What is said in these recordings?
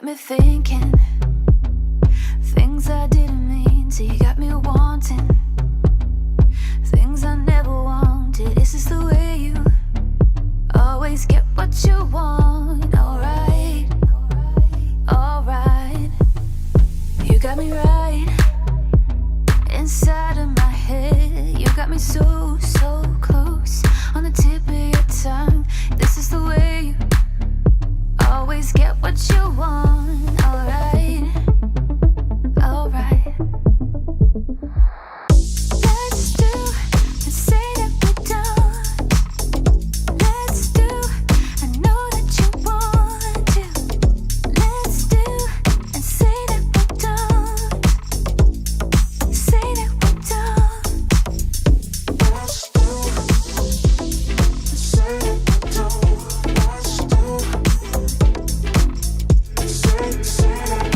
got me thinking things I didn't mean to. You got me wanting things I never wanted. Is this the way you always get what you want? Alright, alright. You got me right inside of my head. You got me so, so close on the tip of your tongue. This is the way you always get what you want. Alright, alright. Let's do and say that we're done. Let's do, I know that you want to. Let's do and say that we're done. Say that we're done. Let's do and say that we're done. Let's do and say that we're done.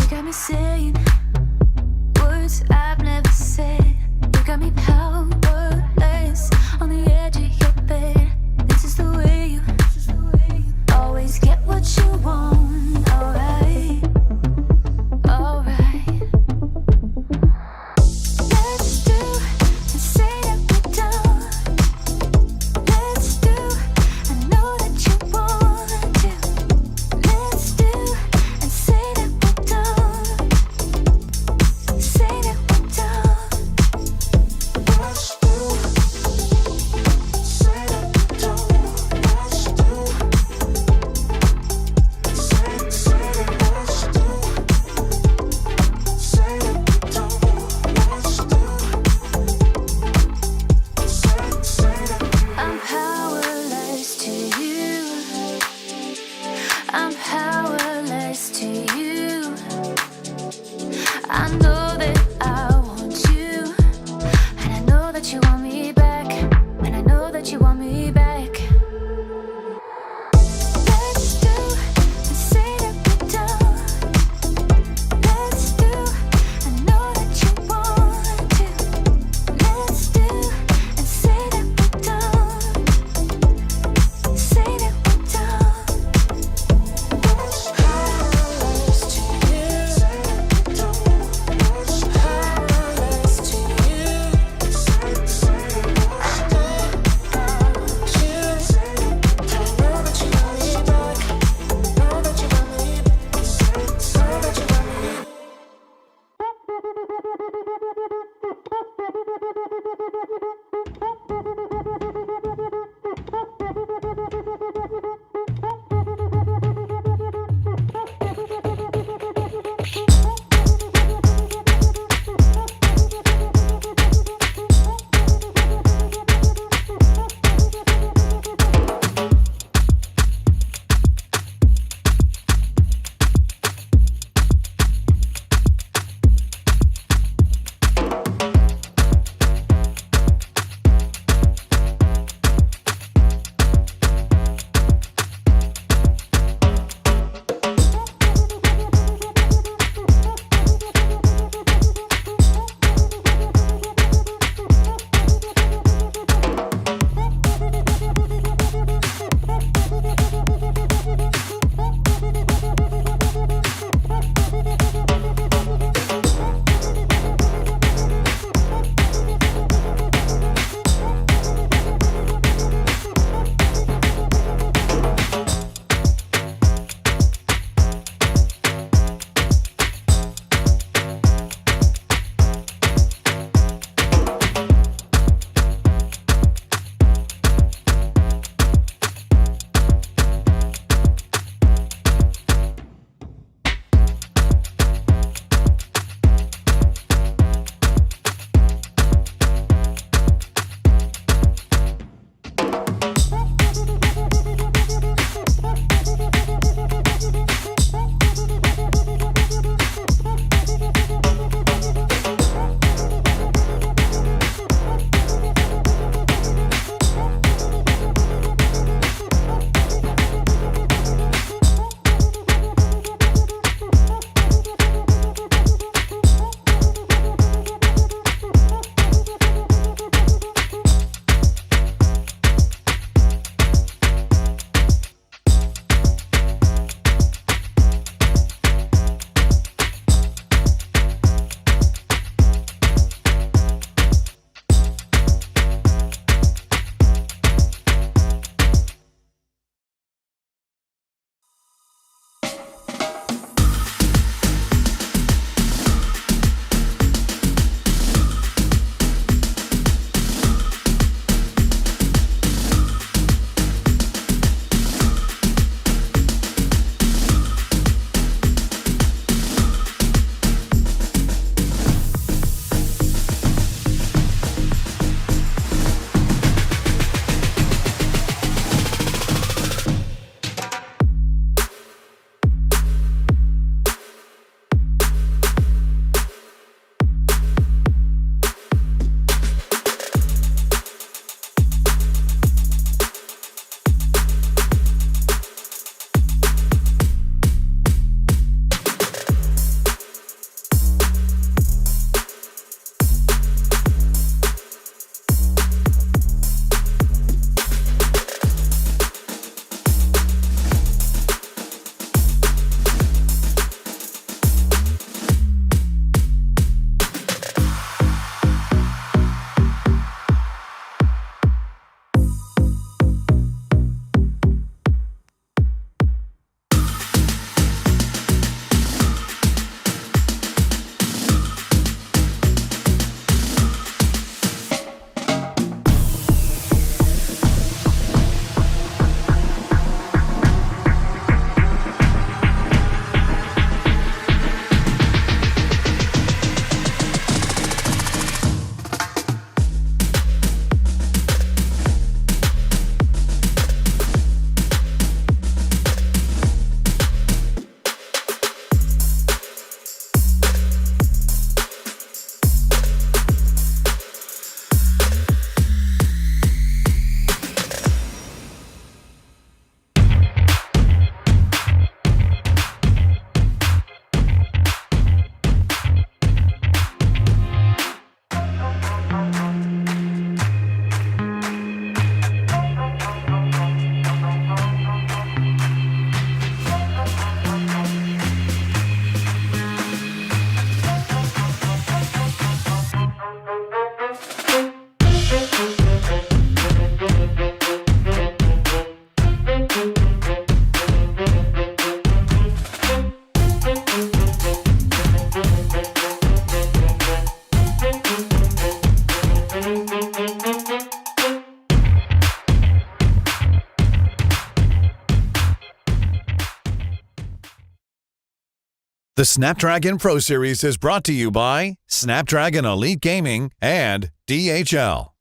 The Snapdragon Pro Series is brought to you by Snapdragon Elite Gaming and DHL.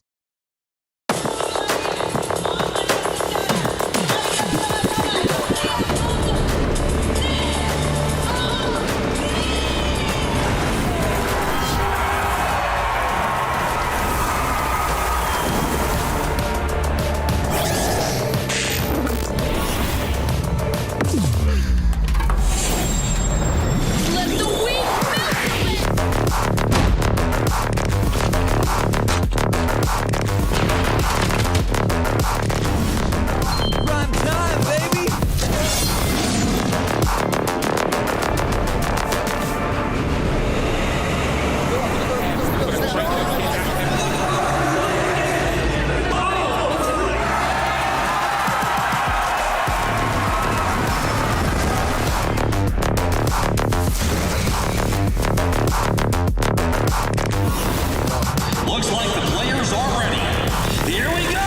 Looks like the players are ready. Here we go!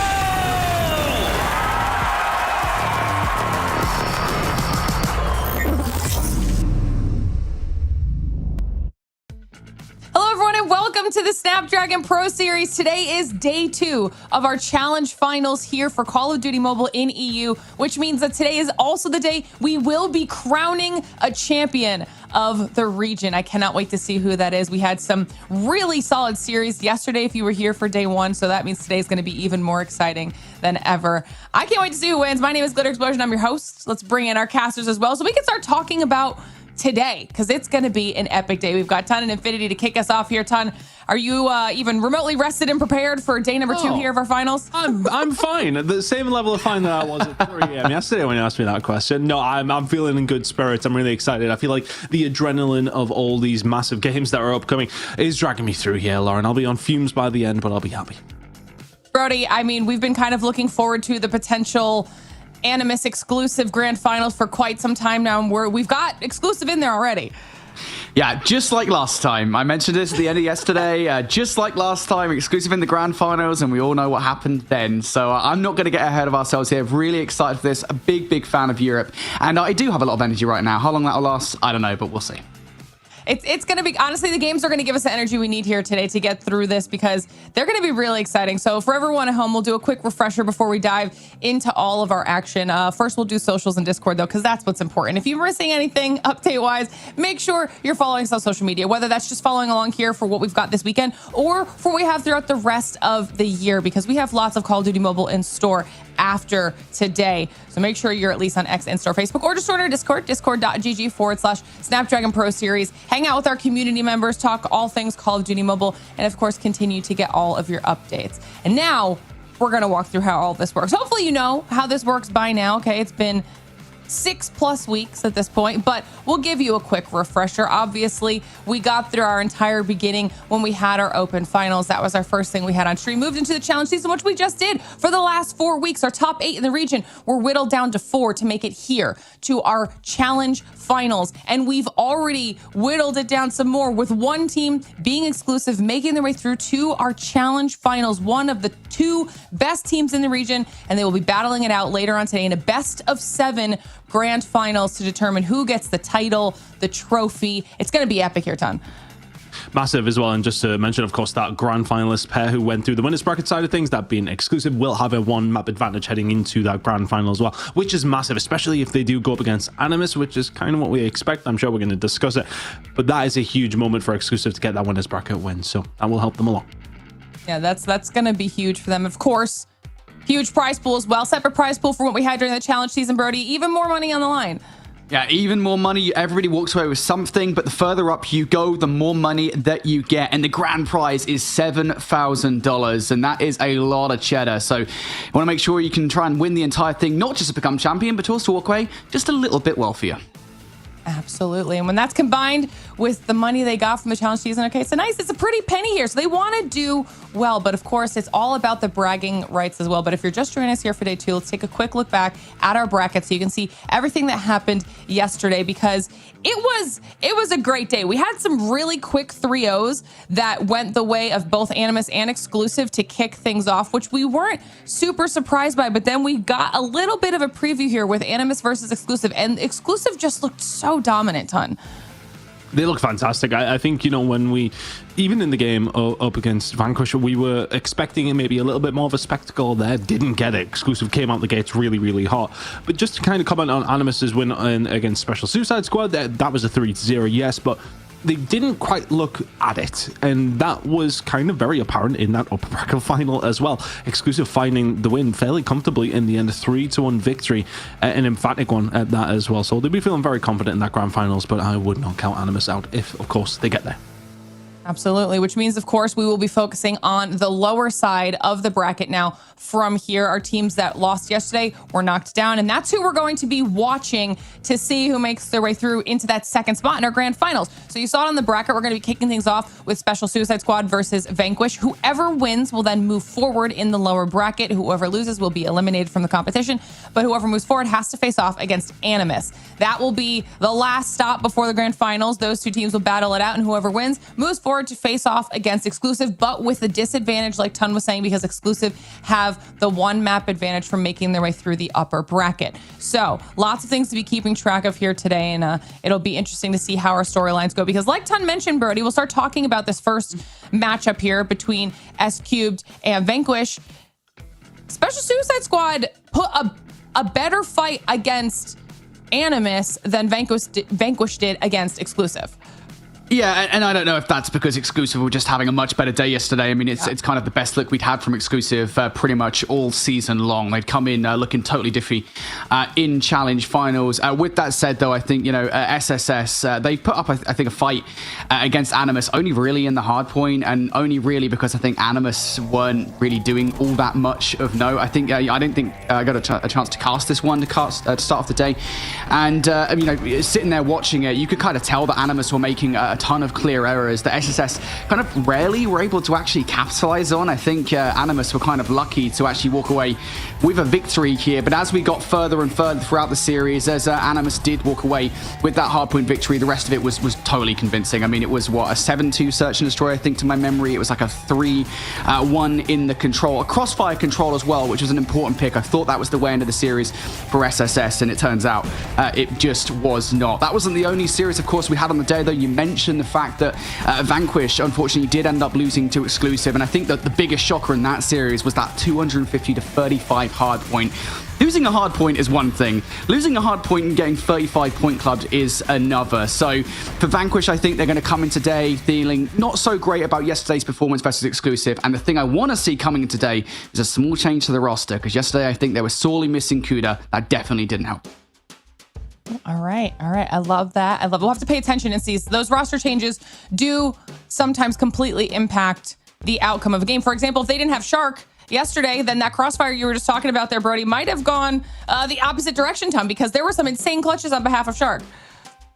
Hello everyone and welcome to the Snapdragon Pro Series. Today is day 2 of our challenge finals here for Call of Duty Mobile in EU, which means that today is also the day we will be crowning a champion of the region. I cannot wait to see who that is. We had some really solid series yesterday if you were here for day 1, so that means today is going to be even more exciting than ever. I can't wait to see who wins. My name is Glitter Explosion. I'm your host. Let's bring in our casters as well so we can start talking about today, because it's going to be an epic day. We've got Ton and Infinity to kick us off here. Ton, are you even remotely rested and prepared for day number 2 here of our finals? I'm fine. At the same level of fine that I was at 3 a.m. yesterday when you asked me that question. No, I'm feeling in good spirits. I'm really excited. I feel like the adrenaline of all these massive games that are upcoming is dragging me through here, Lauren. I'll be on fumes by the end, but I'll be happy. Brody, I mean, we've been kind of looking forward to the potential Animus exclusive grand finals for quite some time now, and we've got exclusive in there already. Yeah, just like last time. I mentioned this at the end of yesterday. Just like last time, exclusive in the grand finals, and we all know what happened then. So I'm not going to get ahead of ourselves here. Really excited for this. A big fan of Europe. And I do have a lot of energy right now. How long that'll last, I don't know, but we'll see. It's going to be, honestly, the games are going to give us the energy we need here today to get through this, because they're going to be really exciting. So for everyone at home, we'll do a quick refresher before we dive into all of our action. First, we'll do socials and Discord, though, because that's what's important. If you're missing anything update-wise, make sure you're following us on social media, whether that's just following along here for what we've got this weekend or for what we have throughout the rest of the year, because we have lots of Call of Duty Mobile in store after today. So make sure you're at least on X, Insta, or Facebook, or just join our Discord, discord.gg/Snapdragon Pro Series. Hang out with our community members, talk all things Call of Duty Mobile, and of course, continue to get all of your updates. And now we're going to walk through how all this works. Hopefully you know how this works by now. Okay, it's been 6+ weeks at this point, but we'll give you a quick refresher. Obviously, we got through our entire beginning when we had our open finals. That was our first thing we had on stream. Moved into the challenge season, which we just did for the last 4 weeks. Our top 8 in the region were whittled down to 4 to make it here to our challenge finals. And we've already whittled it down some more, with one team being exclusive, making their way through to our challenge finals, one of the 2 best teams in the region, and they will be battling it out later on today in a best of 7 grand finals to determine who gets the title, the trophy. It's going to be epic here, Ton. Massive as well. And just to mention, of course, that grand finalist pair who went through the winners bracket side of things, that being exclusive, will have a 1 map advantage heading into that grand final as well, which is massive, especially if they do go up against Animus, which is kind of what we expect. I'm sure we're going to discuss it, but that is a huge moment for exclusive to get that winners bracket win, so that will help them along. Yeah, that's going to be huge for them. Of course, huge prize pool as well. Separate prize pool for what we had during the challenge season, Brody. Even more money on the line. Yeah, even more money. Everybody walks away with something, but the further up you go, the more money that you get. And the grand prize is $7,000, and that is a lot of cheddar. So you want to make sure you can try and win the entire thing, not just to become champion, but also walk away just a little bit wealthier. Absolutely. And when that's combined with the money they got from the challenge season, okay, it's a pretty penny here. So they want to do well. But of course, it's all about the bragging rights as well. But if you're just joining us here for day 2, let's take a quick look back at our bracket so you can see everything that happened yesterday, because it was a great day. We had some really quick 3-0s that went the way of both Animus and Exclusive to kick things off, which we weren't super surprised by. But then we got a little bit of a preview here with Animus versus Exclusive, and Exclusive just looked so dominant, Ton. They look fantastic. I think, when we, even in the game up against Vanquish, we were expecting maybe a little bit more of a spectacle there. Didn't get it. Exclusive came out the gates really, really hot. But just to kind of comment on Animus's win against Special Suicide Squad, that was a 3-0, yes, but they didn't quite look at it, and that was kind of very apparent in that upper bracket final as well. Exclusive finding the win fairly comfortably in the end, a 3-1 victory, an emphatic one at that as well. So they'll be feeling very confident in that grand finals, but I would not count Animus out if, of course, they get there. Absolutely, which means, of course, we will be focusing on the lower side of the bracket now. From here, our teams that lost yesterday were knocked down, and that's who we're going to be watching to see who makes their way through into that second spot in our grand finals. So you saw it on the bracket. We're going to be kicking things off with Special Suicide Squad versus Vanquish. Whoever wins will then move forward in the lower bracket. Whoever loses will be eliminated from the competition, but whoever moves forward has to face off against Animus. That will be the last stop before the grand finals. Those two teams will battle it out, and whoever wins moves forward to face off against Exclusive, but with a disadvantage, like Tun was saying, because Exclusive have the one map advantage from making their way through the upper bracket. So lots of things to be keeping track of here today, and it'll be interesting to see how our storylines go, because like Tun mentioned, Brody, we'll start talking about this first matchup here between S Cubed and Vanquish. Special Suicide Squad put a better fight against Animus than Vanquish did against Exclusive. Yeah, and I don't know if that's because Exclusive were just having a much better day yesterday. I mean, it's kind of the best look we'd had from Exclusive pretty much all season long. They'd come in looking totally diffy in challenge finals. With that said, though, I think, SSS, they put up, I think, a fight against Animus only really in the hard point, and only really because I think Animus weren't really doing all that much of note. I don't think I got a chance to cast this one to start off the day. And, sitting there watching it, you could kind of tell that Animus were making a ton of clear errors that SSS kind of rarely were able to actually capitalize on. I think Animus were kind of lucky to actually walk away with a victory here, but as we got further and further throughout the series, as Animus did walk away with that hardpoint victory, the rest of it was totally convincing. I mean, it was a 7-2 search and destroy, I think, to my memory. It was like a 3-1 in the control, a crossfire control as well, which was an important pick. I thought that was the way into the series for SSS, and it turns out it just was not. That wasn't the only series, of course, we had on the day, though. You mentioned the fact that Vanquish, unfortunately, did end up losing to Exclusive, and I think that the biggest shocker in that series was that 250-35 hard point. Losing a hard point is one thing. Losing a hard point and getting 35 point clubbed is another. So for Vanquish, I think they're going to come in today feeling not so great about yesterday's performance versus Exclusive. And the thing I want to see coming in today is a small change to the roster, because yesterday I think they were sorely missing Kuda. That definitely didn't help. All right. I love that. We'll have to pay attention and see. Those roster changes do sometimes completely impact the outcome of a game. For example, if they didn't have Shark yesterday, then that crossfire you were just talking about there, Brody, might have gone the opposite direction, Tom, because there were some insane clutches on behalf of Shark.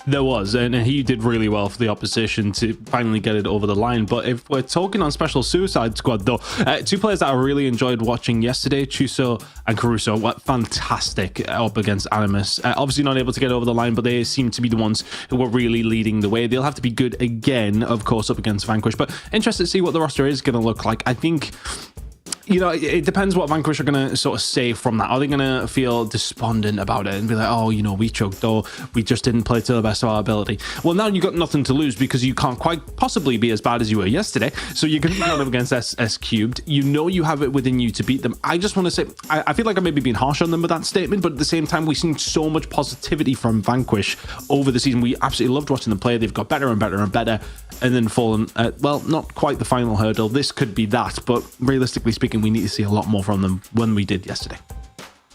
There was, and he did really well for the opposition to finally get it over the line. But if we're talking on Special Suicide Squad, though, two players that I really enjoyed watching yesterday, Chuso and Caruso, were fantastic up against Animus. Obviously not able to get over the line, but they seem to be the ones who were really leading the way. They'll have to be good again, of course, up against Vanquish. But interested to see what the roster is going to look like. I think, it depends what Vanquish are going to sort of say from that. Are they going to feel despondent about it and be like, oh, we choked, or we just didn't play to the best of our ability? Well, now you've got nothing to lose, because you can't quite possibly be as bad as you were yesterday. So you're going to be going up against S Cubed. You have it within you to beat them. I just want to say, I feel like I may be being harsh on them with that statement, but at the same time, we've seen so much positivity from Vanquish over the season. We absolutely loved watching them play. They've got better and better and better, and then fallen at, not quite the final hurdle. This could be that, but realistically speaking, we need to see a lot more from them than we did yesterday.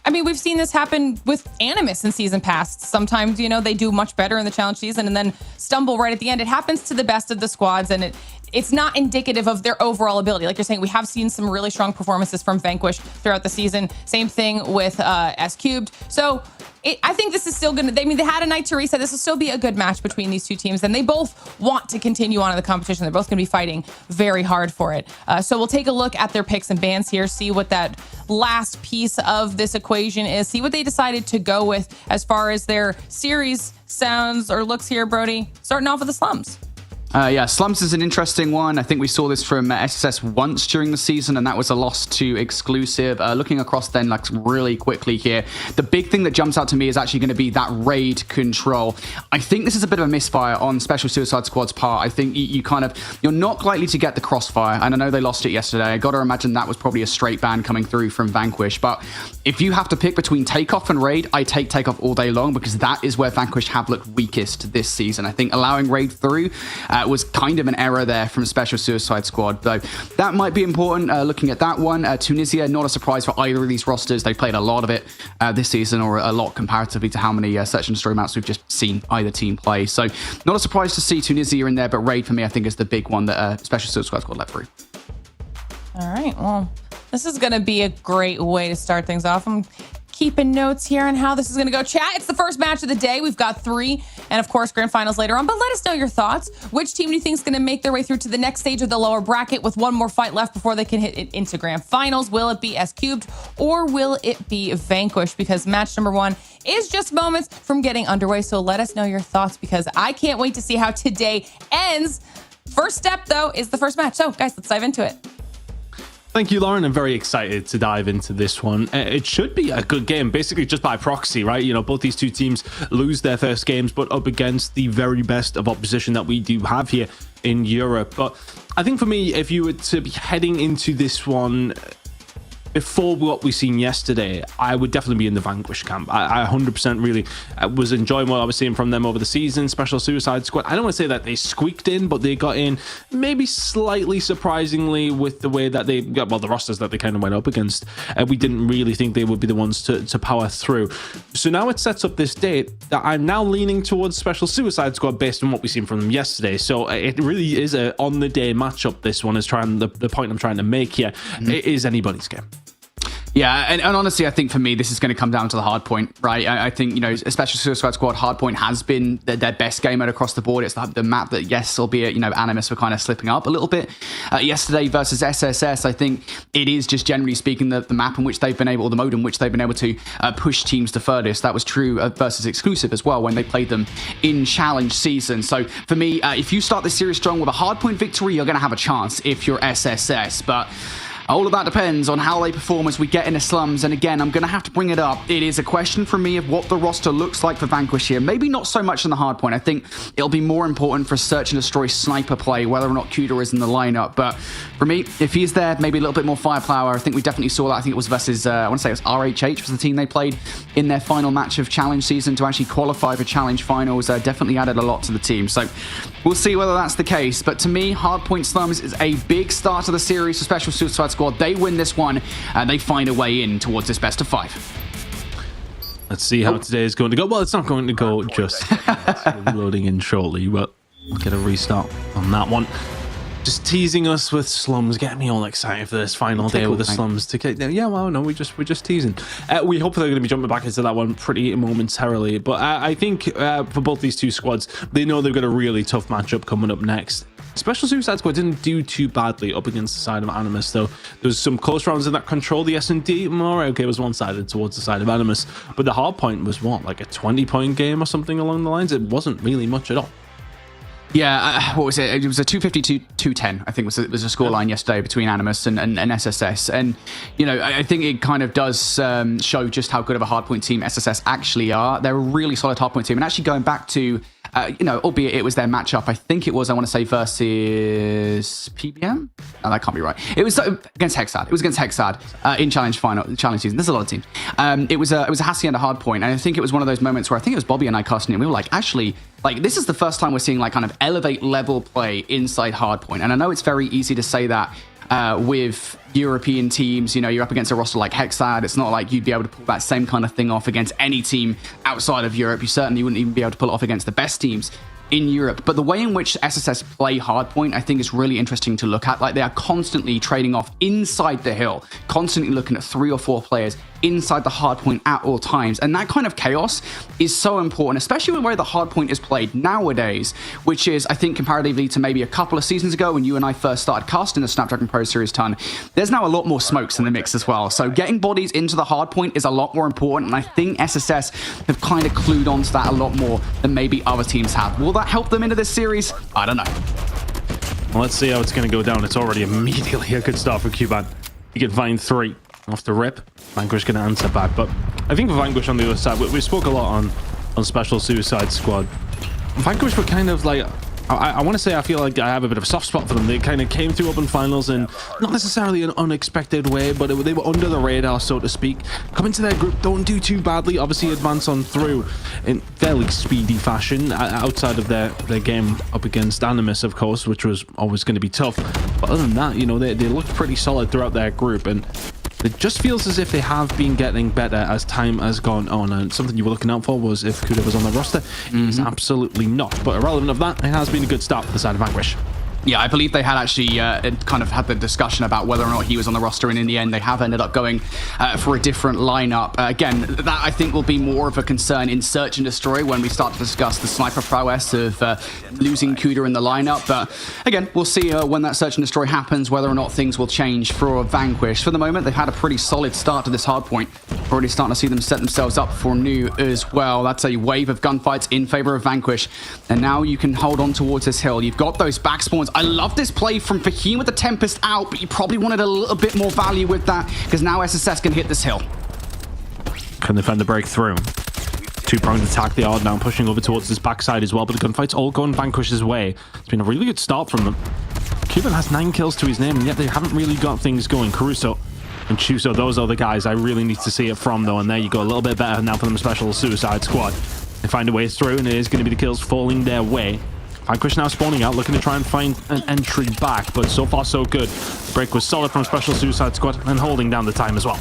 I mean, we've seen this happen with Animus in season past. Sometimes, they do much better in the challenge season and then stumble right at the end. It happens to the best of the squads, and it's not indicative of their overall ability. Like you're saying, we have seen some really strong performances from Vanquish throughout the season. Same thing with S Cubed. So I think this is still going to, they had a night to reset. This will still be a good match between these two teams, and they both want to continue on in the competition. They're both going to be fighting very hard for it. So we'll take a look at their picks and bans here, see what that last piece of this equation is, see what they decided to go with as far as their series sounds or looks here, Brody. Starting off with the Slums. Yeah, Slums is an interesting one. I think we saw this from SSS once during the season, and that was a loss to Exclusive. Looking across then, like, really quickly here, the big thing that jumps out to me is actually going to be that raid control. I think this is a bit of a misfire on Special Suicide Squad's part. I think you're not likely to get the crossfire, and I know they lost it yesterday. I got to imagine that was probably a straight ban coming through from Vanquish, but if you have to pick between Takeoff and Raid, I take Takeoff all day long, because that is where Vanquish have looked weakest this season. I think allowing Raid through was kind of an error there from Special Suicide Squad, though that might be important looking at that one. Tunisia, not a surprise for either of these rosters. They've played a lot of it this season, or a lot comparatively to how many search and destroy maps we've just seen either team play. So not a surprise to see Tunisia in there, but Raid for me, I think, is the big one that Special Suicide Squad let through. All right, well, this is going to be a great way to start things off. I'm keeping notes here on how this is going to go. Chat, it's the first match of the day. We've got 3, and of course, grand finals later on. But let us know your thoughts. Which team do you think is going to make their way through to the next stage of the lower bracket with one more fight left before they can hit it into grand finals? Will it be S Cubed, or will it be Vanquish? Because match number 1 is just moments from getting underway. So let us know your thoughts, because I can't wait to see how today ends. First step, though, is the first match. So, guys, let's dive into it. Thank you, Lauren. I'm very excited to dive into this one. It should be a good game, basically just by proxy, right? You know, both these two teams lose their first games, but up against the very best of opposition that we do have here in Europe. But I think for me, if you were to be heading into this one before what we've seen yesterday, I would definitely be in the Vanquish camp. I 100% really was enjoying what I was seeing from them over the season. Special Suicide Squad, I don't want to say that they squeaked in, but they got in maybe slightly surprisingly with the way that they got, well, the rosters that they kind of went up against. We didn't really think they would be the ones to power through. So now it sets up this date that I'm now leaning towards Special Suicide Squad based on what we've seen from them yesterday. So it really is a on the day matchup. This one is the point I'm trying to make here. It is anybody's game. Yeah, and honestly, I think for me, this is going to come down to the hardpoint, right? I think, you know, especially Suicide Squad, hardpoint has been their best game across the board. It's the map that, yes, albeit, you know, Animus were kind of slipping up a little bit. Yesterday versus SSS, I think it is just generally speaking the map in which they've been able, or the mode in which they've been able to push teams the furthest. That was true versus Exclusive as well when they played them in Challenge Season. So for me, if you start this series strong with a hardpoint victory, you're going to have a chance if you're SSS. But all of that depends on how they perform as we get into Slums. And again, I'm going to have to bring it up. It is a question for me of what the roster looks like for Vanquish here. Maybe not so much in the hardpoint. I think it'll be more important for Search and Destroy sniper play, whether or not Cuda is in the lineup. But for me, if he's there, maybe a little bit more firepower. I think we definitely saw that. I think it was versus, I want to say it was RHH was the team they played in their final match of Challenge Season to actually qualify for Challenge Finals. Definitely added a lot to the team. So we'll see whether that's the case. But to me, hardpoint Slums is a big start to the series for Special Suicide Squad. They win this one and they find a way in towards this best of 5. Let's see how today is going to go. Well, it's not going to go just loading in shortly, but we'll get a restart on that one. Just teasing us with Slums, getting me all excited for this final day with the Slums ticket. Yeah, well, no, we're just teasing. We hope they're going to be jumping back into that one pretty momentarily. But I think for both these two squads, they know they've got a really tough matchup coming up next. Special Suicide Squad didn't do too badly up against the side of Animus, though. There was some close rounds in that control. The S&D, okay, was one-sided towards the side of Animus. But the hard point was what, like a 20-point game or something along the lines? It wasn't really much at all. Yeah, what was it? It was a 250-210, I think was a scoreline yesterday between Animus and SSS. And, you know, I think it kind of does show just how good of a hardpoint team SSS actually are. They're a really solid hardpoint team. And actually going back to, you know, albeit it was their matchup, I think it was, I want to say, versus PBM? No, that can't be right. It was against Hexad. It was against Hexad in Challenge Season. There's a lot of teams. It was a Hacienda hardpoint. And I think it was one of those moments where I think it was Bobby and I casting it. We were like, actually, like, this is the first time we're seeing, like, kind of elevate level play inside hardpoint. And I know it's very easy to say that with European teams. You know, you're up against a roster like Hexad. It's not like you'd be able to pull that same kind of thing off against any team outside of Europe. You certainly wouldn't even be able to pull it off against the best teams in Europe. But the way in which SSS play Hardpoint, I think is really interesting to look at. Like, they are constantly trading off inside the hill, constantly looking at 3 or 4 players inside the hardpoint at all times. And that kind of chaos is so important, especially with where the hardpoint is played nowadays, which is, I think, comparatively to maybe a couple of seasons ago when you and I first started casting the Snapdragon Pro Series ton, there's now a lot more smokes in the mix as well. So getting bodies into the hardpoint is a lot more important, and I think SSS have kind of clued onto that a lot more than maybe other teams have. Will that help them into this series? I don't know. Well, let's see how it's going to go down. It's already immediately a good start for Cuban. You can find 3 off the rip. Vanquish going to answer back, but I think Vanquish on the other side, we spoke a lot on Special Suicide Squad. Vanquish were kind of like, I want to say I feel like I have a bit of a soft spot for them. They kind of came through Open Finals in not necessarily an unexpected way, but they were under the radar, so to speak. Come into their group, don't do too badly, obviously advance on through in fairly speedy fashion outside of their game up against Animus, of course, which was always going to be tough. But other than that, you know, they looked pretty solid throughout their group, and it just feels as if they have been getting better as time has gone on. And something you were looking out for was if Kuda was on the roster. He's absolutely not. But irrelevant of that, it has been a good start for the side of Vanquish. Yeah, I believe they had actually kind of had the discussion about whether or not he was on the roster, and in the end they have ended up going for a different lineup. Again, that I think will be more of a concern in Search and Destroy when we start to discuss the sniper prowess of losing Kuda in the lineup. But again, we'll see when that Search and Destroy happens, whether or not things will change for Vanquish. For the moment, they've had a pretty solid start to this hardpoint. Already starting to see them set themselves up for new as well. That's a wave of gunfights in favor of Vanquish. And now you can hold on towards this hill. You've got those back spawns. I love this play from Fahim with the Tempest out, but you probably wanted a little bit more value with that, because now SSS can hit this hill. Can defend the breakthrough. 2-pronged attack. They are now pushing over towards this backside as well, but the gunfight's all going Vanquish's way. It's been a really good start from them. Cuban has 9 kills to his name, and yet they haven't really got things going. Caruso and Chuso, those are the guys I really need to see it from, though, and there you go. A little bit better now for them Special Suicide Squad. They find a way through, and it is going to be the kills falling their way. Vanquish now spawning out, looking to try and find an entry back, but so far so good. The break was solid from Special Suicide Squad and holding down the time as well.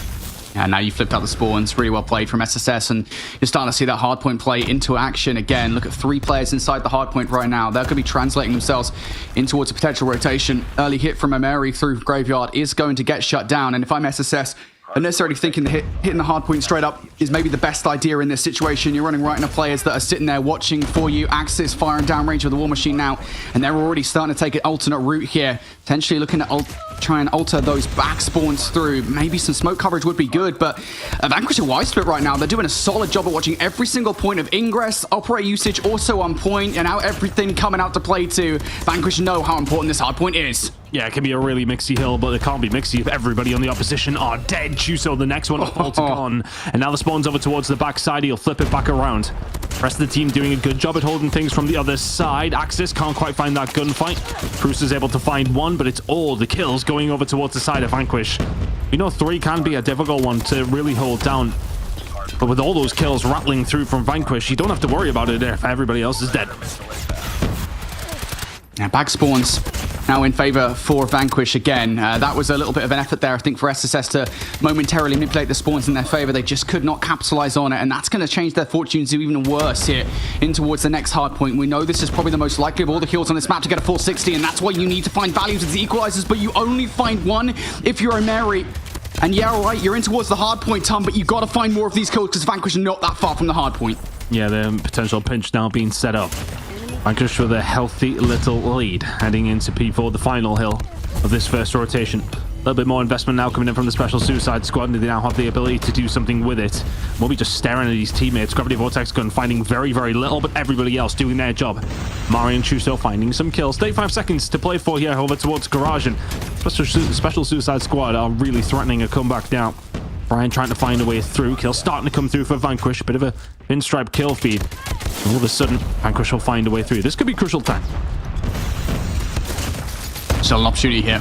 And now you flipped out the spawns. Really well played from SSS, and you're starting to see that hardpoint play into action again. Look at 3 players inside the hardpoint right now. They're going to be translating themselves in towards a potential rotation. Early hit from Ameri through Graveyard is going to get shut down, and if I'm SSS, I'm necessarily thinking the hitting the hardpoint straight up is maybe the best idea in this situation. You're running right into players that are sitting there watching for you. Axis firing down range with the War Machine now, and they're already starting to take an alternate route here. Potentially looking to try and alter those back spawns through. Maybe some smoke coverage would be good, but Vanquish and Wide Split right now, they're doing a solid job of watching every single point of ingress. Operator usage also on point, and now everything coming out to play too. Vanquish know how important this hardpoint is. Yeah, it can be a really mixy hill, but it can't be mixy if everybody on the opposition are dead. Chuso, the next one, gone. And now the spawn's over towards the backside. He'll flip it back around. The rest of the team doing a good job at holding things from the other side. Axis can't quite find that gunfight. Bruce is able to find one, but it's all the kills going over towards the side of Vanquish. You know, 3 can be a difficult one to really hold down. But with all those kills rattling through from Vanquish, you don't have to worry about it if everybody else is dead. Now back spawns now in favor for Vanquish again. That was a little bit of an effort there, I think, for SSS to momentarily manipulate the spawns in their favor. They just could not capitalize on it, and that's going to change their fortunes even worse here in towards the next hard point. We know this is probably the most likely of all the kills on this map to get a full 60, and that's why you need to find values as the equalizers, but you only find one if you're a Mary. And yeah, all right, you're in towards the hard point, Tom, but you got to find more of these kills because Vanquish are not that far from the hard point. Yeah, the potential pinch now being set up. Vanquish with a healthy little lead heading into P4, the final hill of this first rotation. A little bit more investment now coming in from the Special Suicide Squad, and they now have the ability to do something with it. We'll be just staring at these teammates. Gravity Vortex gun finding very, very little, but everybody else doing their job. Mari and Chuso finding some kills. 35 seconds to play for here over towards Garage, and Special Suicide Squad are really threatening a comeback now. Brian trying to find a way through. Kill starting to come through for Vanquish. Bit of a pinstripe kill feed. All of a sudden, Vanquish will find a way through. This could be crucial time. Still an opportunity here.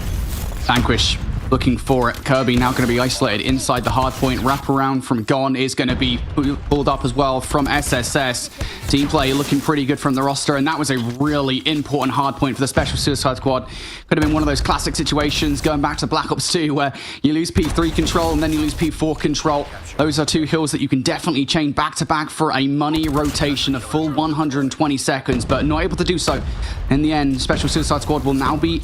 Vanquish looking for it. Kirby now going to be isolated inside the hard point. Wraparound from Gon is going to be pulled up as well from SSS. Team play looking pretty good from the roster, and that was a really important hard point for the Special Suicide Squad. Could have been one of those classic situations going back to Black Ops 2 where you lose P3 control and then you lose P4 control. Those are two hills that you can definitely chain back to back for a money rotation of full 120 seconds, but not able to do so. In the end, Special Suicide Squad will now be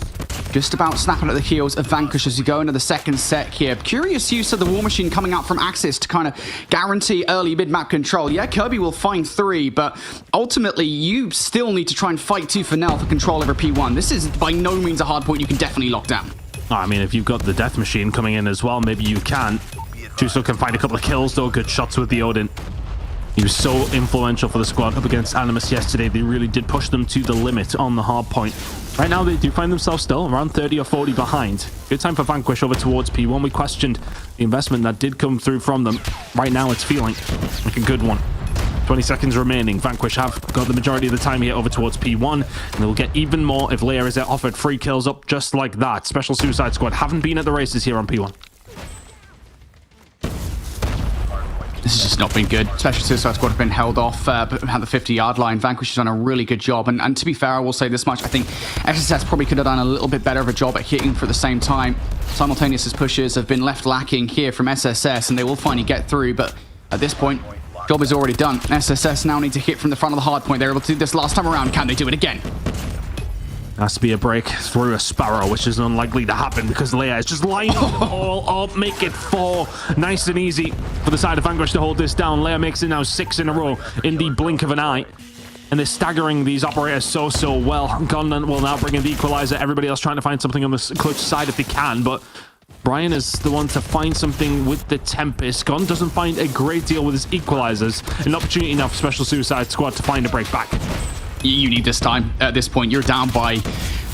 just about snapping at the heels of Vanquish as you go into the second set here. Curious use of the War Machine coming out from Axis to kind of guarantee early mid-map control. Yeah, Kirby will find 3, but ultimately you still need to try and fight tooth and nail for control over P1. This is by no means a hard point you can definitely lock down. I mean, if you've got the Death Machine coming in as well, maybe you can. Juso can find a couple of kills, though. Good shots with the Odin. He was so influential for the squad up against Animus yesterday. They really did push them to the limit on the hard point. Right now, they do find themselves still around 30 or 40 behind. Good time for Vanquish over towards P1. We questioned the investment that did come through from them. Right now, it's feeling like a good one. 20 seconds remaining. Vanquish have got the majority of the time here over towards P1, and they'll get even more if Leia is offered 3 kills up just like that. Special Suicide Squad haven't been at the races here on P1. This has just not been good. Special Suicide Squad have been held off at the 50-yard line. Vanquish has done a really good job. And to be fair, I will say this much. I think SSS probably could have done a little bit better of a job at hitting for the same time. Simultaneous pushes have been left lacking here from SSS, and they will finally get through. But at this point, job is already done. SSS now need to hit from the front of the hard point. They were able to do this last time around. Can they do it again? Has to be a break through a Sparrow, which is unlikely to happen because Leia is just lining them all up. Make it 4. Nice and easy for the side of Vanquish to hold this down. Leia makes it now 6 in a row in the blink of an eye. And they're staggering these operators so well. Gunman will now bring in the equalizer. Everybody else trying to find something on the clutch side if they can, but Brian is the one to find something with the Tempest. Gon doesn't find a great deal with his equalizers. An opportunity now for Special Suicide Squad to find a break back. You need this time. At this point, you're down by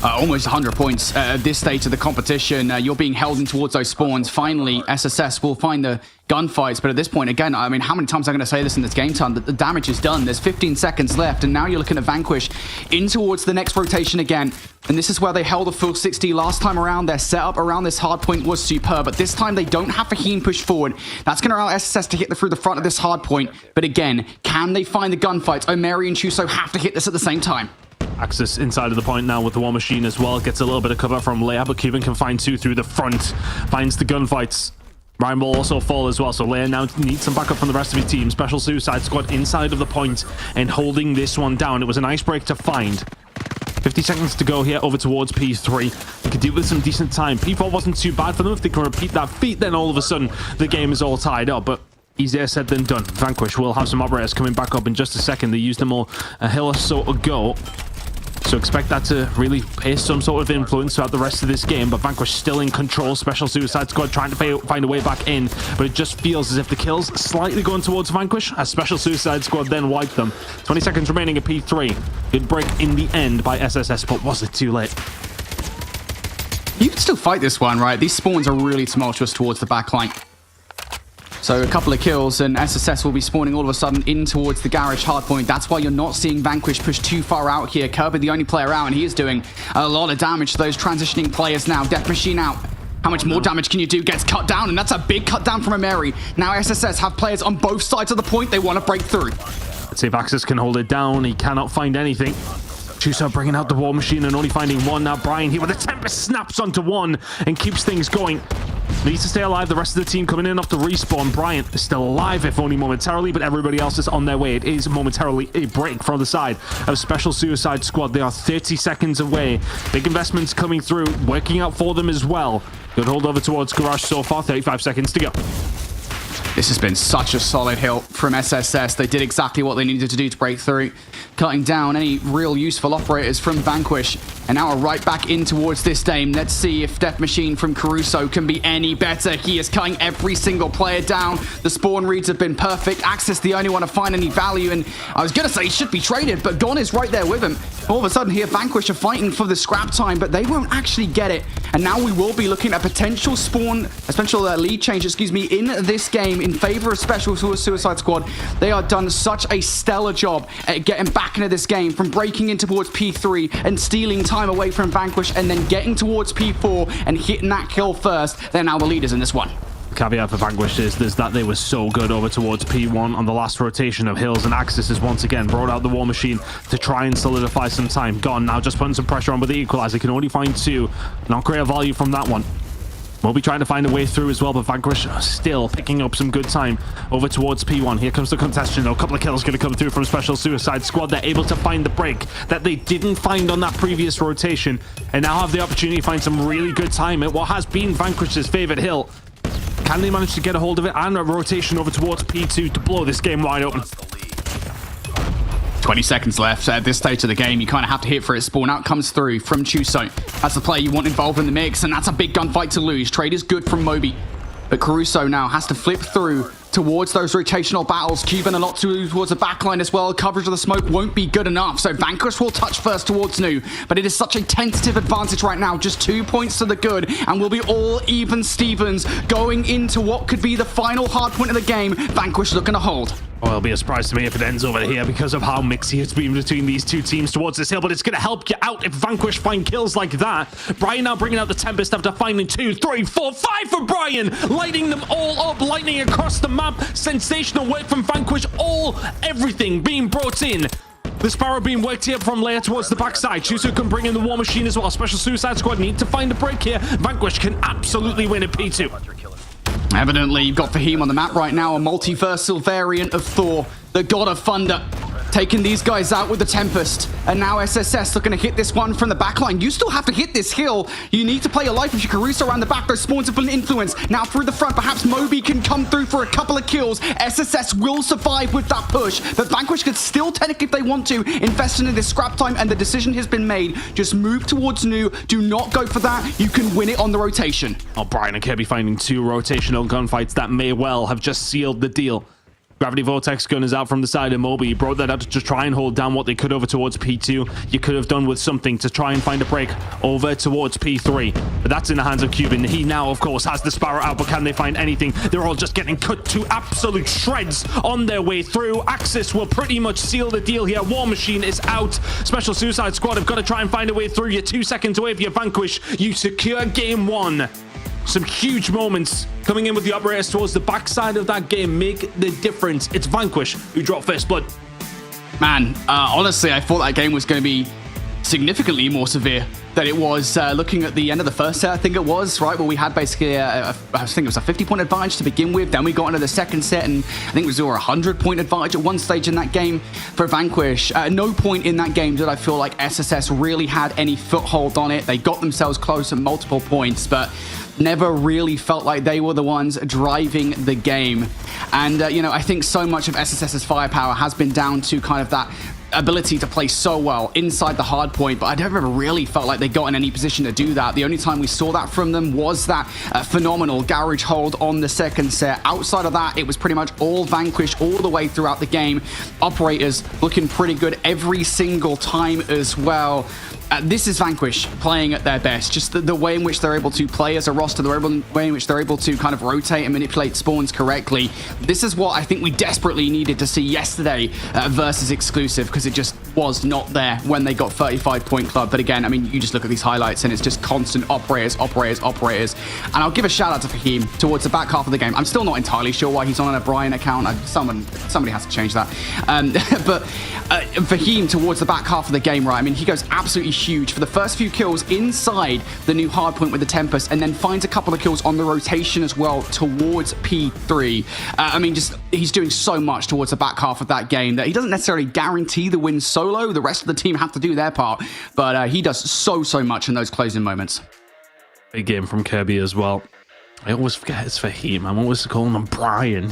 almost 100 points at this stage of the competition. You're being held in towards those spawns. Finally, SSS will find the gunfights, but at this point, again, I mean, how many times am I going to say this in this game time? That the damage is done. There's 15 seconds left, and now you're looking at Vanquish in towards the next rotation again. And this is where they held a full 60 last time around. Their setup around this hard point was superb, but this time they don't have Fahim push forward. That's going to allow SSS to hit through the front of this hard point. But again, can they find the gunfights? Omeri and Chuso have to hit this at the same time. Axis inside of the point now with the War Machine as well. Gets a little bit of cover from Leia, but Cuban can find 2 through the front. Finds the gunfights. Ryan will also fall as well, so Leia now needs some backup from the rest of his team. Special Suicide Squad inside of the point and holding this one down. It was a nice break to find. 50 seconds to go here over towards P3. They could do with some decent time. P4 wasn't too bad for them. If they can repeat that feat, then all of a sudden the game is all tied up. But easier said than done. Vanquish will have some operators coming back up in just a second. They used them all a hill or so ago. So expect that to really pay some sort of influence throughout the rest of this game. But Vanquish still in control. Special Suicide Squad trying to find a way back in. But it just feels as if the kills slightly going towards Vanquish as Special Suicide Squad then wiped them. 20 seconds remaining at P3. Good break in the end by SSS, but was it too late? You can still fight this one, right? These spawns are really tumultuous towards the backline. So a couple of kills and SSS will be spawning all of a sudden in towards the garage hardpoint. That's why you're not seeing Vanquish push too far out here. Kirby the only player out, and he is doing a lot of damage to those transitioning players now. Death Machine out. How much more damage can you do? Gets cut down, and that's a big cut down from Omeri. Now SSS have players on both sides of the point. They want to break through. Let's see if Axis can hold it down. He cannot find anything. Chuso bringing out the War Machine and only finding 1. Now Brian here with a Tempest snaps onto 1 and keeps things going. Needs to stay alive. The rest of the team coming in off the respawn. Bryant is still alive, if only momentarily, but everybody else is on their way. It is momentarily a break from the side of Special Suicide Squad. They are 30 seconds away. Big investments coming through, working out for them as well. Good hold over towards Garage so far. 35 seconds to go. This has been such a solid hill from SSS. They did exactly what they needed to do to break through, cutting down any real useful operators from Vanquish. And now we're right back in towards this game. Let's see if Death Machine from Caruso can be any better. He is cutting every single player down. The spawn reads have been perfect. Axis the only one to find any value. And I was going to say he should be traded, but Gon is right there with him. All of a sudden here, Vanquish are fighting for the scrap time, but they won't actually get it. And now we will be looking at potential lead change, in this game in favor of Special Suicide Squad. They are done such a stellar job at getting back into this game, from breaking in towards P3 and stealing time away from Vanquish and then getting towards P4 and hitting that kill first. They're now the leaders in this one. Caveat for Vanquish is that they were so good over towards P1 on the last rotation of Hills, and Axis has once again brought out the War Machine to try and solidify some time. Gone now, just putting some pressure on with the Equalizer. Can only find 2. Not great value from that one. We'll be trying to find a way through as well, but Vanquish still picking up some good time over towards P1. Here comes the contestant, though. A couple of kills going to come through from Special Suicide Squad. They're able to find the break that they didn't find on that previous rotation, and now have the opportunity to find some really good time at what has been Vanquish's favorite hill. Can they manage to get a hold of it and a rotation over towards P2 to blow this game wide open? 20 seconds left at this stage of the game. You kind of have to hit for it. Spawn out comes through from Chuso. That's the player you want involved in the mix, and that's a big gunfight to lose. Trade is good from Moby, but Caruso now has to flip through towards those rotational battles. Cuban a lot towards the backline as well. Coverage of the smoke won't be good enough, so Vanquish will touch first towards Nu, but it is such a tentative advantage right now. Just 2 points to the good, and we'll be all even Stevens going into what could be the final hard point of the game. Vanquish looking to hold. Well, it'll be a surprise to me if it ends over here because of how mixy it's been between these two teams towards this hill, but it's going to help you out if Vanquish find kills like that. Brian now bringing out the Tempest after finding 2, 3, 4, 5 for Brian, lighting them all up, lightning across the map. Sensational work from Vanquish, everything being brought in. The Sparrow being worked here from layer towards the backside. Chuso can bring in the War Machine as well. Special Suicide Squad need to find a break here. Vanquish can absolutely win at P2. Evidently, you've got Fahim on the map right now, a multiversal variant of Thor, the God of Thunder, taking these guys out with the Tempest. And now SSS looking to hit this one from the backline. You still have to hit this hill. You need to play your life with your Caruso around the back. Those spawns have been influence. Now through the front, perhaps Moby can come through for a couple of kills. SSS will survive with that push, but Vanquish could still technically, if they want to, invest into this scrap time, and the decision has been made. Just move towards Nu. Do not go for that. You can win it on the rotation. Oh, Brian and Kirby finding 2 rotational gunfights that may well have just sealed the deal. Gravity Vortex gun is out from the side of Moby. He brought that out to try and hold down what they could over towards P2. You could have done with something to try and find a break over towards P3. But that's in the hands of Cuban. He now, of course, has the Sparrow out, but can they find anything? They're all just getting cut to absolute shreds on their way through. Axis will pretty much seal the deal here. War Machine is out. Special Suicide Squad have got to try and find a way through. You're 2 seconds away if you Vanquish. You secure game 1. Some huge moments coming in with the operators towards the backside of that game make the difference. It's Vanquish who dropped first blood. Man, honestly, I thought that game was going to be significantly more severe than it was looking at the end of the first set, I think it was, right? Where we had basically, I think it was a 50-point advantage to begin with. Then we got into the second set, and I think it was over a 100-point advantage at one stage in that game for Vanquish. At no point in that game did I feel like SSS really had any foothold on it. They got themselves close at multiple points, but never really felt like they were the ones driving the game. And, I think so much of SSS's firepower has been down to kind of that ability to play so well inside the hard point, but I never really felt like they got in any position to do that. The only time we saw that from them was that phenomenal garage hold on the second set. Outside of that, it was pretty much all Vanquish all the way throughout the game. Operators looking pretty good every single time as well. This is Vanquish playing at their best. Just the way in which they're able to play as a roster, the way in which they're able to kind of rotate and manipulate spawns correctly. This is what I think we desperately needed to see yesterday versus Exclusive, because it just was not there when they got 35-point club. But again, I mean, you just look at these highlights and it's just constant operators. And I'll give a shout out to Fahim towards the back half of the game. I'm still not entirely sure why he's on an O'Brien account. Somebody has to change that. But Fahim towards the back half of the game, right? I mean, he goes absolutely huge for the first few kills inside the new hardpoint with the Tempest, and then finds a couple of kills on the rotation as well towards P3. I mean, just he's doing so much towards the back half of that game that he doesn't necessarily guarantee the win solo. The rest of the team have to do their part, but he does so much in those closing moments. Big game from Kirby as well. I always forget it's Fahim. I'm always calling him Brian.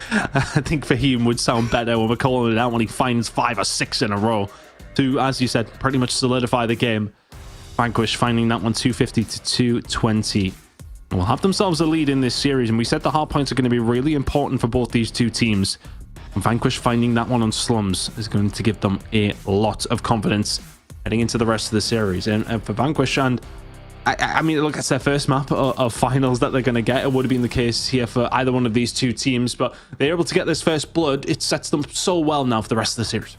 I think Fahim would sound better when we're calling it out when he finds 5 or 6 in a row to, as you said, pretty much solidify the game. Vanquish finding that one 250 to 220. Will have themselves a lead in this series, and we said the hard points are going to be really important for both these two teams. And Vanquish finding that one on Slums is going to give them a lot of confidence heading into the rest of the series. And for Vanquish, and I mean, look, it's their first map of finals that they're going to get. It would have been the case here for either one of these two teams, but they're able to get this first blood. It sets them so well now for the rest of the series.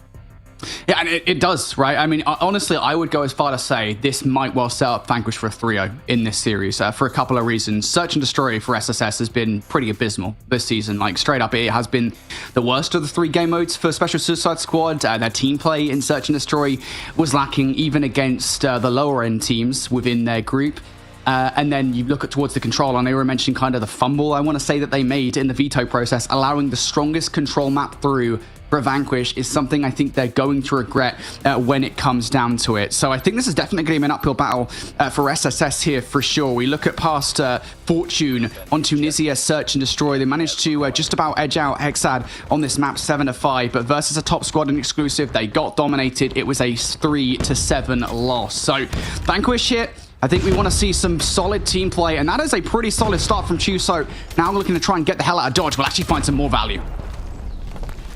Yeah, and it does, right? I mean, honestly, I would go as far to say this might well set up Vanquish for a 3-0 in this series for a couple of reasons. Search and Destroy for SSS has been pretty abysmal this season. Like, straight up, it has been the worst of the 3 game modes for Special Suicide Squad. Their team play in Search and Destroy was lacking even against the lower-end teams within their group. And then you look towards the control, and they were mentioning kind of the fumble, I want to say, that they made in the veto process, allowing the strongest control map through for Vanquish is something I think they're going to regret when it comes down to it. So I think this is definitely going to be an uphill battle for SSS here for sure. We look at past Fortune on Tunisia, Search and Destroy. They managed to just about edge out Hexad on this map 7-5, but versus a top squad and exclusive, they got dominated. It was a 3-7 loss. So Vanquish here, I think we want to see some solid team play, and that is a pretty solid start from Chuso. Now we're looking to try and get the hell out of Dodge. We'll actually find some more value.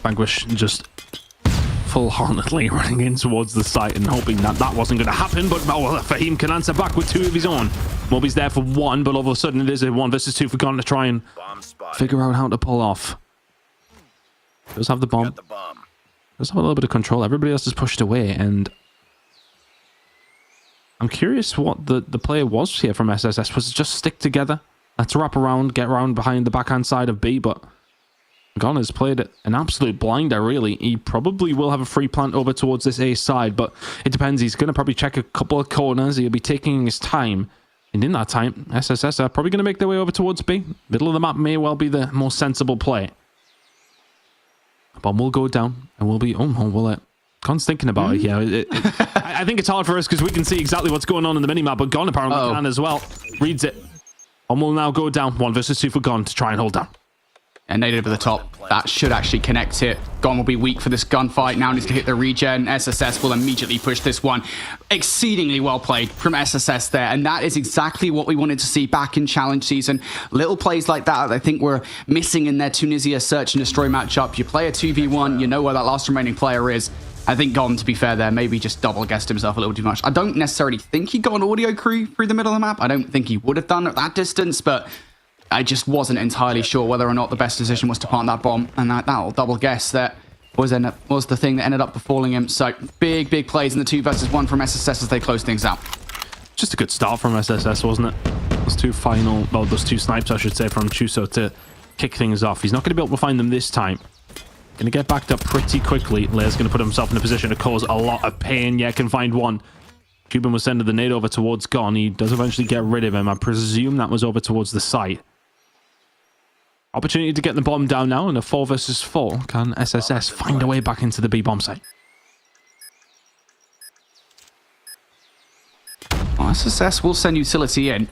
Vanquish just full-heartedly running in towards the site and hoping that that wasn't going to happen, but Fahim can answer back with 2 of his own. Moby's there for 1, but all of a sudden it is a 1 versus 2 for Gon to try and figure out how to pull off. Does have the bomb. Does have a little bit of control. Everybody else is pushed away, and I'm curious what the player was here from SSS. Was it just stick together? Let's wrap around, get around behind the backhand side of B, but Gon has played an absolute blinder, really. He probably will have a free plant over towards this A side, but it depends. He's going to probably check a couple of corners. He'll be taking his time, and in that time, SSS are probably going to make their way over towards B. Middle of the map may well be the more sensible play. Bomb will go down, and we'll be... Oh, will it? Gon's thinking about it here. I think it's hard for us because we can see exactly what's going on in the minimap, but Gon apparently can as well. Reads it. Bomb will now go down. 1 versus 2 for Gon to try and hold down. And native over the top. That should actually connect it. Gon will be weak for this gunfight. Now needs to hit the regen. SSS will immediately push this one. Exceedingly well played from SSS there. And that is exactly what we wanted to see back in Challenge Season. Little plays like that I think we're missing in their Tunisia Search and Destroy matchup. You play a 2v1, you know where that last remaining player is. I think Gon, to be fair there, maybe just double-guessed himself a little too much. I don't necessarily think he got an audio crew through the middle of the map. I don't think he would have done at that distance, but I just wasn't entirely sure whether or not the best decision was to plant that bomb, and that double guess that was the thing that ended up befalling him. So big plays in the 2 versus 1 from SSS as they close things out. Just a good start from SSS, wasn't it? Those 2 snipes, I should say, from Chuso to kick things off. He's not going to be able to find them this time. Going to get backed up pretty quickly. Lair's going to put himself in a position to cause a lot of pain. Yeah, can find 1. Cuban was sending the nade over towards Gon. He does eventually get rid of him. I presume that was over towards the site. Opportunity to get the bomb down now in a 4 versus 4. Can SSS find a way back into the B bomb site? Well, SSS will send utility in.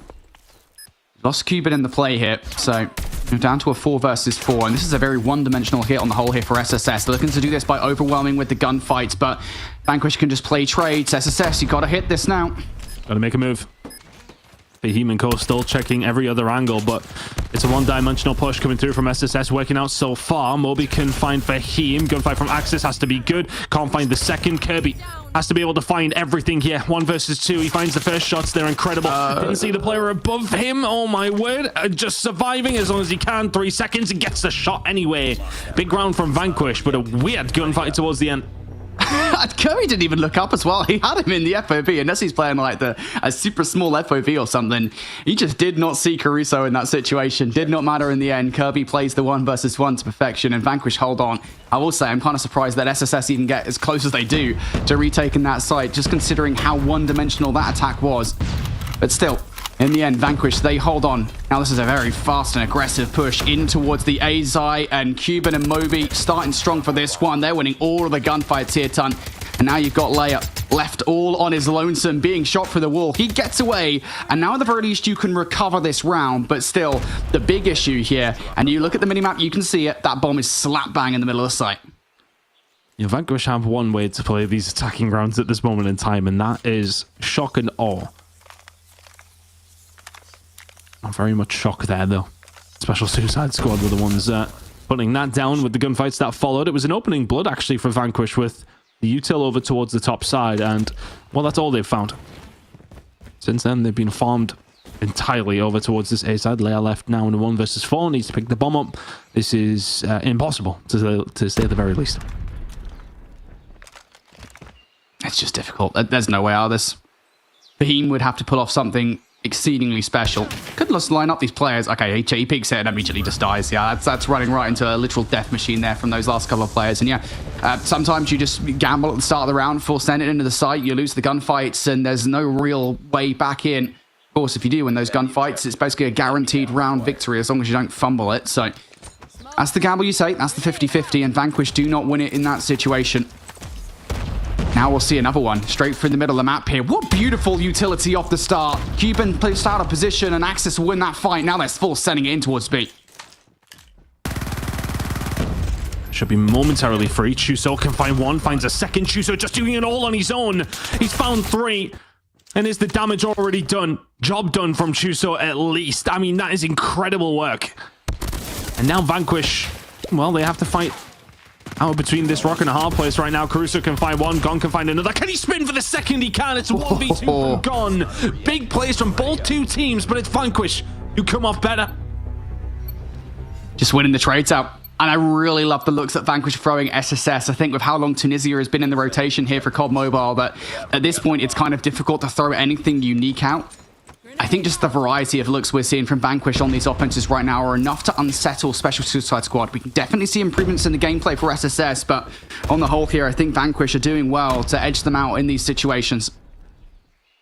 Lost Cuban in the play here, so we're down to a 4 versus 4, and this is a very one-dimensional hit on the whole here for SSS. They're looking to do this by overwhelming with the gunfights, but Vanquish can just play trades. SSS, you gotta hit this now. Gotta make a move. Fahim and Co still checking every other angle, but it's a one-dimensional push coming through from SSS, working out so far. Moby can find Fahim. Gunfight from Axis has to be good. Can't find the second. Kirby has to be able to find everything here. 1 versus 2. He finds the first shots. They're incredible. Didn't see the player above him. Oh my word. Just surviving as long as he can. 3 seconds. He gets the shot anyway. Big round from Vanquish, but a weird gunfight towards the end. Curry didn't even look up as well. He had him in the FOV, unless he's playing like a super small FOV or something. He just did not see Caruso in that situation. Did not matter in the end. Kirby plays the 1 versus 1 to perfection, and Vanquish hold on. I will say I'm kind of surprised that SSS even get as close as they do to retaking that site, just considering how one-dimensional that attack was. But still, in the end, Vanquish, they hold on. Now this is a very fast and aggressive push in towards the Azai, and Cuban and Moby starting strong for this one. They're winning all of the gunfights here, Ton. And now you've got Leia left all on his lonesome, being shot through the wall. He gets away, and now at the very least you can recover this round, but still, the big issue here, and you look at the minimap, you can see it, that bomb is slap bang in the middle of the site. Yeah, Vanquish have one way to play these attacking rounds at this moment in time, and that is shock and awe. Not very much shock there, though. Special Suicide Squad were the ones putting that down with the gunfights that followed. It was an opening blood, actually, for Vanquish with the util over towards the top side, and, well, that's all they've found. Since then, they've been farmed entirely over towards this A side. Leia left now in a 1 versus 4, needs to pick the bomb up. This is impossible, to say at the very least. It's just difficult. There's no way out of this. Fahim would have to pull off something exceedingly special. Could just line up these players. Okay, he peeks it and immediately just dies. Yeah, that's running right into a literal death machine there from those last couple of players. And yeah, sometimes you just gamble at the start of the round, force send it into the site, you lose the gunfights, and there's no real way back in. Of course, if you do win those gunfights, it's basically a guaranteed round victory as long as you don't fumble it. So that's the gamble you take. That's the 50-50, and Vanquish do not win it in that situation. Now we'll see another one straight through the middle of the map here. What beautiful utility off the start. Cuban placed out of position and Axis will win that fight. Now they're full sending it in towards B. Should be momentarily free. Chuso can find one, finds a second. Chuso just doing it all on his own. He's found 3. And is the damage already done? Job done from Chuso at least. I mean, that is incredible work. And now Vanquish, well, they have to fight out between this rock and a hard place right now. Caruso can find one. Gon can find another. Can he spin for the second? He can. It's 1v2 from Gon. Big plays from both two teams, but it's Vanquish who come off better. Just winning the trades out. And I really love the looks that Vanquish throwing SSS. I think with how long Tunisia has been in the rotation here for COD Mobile, that at this point it's kind of difficult to throw anything unique out. I think just the variety of looks we're seeing from Vanquish on these offenses right now are enough to unsettle Special Suicide Squad. We can definitely see improvements in the gameplay for SSS, but on the whole here, I think Vanquish are doing well to edge them out in these situations.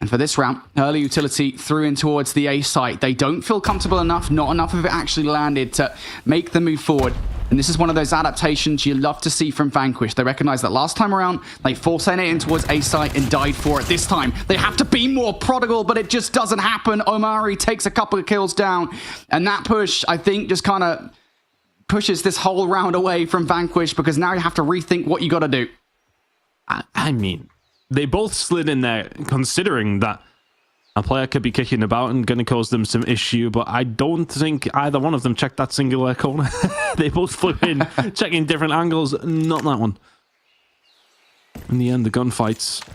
And for this round, early utility through in towards the A site. They don't feel comfortable enough, not enough of it actually landed to make the move forward. And this is one of those adaptations you love to see from Vanquish. They recognize that last time around, they forced it in towards A site and died for it. This time, they have to be more prodigal, but it just doesn't happen. Omari takes a couple of kills down. And that push, I think, just kind of pushes this whole round away from Vanquish because now you have to rethink what you got to do. I mean, they both slid in there considering that a player could be kicking about and going to cause them some issue, but I don't think either one of them checked that singular corner. They both flew in, checking different angles. Not that one. In the end, the gunfights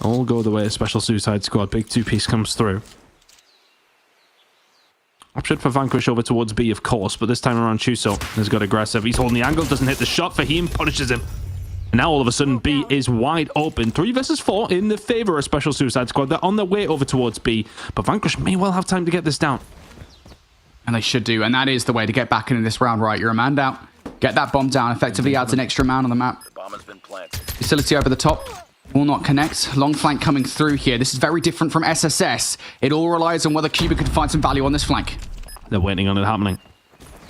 all go the way of Special Suicide Squad. Big 2-piece comes through. Option for Vanquish over towards B, of course, but this time around Chuso has got aggressive. He's holding the angle, doesn't hit the shot. Fahim punishes him. And now all of a sudden B is wide open. 3 versus 4 in the favor of Special Suicide Squad. They're on their way over towards B, but Vanquish may well have time to get this down. And they should do, and that is the way to get back into this round, right? You're a man down. Get that bomb down. Effectively adds an extra man on the map. Facility over the top. Will not connect. Long flank coming through here. This is very different from SSS. It all relies on whether Cuba can find some value on this flank. They're waiting on it happening.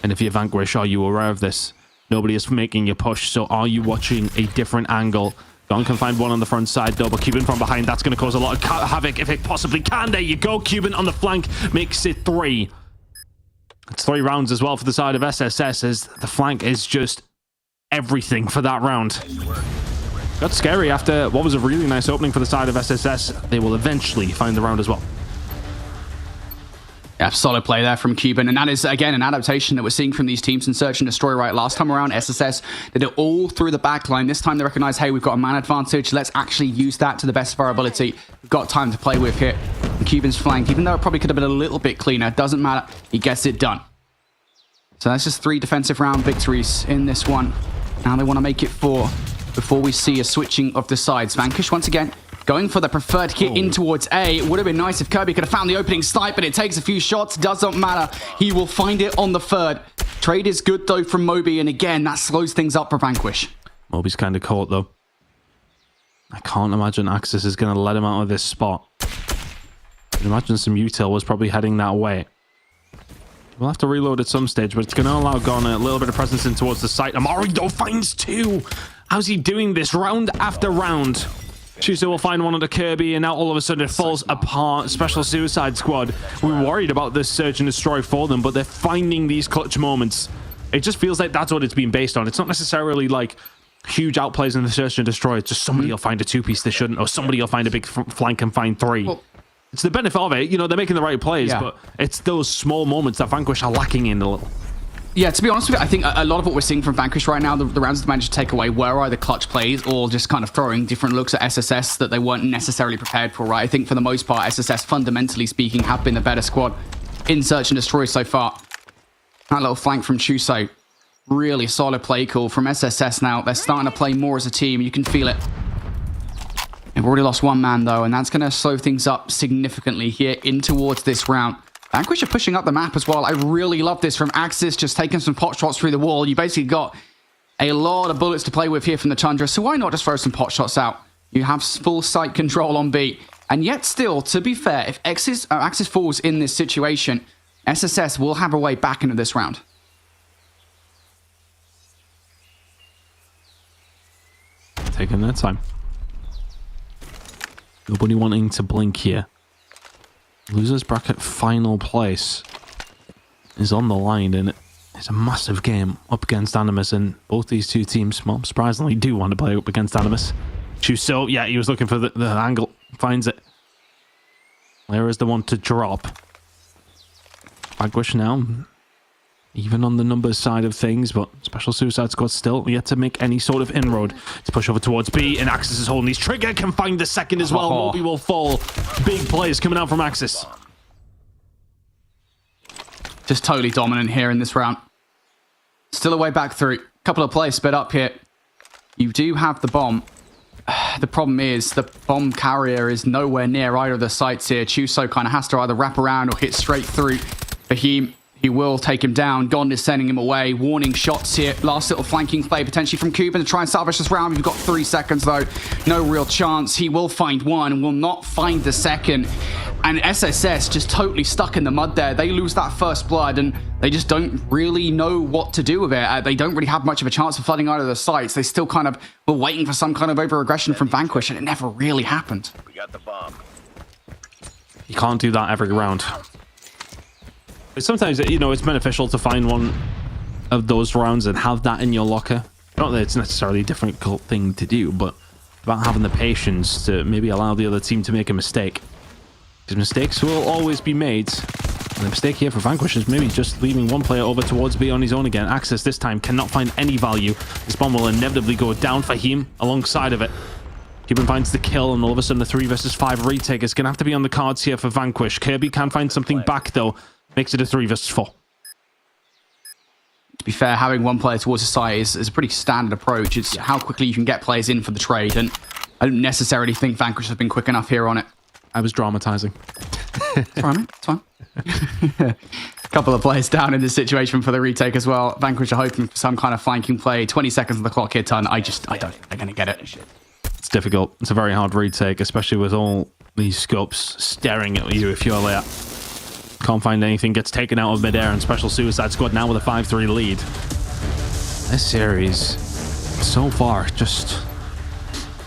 And if you're Vanquish, are you aware of this? Nobody is making you push, so are you watching a different angle? Gon can find one on the front side, though, but Cuban from behind, that's going to cause a lot of havoc if it possibly can. There you go. Cuban on the flank makes it 3. It's 3 rounds as well for the side of SSS, as the flank is just everything for that round. Got scary after what was a really nice opening for the side of SSS. They will eventually find the round as well. Yeah, solid play there from Cuban. And that is, again, an adaptation that we're seeing from these teams in Search and Destroy, right? Last time around, SSS did it all through the back line. This time they recognize, hey, we've got a man advantage. Let's actually use that to the best of our ability. We've got time to play with here. And Cuban's flank, even though it probably could have been a little bit cleaner, doesn't matter. He gets it done. So that's just 3 defensive round victories in this one. Now they want to make it 4 before we see a switching of the sides. Vanquish, once again, going for the preferred hit in towards A. It would have been nice if Kirby could have found the opening snipe, but it takes a few shots. Doesn't matter. He will find it on the 3rd. Trade is good, though, from Moby, and again, that slows things up for Vanquish. Moby's kind of caught, though. I can't imagine Axis is going to let him out of this spot. I can imagine some util was probably heading that way. We'll have to reload at some stage, but it's going to allow Gon a little bit of presence in towards the site. Amari, though, finds 2. How's he doing this round after round? Chuso will find one under Kirby, and now all of a sudden it falls apart. Special Suicide Squad. We're worried about this Search and Destroy for them, but they're finding these clutch moments. It just feels like that's what it's been based on. It's not necessarily like huge outplays in the Search and Destroy. It's just somebody will find a 2-piece they shouldn't, or somebody will find a big flank and find 3. Well, it's the benefit of it. You know, they're making the right plays, but it's those small moments that Vanquish are lacking in a little. Yeah, to be honest with you, I think a lot of what we're seeing from Vanquish right now, the rounds they managed to take away were either clutch plays or just kind of throwing different looks at SSS that they weren't necessarily prepared for, right? I think for the most part, SSS, fundamentally speaking, have been the better squad in Search and Destroy so far. That little flank from Chuso, really solid play call from SSS now. They're starting to play more as a team. You can feel it. They've already lost one man, though, and that's going to slow things up significantly here in towards this round. Vanquish are pushing up the map as well. I really love this from Axis, just taking some pot shots through the wall. You basically got a lot of bullets to play with here from the Tundra, so why not just throw some pot shots out? You have full sight control on B. And yet still, to be fair, if Axis falls in this situation, SSS will have a way back into this round. Taking their time. Nobody wanting to blink here. Losers bracket final place is on the line, and it's a massive game up against Animus, and both these two teams, well, surprisingly, do want to play up against Animus. Chuso, yeah, he was looking for the angle, finds it. There is the one to drop. Vanquish now, even on the numbers side of things, but Special Suicide Squad still yet to make any sort of inroad. To push over towards B, and Axis is holding his trigger, can find the second as well. Moby will fall. Big plays coming out from Axis. Just totally dominant here in this round. Still a way back through. Couple of plays sped up here. You do have the bomb. The problem is the bomb carrier is nowhere near either of the sites here. Chuso kind of has to either wrap around or hit straight through. Fahim, he will take him down. Gond is sending him away. Warning shots here. Last little flanking play potentially from Cuban to try and salvage this round. We've got 3 seconds though. No real chance. He will find one and will not find the second. And SSS just totally stuck in the mud there. They lose that first blood and they just don't really know what to do with it. They don't really have much of a chance of flooding out of the sites. They still kind of were waiting for some kind of over-aggression from Vanquish, and it never really happened. We got the bomb. You can't do that every round. But sometimes, you know, it's beneficial to find one of those rounds and have that in your locker. Not that it's necessarily a difficult thing to do, but about having the patience to maybe allow the other team to make a mistake. Because mistakes will always be made. And the mistake here for Vanquish is maybe just leaving one player over towards B on his own again. Axis this time cannot find any value. This bomb will inevitably go down for him alongside of it. Cuban finds the kill, and all of a sudden a 3 versus 5 retake is going to have to be on the cards here for Vanquish. Kirby can find something back though. Makes it a 3 versus 4. To be fair, having one player towards the site is a pretty standard approach. It's how quickly you can get players in for the trade, and I don't necessarily think Vanquish has been quick enough here on it. I was dramatizing. It's fine, mate. It's fine. A couple of players down in this situation for the retake as well. Vanquish are hoping for some kind of flanking play. 20 seconds on the clock here, Ton. I don't think they're going to get it. It's difficult. It's a very hard retake, especially with all these scopes staring at you if you're there. Can't find anything, gets taken out of midair, and Special Suicide Squad now with a 5-3 lead. This series, so far, just...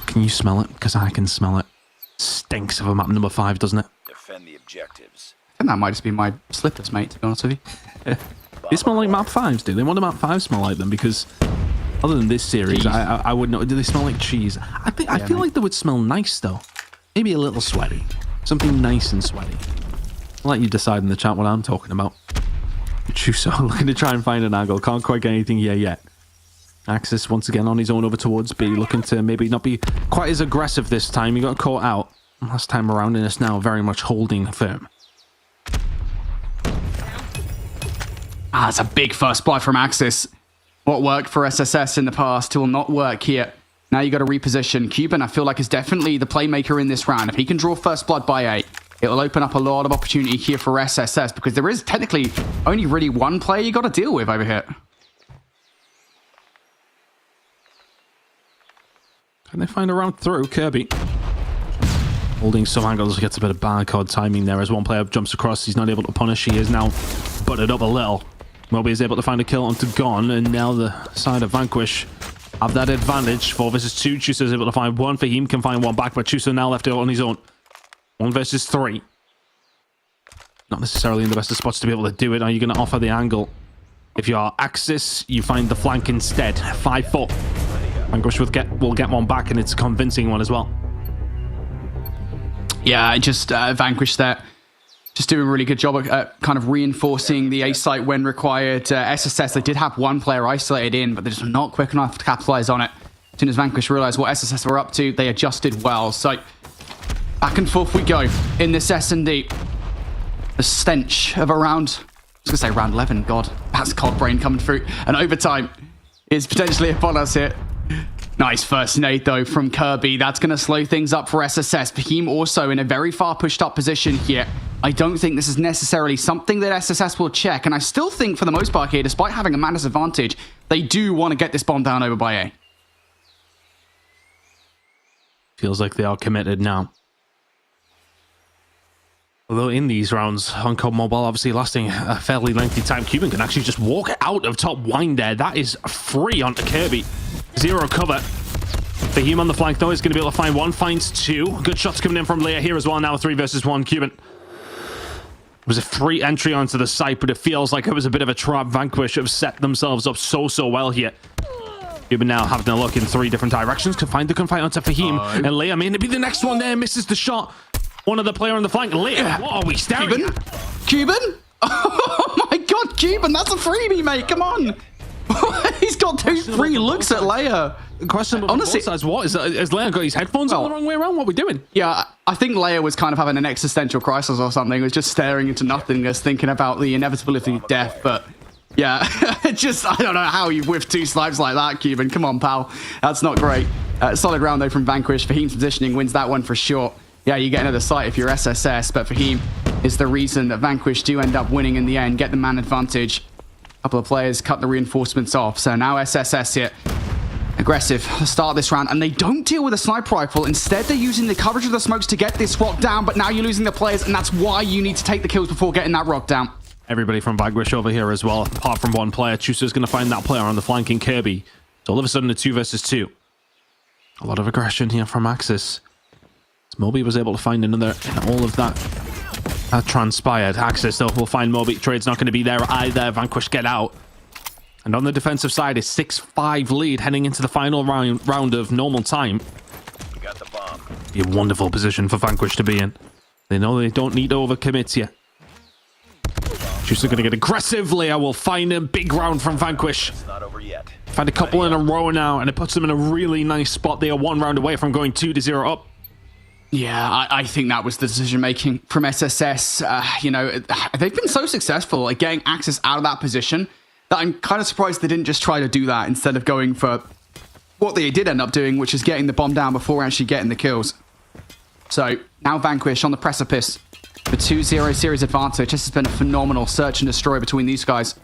Can you smell it? Because I can smell it. Stinks of a map number 5, doesn't it? Defend the objectives. I think that might just be my slippers, mate, to be honest with you. They smell like map 5s, do they? What do map 5s smell like them? Because other than this series, I would know. Do they smell like cheese? I feel like they would smell nice, though. Maybe a little sweaty. Something nice and sweaty. I'll let you decide in the chat what I'm talking about. Chuso looking to try and find an angle. Can't quite get anything here yet. Axis once again on his own over towards B, looking to maybe not be quite as aggressive this time. He got caught out last time around and is now very much holding firm. That's a big first blood from Axis. What worked for SSS in the past will not work here. Now you got to reposition. Cuban, I feel like, is definitely the playmaker in this round. If he can draw first blood by 8, it will open up a lot of opportunity here for SSS, because there is technically only really one player you got to deal with over here. Can they find a round through? Kirby holding some angles, gets a bit of barcode timing there as one player jumps across. He's not able to punish. He is now butted up a little. Moby is able to find a kill onto Gon, and now the side of Vanquish have that advantage. 4 versus 2. Chuso is able to find one. Fahim can find one back, but Chuso now left out on his own. 1 versus 3. Not necessarily in the best of spots to be able to do it. Are you going to offer the angle? If you are Axis, you find the flank instead. 5-4. Vanquish will get one back, and it's a convincing one as well. Yeah, just Vanquish there. just doing a really good job at kind of reinforcing the A site when required. SSS, they did have one player isolated in, but they're just not quick enough to capitalize on it. As soon as Vanquish realized what SSS were up to, they adjusted well. So back and forth we go in this S&D. The stench of around, I was going to say round 11, God, that's cold brain coming through. And overtime is potentially upon us here. Nice first nade, though, from Kirby. That's going to slow things up for SSS. Fahim also in a very far pushed up position here. I don't think this is necessarily something that SSS will check. And I still think, for the most part here, despite having a man disadvantage, they do want to get this bomb down over by A. Feels like they are committed now. Although in these rounds, on COD Mobile, obviously lasting a fairly lengthy time, Cuban can actually just walk out of top wine there. That is free onto Kirby. Zero cover. Fahim on the flank, though, is going to be able to find one, finds two. Good shots coming in from Leia here as well. Now 3 versus 1. Cuban. It was a free entry onto the site, but it feels like it was a bit of a trap. Vanquish have set themselves up so well here. Cuban now having a look in 3 different directions. Can find the gunfight onto Fahim. And Leia may be the next one there. Misses the shot. One other player on the flank. Leia, what are we staring at? Cuban? Oh my God, Cuban, that's a freebie, mate. Come on. He's got 2 free looks at Leia. Question on Honestly, both sides. What has Leia got his headphones on the wrong way around? What are we doing? Yeah, I think Leia was kind of having an existential crisis or something. He was just staring into nothingness, thinking about the inevitability of death. But yeah, just, I don't know how you whiffed 2 snipes like that, Cuban. Come on, pal. That's not great. Solid round, though, from Vanquish. Fahim's positioning wins that one for sure. Yeah, you get another sight if you're SSS, but Fahim is the reason that Vanquish do end up winning in the end, get the man advantage. A couple of players cut the reinforcements off, so now SSS here. Aggressive to start this round, and they don't deal with a sniper rifle. Instead, they're using the coverage of the smokes to get this rock down, but now you're losing the players, and that's why you need to take the kills before getting that rock down. Everybody from Vanquish over here as well, apart from one player. Chusa's going to find that player on the flanking Kirby. So all of a sudden, a 2 versus 2. A lot of aggression here from Axis. Moby was able to find another, and all of that transpired. Axis, though, will find Moby. Trade's not going to be there either. Vanquish get out. And on the defensive side, is 6-5 lead heading into the final round of normal time. We got the bomb. Be a wonderful position for Vanquish to be in. They know they don't need to overcommit here. She's going to get aggressive. Leia will find a big round from Vanquish. It's not over yet. Find a couple in a row now, and it puts them in a really nice spot. They are 1 round away from going 2-0 up. Yeah, I think that was the decision-making from SSS. You know, they've been so successful at getting Axis out of that position that I'm kind of surprised they didn't just try to do that instead of going for what they did end up doing, which is getting the bomb down before actually getting the kills. So now Vanquish on the precipice. The 2-0 series advantage. This has been a phenomenal search and destroy between these guys.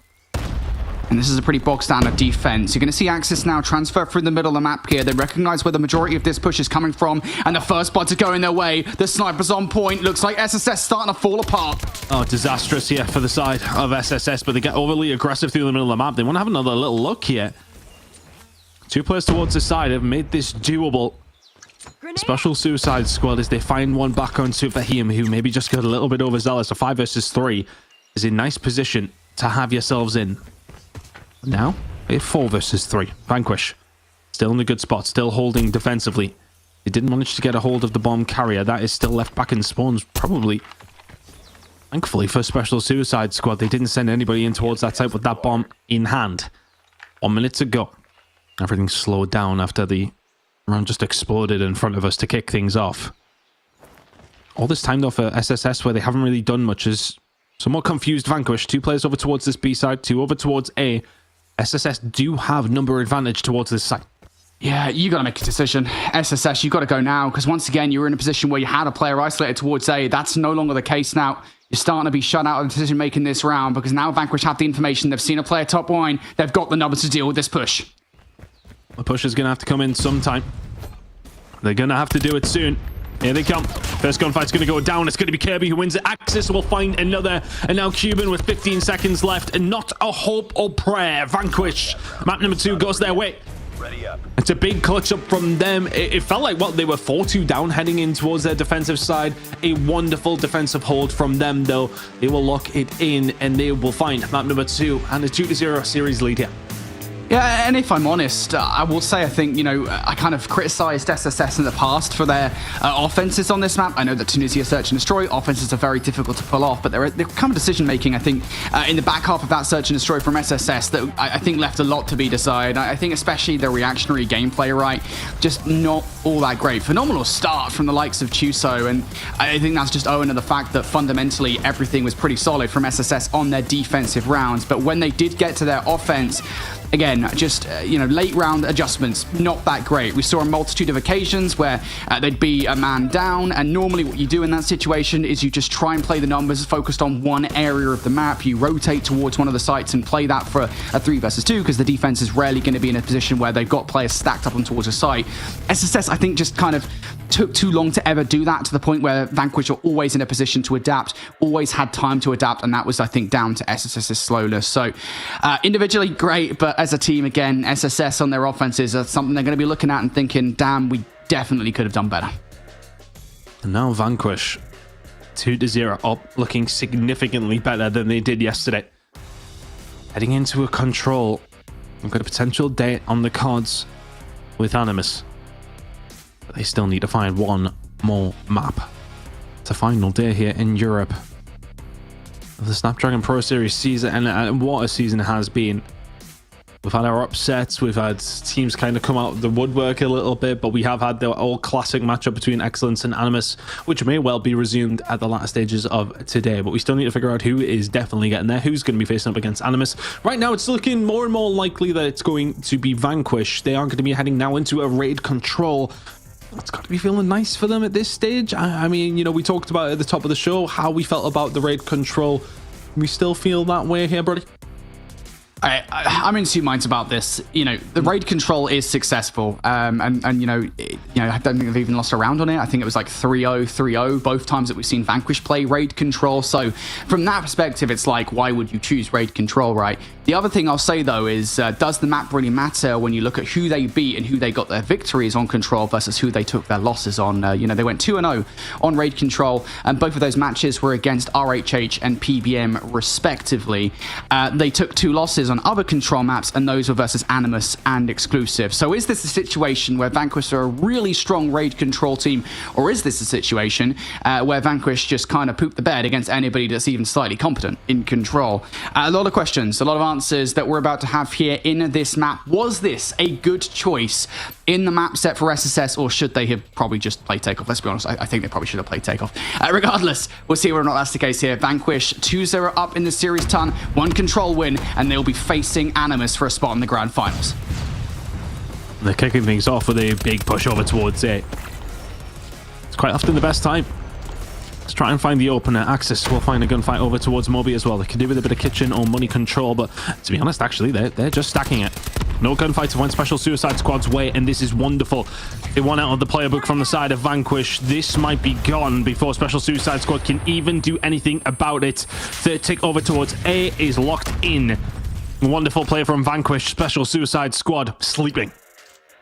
And this is a pretty box standard defense. You're going to see Axis now transfer through the middle of the map here. They recognize where the majority of this push is coming from. And the first spot to go in their way. The sniper's on point. Looks like SSS starting to fall apart. Oh, disastrous here for the side of SSS. But they get overly aggressive through the middle of the map. They want to have another little look here. 2 players towards the side have made this doable. Special Suicide Squad as they find one back on Fahim, who maybe just got a little bit overzealous. So 5 versus 3 is a nice position to have yourselves in. Now, it's 4 versus 3. Vanquish. Still in a good spot. Still holding defensively. They didn't manage to get a hold of the bomb carrier. That is still left back in spawns, probably. Thankfully for Special Suicide Squad, they didn't send anybody in towards that site with that bomb in hand. 1 minute to go. Everything slowed down after the round just exploded in front of us to kick things off. All this time, though, for SSS, where they haven't really done much, is somewhat confused Vanquish. 2 players over towards this B side, 2 over towards A. SSS do have number advantage towards this side. Yeah, you got to make a decision. SSS, you got to go now, because once again, you're in a position where you had a player isolated towards A. That's no longer the case now. You're starting to be shut out of decision-making this round, because now Vanquish have the information. They've seen a player top wine. They've got the numbers to deal with this push. The push is going to have to come in sometime. They're going to have to do it soon. Here they come. First gunfight's going to go down. It's going to be Kirby who wins it. Axis will find another. And now Cuban with 15 seconds left. And not a hope or prayer. Vanquish. Map number 2 goes their way. Ready up. It's a big clutch up from them. It felt like, well, they were 4-2 down heading in towards their defensive side. A wonderful defensive hold from them, though. They will lock it in and they will find map number 2 and a 2-0 series lead here. Yeah, and if I'm honest, I will say I think, I kind of criticized SSS in the past for their offenses on this map. I know that Tunisia Search and Destroy offenses are very difficult to pull off, but they're kind of decision-making, I think, in the back half of that Search and Destroy from SSS that I think left a lot to be desired. I think especially the reactionary gameplay, right? Just not all that great. Phenomenal start from the likes of Chuso, and I think that's just owing to the fact that fundamentally everything was pretty solid from SSS on their defensive rounds, but when they did get to their offense, again, just, late round adjustments, not that great. We saw a multitude of occasions where they'd be a man down, and normally what you do in that situation is you just try and play the numbers focused on one area of the map. You rotate towards one of the sites and play that for a 3 versus 2 because the defense is rarely going to be in a position where they've got players stacked up on towards a site. SSS, I think, just kind of took too long to ever do that, to the point where Vanquish are always in a position to adapt, always had time to adapt, and that was, I think, down to SSS's slowness. So individually, great, but as a team, again, SSS on their offenses are something they're going to be looking at and thinking, damn, we definitely could have done better. And now Vanquish 2-0 up, looking significantly better than they did yesterday. Heading into a control. We've got a potential date on the cards with Animus. But they still need to find one more map. It's a final day here in Europe of the Snapdragon Pro Series season, and what a season it has been. We've had our upsets, we've had teams kind of come out of the woodwork a little bit, but we have had the old classic matchup between Excellence and Animus, which may well be resumed at the latter stages of today. But we still need to figure out who is definitely getting there, who's going to be facing up against Animus. Right now, it's looking more and more likely that it's going to be Vanquish. They are going to be heading now into a raid control. It's got to be feeling nice for them at this stage. I mean, we talked about at the top of the show how we felt about the raid control. We still feel that way here, buddy? I'm in two minds about this. The raid control is successful, and I don't think they've even lost a round on it. I think it was like 3-0, 3-0 both times that we've seen Vanquish play raid control. So from that perspective, it's like, why would you choose raid control, right? The other thing I'll say though is, does the map really matter when you look at who they beat and who they got their victories on control versus who they took their losses on? They went 2-0 on raid control, and both of those matches were against RHH and PBM respectively. They took 2 losses on other control maps, and those were versus Animus and Exclusive. So is this a situation where Vanquish are a really strong raid control team, or is this a situation where Vanquish just kind of pooped the bed against anybody that's even slightly competent in control? A lot of questions, a lot of answers that we're about to have here in this map. Was this a good choice in the map set for SSS, or should they have probably just played takeoff? Let's be honest, I think they probably should have played takeoff. Regardless, we'll see whether or not that's the case here. Vanquish 2-0 up in the series ton, 1 control win, and they'll be facing Animus for a spot in the grand finals. They're kicking things off with a big push over towards A. It's quite often the best time. Let's try and find the opener. Axis will find a gunfight over towards Moby as well. They can do with a bit of kitchen or money control, but to be honest, actually, they're just stacking it. No gunfights went Special Suicide Squad's way, and this is wonderful. They won out of the player book from the side of Vanquish. This might be gone before Special Suicide Squad can even do anything about it. Third tick over towards A is locked in. Wonderful play from Vanquish. Special Suicide Squad sleeping.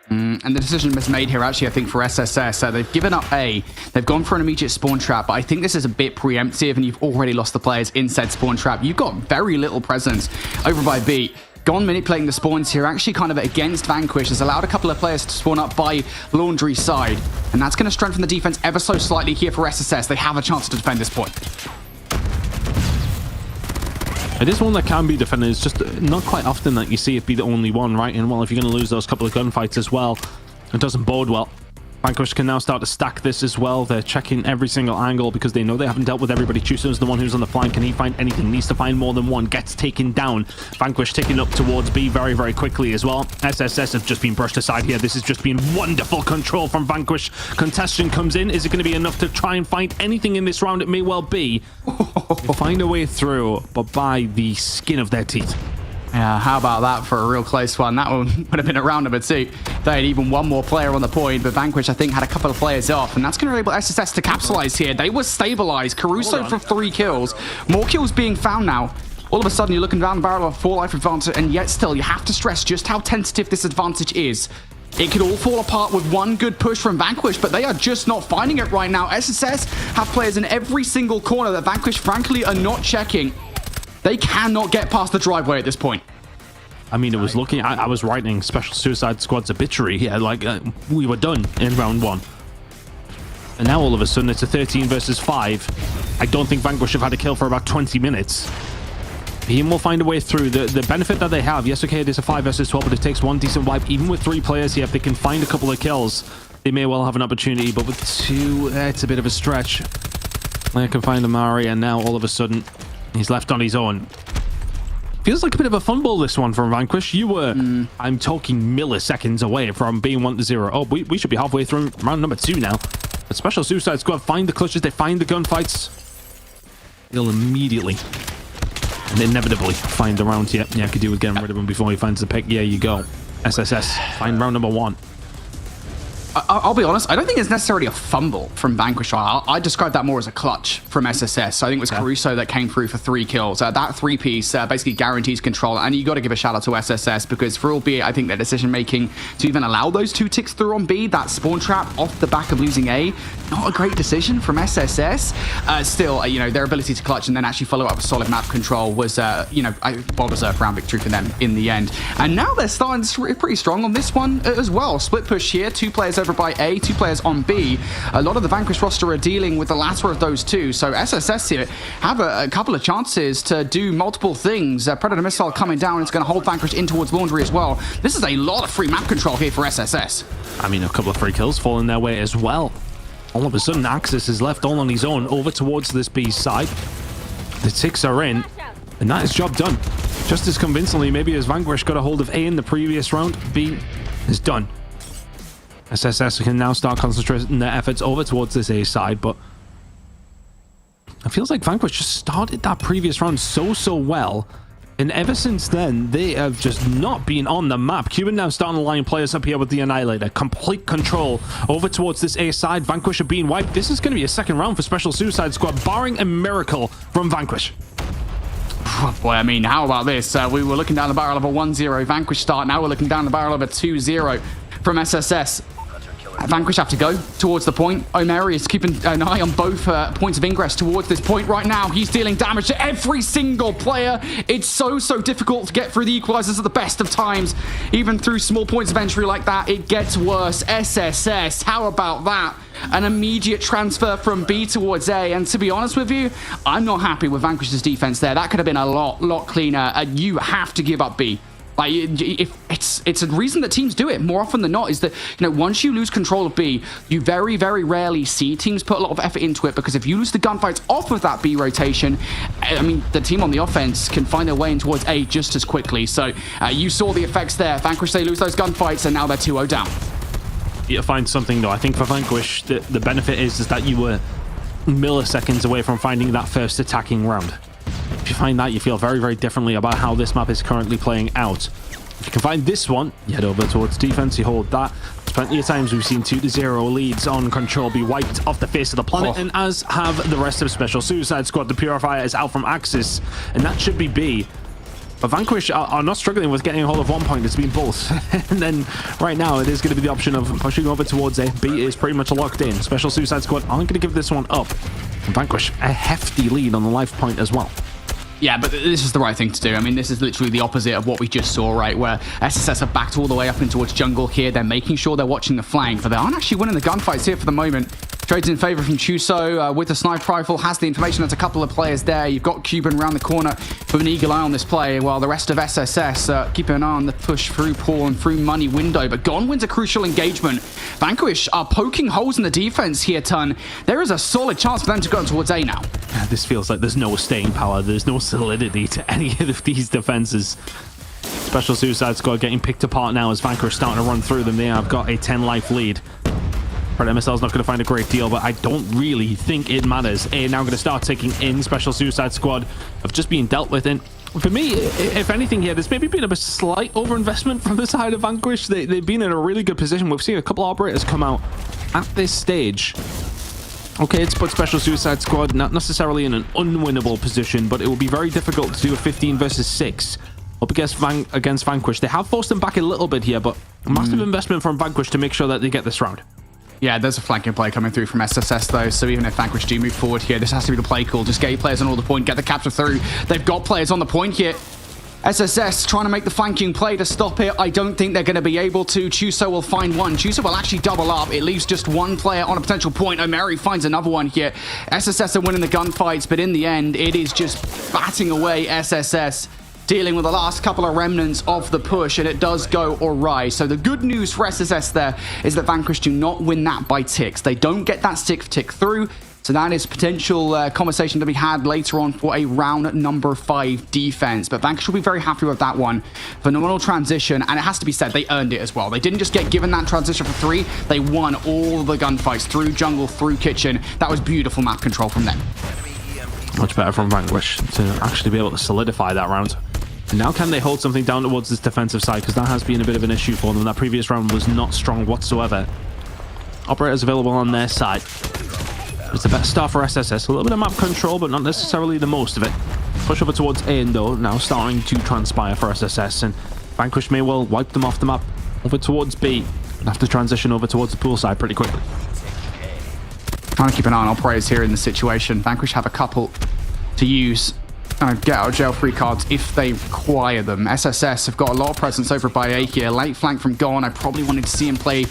And the decision was made here, actually, I think, for SSS. They've given up A. They've gone for an immediate spawn trap, but I think this is a bit preemptive, and you've already lost the players in said spawn trap. You've got very little presence over by B. Gone manipulating the spawns here, actually kind of against Vanquish, has allowed a couple of players to spawn up by Laundry side, and that's going to strengthen the defense ever so slightly here for SSS. They have a chance to defend this point. It is one that can be defended. It's just not quite often that you see it be the only one, right? And well, if you're going to lose those couple of gunfights as well, it doesn't bode well. Vanquish can now start to stack this as well. They're checking every single angle because they know they haven't dealt with everybody. Chuso's the one who's on the flank. Can he find anything? Needs to find more than one. Gets taken down. Vanquish taking up towards B very, very quickly as well. SSS have just been brushed aside here. This has just been wonderful control from Vanquish. Contestation comes in. Is it going to be enough to try and find anything in this round? It may well be. They find a way through, but by the skin of their teeth. Yeah, how about that for a real close one? That one would have been a round number 2. They had even one more player on the point, but Vanquish, I think, had a couple of players off, and that's going to enable SSS to capitalize here. They were stabilized. Caruso for 3 kills. More kills being found now. All of a sudden, you're looking down the barrel of a 4-life advantage, and yet still, you have to stress just how tentative this advantage is. It could all fall apart with one good push from Vanquish, but they are just not finding it right now. SSS have players in every single corner that Vanquish, frankly, are not checking. They cannot get past the driveway at this point. I mean, it was looking, I was writing Special Suicide Squad's obituary here, like we were done in round 1. And now all of a sudden it's a 13 versus 5. I don't think Vanquish have had a kill for about 20 minutes. Beam will find a way through. The benefit that they have, yes, okay, it is a 5 versus 12, but it takes one decent wipe. Even with 3 players here, if they can find a couple of kills, they may well have an opportunity, but with 2, it's a bit of a stretch. They can find Amari, and now all of a sudden he's left on his own. Feels like a bit of a fumble, this one from Vanquish. You were, I'm talking milliseconds away from being 1-0. Oh, we should be halfway through round number 2 now. But Special Suicide Squad find the clutches, they find the gunfights. They'll immediately and inevitably find the round here. Yeah, I could do with getting rid of him before he finds the pick. Yeah, you go. SSS, find round number 1. I'll be honest, I don't think it's necessarily a fumble from Vanquish. I describe that more as a clutch from SSS. I think it was Caruso that came through for 3 kills. That 3-piece basically guarantees control, and you got to give a shout out to SSS, because for all be it, I think their decision making to even allow those 2 ticks through on B, that spawn trap off the back of losing A, not a great decision from SSS. Still, their ability to clutch and then actually follow up with solid map control was, well-deserved round victory for them in the end. And now they're starting pretty strong on this one as well. Split push here, 2 players over by A, 2 players on B. A lot of the Vanquish roster are dealing with the latter of those 2, so SSS here have a couple of chances to do multiple things. Predator missile coming down, it's going to hold Vanquish in towards Laundry as well. This is a lot of free map control here for SSS. I mean, a couple of free kills falling their way as well. All of a sudden, Axis is left all on his own over towards this B side. The ticks are in, and that is job done. Just as convincingly, maybe as Vanquish got a hold of A in the previous round, B is done. SSS can now start concentrating their efforts over towards this A side, but it feels like Vanquish just started that previous round so well, and ever since then, they have just not been on the map. Cuban now starting to line players up here with the Annihilator. Complete control over towards this A side. Vanquish are being wiped. This is going to be a second round for Special Suicide Squad, barring a miracle from Vanquish. Oh boy, I mean, how about this? We were looking down the barrel of a 1-0 Vanquish start. Now we're looking down the barrel of a 2-0 from SSS. Vanquish have to go towards the point. Omeri is keeping an eye on both points of ingress towards this point right now. He's dealing damage to every single player. It's so difficult to get through the equalizers at the best of times. Even through small points of entry like that, it gets worse. SSS, how about that? An immediate transfer from B towards A, and to be honest with you, I'm not happy with Vanquish's defense there. That could have been a lot cleaner. You have to give up B. Like, if it's a reason that teams do it more often than not, is that, once you lose control of B, you very rarely see teams put a lot of effort into it, because if you lose the gunfights off of that B rotation, I mean, the team on the offense can find their way in towards A just as quickly. So you saw the effects there. Vanquish, they lose those gunfights, and now they're 2-0 down. You find something, though. I think for Vanquish, the benefit is that you were milliseconds away from finding that first attacking round. If you find that, you feel very differently about how this map is currently playing out. If you can find this one, you head over towards defense, you hold that. There's plenty of times we've seen 2-0 leads on control be wiped off the face of the planet, and as have the rest of Special Suicide Squad. The Purifier is out from Axis, and that should be B. But Vanquish are not struggling with getting a hold of 1 point. It's been both. And then right now, it is going to be the option of pushing over towards A. B is pretty much locked in. Special Suicide Squad aren't going to give this one up. And Vanquish, a hefty lead on the life point as well. Yeah, but this is the right thing to do. I mean, this is literally the opposite of what we just saw, right? Where SSS are backed all the way up in towards jungle here. They're making sure they're watching the flank, but they aren't actually winning the gunfights here for the moment. Trades in favor from Chuso with the sniper rifle, has the information. There's a couple of players there. You've got Cuban around the corner with an eagle eye on this play, while the rest of SSS keeping an eye on the push through Paul and through Money window. But Gon wins a crucial engagement. Vanquish are poking holes in the defense here, Ton. There is a solid chance for them to go towards A now. This feels like there's no staying power. There's no solidity to any of these defenses. Special Suicide Squad getting picked apart now as Vanquish starting to run through them. They have got a 10 life lead. Predator Missile's not going to find a great deal, but I don't really think it matters. A now going to start taking in. Special Suicide Squad have just been dealt with. And for me, if anything here, there's maybe been a slight overinvestment from the side of Vanquish. They've been in a really good position. We've seen a couple of operators come out at this stage. Okay, it's put Special Suicide Squad not necessarily in an unwinnable position, but it will be very difficult to do a 15 versus 6 up against Vanquish. They have forced them back a little bit here, but a massive investment from Vanquish to make sure that they get this round. Yeah, there's a flanking play coming through from SSS, though, so even if Vanquish do move forward here, this has to be the play call. Just get your players on all the point, get the capture through. They've got players on the point here. SSS trying to make the flanking play to stop it. I don't think they're going to be able to. Chuso will find one. Chuso will actually double up. It leaves just one player on a potential point. Omeri finds another one here. SSS are winning the gunfights, but in the end, it is just batting away SSS, dealing with the last couple of remnants of the push, and it does go awry. So the good news for SSS there is that Vanquish do not win that by ticks. They don't get that tick through. So that is potential conversation to be had later on for a round number 5 defense. But Vanquish will be very happy with that one. Phenomenal transition, and it has to be said, they earned it as well. They didn't just get given that transition for 3. They won all the gunfights through jungle, through kitchen. That was beautiful map control from them. Much better from Vanquish to actually be able to solidify that round. And now can they hold something down towards this defensive side? Because that has been a bit of an issue for them. That previous round was not strong whatsoever. Operators available on their side. It's the best start for SSS. A little bit of map control, but not necessarily the most of it. Push over towards A, though, now starting to transpire for SSS, and Vanquish may well wipe them off the map. Over towards B, and have to transition over towards the pool side pretty quickly. Trying to keep an eye on operators here in the situation. Vanquish have a couple to use. Get out of jail free cards if they require them. SSS have got a lot of presence over by A here. Late flank from Gon. I probably wanted to see him play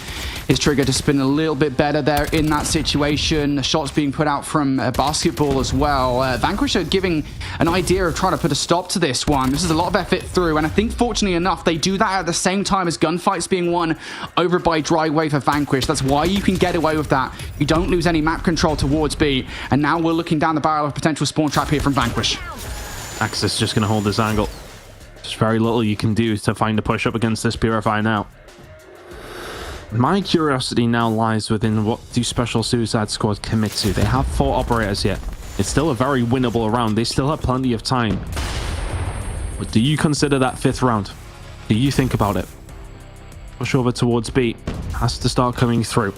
his trigger to spin a little bit better there in that situation. The shots being put out from basketball as well. Vanquish are giving an idea of trying to put a stop to this one. This is a lot of effort through, and I think fortunately enough they do that at the same time as gunfights being won over by dry wave for Vanquish. That's why you can get away with that. You don't lose any map control towards B, and now we're looking down the barrel of a potential spawn trap here from Vanquish. Axis just going to hold this angle. There's very little you can do to find a push up against this Purify now. My curiosity now lies within what do Special Suicide Squad commit to. They have 4 operators here. It's still a very winnable round. They still have plenty of time. But do you consider that 5th round? Do you think about it? Push over towards B. Has to start coming through.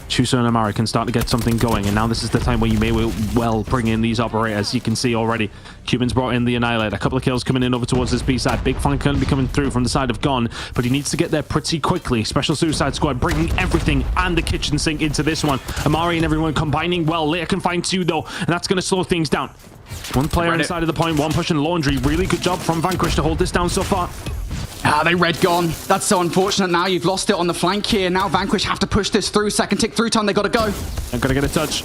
Chuso and Amari can start to get something going, and now this is the time where you may well bring in these operators. You can see already Cuban's brought in the Annihilate. A couple of kills coming in over towards this B side. Big flank going to be coming through from the side of Gon, but he needs to get there pretty quickly. Special Suicide Squad bringing everything and the kitchen sink into this one. Amari and everyone combining well. Later can find 2 though, and that's going to slow things down. One player inside of the point, one pushing Laundry. Really good job from Vanquish to hold this down so far. They red Gon. That's so unfortunate. Now you've lost it on the flank here. Now Vanquish have to push this through. Second tick through time. They got to go. They're going to get a touch.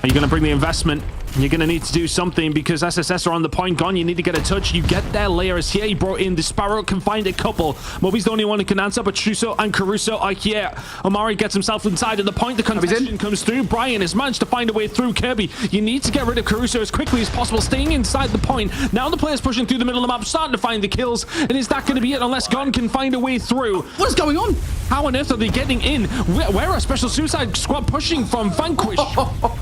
Are you going to bring the investment? You're going to need to do something because SSS are on the point. Gon, you need to get a touch. You get their layers here. He brought in the Sparrow, can find a couple. Moby's the only one who can answer, but Chuso and Caruso are here. Omari gets himself inside of the point. The contention comes through. Brian has managed to find a way through. Kirby, you need to get rid of Caruso as quickly as possible, staying inside the point. Now the player's pushing through the middle of the map, starting to find the kills. And is that going to be it unless Gon can find a way through? What is going on? How on earth are they getting in? Where are Special Suicide Squad pushing from? Vanquish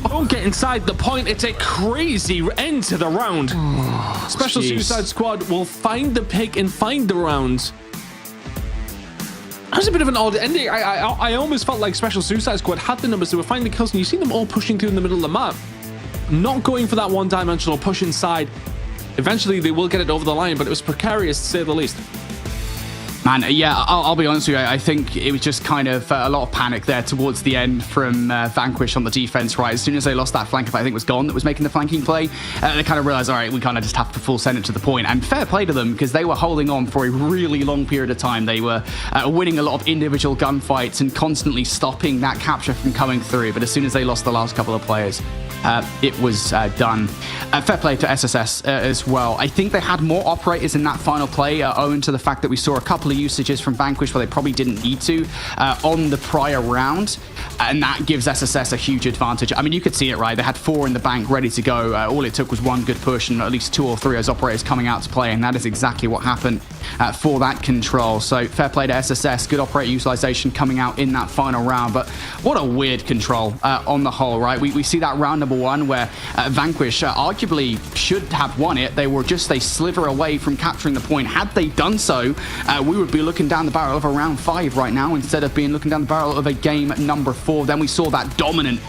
don't get inside the point. It's a crazy end to the round. Special Suicide Squad will find the pick and find the round. That was a bit of an odd ending. I almost felt like Special Suicide Squad had the numbers. They were finding the kills, and you see them all pushing through in the middle of the map. Not going for that one-dimensional push inside. Eventually, they will get it over the line, but it was precarious to say the least. Man, yeah, I'll be honest with you. I think it was just kind of a lot of panic there towards the end from Vanquish on the defense, right? As soon as they lost that flank, I think it was Gon that was making the flanking play, they kind of realized, all right, we kind of just have to full send it to the point. And fair play to them, because they were holding on for a really long period of time. They were winning a lot of individual gunfights and constantly stopping that capture from coming through. But as soon as they lost the last couple of players, it was done. Fair play to SSS as well. I think they had more operators in that final play, owing to the fact that we saw a couple of usages from Vanquish where they probably didn't need to on the prior round, and that gives SSS a huge advantage. I mean, you could see it, right? They had 4 in the bank ready to go. All it took was one good push and at least 2 or 3 of those operators coming out to play, and that is exactly what happened for that control. So fair play to SSS. Good operator utilization coming out in that final round, but what a weird control on the whole, right? We see that round number 1 where Vanquish arguably should have won it. They were just a sliver away from capturing the point. Had they done so, we would be looking down the barrel of a round 5 right now instead of being looking down the barrel of a game number 4. Then we saw that dominant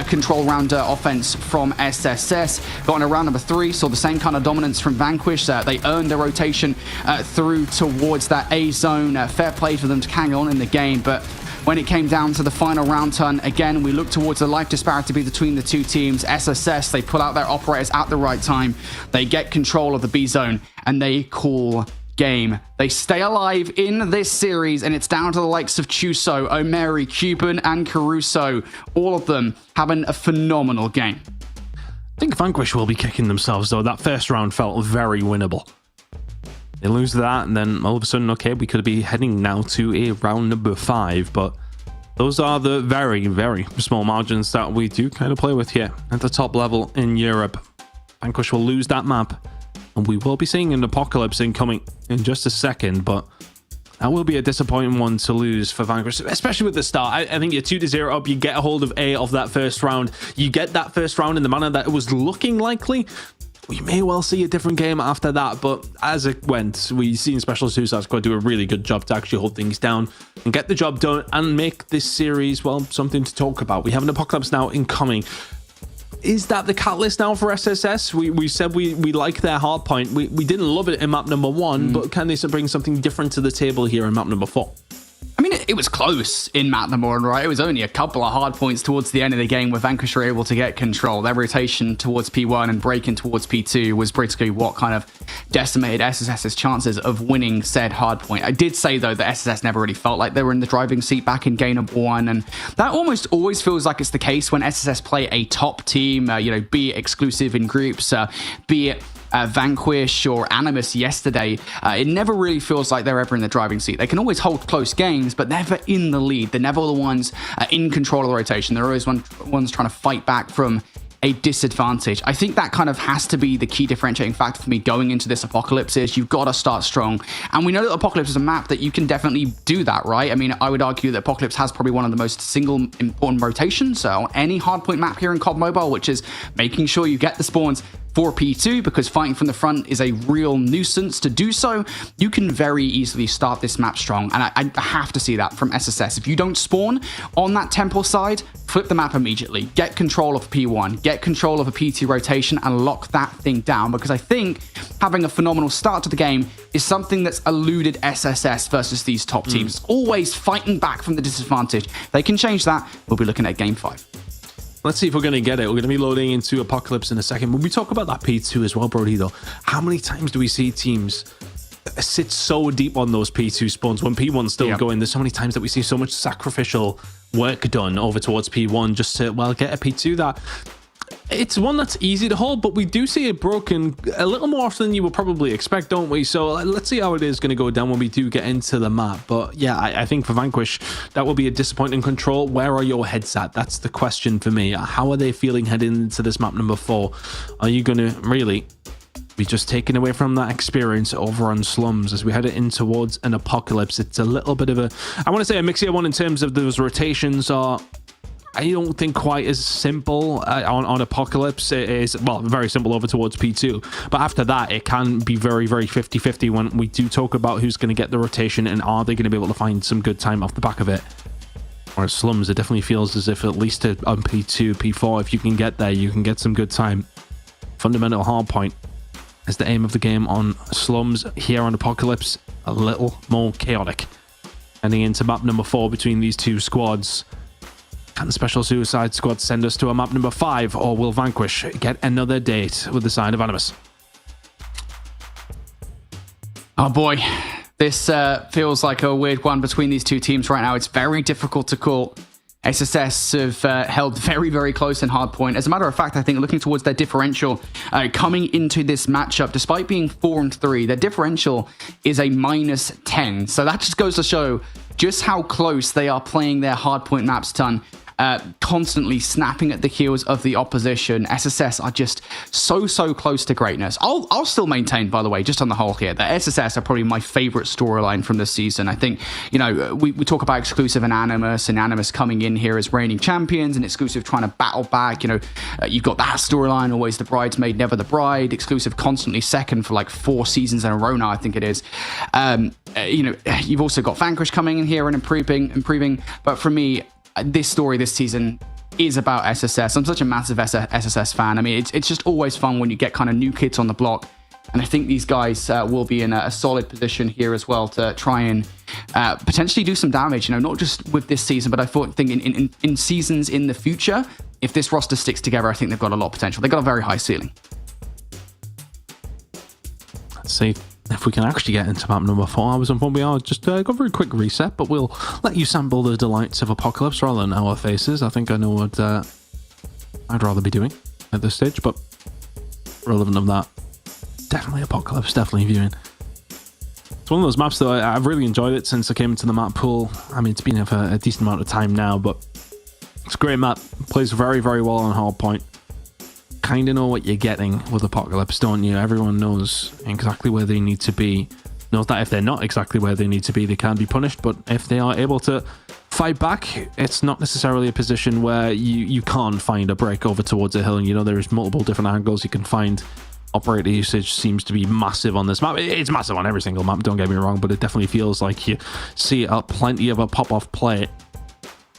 control round offense from SSS. Got into round number 3, saw the same kind of dominance from Vanquish. They earned the rotation through towards that A zone. Fair play for them to hang on in the game, but when it came down to the final round turn. Again, we look towards the life disparity between the two teams. SSS, they pull out their operators at the right time. They get control of the B zone and they call game. They stay alive in this series, and it's down to the likes of Chuso, Omeri, Cuban, and Caruso. All of them having a phenomenal game. I think Vanquish will be kicking themselves, though. That first round felt very winnable. They lose that, and then all of a sudden, okay, we could be heading now to a round number 5, but those are the very, very small margins that we do kind of play with here at the top level in Europe. Vanquish will lose that map, and we will be seeing an Apocalypse incoming in just a second, but that will be a disappointing one to lose for Vanquish, especially with the start. I think you're 2-0 up, you get a hold of A of that first round, you get that first round in the manner that it was looking likely. We may well see a different game after that, but as it went, we've seen Special Suicide Squad do a really good job to actually hold things down and get the job done and make this series, well, something to talk about. We have an Apocalypse now incoming. Is that the catalyst now for SSS? We said we like their hardpoint. We didn't love it in map number 1, but can they bring something different to the table here in map number 4? I mean, it was close in map number 1, right? It was only a couple of hard points towards the end of the game where Vanquish were able to get control. Their rotation towards P1 and breaking towards P2 was basically what kind of decimated SSS's chances of winning said hard point. I did say, though, that SSS never really felt like they were in the driving seat back in game number 1, and that almost always feels like it's the case when SSS play a top team, be it exclusive in groups, be it Vanquish or Animus yesterday. It never really feels like they're ever in the driving seat. They can always hold close games, but never in the lead. They're never the ones in control of the rotation. They're always ones trying to fight back from a disadvantage. I think that kind of has to be the key differentiating factor for me going into this Apocalypse is you've got to start strong. And we know that Apocalypse is a map that you can definitely do that, right? I mean, I would argue that Apocalypse has probably one of the most single important rotations on any hardpoint map here in COD Mobile, which is making sure you get the spawns for P2, because fighting from the front is a real nuisance. To do so, you can very easily start this map strong, and I have to see that from SSS. If you don't spawn on that temple side, flip the map immediately. Get control of P1, get control of a P2 rotation, and lock that thing down, because I think having a phenomenal start to the game is something that's eluded SSS versus these top teams. Always fighting back from the disadvantage. They can change that. We'll be looking at game 5. Let's see if we're going to get it. We're going to be loading into Apocalypse in a second. When we talk about that P2 as well, Brody, though, how many times do we see teams sit so deep on those P2 spawns when P1's still going? There's so many times that we see so much sacrificial work done over towards P1 just to, well, get a P2 that... It's one that's easy to hold, but we do see it broken a little more often than you would probably expect, don't we? So let's see how it is going to go down when we do get into the map. But yeah, I think for Vanquish, that will be a disappointing control. Where are your heads at? That's the question for me. How are they feeling heading into this map number 4? Are you going to really be just taken away from that experience over on Slums as we head in towards an Apocalypse? It's a little bit of a, I want to say a mixier one in terms of those rotations are... I don't think quite as simple on Apocalypse. It is, well, very simple over towards P2. But after that, it can be very, very 50-50 when we do talk about who's going to get the rotation and are they going to be able to find some good time off the back of it. Whereas Slums, it definitely feels as if at least on P2, P4, if you can get there, you can get some good time. Fundamental hardpoint is the aim of the game on Slums. Here on Apocalypse, a little more chaotic. Heading into map number 4 between these two squads. Can the Special Suicide Squad send us to a map number 5, or will Vanquish get another date with the side of Animus? Oh boy, this feels like a weird one between these two teams right now. It's very difficult to call. SSS have held very, very close in hardpoint. As a matter of fact, I think looking towards their differential coming into this matchup, despite being 4-3, their differential is a -10. So that just goes to show just how close they are playing their hardpoint maps ton. Constantly snapping at the heels of the opposition. SSS are just so close to greatness. I'll still maintain, by the way, just on the whole here, that SSS are probably my favorite storyline from this season. I think, we talk about exclusive and Animus coming in here as reigning champions, and exclusive trying to battle back. You've got that storyline, always the bridesmaid, never the bride. Exclusive constantly second for like 4 seasons in a row now, I think it is. You've also got Vanquish coming in here and improving. But for me, this story this season is about SSS. I'm such a massive SSS fan. I mean, it's just always fun when you get kind of new kids on the block. And I think these guys will be in a solid position here as well to try and potentially do some damage, you know, not just with this season, but I think in seasons in the future, if this roster sticks together, I think they've got a lot of potential. They've got a very high ceiling. Let's see if we can actually get into map number 4. I was on we are just got a very quick reset, but we'll let you sample the delights of Apocalypse rather than our faces. I think I know what I'd rather be doing at this stage, but relevant of that, definitely Apocalypse, definitely viewing. It's one of those maps, though, I've really enjoyed it since I came into the map pool. I mean, it's been here for a decent amount of time now, but it's a great map. Plays very, very well on Hardpoint. Kind of know what you're getting with Apocalypse, don't you? Everyone knows exactly where they need to be. Knows that if they're not exactly where they need to be, they can be punished, but if they are able to fight back, it's not necessarily a position where you can't find a break over towards a hill, and you know there's multiple different angles you can find. Operator usage seems to be massive on this map. It's massive on every single map, don't get me wrong, but it definitely feels like you see plenty of a pop-off play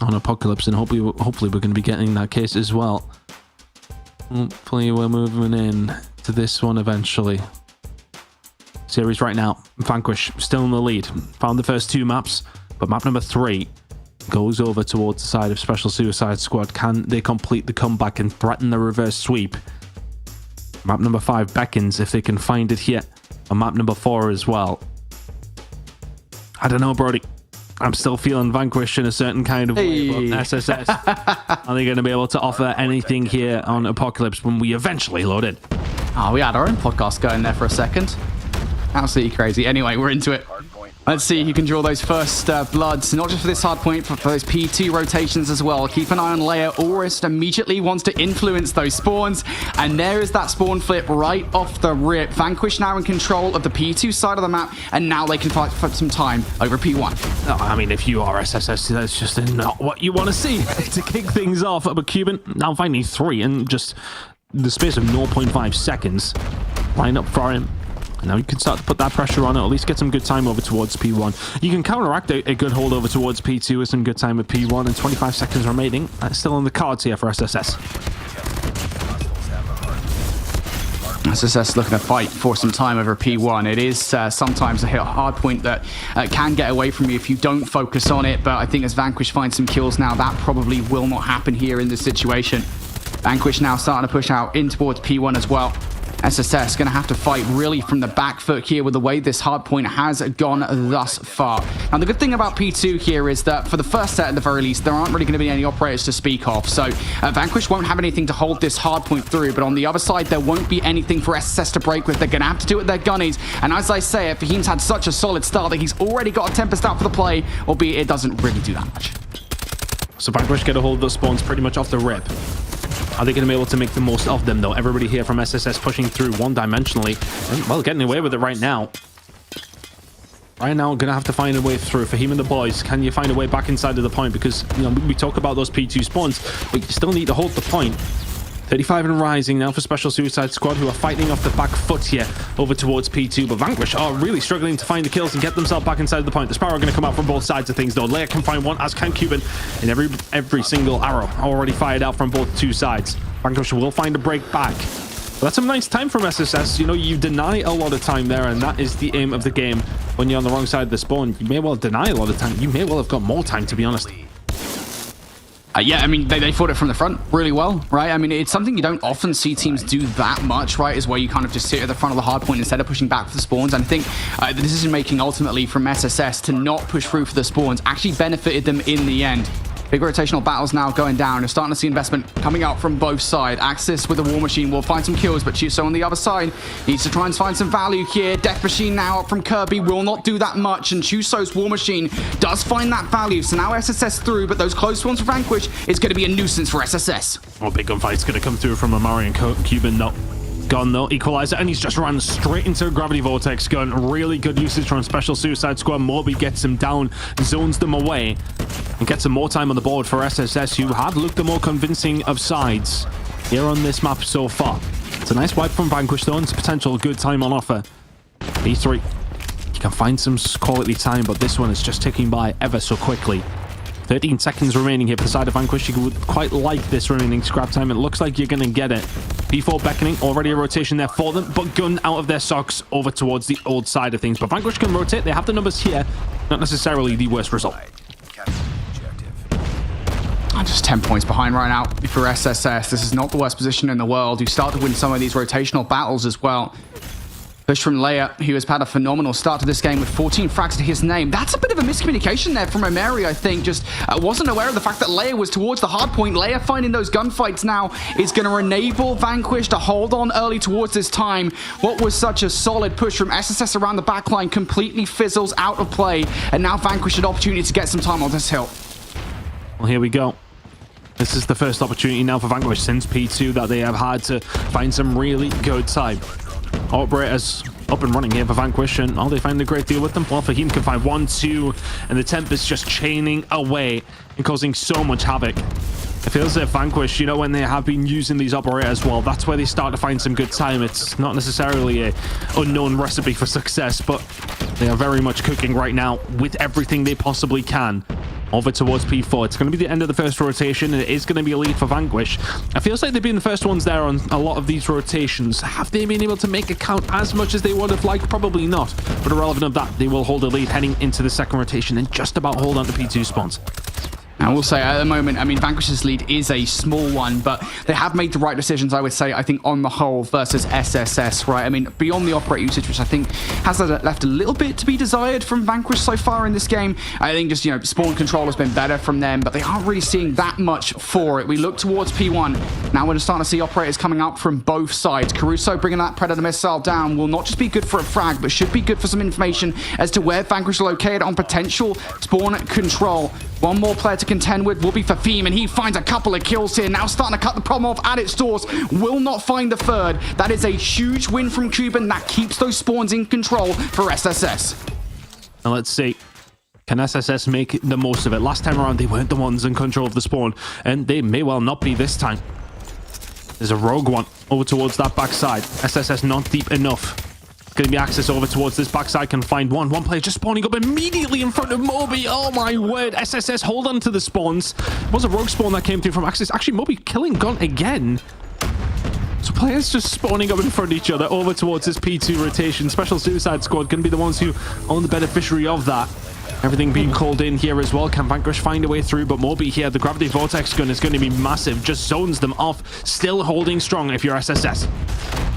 on Apocalypse, and hopefully we're going to be getting that case as well. Hopefully we're moving in to this one eventually. Series right now, Vanquish still in the lead. Found the first 2 maps, but map number 3 goes over towards the side of Special Suicide Squad. Can they complete the comeback and threaten the reverse sweep? Map number 5 beckons if they can find it here. And map number 4 as well. I don't know, Brody. I'm still feeling Vanquish in a certain kind of way, but SSS, are they going to be able to offer anything here on Apocalypse when we eventually load in? Oh, we had our own podcast going there for a second. Absolutely crazy. Anyway, we're into it. Let's see who can draw those first bloods, not just for this hard point, but for those P2 rotations as well. Keep an eye on Leia. Aurist immediately wants to influence those spawns, and there is that spawn flip right off the rip. Vanquish now in control of the P2 side of the map, and now they can fight for some time over P1. Oh, I mean, if you are SSS, that's just not what you want to see to kick things off. But Cuban now finding 3 in just the space of 0.5 seconds. Line up for him. Now you can start to put that pressure on, or at least get some good time over towards P1. You can counteract a good hold over towards P2 with some good time with P1, and 25 seconds remaining. That's still on the cards here for SSS. SSS looking to fight for some time over P1. It is sometimes a hard point that can get away from you if you don't focus on it, but I think as Vanquish finds some kills now, that probably will not happen here in this situation. Vanquish now starting to push out in towards P1 as well. SSS going to have to fight really from the back foot here with the way this hard point has gone thus far. Now, the good thing about P2 here is that for the first set, at the very least, there aren't really going to be any operators to speak of. So Vanquish won't have anything to hold this hard point through, but on the other side, there won't be anything for SSS to break with. They're going to have to do it with their gunnies. And as I say, Fahim's had such a solid start that he's already got a Tempest out for the play, albeit it doesn't really do that much. So Vanquish get a hold of those spawns pretty much off the rip. Are they going to be able to make the most of them, though? Everybody here from SSS pushing through one-dimensionally. And, well, getting away with it right now. Right now, going to have to find a way through. Fahim and the boys, can you find a way back inside of the point? Because, you know, we talk about those P2 spawns, but you still need to hold the point. 35 and rising now for Special Suicide Squad, who are fighting off the back foot here over towards P2. But Vanquish are really struggling to find the kills and get themselves back inside the point. The Sparrow are going to come out from both sides of things, though. Leia can find one, as can Cuban. And every single arrow already fired out from both 2 sides. Vanquish will find a break back. But that's some nice time from SSS. You know, you deny a lot of time there, and that is the aim of the game. When you're on the wrong side of the spawn, you may well deny a lot of time. You may well have got more time, to be honest. Yeah, I mean, they fought it from the front really well, right? I mean, it's something you don't often see teams do that much, right? Is where you kind of just sit at the front of the hard point instead of pushing back for the spawns. And I think the decision-making ultimately from SSS to not push through for the spawns actually benefited them in the end. Big rotational battles now going down. You're starting to see investment coming out from both sides. Axis with the War Machine will find some kills, but Chuso on the other side needs to try and find some value here. Death Machine now up from Kirby will not do that much, and Chuso's War Machine does find that value. So now SSS through, but those close ones for Vanquish is going to be a nuisance for SSS. Well, big gunfight's going to come through from Amari and Cuban, though. Gone though, Equalizer, and he's just ran straight into a Gravity Vortex gun. Really good usage from Special Suicide Squad. Moby gets him down, zones them away, and gets some more time on the board for SSS, who have looked the more convincing of sides here on this map so far. It's a nice wipe from Vanquish though, and it's a potential good time on offer. B3, you can find some quality time, but this one is just ticking by ever so quickly. 13 seconds remaining here for the side of Vanquish. You would quite like this remaining scrap time. It looks like you're going to get it. P4 beckoning, already a rotation there for them, but gun out of their socks over towards the old side of things. But Vanquish can rotate. They have the numbers here. Not necessarily the worst result. Capture the objective. I'm just 10 points behind right now for SSS. This is not the worst position in the world. You start to win some of these rotational battles as well. Push from Leia, who has had a phenomenal start to this game with 14 frags to his name. That's a bit of a miscommunication there from Omeri, I think. Just wasn't aware of the fact that Leia was towards the hard point. Leia finding those gunfights now is going to enable Vanquish to hold on early towards this time. What was such a solid push from SSS around the backline completely fizzles out of play. And now Vanquish an opportunity to get some time on this hill. Well, here we go. This is the first opportunity now for Vanquish since P2 that they have had to find some really good time. Operators up and running here for Vanquish, and they find a great deal with them. Well, Fahim can find 1, 2, and the temp is just chaining away and causing so much havoc. It feels like Vanquish, you know, when they have been using these operators, well, that's where they start to find some good time. It's not necessarily a unknown recipe for success, but they are very much cooking right now with everything they possibly can. Over towards P4. It's going to be the end of the first rotation, and it is going to be a lead for Vanquish. It feels like they've been the first ones there on a lot of these rotations. Have they been able to make it count as much as they would have liked? Probably not. But irrelevant of that, they will hold a lead heading into the second rotation and just about hold on to P2 spawns. I will say at the moment, I mean, Vanquish's lead is a small one, but they have made the right decisions, I would say, I think, on the whole versus SSS, right? I mean, beyond the operate usage, which I think has left a little bit to be desired from Vanquish so far in this game. I think just, you know, spawn control has been better from them, but they aren't really seeing that much for it. We look towards P1. Now we're starting to see operators coming up from both sides. Caruso bringing that Predator missile down will not just be good for a frag, but should be good for some information as to where Vanquish is located on potential spawn control. One more player to contend with will be Fafim, and he finds a couple of kills here. Now starting to cut the problem off at its source. Will not find the third. That is a huge win from Cuban. That keeps those spawns in control for SSS. Now let's see. Can SSS make the most of it? Last time around, they weren't the ones in control of the spawn, and they may well not be this time. There's a rogue one over towards that backside. SSS not deep enough. Going to be access over towards this backside. Can find one. One player just spawning up immediately in front of Moby. Oh my word. SSS hold on to the spawns. It was a rogue spawn that came through from access. Actually, Moby killing Gun again. So players just spawning up in front of each other over towards this P2 rotation. Special Suicide Squad going to be the ones who own the beneficiary of that. Everything being called in here as well. Can Vanquish find a way through? But Moby here, the Gravity Vortex gun is going to be massive. Just zones them off. Still holding strong if you're SSS.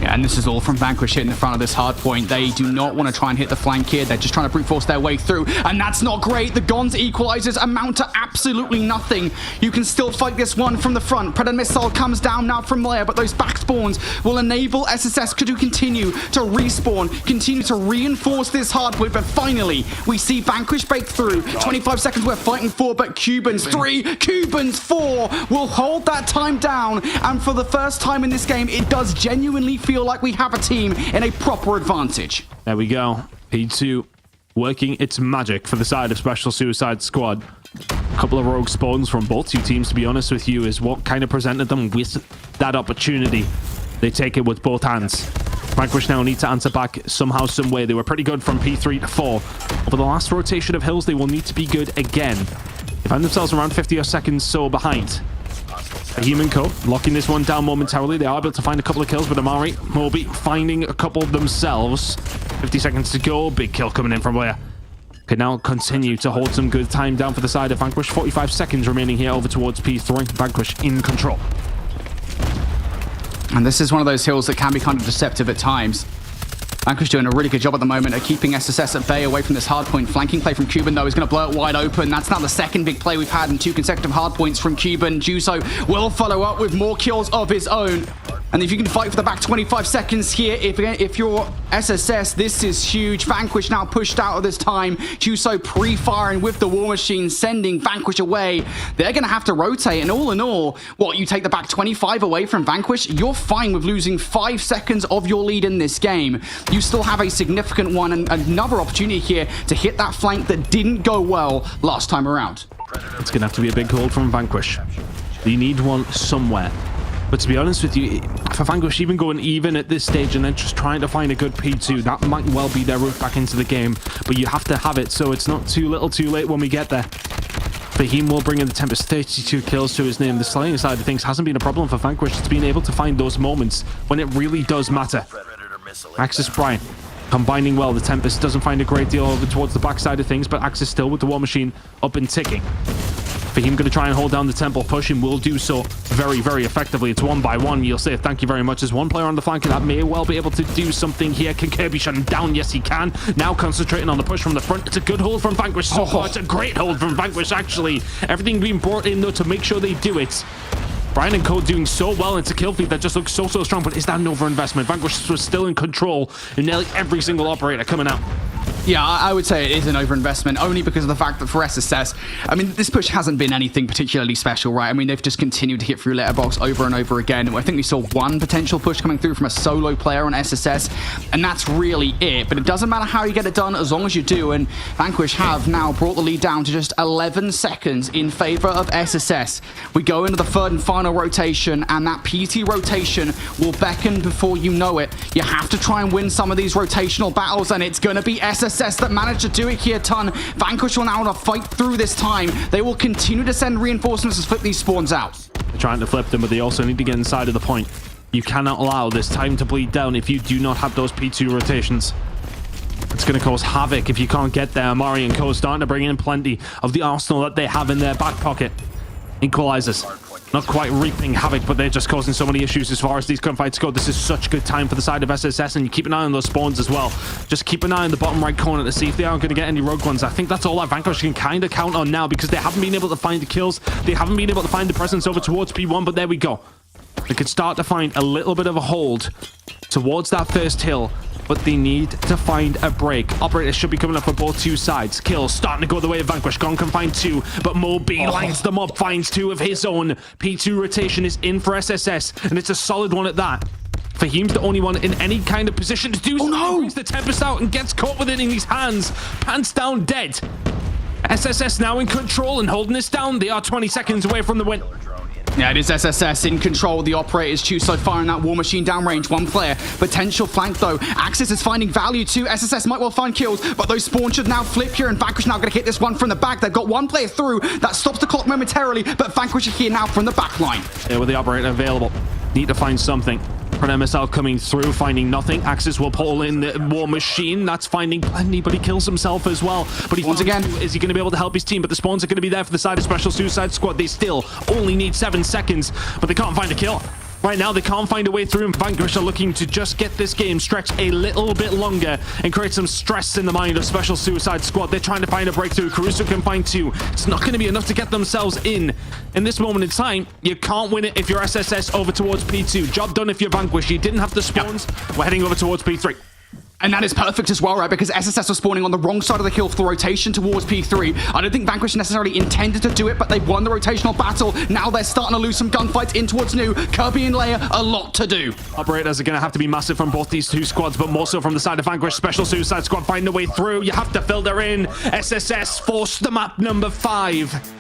Yeah, and this is all from Vanquish hitting the front of this hard point. They do not want to try and hit the flank here. They're just trying to brute force their way through. And that's not great. The Gon's equalizers amount to absolutely nothing. You can still fight this one from the front. Predator missile comes down now from Leia, but those back spawns will enable SSS to continue to respawn, continue to reinforce this hard point. But finally, we see Vanquish break through. 25 seconds we're fighting for, but Cubans 3, Cubans 4 will hold that time down. And for the first time in this game, it does genuinely feel like we have a team in a proper advantage. There we go. P2 working its magic for the side of Special Suicide Squad. A couple of rogue spawns from both two teams, to be honest with you, is what kind of presented them with that opportunity. They take it with both hands. Vanquish now need to answer back somehow, some way. They were pretty good from P3 to 4. Over the last rotation of hills, they will need to be good again. They find themselves around 50 seconds so behind. The Human Co. locking this one down momentarily. They are able to find a couple of kills, but Amari will be finding a couple themselves. 50 seconds to go. Big kill coming in from Leia. Can now continue to hold some good time down for the side of Vanquish. 45 seconds remaining here over towards P3. Vanquish in control. And this is one of those hills that can be kind of deceptive at times. Vanquish doing a really good job at the moment at keeping SSS at bay away from this hardpoint. Flanking play from Cuban, though, is going to blow it wide open. That's now the second big play we've had in 2 consecutive hardpoints from Cuban. Juso will follow up with more kills of his own. And if you can fight for the back 25 seconds here, if you're SSS, this is huge. Vanquish now pushed out of this time. Juso pre-firing with the War Machine, sending Vanquish away. They're going to have to rotate. And all in all, what, you take the back 25 away from Vanquish? You're fine with losing 5 seconds of your lead in this game. You still have a significant one and another opportunity here to hit that flank that didn't go well last time around. It's going to have to be a big hold from Vanquish. You need one somewhere. But to be honest with you, for Vanquish even going even at this stage and then just trying to find a good P2, that might well be their route back into the game. But you have to have it, so it's not too little too late when we get there. Fahim will bring in the Tempest, 32 kills to his name. The slaying side of things hasn't been a problem for Vanquish. It's been able to find those moments when it really does matter. Axis Brian Combining well, the Tempest doesn't find a great deal over towards the backside of things, but Axis still with the War Machine up and ticking. Fahim going to try and hold down the temple push and will do so very, very effectively. It's 1 by 1. You'll say thank you very much. There's one player on the flank and that may well be able to do something here. Can Kirby shut him down? Yes, he can. Now concentrating on the push from the front. It's a good hold from Vanquish so far. It's a great hold from Vanquish, actually. Everything being brought in, though, to make sure they do it. Brian and Code doing so well into kill feed that just looks so strong, but is that an overinvestment? Vanquish was still in control in nearly every single operator coming out. Yeah, I would say it is an overinvestment, only because of the fact that for SSS, I mean, this push hasn't been anything particularly special, right? I mean, they've just continued to hit through letterbox over and over again. I think we saw one potential push coming through from a solo player on SSS, and that's really it. But it doesn't matter how you get it done, as long as you do, and Vanquish have now brought the lead down to just 11 seconds in favor of SSS. We go into the third and final rotation, and that PT rotation will beckon before you know it. You have to try and win some of these rotational battles, and it's going to be SSS that managed to do it here, Ton. Vanquish will now fight through this time. They will continue to send reinforcements to flip these spawns out. They're trying to flip them, but they also need to get inside of the point. You cannot allow this time to bleed down if you do not have those P2 rotations. It's going to cause havoc if you can't get there. Amari and Co starting to bring in plenty of the arsenal that they have in their back pocket. Equalizers. Not quite reaping havoc, but they're just causing so many issues as far as these gunfights go. This is such good time for the side of SSS, and you keep an eye on those spawns as well. Just keep an eye on the bottom right corner to see if they aren't going to get any rogue ones. I think that's all that Vanquish can kind of count on now, because they haven't been able to find the kills. They haven't been able to find the presence over towards P1, but there we go. They could start to find a little bit of a hold towards that first hill, but they need to find a break. Operators should be coming up for both two sides. Kills starting to go the way of Vanquish. Gon can find 2, but Moby lines them up, finds 2 of his own. P2 rotation is in for SSS, and it's a solid one at that. Fahim's the only one in any kind of position to do so. He brings the Tempest out and gets caught with it in his hands. Pants down, dead. SSS now in control and holding this down. They are 20 seconds away from the win. Yeah, it is SSS in control. The operators choose so far in that War Machine downrange. One player. Potential flank, though. Axis is finding value, too. SSS might well find kills, but those spawns should now flip here, and Vanquish now going to hit this one from the back. They've got one player through. That stops the clock momentarily, but Vanquish are here now from the back line. Yeah, with the operator available. Need to find something. From MSL coming through, finding nothing. Axis will pull in the War Machine. That's finding plenty, but he kills himself as well. But he once again, is he going to be able to help his team? But the spawns are going to be there for the side of Special Suicide Squad. They still only need 7 seconds, but they can't find a kill. Right now, they can't find a way through, and Vanquish are looking to just get this game stretched a little bit longer and create some stress in the mind of Special Suicide Squad. They're trying to find a breakthrough. Caruso can find 2. It's not going to be enough to get themselves in. In this moment in time, you can't win it if you're SSS over towards P2. Job done if you're Vanquish. You didn't have the spawns. We're heading over towards P3. And that is perfect as well, right? Because SSS was spawning on the wrong side of the hill for the rotation towards P3. I don't think Vanquish necessarily intended to do it, but they've won the rotational battle. Now they're starting to lose some gunfights in towards New. Kirby and Leia, a lot to do. Operators are going to have to be massive from both these two squads, but more so from the side of Vanquish. Special Suicide Squad finding a way through. You have to filter in. SSS forced the map number 5.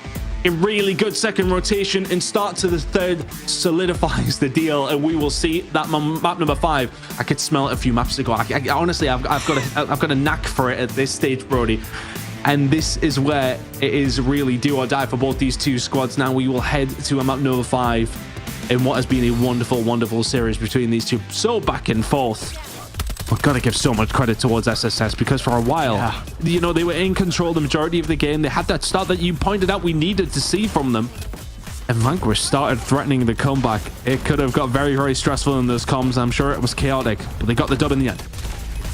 A really good second rotation and start to the third solidifies the deal, and we will see that map number 5. I could smell it a few maps ago. Honestly, I've got a knack for it at this stage, Brody. And this is where it is really do or die for both these two squads. Now we will head to a map number 5 in what has been a wonderful, wonderful series between these two. So back and forth. We've got to give so much credit towards SSS, because for a while, you know, they were in control the majority of the game. They had that start that you pointed out we needed to see from them. And Vanquish started threatening the comeback. It could have got very, very stressful in those comms. I'm sure it was chaotic, but they got the dub in the end.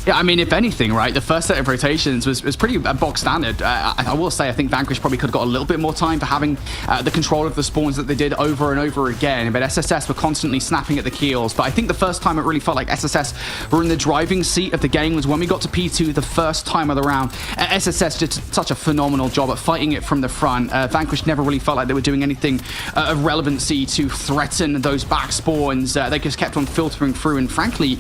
Yeah, I mean, if anything, right, the first set of rotations was pretty bog standard. I will say, I think Vanquish probably could have got a little bit more time for having the control of the spawns that they did over and over again. But SSS were constantly snapping at the keels. But I think the first time it really felt like SSS were in the driving seat of the game was when we got to P2 the first time of the round. SSS did such a phenomenal job at fighting it from the front. Vanquish never really felt like they were doing anything of relevancy to threaten those back spawns. They just kept on filtering through and, frankly,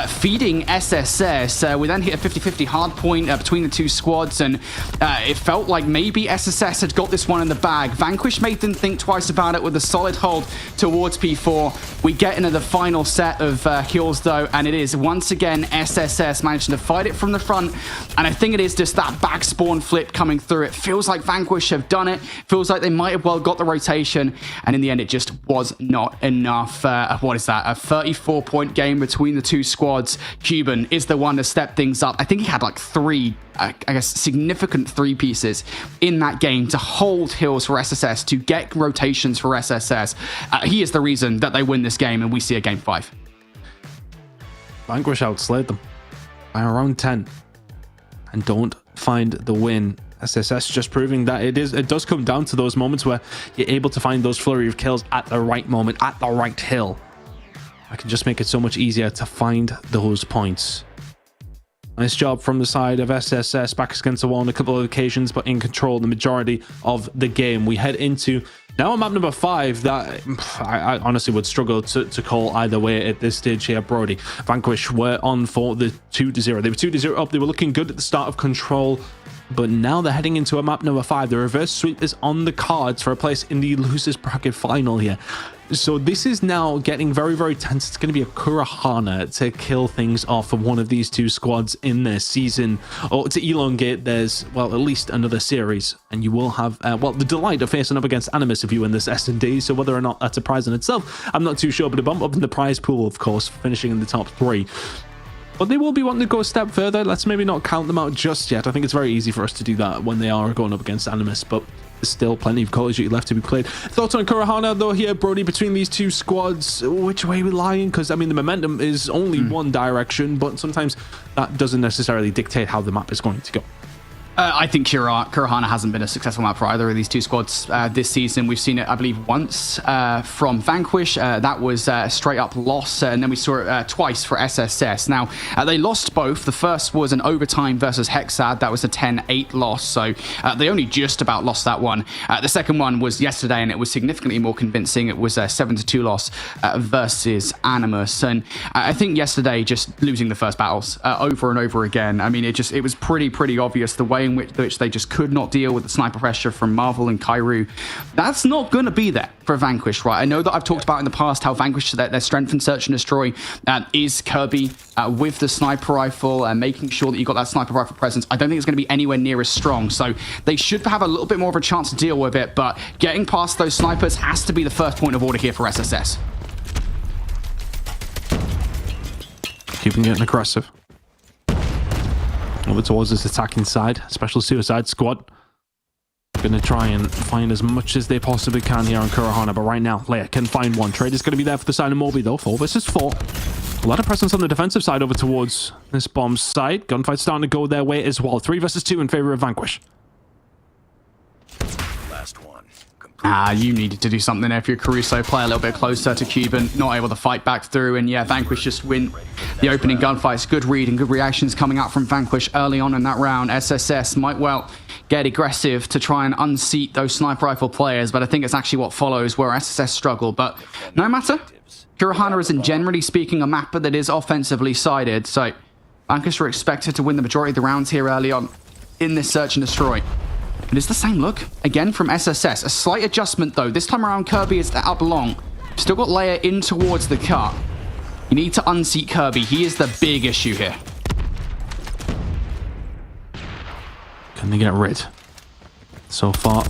feeding SSS. We then hit a 50-50 hard point between the two squads, and it felt like maybe SSS had got this one in the bag. Vanquish made them think twice about it with a solid hold towards P4. We get into the final set of kills, though, and it is once again SSS managing to fight it from the front, and I think it is just that back spawn flip coming through. It feels like Vanquish have done it. Feels like they might have well got the rotation, and in the end, it just was not enough. What is that? A 34-point game between the two squads. Cuban is the one kind of step things up. I think he had like three, I guess, significant three pieces in that game to hold hills for SSS, to get rotations for SSS. He is the reason that they win this game and we see a game 5. Vanquish outslayed them by around 10 and don't find the win. SSS just proving that it does come down to those moments where you're able to find those flurry of kills at the right moment, at the right hill. I can just make it so much easier to find those points. Nice job from the side of SSS, back against the wall on a couple of occasions, but in control the majority of the game. We head into now on map number 5 that I honestly would struggle to call either way at this stage here. Brody, Vanquish were on for the 2-0. They were 2-0 up. They were looking good at the start of control, but now they're heading into a map number 5. The reverse sweep is on the cards for a place in the losers bracket final here. So this is now getting very, very tense. It's going to be a Kurahana to kill things off for one of these two squads in their season, or to elongate there's, well, at least another series. And you will have, well, the delight of facing up against Animus if you win this S&D. So whether or not that's a prize in itself, I'm not too sure, but a bump up in the prize pool, of course, finishing in the top 3. But they will be wanting to go a step further. Let's maybe not count them out just yet. I think it's very easy for us to do that when they are going up against Animus, but there's still plenty of Call of Duty left to be played. Thoughts on Kurahana, though, here, Brody, between these two squads? Which way we're lying? Because, I mean, the momentum is only one direction, but sometimes that doesn't necessarily dictate how the map is going to go. I think Kurahana hasn't been a successful map for either of these two squads this season. We've seen it, I believe, once from Vanquish. That was a straight-up loss, and then we saw it twice for SSS. Now, they lost both. The first was an overtime versus Hexad. That was a 10-8 loss, so they only just about lost that one. The second one was yesterday, and it was significantly more convincing. It was a 7-2 loss versus Animus, and I think yesterday, just losing the first battles over and over again, I mean, it was pretty obvious the way in which they just could not deal with the sniper pressure from Marvel and Kairu. That's not going to be there for Vanquish, right? I know that I've talked about in the past how Vanquish, their strength in Search and Destroy is Kirby with the sniper rifle and making sure that you got that sniper rifle presence. I don't think it's going to be anywhere near as strong, so they should have a little bit more of a chance to deal with it, but getting past those snipers has to be the first point of order here for SSS. Keeping getting aggressive. Over towards this attacking side. Special Suicide Squad. Gonna try and find as much as they possibly can here on Kurahana, but right now, Leia can find one. Trade is going to be there for the side of Moby, though. 4 versus 4. A lot of presence on the defensive side over towards this bomb site. Gunfight starting to go their way as well. 3 versus 2 in favor of Vanquish. Last one. You needed to do something there if you're Caruso. Play a little bit closer to Cuban. Not able to fight back through. And yeah, Vanquish just win the opening gunfights. Good read and good reactions coming out from Vanquish early on in that round. SSS might well get aggressive to try and unseat those sniper rifle players, but I think it's actually what follows where SSS struggle. But no matter, Kurahana isn't, generally speaking, a mapper that is offensively sided. So Vanquish are expected to win the majority of the rounds here early on in this Search and Destroy. It is the same look, again, from SSS. A slight adjustment, though. This time around, Kirby is up long. Still got Leia in towards the cut. You need to unseat Kirby. He is the big issue here. Can they get rid? So far,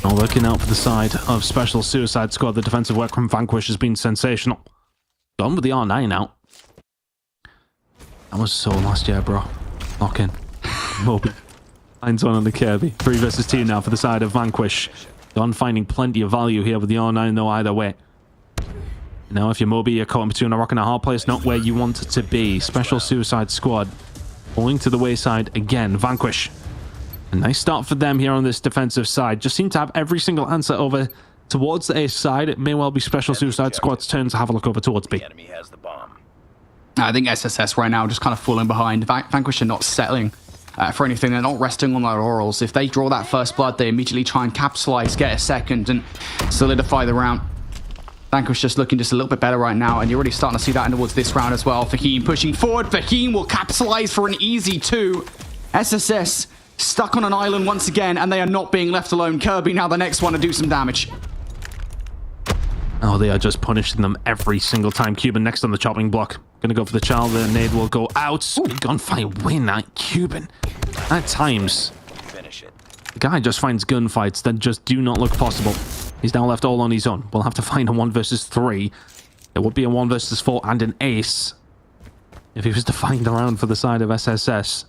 not looking out for the side of Special Suicide Squad. The defensive work from Vanquish has been sensational. Gone with the R9 out. That was so last year, bro. Lock in. Moby. Lines on the Kirby. 3 versus 2 now for the side of Vanquish. Don finding plenty of value here with the R9 though either way. Now if you're Moby, you're caught in between a rock and a hard place, not where you want it to be. Special Suicide Squad falling to the wayside again. Vanquish. A nice start for them here on this defensive side. Just seem to have every single answer over towards the A side. It may well be Special Suicide Squad's turn to have a look over towards B. The enemy has the bomb. I think SSS right now just kind of falling behind. Vanquish are not settling for anything. They're not resting on their laurels. If they draw that first blood, they immediately try and capitalize, get a second, and solidify the round. Vanquish just looking just a little bit better right now, and you're already starting to see that towards this round as well. Fahim pushing forward. Fahim will capitalize for an easy 2. SSS stuck on an island once again, and they are not being left alone. Kirby now the next one to do some damage. Oh, they are just punishing them every single time. Cuban next on the chopping block. Gonna go for the child. The nade will go out. Gunfight win that Cuban. At times, Finish it. the guy just finds gunfights that just do not look possible. He's now left all on his own. We'll have to find a 1 versus 3. It would be a 1 versus 4 and an ace. If he was to find around for the side of SSS,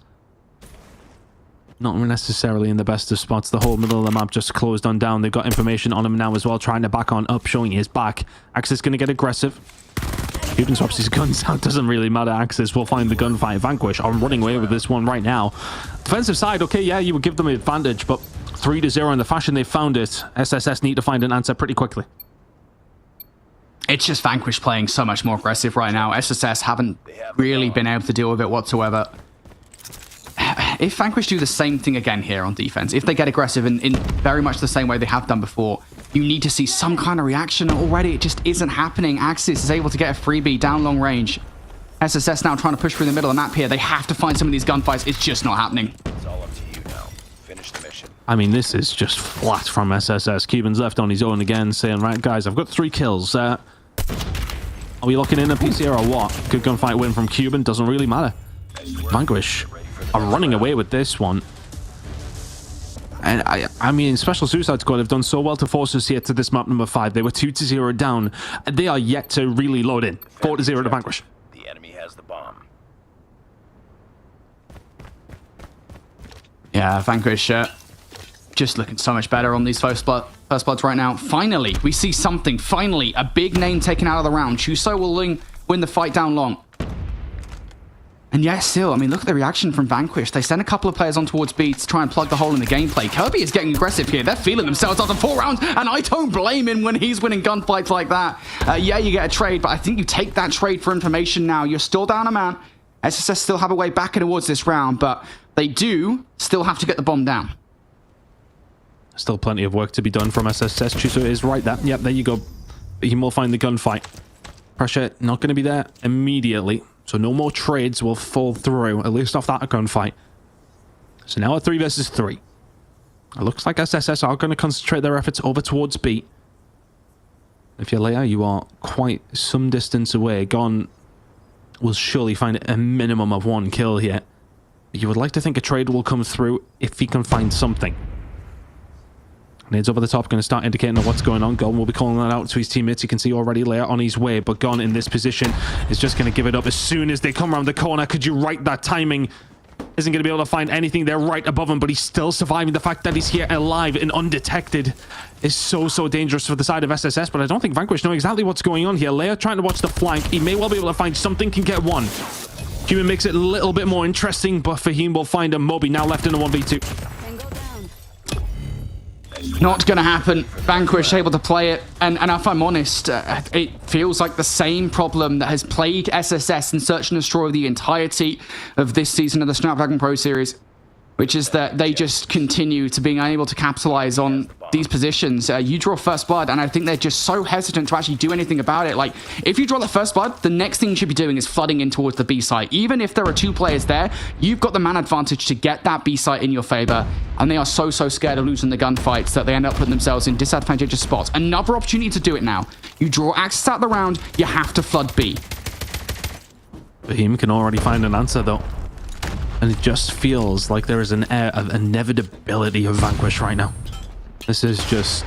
not necessarily in the best of spots. The whole middle of the map just closed on down. They've got information on him now as well, trying to back on up, showing his back. Axis going to get aggressive. Cuban swaps his guns out. Doesn't really matter. Axis will find the gunfight. Vanquish are running away with this one right now. Defensive side, okay, yeah, you would give them an advantage, but 3-0 in the fashion they found it. SSS need to find an answer pretty quickly. It's just Vanquish playing so much more aggressive right now. SSS haven't really been able to deal with it whatsoever. If Vanquish do the same thing again here on defense, if they get aggressive in very much the same way they have done before, you need to see some kind of reaction already. It just isn't happening. Axis is able to get a freebie down long range. SSS now trying to push through the middle of the map here. They have to find some of these gunfights. It's just not happening. It's all up to you now. Finish the mission. I mean, this is just flat from SSS. Cuban's left on his own again, saying, right, guys, I've got 3 kills. Are we locking in a PC or what? Good gunfight win from Cuban. Doesn't really matter. Vanquish are running away with this one. And I mean, Special Suicide Squad have done so well to force us here to this map number 5. They were 2-0 down. They are yet to really load in. 4-0 to Vanquish. The enemy has the bomb. Yeah, Vanquish just looking so much better on these first bloods right now. Finally, we see something. Finally, a big name taken out of the round. Chuso will win the fight down long. And yet still, I mean, look at the reaction from Vanquish. They send a couple of players on towards B to try and plug the hole in the gameplay. Kirby is getting aggressive here. They're feeling themselves after 4 rounds, and I don't blame him when he's winning gunfights like that. Yeah, you get a trade, but I think you take that trade for information now. You're still down a man. SSS still have a way back towards this round, but they do still have to get the bomb down. Still plenty of work to be done from SSS. Chuso is right there. Yep, there you go. But he will find the gunfight. Pressure not going to be there immediately. So no more trades will fall through, at least off that gunfight. So now a 3 versus 3. It looks like SSS are going to concentrate their efforts over towards B. If you're Leia, you are quite some distance away. Gon will surely find a minimum of 1 kill here. You would like to think a trade will come through if he can find something. Nades over the top, going to start indicating what's going on. Gon will be calling that out to his teammates. You can see already Leia on his way, but Gon in this position is just going to give it up as soon as they come around the corner. Could you write that timing? Isn't going to be able to find anything there right above him, but he's still surviving. The fact that he's here alive and undetected is so dangerous for the side of SSS, but I don't think Vanquish know exactly what's going on here. Leia trying to watch the flank. He may well be able to find something, can get 1. Cuban makes it a little bit more interesting, but Fahim will find a Moby now left in a 1v2. Not going to happen. Vanquish able to play it. And if I'm honest, it feels like the same problem that has plagued SSS in Search and Destroy the entirety of this season of the Snapdragon Pro Series, which is that they just continue to being unable to capitalize on these positions. You draw first blood, and I think they're just so hesitant to actually do anything about it. Like, if you draw the first blood, the next thing you should be doing is flooding in towards the B site. Even if there are 2 players there, you've got the man advantage to get that B site in your favor, and they are so scared of losing the gunfights that they end up putting themselves in disadvantageous spots. Another opportunity to do it now. You draw access out the round, you have to flood B. Fahim can already find an answer, though. And it just feels like there is an air of inevitability of Vanquish right now. This is just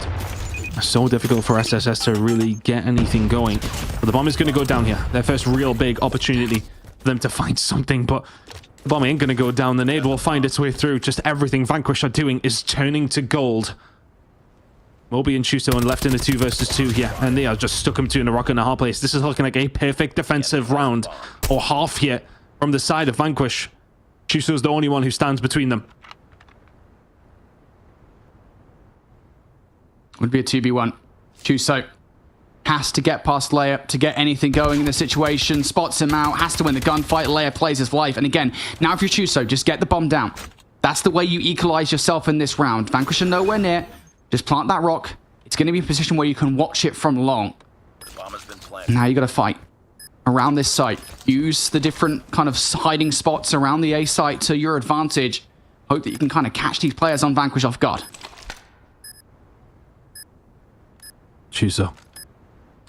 so difficult for SSS to really get anything going. But the bomb is going to go down here. Their first real big opportunity for them to find something. But the bomb ain't going to go down. The nade will find its way through. Just everything Vanquish are doing is turning to gold. Moby and Chuso and left in a 2 versus 2 here. And they are just stuck between a rock and a hard place. This is looking like a perfect defensive round. Or half here from the side of Vanquish. Chuso's the only one who stands between them. Would be a 2v1. Chuso has to get past Leia to get anything going in the situation. Spots him out, has to win the gunfight. Leia plays his life. And again, now if you're Chuso, just get the bomb down. That's the way you equalize yourself in this round. Vanquish are nowhere near. Just plant that rock. It's going to be a position where you can watch it from long. Bomb has been planted. Now you got to fight around this site. Use the different kind of hiding spots around the A site to your advantage. Hope that you can kind of catch these players on Vanquish off guard. Chuso.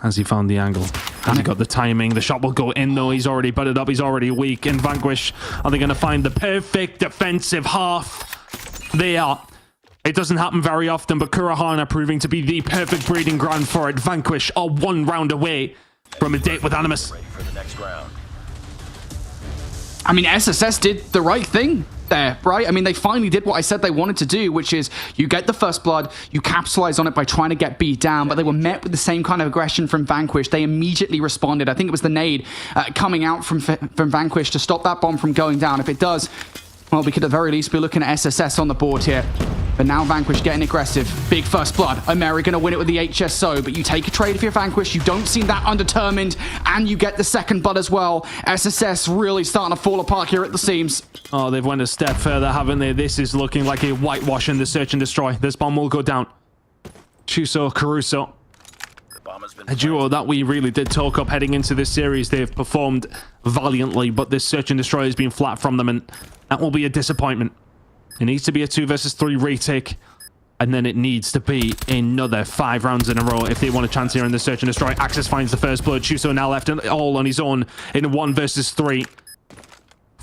Has he found the angle? Has he got the timing? The shot will go in though. He's already butted up. He's already weak. And Vanquish, are they going to find the perfect defensive half? They are. It doesn't happen very often, but Kurahana proving to be the perfect breeding ground for it. Vanquish are 1 round away from a date with Animus. Ready for the next round. I mean, SSS did the right thing there, right? I mean, they finally did what I said they wanted to do, which is you get the first blood, you capitalize on it by trying to get beat down, but they were met with the same kind of aggression from Vanquish. They immediately responded. I think it was the nade coming out from Vanquish to stop that bomb from going down. If it does, well, we could at the very least be looking at SSS on the board here. But now Vanquish getting aggressive. Big first blood. Omeri going to win it with the HSO, but you take a trade if you're Vanquish. You don't seem that undetermined, and you get the second blood as well. SSS really starting to fall apart here at the seams. Oh, they've went a step further, haven't they? This is looking like a whitewash in the search and destroy. This bomb will go down. Chuso, Caruso. The bomb has been A duo that we really did talk up heading into this series. They've performed valiantly, but this search and destroy has been flat from them, and that will be a disappointment. It needs to be a 2 versus 3 retake, and then it needs to be another 5 rounds in a row if they want a chance here in the search and destroy. Axis finds the first blood. Chuso now left all on his own in a 1 versus 3.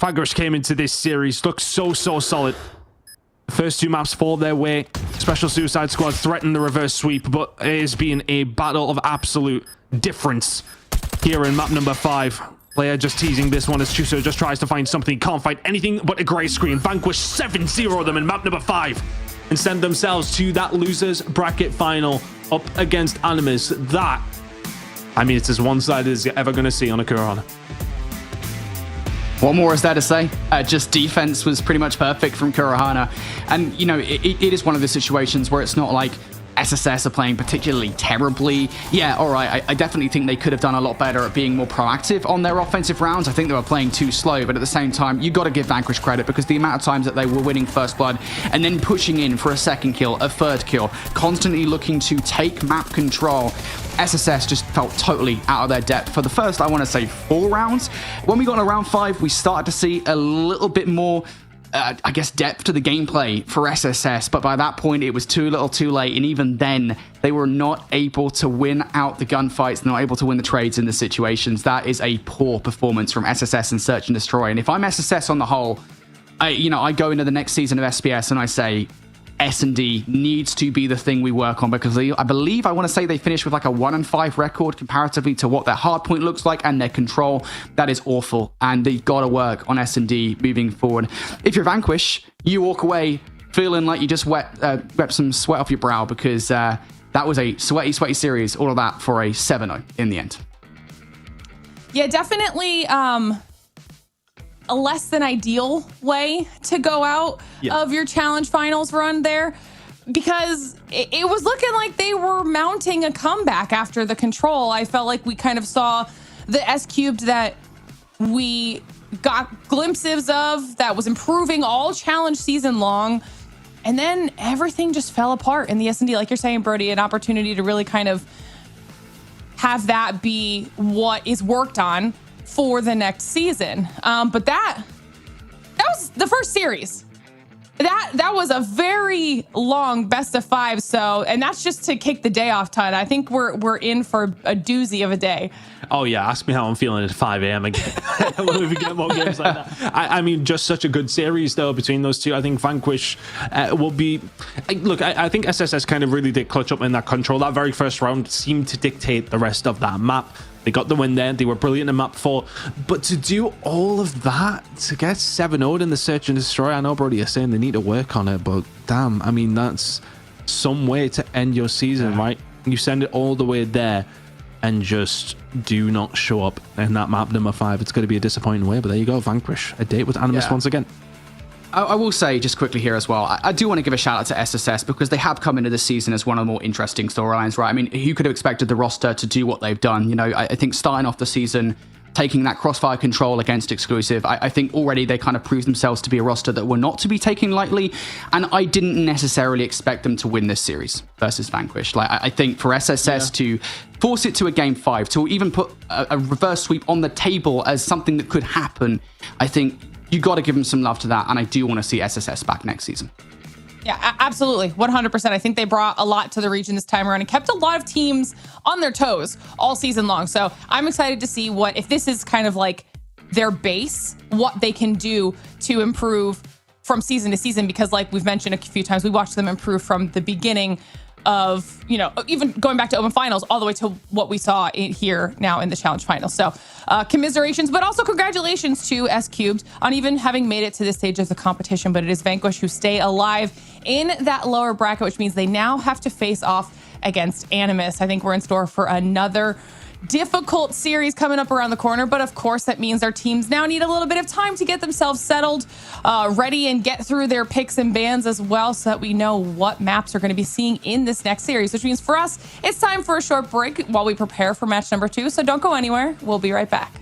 Vanquish came into this series, looked so solid. The first 2 maps fall their way. Special Suicide Squad threatened the reverse sweep, but it has been a battle of absolute difference here in map number 5. Player just teasing this one as Chuso just tries to find something. Can't find anything but a grey screen. Vanquish 7-0 them in map number 5 and send themselves to that losers bracket final up against Animus. That, I mean, it's as one-sided as you're ever going to see on a Kurahana. What more is there to say? Just defense was pretty much perfect from Kurahana. And, you know, it is one of the situations where it's not like SSS are playing particularly terribly. Yeah, all right, I definitely think they could have done a lot better at being more proactive on their offensive rounds. I think they were playing too slow, but at the same time, you got to give Vanquish credit because the amount of times that they were winning first blood and then pushing in for a second kill, a third kill, constantly looking to take map control. SSS just felt totally out of their depth for the first, I want to say, 4 rounds. When we got into round 5, we started to see a little bit more I guess, depth to the gameplay for SSS, but by that point, it was too little too late, and even then, they were not able to win out the gunfights, not able to win the trades in the situations. That is a poor performance from SSS in Search and Destroy, and if I'm SSS on the whole, I go into the next season of SPS and I say, S&D needs to be the thing we work on, because I believe, I want to say they finished with like a 1-5 record comparatively to what their hardpoint looks like and their control. That is awful, and they've got to work on S&D moving forward. If you're Vanquish, you walk away feeling like you just wept some sweat off your brow, because that was a sweaty series, all of that for a 7-0 in the end. Yeah, definitely a less than ideal way to go out of your challenge finals run there, because it was looking like they were mounting a comeback after the control. I felt like we kind of saw the S-Cubed that we got glimpses of that was improving all challenge season long, and then everything just fell apart in the S&D. Like you're saying, Brody, an opportunity to really kind of have that be what is worked on for the next season. But that was the first series. That was a very long best of 5. So, and that's just to kick the day off, Todd. I think we're in for a doozy of a day. Oh yeah, ask me how I'm feeling at 5 a.m. again when we get more games like that. I mean, just such a good series though between those two. I think Vanquish will be. Look, I think SSS kind of really did clutch up in that control. That very first round seemed to dictate the rest of that map. They got the win there. They were brilliant in map 4. But to do all of that, to get 7-0 in the Search and Destroy, I know, Brody, you're saying they need to work on it, but damn, I mean, that's some way to end your season, right? You send it all the way there and just do not show up in that map number 5. It's going to be a disappointing way, but there you go, Vanquish. A date with Animus once again. I will say just quickly here as well, I do want to give a shout out to SSS because they have come into this season as one of the more interesting storylines, right? I mean, who could have expected the roster to do what they've done? You know, I think starting off the season, taking that crossfire control against Exclusive, I think already they kind of proved themselves to be a roster that were not to be taken lightly, and I didn't necessarily expect them to win this series versus Vanquish. Like, I think for SSS to force it to a game 5, to even put a reverse sweep on the table as something that could happen, I think you got to give them some love to that, and I do want to see SSS back next season. Yeah, absolutely. 100%. I think they brought a lot to the region this time around and kept a lot of teams on their toes all season long. So I'm excited to see if this is kind of like their base, what they can do to improve from season to season, because like we've mentioned a few times, we watched them improve from the beginning of, you know, even going back to Open Finals all the way to what we saw here now in the Challenge Finals. So commiserations, but also congratulations to S Cubed on even having made it to this stage of the competition. But it is Vanquish who stay alive in that lower bracket, which means they now have to face off against Animus. I think we're in store for another difficult series coming up around the corner, but of course that means our teams now need a little bit of time to get themselves settled, ready, and get through their picks and bans as well, so that we know what maps we're going to be seeing in this next series, which means for us it's time for a short break while we prepare for match number 2. So don't go anywhere, we'll be right back.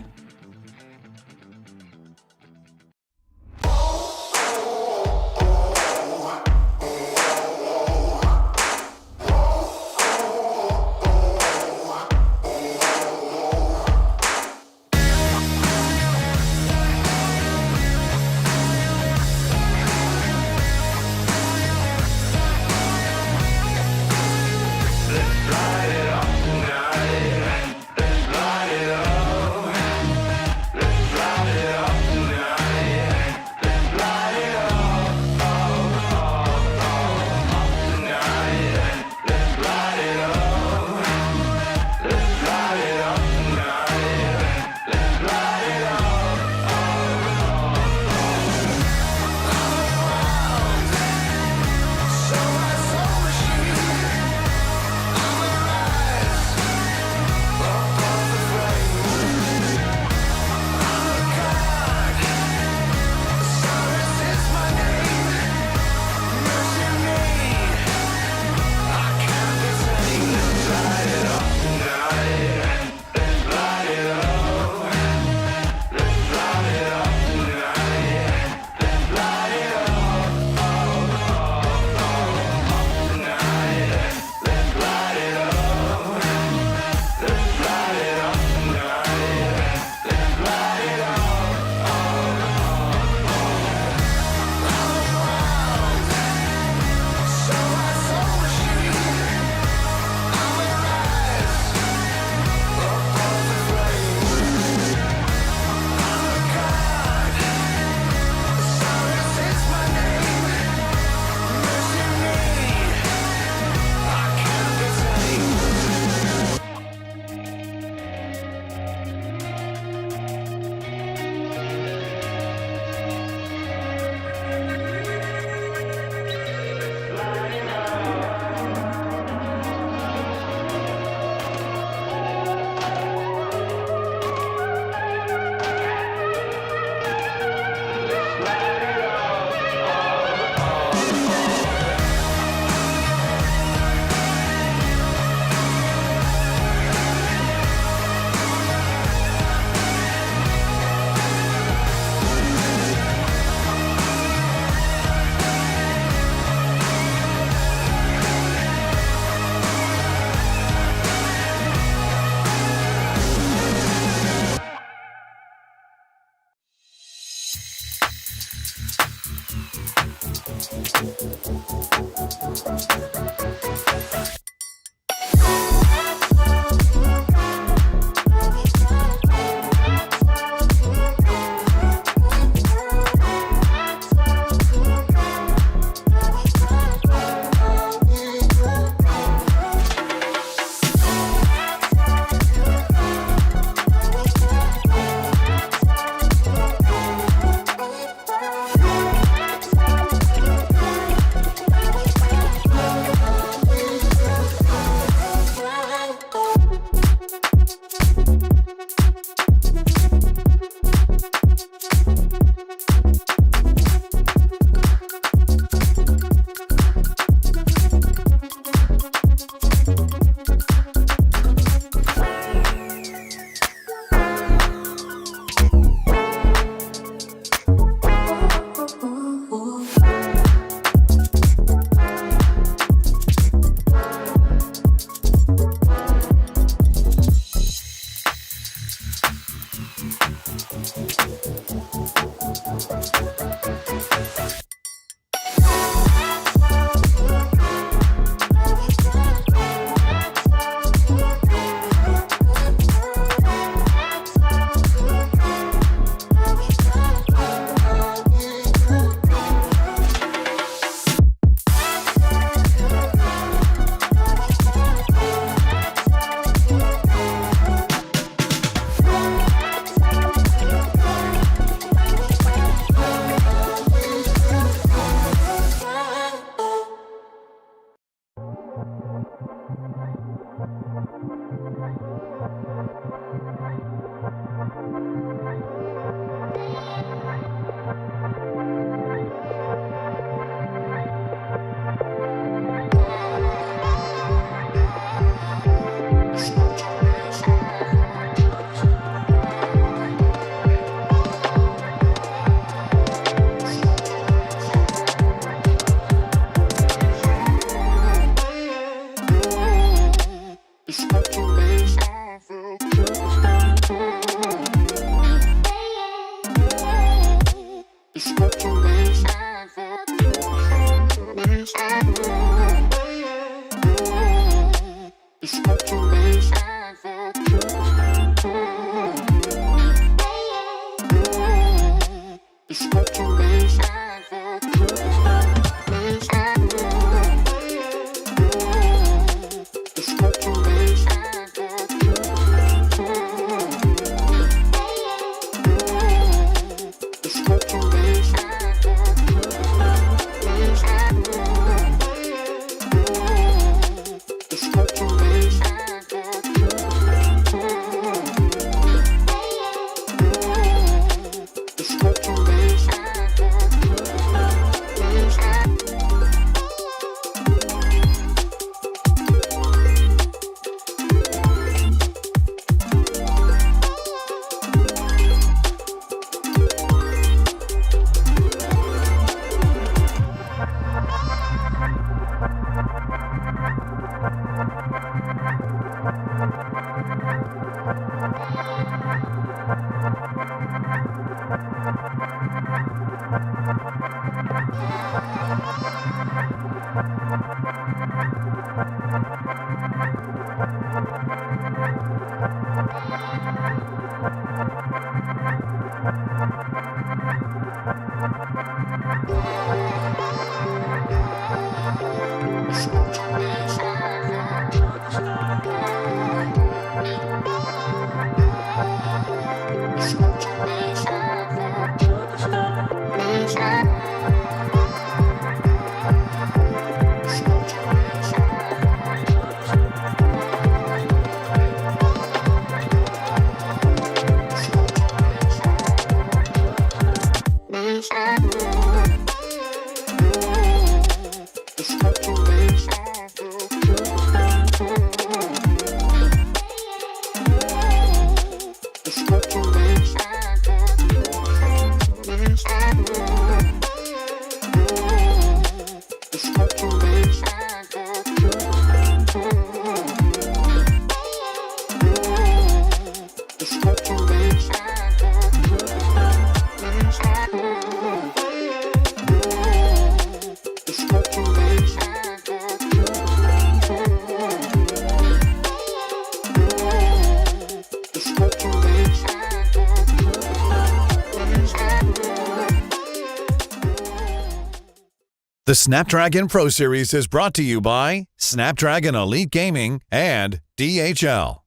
The Snapdragon Pro Series is brought to you by Snapdragon Elite Gaming and DHL.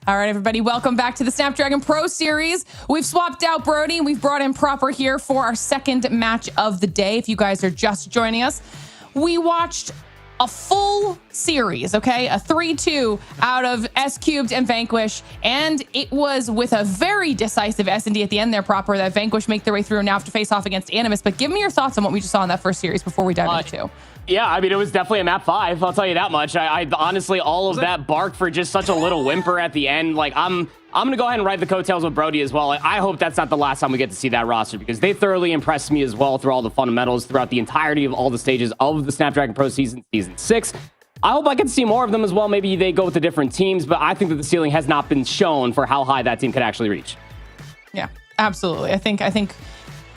All right, everybody, welcome back to the Snapdragon Pro Series. We've swapped out Brody. We've brought in Proper here for our second match of the day. If you guys are just joining us, we watched a full series, okay? A 3-2 out of S Cubed and Vanquish. And it was with a very decisive S&D at the end there, Proper, that Vanquish make their way through and now have to face off against Animus. But give me your thoughts on what we just saw in that first series before we dive into. Yeah, I mean, it was definitely a map 5. I'll tell you that much. I honestly, all of that bark for just such a little whimper at the end. Like, I'm going to go ahead and ride the coattails with Brody as well. I hope that's not the last time we get to see that roster, because they thoroughly impressed me as well through all the fundamentals, throughout the entirety of all the stages of the Snapdragon Pro Season 6. I hope I get to see more of them as well. Maybe they go with the different teams, but I think that the ceiling has not been shown for how high that team could actually reach. Yeah, absolutely. I think,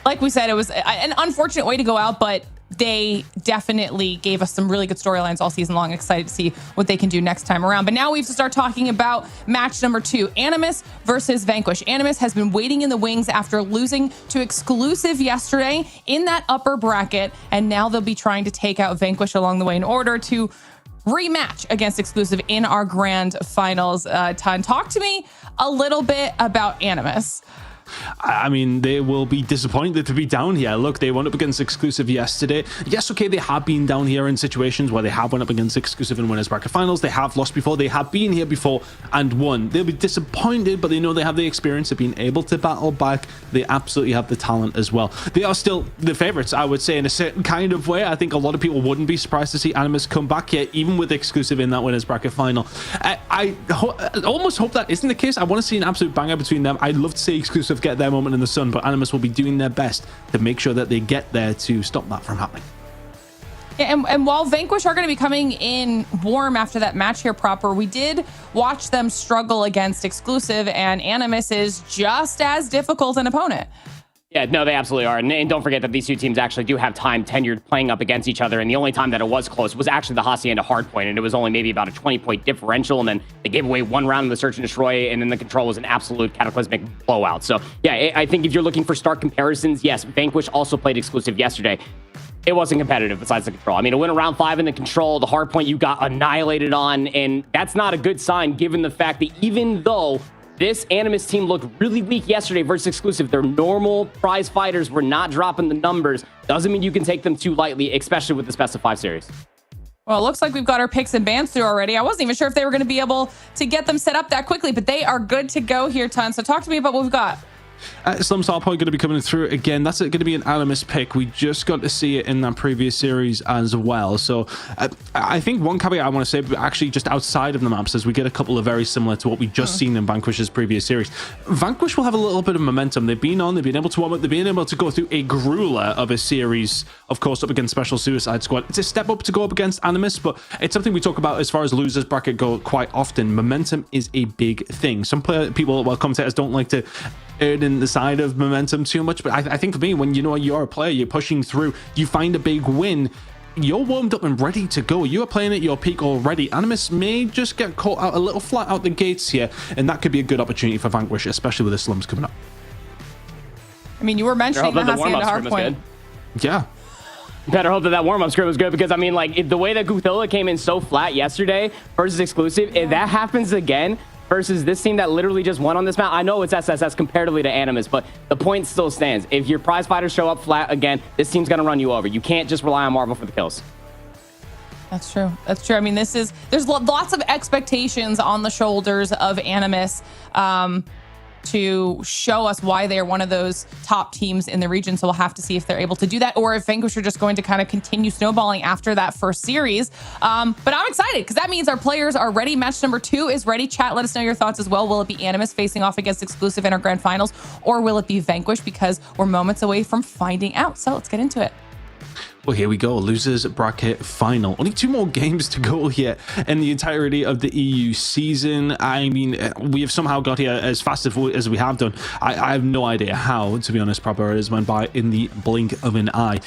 like we said, it was an unfortunate way to go out, but they definitely gave us some really good storylines all season long. Excited to see what they can do next time around. But now we have to start talking about match number 2, Animus versus Vanquish. Animus has been waiting in the wings after losing to Exclusive yesterday in that upper bracket, and now they'll be trying to take out Vanquish along the way in order to rematch against Exclusive in our grand finals. Ton, talk to me a little bit about Animus. I mean, they will be disappointed to be down here. Look, they went up against Exclusive yesterday. Yes, okay, they have been down here in situations where they have went up against Exclusive in winners bracket finals. They have lost before. They have been here before and won. They'll be disappointed, but they know they have the experience of being able to battle back. They absolutely have the talent as well. They are still the favorites, I would say, in a certain kind of way. I think a lot of people wouldn't be surprised to see Animus come back here, even with Exclusive in that winners bracket final. I almost hope that isn't the case. I want to see an absolute banger between them. I'd love to see Exclusive get their moment in the sun, but Animus will be doing their best to make sure that they get there to stop that from happening. Yeah, and while Vanquish are going to be coming in warm after that match here, Proper, we did watch them struggle against Exclusive, and Animus is just as difficult an opponent. Yeah, no, they absolutely are. And don't forget that these two teams actually do have time tenured playing up against each other. And the only time that it was close was actually the Hacienda Hardpoint. And it was only maybe about a 20-point differential. And then they gave away one round of the Search and Destroy. And then the Control was an absolute cataclysmic blowout. So, yeah, I think if you're looking for stark comparisons, yes, Vanquish also played exclusive yesterday. It wasn't competitive besides the Control. I mean, it went around 5 in the Control. The Hardpoint you got annihilated on. And that's not a good sign given the fact that even though this Animus team looked really weak yesterday versus exclusive, their normal prize fighters were not dropping the numbers. Doesn't mean you can take them too lightly, especially with this best of 5 series. Well, it looks like we've got our picks and bans through already. I wasn't even sure if they were going to be able to get them set up that quickly, but they are good to go here, Ton. So talk to me about what we've got. Slums Hardpoint going to be coming through again. That's going to be an Animus pick. We just got to see it in that previous series as well. So I think one caveat I want to say, but actually just outside of the maps, is we get a couple of very similar to what we just seen in Vanquish's previous series. Vanquish will have a little bit of momentum. They've been able to warm up, they've been able to go through a grueler of a series, of course, up against Special Suicide Squad. It's a step up to go up against Animus, but it's something we talk about as far as losers bracket go quite often. Momentum is a big thing. Some people, well, commentators don't like to err in the side of momentum too much, but I think for me, when you know you're a player, you're pushing through, you find a big win, you're warmed up and ready to go. You are playing at your peak already. Animus may just get caught out a little flat out the gates here, and that could be a good opportunity for Vanquish, especially with the Slums coming up. I mean, you were mentioning the Hacienda Hardpoint. Yeah. Better hope that warm-up script was good, because, I mean, like, the way that Guthilla came in so flat yesterday versus exclusive, if that happens again versus this team that literally just won on this map, I know it's SSS comparatively to Animus, but the point still stands. If your prize fighters show up flat again, this team's going to run you over. You can't just rely on Marvel for the kills. That's true. That's true. I mean, there's lots of expectations on the shoulders of Animus to show us why they are one of those top teams in the region. So we'll have to see if they're able to do that, or if Vanquish are just going to kind of continue snowballing after that first series. But I'm excited because that means our players are ready. Match number 2 is ready. Chat, let us know your thoughts as well. Will it be Animus facing off against exclusive in our grand finals, or will it be Vanquish? Because we're moments away from finding out. So let's get into it. Well, here we go. Losers bracket final. Only 2 more games to go here in the entirety of the EU season. I mean, we have somehow got here as fast as we have done. I have no idea how, to be honest. Proper it has went by in the blink of an eye.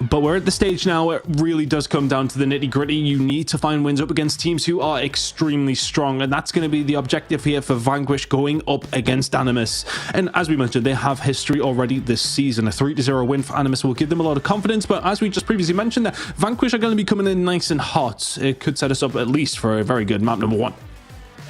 But we're at the stage now where it really does come down to the nitty-gritty. You need to find wins up against teams who are extremely strong, and that's going to be the objective here for Vanquish going up against Animus. And as we mentioned, they have history already this season. A 3-0 win for Animus will give them a lot of confidence, but as we just previously mentioned, that Vanquish are going to be coming in nice and hot. It could set us up at least for a very good map number 1.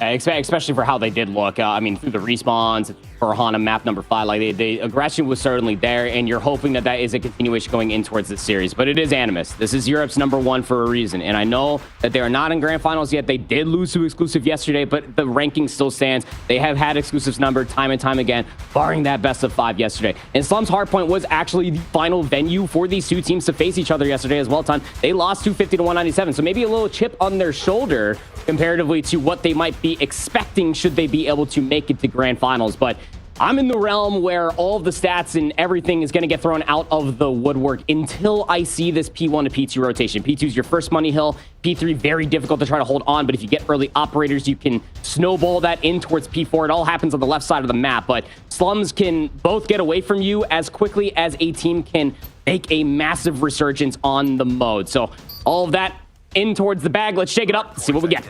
Especially for how they did look. I mean, through the respawns for Hana map number 5, like the aggression was certainly there, and you're hoping that that is a continuation going in towards this series. But it is Animus. This is Europe's number 1 for a reason, and I know that they are not in grand finals yet. They did lose to exclusive yesterday, but the ranking still stands. They have had exclusives numbered time and time again, barring that best of 5 yesterday. And Slums Hardpoint was actually the final venue for these 2 teams to face each other yesterday as well. Ton, they lost 250 to 197, so maybe a little chip on their shoulder comparatively to what they might be expecting should they be able to make it to grand finals. But I'm in the realm where all of the stats and everything is going to get thrown out of the woodwork until I see this P1 to P2 rotation. P2 is your first money hill. P3, very difficult to try to hold on, but if you get early operators, you can snowball that in towards P4. It all happens on the left side of the map, but Slums can both get away from you as quickly as a team can make a massive resurgence on the mode. So all of that in towards the bag. Let's shake it up, see what we get.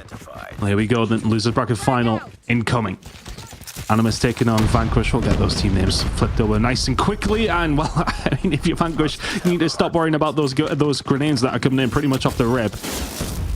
Well, here we go. The losers bracket final incoming. Animus taking on Vanquish. We'll get those team names flipped over nice and quickly. And, well, I mean, if you're Vanquish, you need to stop worrying about those grenades that are coming in pretty much off the rip.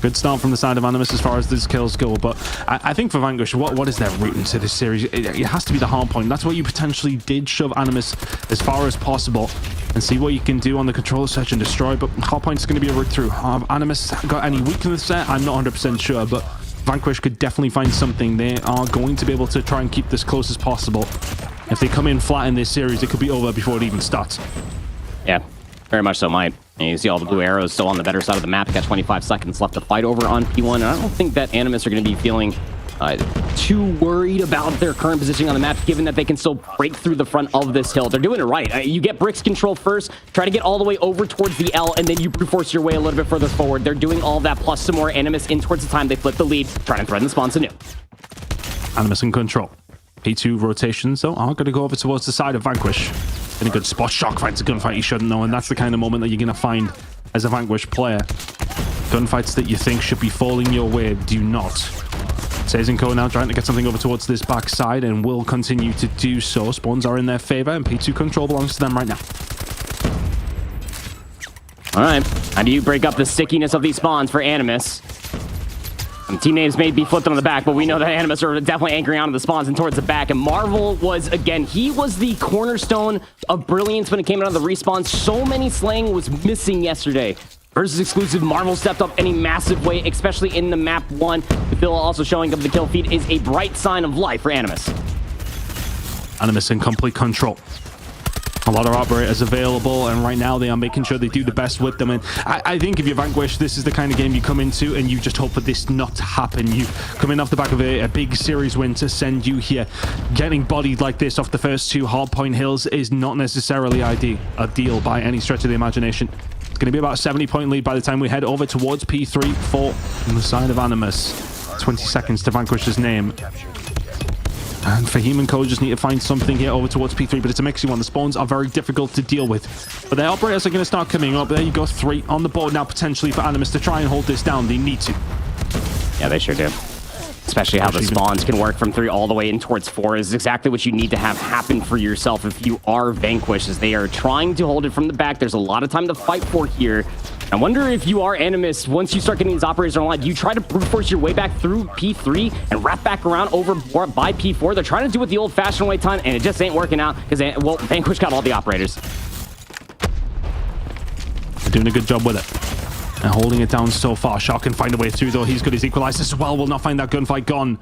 Good start from the side of Animus as far as these kills go. But I think for Vanquish, what is their route into this series? It has to be the hard point. That's where you potentially did shove Animus as far as possible and see what you can do on the controller search and destroy. But hardpoint is going to be a route through. Have Animus got any weakness there? I'm not 100% sure, but Vanquish could definitely find something. They are going to be able to try and keep this close as possible. If they come in flat in this series, it could be over before it even starts. Yeah, very much so, Mike. And you see all the blue arrows still on the better side of the map. Got 25 seconds left to fight over on P1. And I don't think that Animus are going to be feeling too worried about their current positioning on the map, given that they can still break through the front of this hill. They're doing it right. You get bricks control first, try to get all the way over towards the L, and then you brute force your way a little bit further forward. They're doing all of that, plus some more Animus in towards the time they flip the lead, trying to threaten the spawns anew. Animus in control. P2 rotations, though, are going to go over towards the side of Vanquish. in a good spot. Shock fight's a gunfight you shouldn't know, and that's the kind of moment that you're going to find as a Vanquish player. Gunfights that you think should be falling your way do not. Seizenko now trying to get something over towards this backside and will continue to do so. Spawns are in their favor, and P2 control belongs to them right now. All right. How do you break up the stickiness of these spawns for Animus? Team names may be flipped on the back, but we know that Animus are definitely anchoring onto the spawns and towards the back. And Marvel was, again, he was the cornerstone of brilliance when it came out of the respawn. So many slaying was missing yesterday. Versus exclusive, Marvel stepped up in a massive way, especially in the map 1. The Phil also showing up the kill feed is a bright sign of life for Animus. Animus in complete control. A lot of operators available, and right now they are making sure they do the best with them. And I think if you Vanquish, this is the kind of game you come into and you just hope for this not to happen. You coming off the back of a big series win to send you here. Getting bodied like this off the first 2 hardpoint hills is not necessarily ideal by any stretch of the imagination. It's going to be about a 70-point lead by the time we head over towards P3 4 on the side of Animus. 20 seconds to Vanquish his name. And Fahim and Co just need to find something here over towards P3, but it's a mixy one. The spawns are very difficult to deal with. But their operators are going to start coming up. There you go, 3 on the board now potentially for Animus to try and hold this down. They need to. Yeah, they sure do. Especially how the spawns can work from 3 all the way in towards 4 is exactly what you need to have happen for yourself if you are Vanquish, as they are trying to hold it from the back. There's a lot of time to fight for here. I wonder if you are Animus, once you start getting these operators online, do you try to brute force your way back through P3 and wrap back around over by P4? They're trying to do it the old-fashioned way, ton, and it just ain't working out because, well, Vanquish got all the operators. They're doing a good job with it. And holding it down so far. Shark can find a way through, though. He's got his equalizer as well. Will not find that gunfight gone.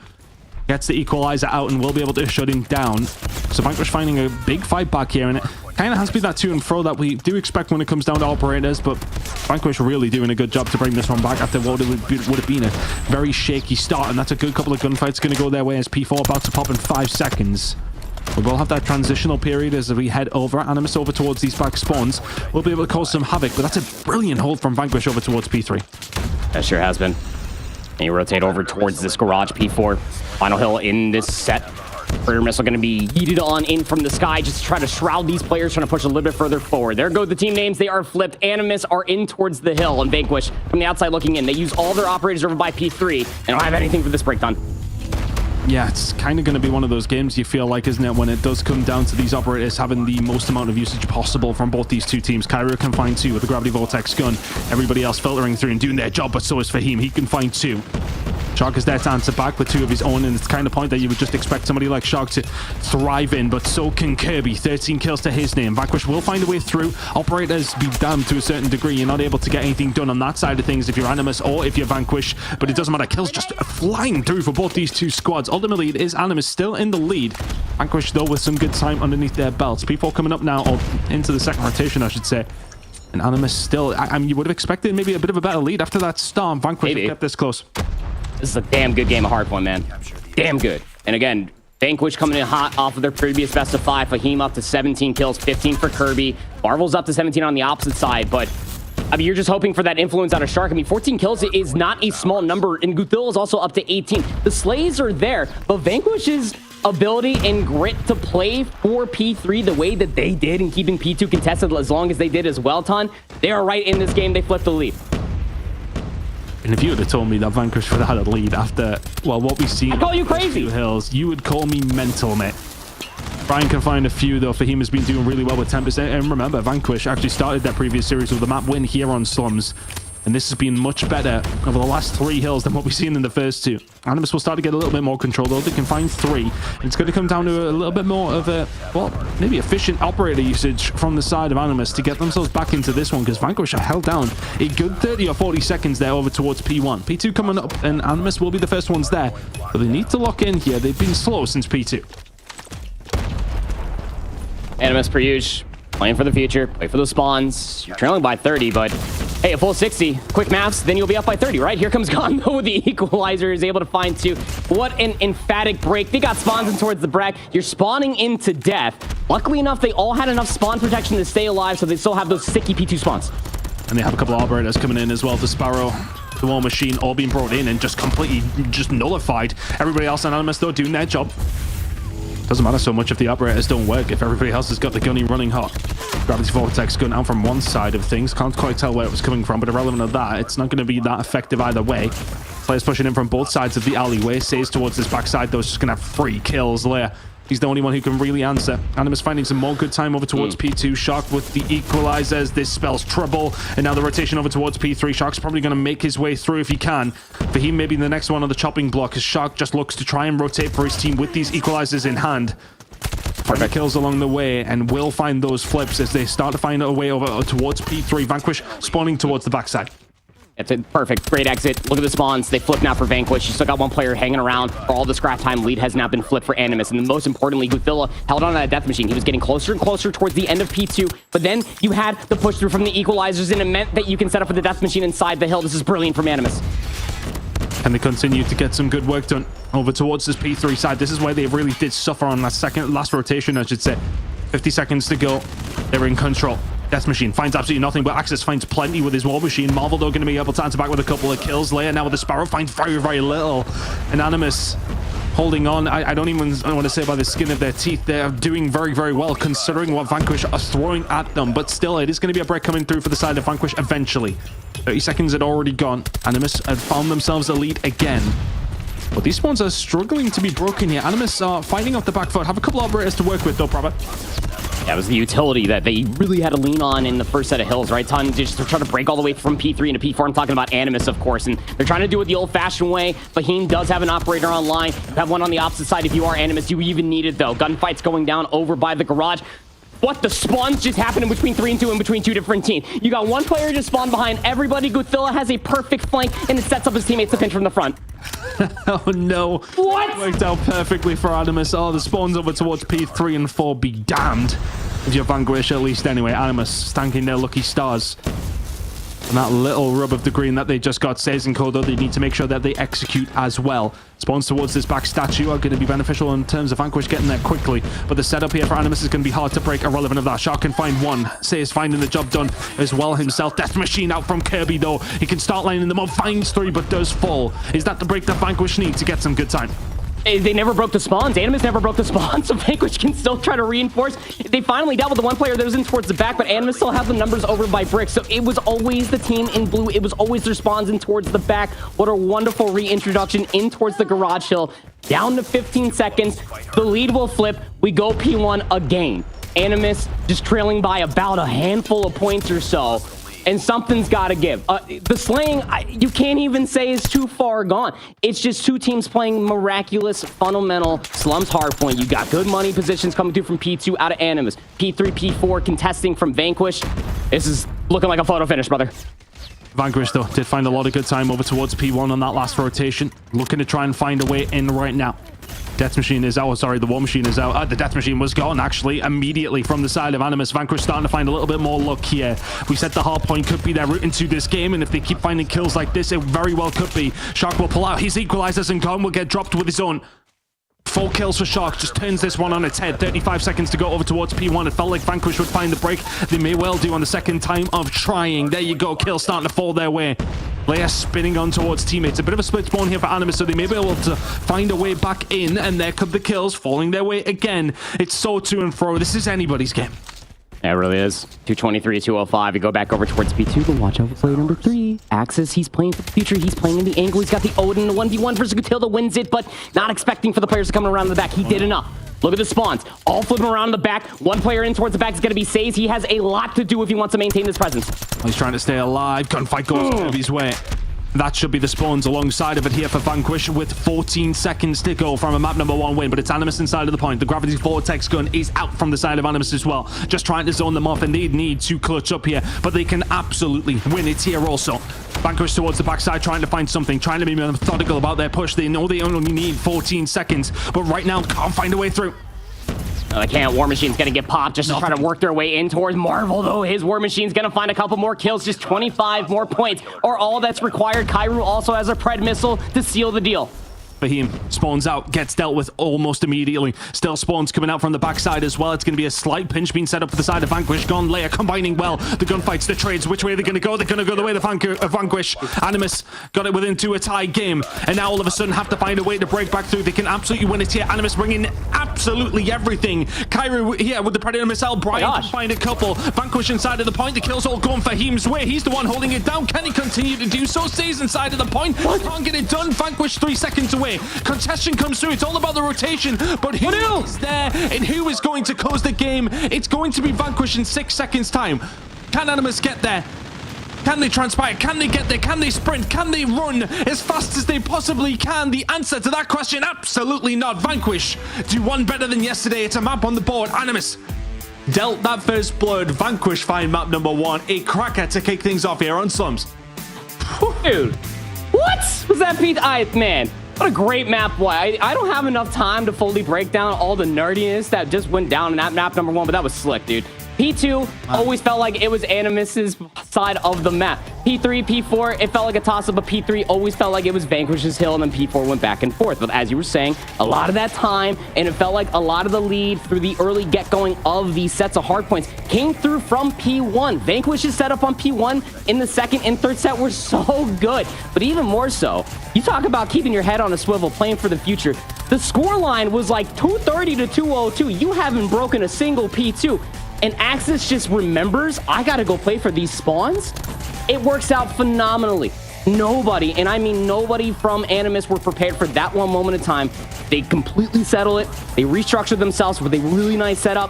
Gets the equalizer out and will be able to shut him down. So Vanquish finding a big fight back here, and it kind of has to be that to and fro that we do expect when it comes down to operators, but Vanquish really doing a good job to bring this one back after what would have been a very shaky start, and that's a good couple of gunfights going to go their way as P4 about to pop in 5 seconds. We will have that transitional period as we head over. Animus over towards these back spawns. We'll be able to cause some havoc, but that's a brilliant hold from Vanquish over towards P3. That sure has been. And you rotate over towards this garage P4. Final hill in this set. Predator missile going to be yeeted on in from the sky just to try to shroud these players, trying to push a little bit further forward. There go the team names. They are flipped. Animus are in towards the hill, and Vanquish from the outside looking in. They use all their operators over by P3 and don't have anything for this breakdown. Yeah, it's kind of going to be one of those games you feel like, isn't it, when it does come down to these operators having the most amount of usage possible from both these 2 teams. Kyrio can find 2 with the Gravity Vortex gun. Everybody else filtering through and doing their job, but so is Fahim. He can find 2. Shark is there to answer back with 2 of his own, and it's the kind of point that you would just expect somebody like Shark to thrive in, but so can Kirby. 13 kills to his name. Vanquish will find a way through. Operators be damned to a certain degree. You're not able to get anything done on that side of things if you're Animus or if you're Vanquish, but it doesn't matter. Kills just flying through for both these 2 squads. Ultimately, it is Animus still in the lead. Vanquish, though, with some good time underneath their belts. P4 coming up now, or into the second rotation, I should say. And Animus still, I mean, you would have expected maybe a bit of a better lead after that storm. Vanquish kept this close. This is a damn good game of Hardpoint, man. Damn good. And again, Vanquish coming in hot off of their previous best of 5. Fahim up to 17 kills, 15 for Kirby. Marvel's up to 17 on the opposite side, but I mean, you're just hoping for that influence out of Shark. I mean, 14 kills is not a small number, and Guthil is also up to 18. The slays are there, but Vanquish's ability and grit to play for P3 the way that they did and keeping P2 contested as long as they did as well, Ton, they are right in this game. They flipped the lead. And if you would have told me that Vanquish would have had a lead after, well, what we see... I call you crazy! Hills, you would call me mental, mate. Brian can find a few, though. Fahim has been doing really well with 10%. And remember, Vanquish actually started their previous series with a map win here on Slums. And this has been much better over the last 3 hills than what we've seen in the first 2. Animus will start to get a little bit more control, though. They can find 3. And it's going to come down to a little bit more of a, well, maybe efficient operator usage from the side of Animus to get themselves back into this one, because Vanquish are held down a good 30 or 40 seconds there over towards P1. P2 coming up, and Animus will be the first ones there. But they need to lock in here. They've been slow since P2. Animus per usual. Playing for the future, play for the spawns. You're trailing by 30, but hey, a full 60. Quick maths, then you'll be up by 30, right? Here comes Gondo with the equalizer, is able to find 2. What an emphatic break. They got spawns in towards the brack. You're spawning into death. Luckily enough, they all had enough spawn protection to stay alive, so they still have those sticky P2 spawns. And they have a couple of operators coming in as well. The Sparrow, the War Machine, all being brought in and just completely just nullified. Everybody else on Animus, though, doing their job. Doesn't matter so much if the operators don't work, if everybody else has got the gunny running hot. Gravity Vortex gun out from one side of things. Can't quite tell where it was coming from, but irrelevant of that, it's not going to be that effective either way. Players pushing in from both sides of the alleyway. Says towards this backside, though, is just going to have 3 kills there. He's the only one who can really answer. Animus finding some more good time over towards P2. Shark with the equalizers. This spells trouble. And now the rotation over towards P3. Shark's probably going to make his way through if he can. Fahim maybe the next one on the chopping block as Shark just looks to try and rotate for his team with these equalizers in hand. Perfect kills along the way and will find those flips as they start to find a way over towards P3. Vanquish spawning towards the backside. It's a perfect, great exit. Look at the spawns. They flip now for Vanquish. You still got one player hanging around for all the scrap time. Lead has now been flipped for Animus. And then most importantly, Guthilla held on to that death machine. He was getting closer and closer towards the end of P2. But then you had the push through from the equalizers, and it meant that you can set up with the death machine inside the hill. This is brilliant from Animus. And they continue to get some good work done over towards this P3 side. This is where they really did suffer on that last rotation, I should say. 50 seconds to go. They're in control. Death Machine finds absolutely nothing, but Axis finds plenty with his War Machine. Marvel, though, going to be able to answer back with a couple of kills. Leia now with the Sparrow finds very, very little. And Animus holding on. I don't even want to say by the skin of their teeth. They're doing very, very well considering what Vanquish are throwing at them. But still, it is going to be a break coming through for the side of Vanquish eventually. 30 seconds had already gone. Animus had found themselves a lead again. But these spawns are struggling to be broken here. Animus are fighting off the back foot. Have a couple of operators to work with, though, Prabha. That was the utility that they really had to lean on in the first set of hills, right? Just to try to break all the way from P3 into P4. I'm talking about Animus, of course, and they're trying to do it the old-fashioned way. Fahim does have an operator online. You have one on the opposite side if you are Animus. You even need it, though. Gunfights going down over by the garage. What the spawns just happened in between 3 and 2 in between 2 different teams. You got one player just spawned behind everybody. Guthilla has a perfect flank, and it sets up his teammates to pinch from the front. Oh no. What? Worked out perfectly for Animus. Oh, the spawns over towards P3 and 4. Be damned. If you're Vanquish, at least anyway. Animus thanking their lucky stars. And that little rub of the green that they just got says in code, though, they need to make sure that they execute as well. Spawns towards this back statue are going to be beneficial in terms of Vanquish getting there quickly. But the setup here for Animus is going to be hard to break. Irrelevant of that. Shark can find one. Say's finding the job done as well himself. Death Machine out from Kirby, though. He can start lining them up. Finds 3, but does fall. Is that the break that Vanquish need to get some good time? They never broke the spawns. Animus never broke the spawns, so Vanquish can still try to reinforce. They finally dealt with the one player that was in towards the back, but Animus still have the numbers over by bricks. So it was always the team in blue. It was always their spawns in towards the back. What a wonderful reintroduction in towards the garage hill. Down to 15 seconds. The lead will flip. We go P1 again. Animus just trailing by about a handful of points or so. And something's got to give. The slaying, you can't even say is too far gone. It's just 2 teams playing miraculous, fundamental Slums Hardpoint. You got good money positions coming through from P2 out of Animus. P3, P4 contesting from Vanquish. This is looking like a photo finish, brother. Vanquish, though, did find a lot of good time over towards P1 on that last rotation. Looking to try and find a way in right now. Death Machine is out. Oh, sorry, the War Machine is out. The Death Machine was gone, actually, immediately from the side of Animus. Vanquish starting to find a little bit more luck here. We said the hard point could be their route into this game, and if they keep finding kills like this, it very well could be. Shark will pull out his equalizers, and Gon will get dropped with his own. 4 kills for Shark, just turns this one on its head. 35 seconds to go over towards P1. It felt like Vanquish would find the break. They may well do on the second time of trying. There you go, kills starting to fall their way. Leia spinning on towards teammates. A bit of a split spawn here for Animus, so they may be able to find a way back in, and there come the kills, falling their way again. It's so to and fro. This is anybody's game. Yeah, it really is. 223, 205. You go back over towards P2, but watch out for player number 3. Axis, he's playing for the future. He's playing in the angle. He's got the Odin. The 1v1 versus Gutilda wins it, but not expecting for the players to come around the back. He did enough. Look at the spawns. All flipping around the back. One player in towards the back is going to be Says. He has a lot to do if he wants to maintain this presence. He's trying to stay alive. Gunfight goes Kirby's way. That should be the spawns alongside of it here for Vanquish with 14 seconds to go from a map number 1 win, but it's Animus inside of the point. The Gravity Vortex gun is out from the side of Animus as well, just trying to zone them off, and they need to clutch up here, but they can absolutely win it here also. Vanquish towards the backside, trying to find something, trying to be methodical about their push. They know they only need 14 seconds, but right now can't find a way through. No, they can't. War Machine's going to get popped just to try to work their way in towards Marvel, though. His War Machine's going to find a couple more kills. Just 25 more points are all that's required. Kairu also has a Pred missile to seal the deal. Fahim spawns out, gets dealt with almost immediately. Still spawns coming out from the backside as well. It's going to be a slight pinch being set up for the side of Vanquish. Gone Leia combining well. The gunfights, the trades. Which way are they going to go? They're going to go the way of Vanquish. Animus got it within to a tie game. And now all of a sudden have to find a way to break back through. They can absolutely win it here. Animus bringing absolutely everything. Kyrie here with the Predator missile. Brian can find a couple. Vanquish inside of the point. The kills all going Fahim's way. He's the one holding it down. Can he continue to do so? Stays inside of the point. Can't get it done. Vanquish 3 seconds away. Contestation comes through. It's all about the rotation. But who is there and who is going to close the game? It's going to be Vanquish in 6 seconds time. Can Animus get there? Can they transpire? Can they get there? Can they sprint? Can they run as fast as they possibly can? The answer to that question, absolutely not. Vanquish do one better than yesterday. It's a map on the board. Animus dealt that first blood. Vanquish find map number 1. A cracker to kick things off here on Slums. Dude, what was that, Pete? Man, what a great map. Boy, I don't have enough time to fully break down all the nerdiness that just went down in that map number 1, but that was slick, dude. P2 always felt like it was Animus's side of the map. P3, P4, it felt like a toss-up, but P3 always felt like it was Vanquish's hill, and then P4 went back and forth. But as you were saying, a lot of that time, and it felt like a lot of the lead through the early get-going of these sets of hardpoints came through from P1. Vanquish's setup on P1 in the second and third set were so good. But even more so, you talk about keeping your head on a swivel, playing for the future. The scoreline was like 230 to 202. You haven't broken a single P2. And Axis just remembers, I gotta go play for these spawns. It works out phenomenally. Nobody, and I mean nobody from Animus were prepared for that one moment in time. They completely settle it. They restructure themselves with a really nice setup.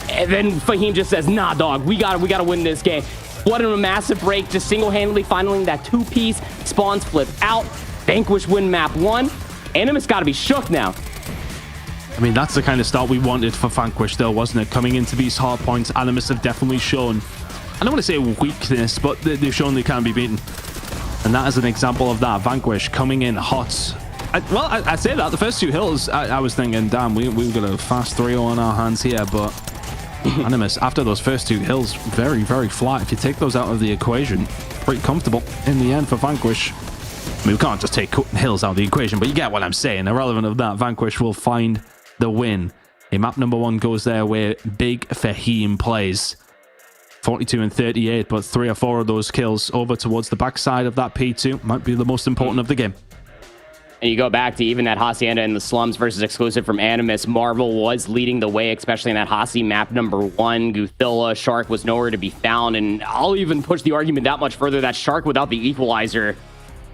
And then Fahim just says, nah, dog, we gotta win this game. What a massive break, just single-handedly finally that 2-piece. Spawns flip out. Vanquish win map 1. Animus gotta be shook now. I mean, that's the kind of start we wanted for Vanquish, though, wasn't it? Coming into these hard points, Animus have definitely shown, I don't want to say weakness, but they've shown they can be beaten. And that is an example of that. Vanquish coming in hot. I'd say that. The first 2 hills, I was thinking, damn, we've got a fast 3-0 on our hands here, but Animus, after those first 2 hills, very, very flat. If you take those out of the equation, pretty comfortable in the end for Vanquish. I mean, we can't just take hills out of the equation, but you get what I'm saying. Irrelevant of that, Vanquish will find the win. A map number 1 goes there where big Fahim plays. 42 and 38, but 3 or 4 of those kills over towards the backside of that P2 might be the most important of the game. And you go back to even that Hacienda and the Slums versus exclusive from Animus. Marvel was leading the way, especially in that Hasi map number 1. Guthilla, Shark was nowhere to be found. And I'll even push the argument that much further that Shark without the equalizer,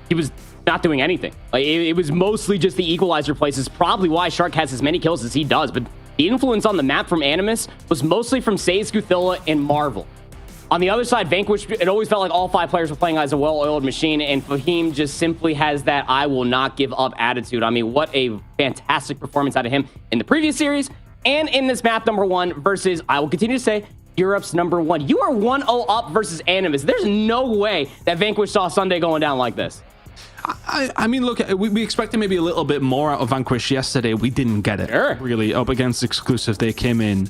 he was not doing anything. Like it was mostly just the equalizer plays. Probably why Shark has as many kills as he does. But the influence on the map from Animus was mostly from Saze, Guthilla, and Marvel. On the other side, Vanquish, it always felt like all 5 players were playing as a well-oiled machine, and Fahim just simply has that I will not give up attitude. I mean, what a fantastic performance out of him in the previous series and in this map number 1 versus, I will continue to say, Europe's number 1. You are 1-0 up versus Animus. There's no way that Vanquish saw Sunday going down like this. I mean, look, we expected maybe a little bit more out of Vanquish yesterday. We didn't get it. Sure. Really, up against exclusive, they came in,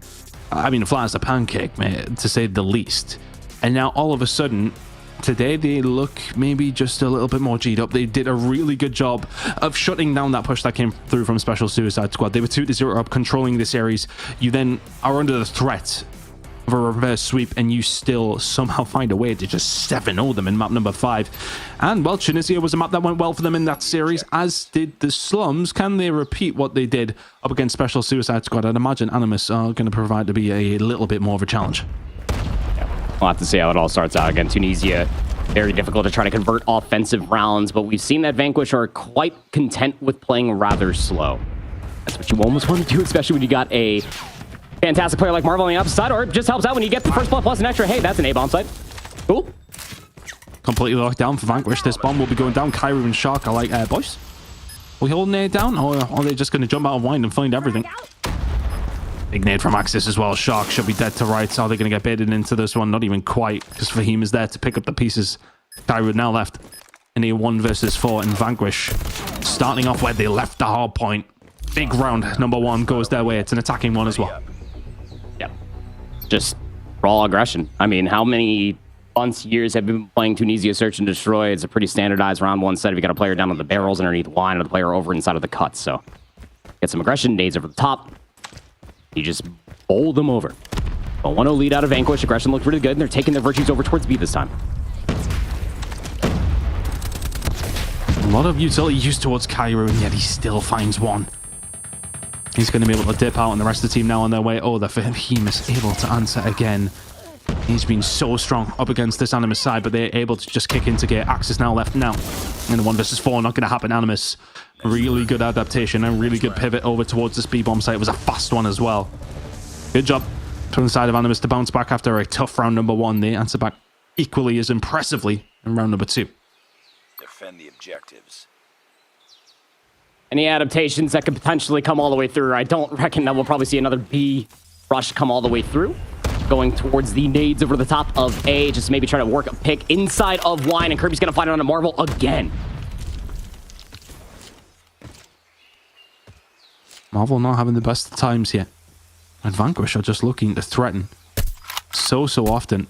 I mean, flat as a pancake, man, to say the least. And now, all of a sudden, today, they look maybe just a little bit more G'd up. They did a really good job of shutting down that push that came through from Special Suicide Squad. They were 2-0 up, controlling the series. You then are under the threat of a reverse sweep, and you still somehow find a way to just 7-0 them in map number 5. And, well, Tunisia was a map that went well for them in that series, as did the Slums. Can they repeat what they did up against Special Suicide Squad? I'd imagine Animus are going to provide to be a little bit more of a challenge. We'll have to see how it all starts out. Again, Tunisia, very difficult to try to convert offensive rounds, but we've seen that Vanquish are quite content with playing rather slow. That's what you almost want to do, especially when you got a fantastic player like Marvel on the opposite side, or it just helps out when you get the first blood plus an extra. Hey, that's an A-bomb site. Cool. Completely locked down for Vanquish. This bomb will be going down. Kyrie and Shark are like, boys, we holding it down, or are they just going to jump out of wind and find everything? Big nade from Axis as well. Shark should be dead to rights. Are they going to get baited into this one? Not even quite, because Fahim is there to pick up the pieces. Kyrie now left in a 1 versus 4, and Vanquish starting off where they left the hard point. Big round number 1 goes their way. It's an attacking one as well. Yeah. Just raw aggression. I mean, how many months, years have been playing Tunisia Search and Destroy. It's a pretty standardized round one setup. You got a player down on the barrels underneath wine, and a player over inside of the cuts. So get some aggression, nades over the top. You just bowl them over. A 1-0 lead out of Vanquish. Aggression looked really good, and they're taking their virtues over towards B this time. A lot of utility used towards Cairo, and yet he still finds one. He's going to be able to dip out, and the rest of the team now on their way. Oh, the Fahim is able to answer again. He's been so strong up against this Animus side, but they're able to just kick into gear. Axis now left now. And the 1 versus 4 not going to happen. Animus, really good adaptation and really good pivot over towards this B-bomb site. It was a fast one as well. Good job from the side of Animus to bounce back after a tough round number 1. They answer back equally as impressively in round number 2. Defend the objectives. Any adaptations that could potentially come all the way through? I don't reckon that we'll probably see another B rush come all the way through. Going towards the nades over the top of A, just maybe try to work a pick inside of Wine, and Kirby's going to find it on a Marvel again. Marvel not having the best of times here. And Vanquish are just looking to threaten so often.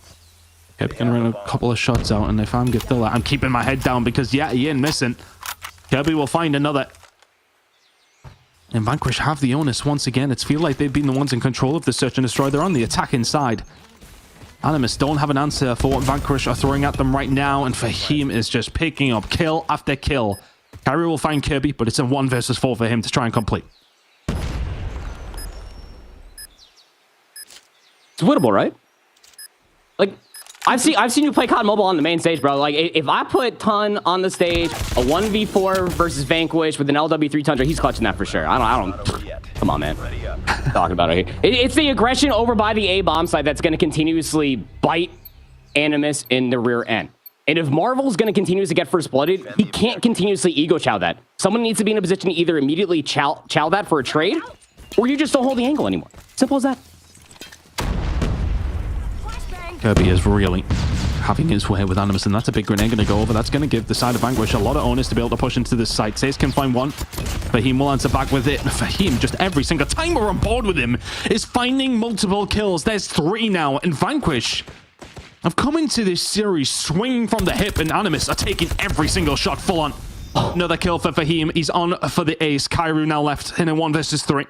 Kirby can run a couple of shots out, and if I'm Gathilla, I'm keeping my head down because, yeah, he ain't missing. Kirby will find another. And Vanquish have the onus once again. It's feel like they've been the ones in control of the search and destroy. They're on the attack inside. Animus don't have an answer for what Vanquish are throwing at them right now, and Fahim is just picking up kill after kill. Kyrie will find Kirby, but it's a 1 versus 4 for him to try and complete. It's winnable, right? Like, I've seen you play COD Mobile on the main stage, bro. Like, if I put Ton on the stage, a 1v4 versus Vanquish with an LW3 Tundra, he's clutching that for sure. I don't. Come on, man. Talking about it. It's the aggression over by the A bomb side that's going to continuously bite Animus in the rear end. And if Marvel's going to continuously get first blooded, he can't continuously ego chow that. Someone needs to be in a position to either immediately chow that for a trade, or you just don't hold the angle anymore. Simple as that. Kirby is really having his way with Animus, and that's a big grenade going to go over. That's going to give the side of Vanquish a lot of onus to be able to push into this site. Says can find one. Fahim will answer back with it. Fahim, just every single time we're on board with him, is finding multiple kills. There's 3 now, and Vanquish have come into this series swinging from the hip, and Animus are taking every single shot full on. Another kill for Fahim. He's on for the ace. Kairu now left in a 1 versus 3.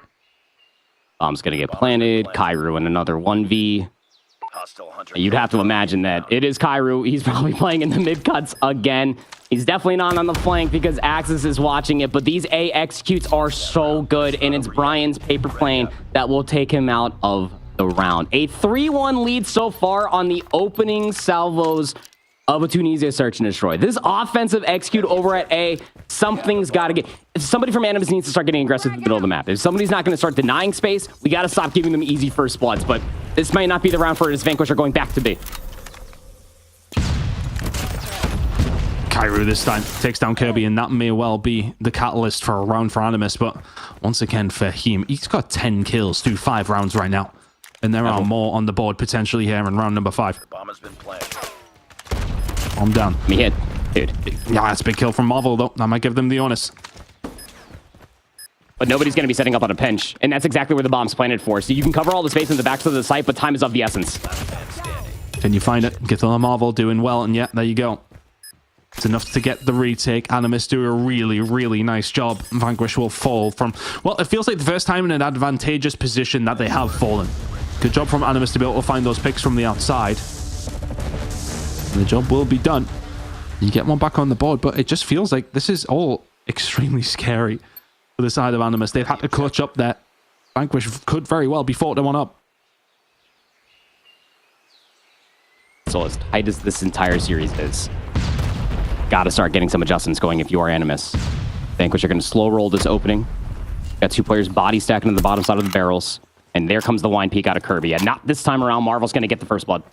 Bomb's going to get planted. Kairu in another 1v. You'd have to imagine that it is Kairu. He's probably playing in the mid cuts again. He's definitely not on the flank because Axis is watching it, but these A executes are so good, and it's Brian's paper plane that will take him out of the round. A 3-1 lead so far on the opening salvos of a Tunisia Search and Destroy. This offensive execute over at A, something's got to get... Somebody from Animus needs to start getting aggressive in the middle of the map. If somebody's not going to start denying space, we got to stop giving them easy first bloods, but this might not be the round for it as Vanquish are going back to B. Kairu this time takes down Kirby, and that may well be the catalyst for a round for Animus, but once again, Fahim, he's got 10 kills through 5 rounds right now, and there are more on the board potentially here in round number 5. The bomb has been planted. I'm down. Me hit. Dude. Yeah, that's a big kill from Marvel, though. That might give them the onus. But nobody's going to be setting up on a pinch, and that's exactly where the bomb's planted for. So you can cover all the space in the backs of the site, but time is of the essence. Can you find it? Get the Marvel doing well, and yeah, there you go. It's enough to get the retake. Animus do a really nice job. Vanquish will fall from... Well, it feels like the first time in an advantageous position that they have fallen. Good job from Animus to be able to find those picks from the outside. And the job will be done. You get one back on the board, but it just feels like this is all extremely scary for the side of Animus. They've had to clutch up there. Vanquish could very well be 4-1 up. So as tight as this entire series is, got to start getting some adjustments going if you are Animus. Vanquish are going to slow roll this opening. Got 2 players body stacking to the bottom side of the barrels. And there comes the wine peak out of Kirby. And not this time around. Marvel's going to get the first blood.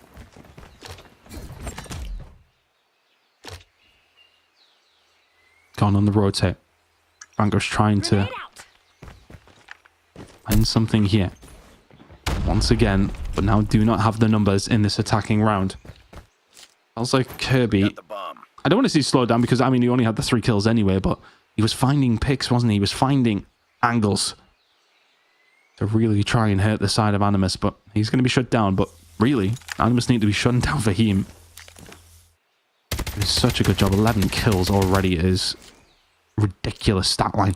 Gone on the rotate. Vanquish trying to find something here. Once again, but now do not have the numbers in this attacking round. Feels like Kirby... I don't want to see slowed down because, I mean, he only had the 3 kills anyway, but he was finding picks, wasn't he? He was finding angles to really try and hurt the side of Animus, but he's going to be shut down. But really, Animus need to be shutting down for him. It's such a good job. 11 kills already is ridiculous stat line.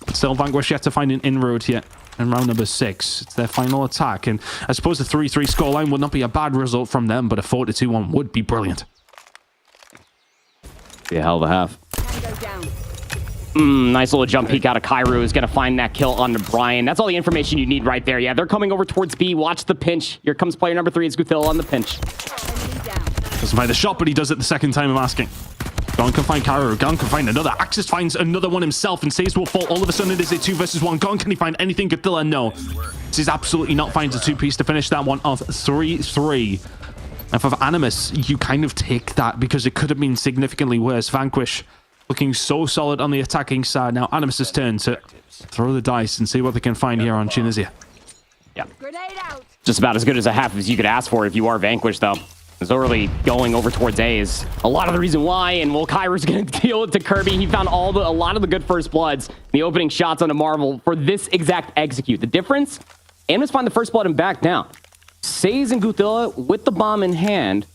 But still, Vanquish yet to find an inroad here in round number 6. It's their final attack, and I suppose a 3-3 scoreline would not be a bad result from them, but a 4-2-1 would be brilliant. Be a hell of a half. Nice little jump peek out of Kairu is going to find that kill on Brian. That's all the information you need right there. Yeah, they're coming over towards B. Watch the pinch. Here comes player number 3. It's Guthilla on the pinch. Doesn't find the shot, but he does it the second time I'm asking. Gon can find Kairu. Gon can find another. Axis finds another one himself, and says will fall. All of a sudden, it is a 2 versus 1. Gon, can he find anything? Guthilla, no. This is absolutely not. Finds a 2-piece to finish that one off 3-3. And for Animus, you kind of take that because it could have been significantly worse. Vanquish looking so solid on the attacking side. Now Animus' turn to throw the dice and see what they can find here on Tunisia. Yeah. Just about as good as a half as you could ask for if you are Vanquish, though. It's already going over towards A is a lot of the reason why, and well, Kairu's going to deal it to Kirby. He found a lot of the good first bloods, the opening shots onto Marvel for this exact execute. The difference, Animus find the first blood and back down. Saze and Guthilla, with the bomb in hand,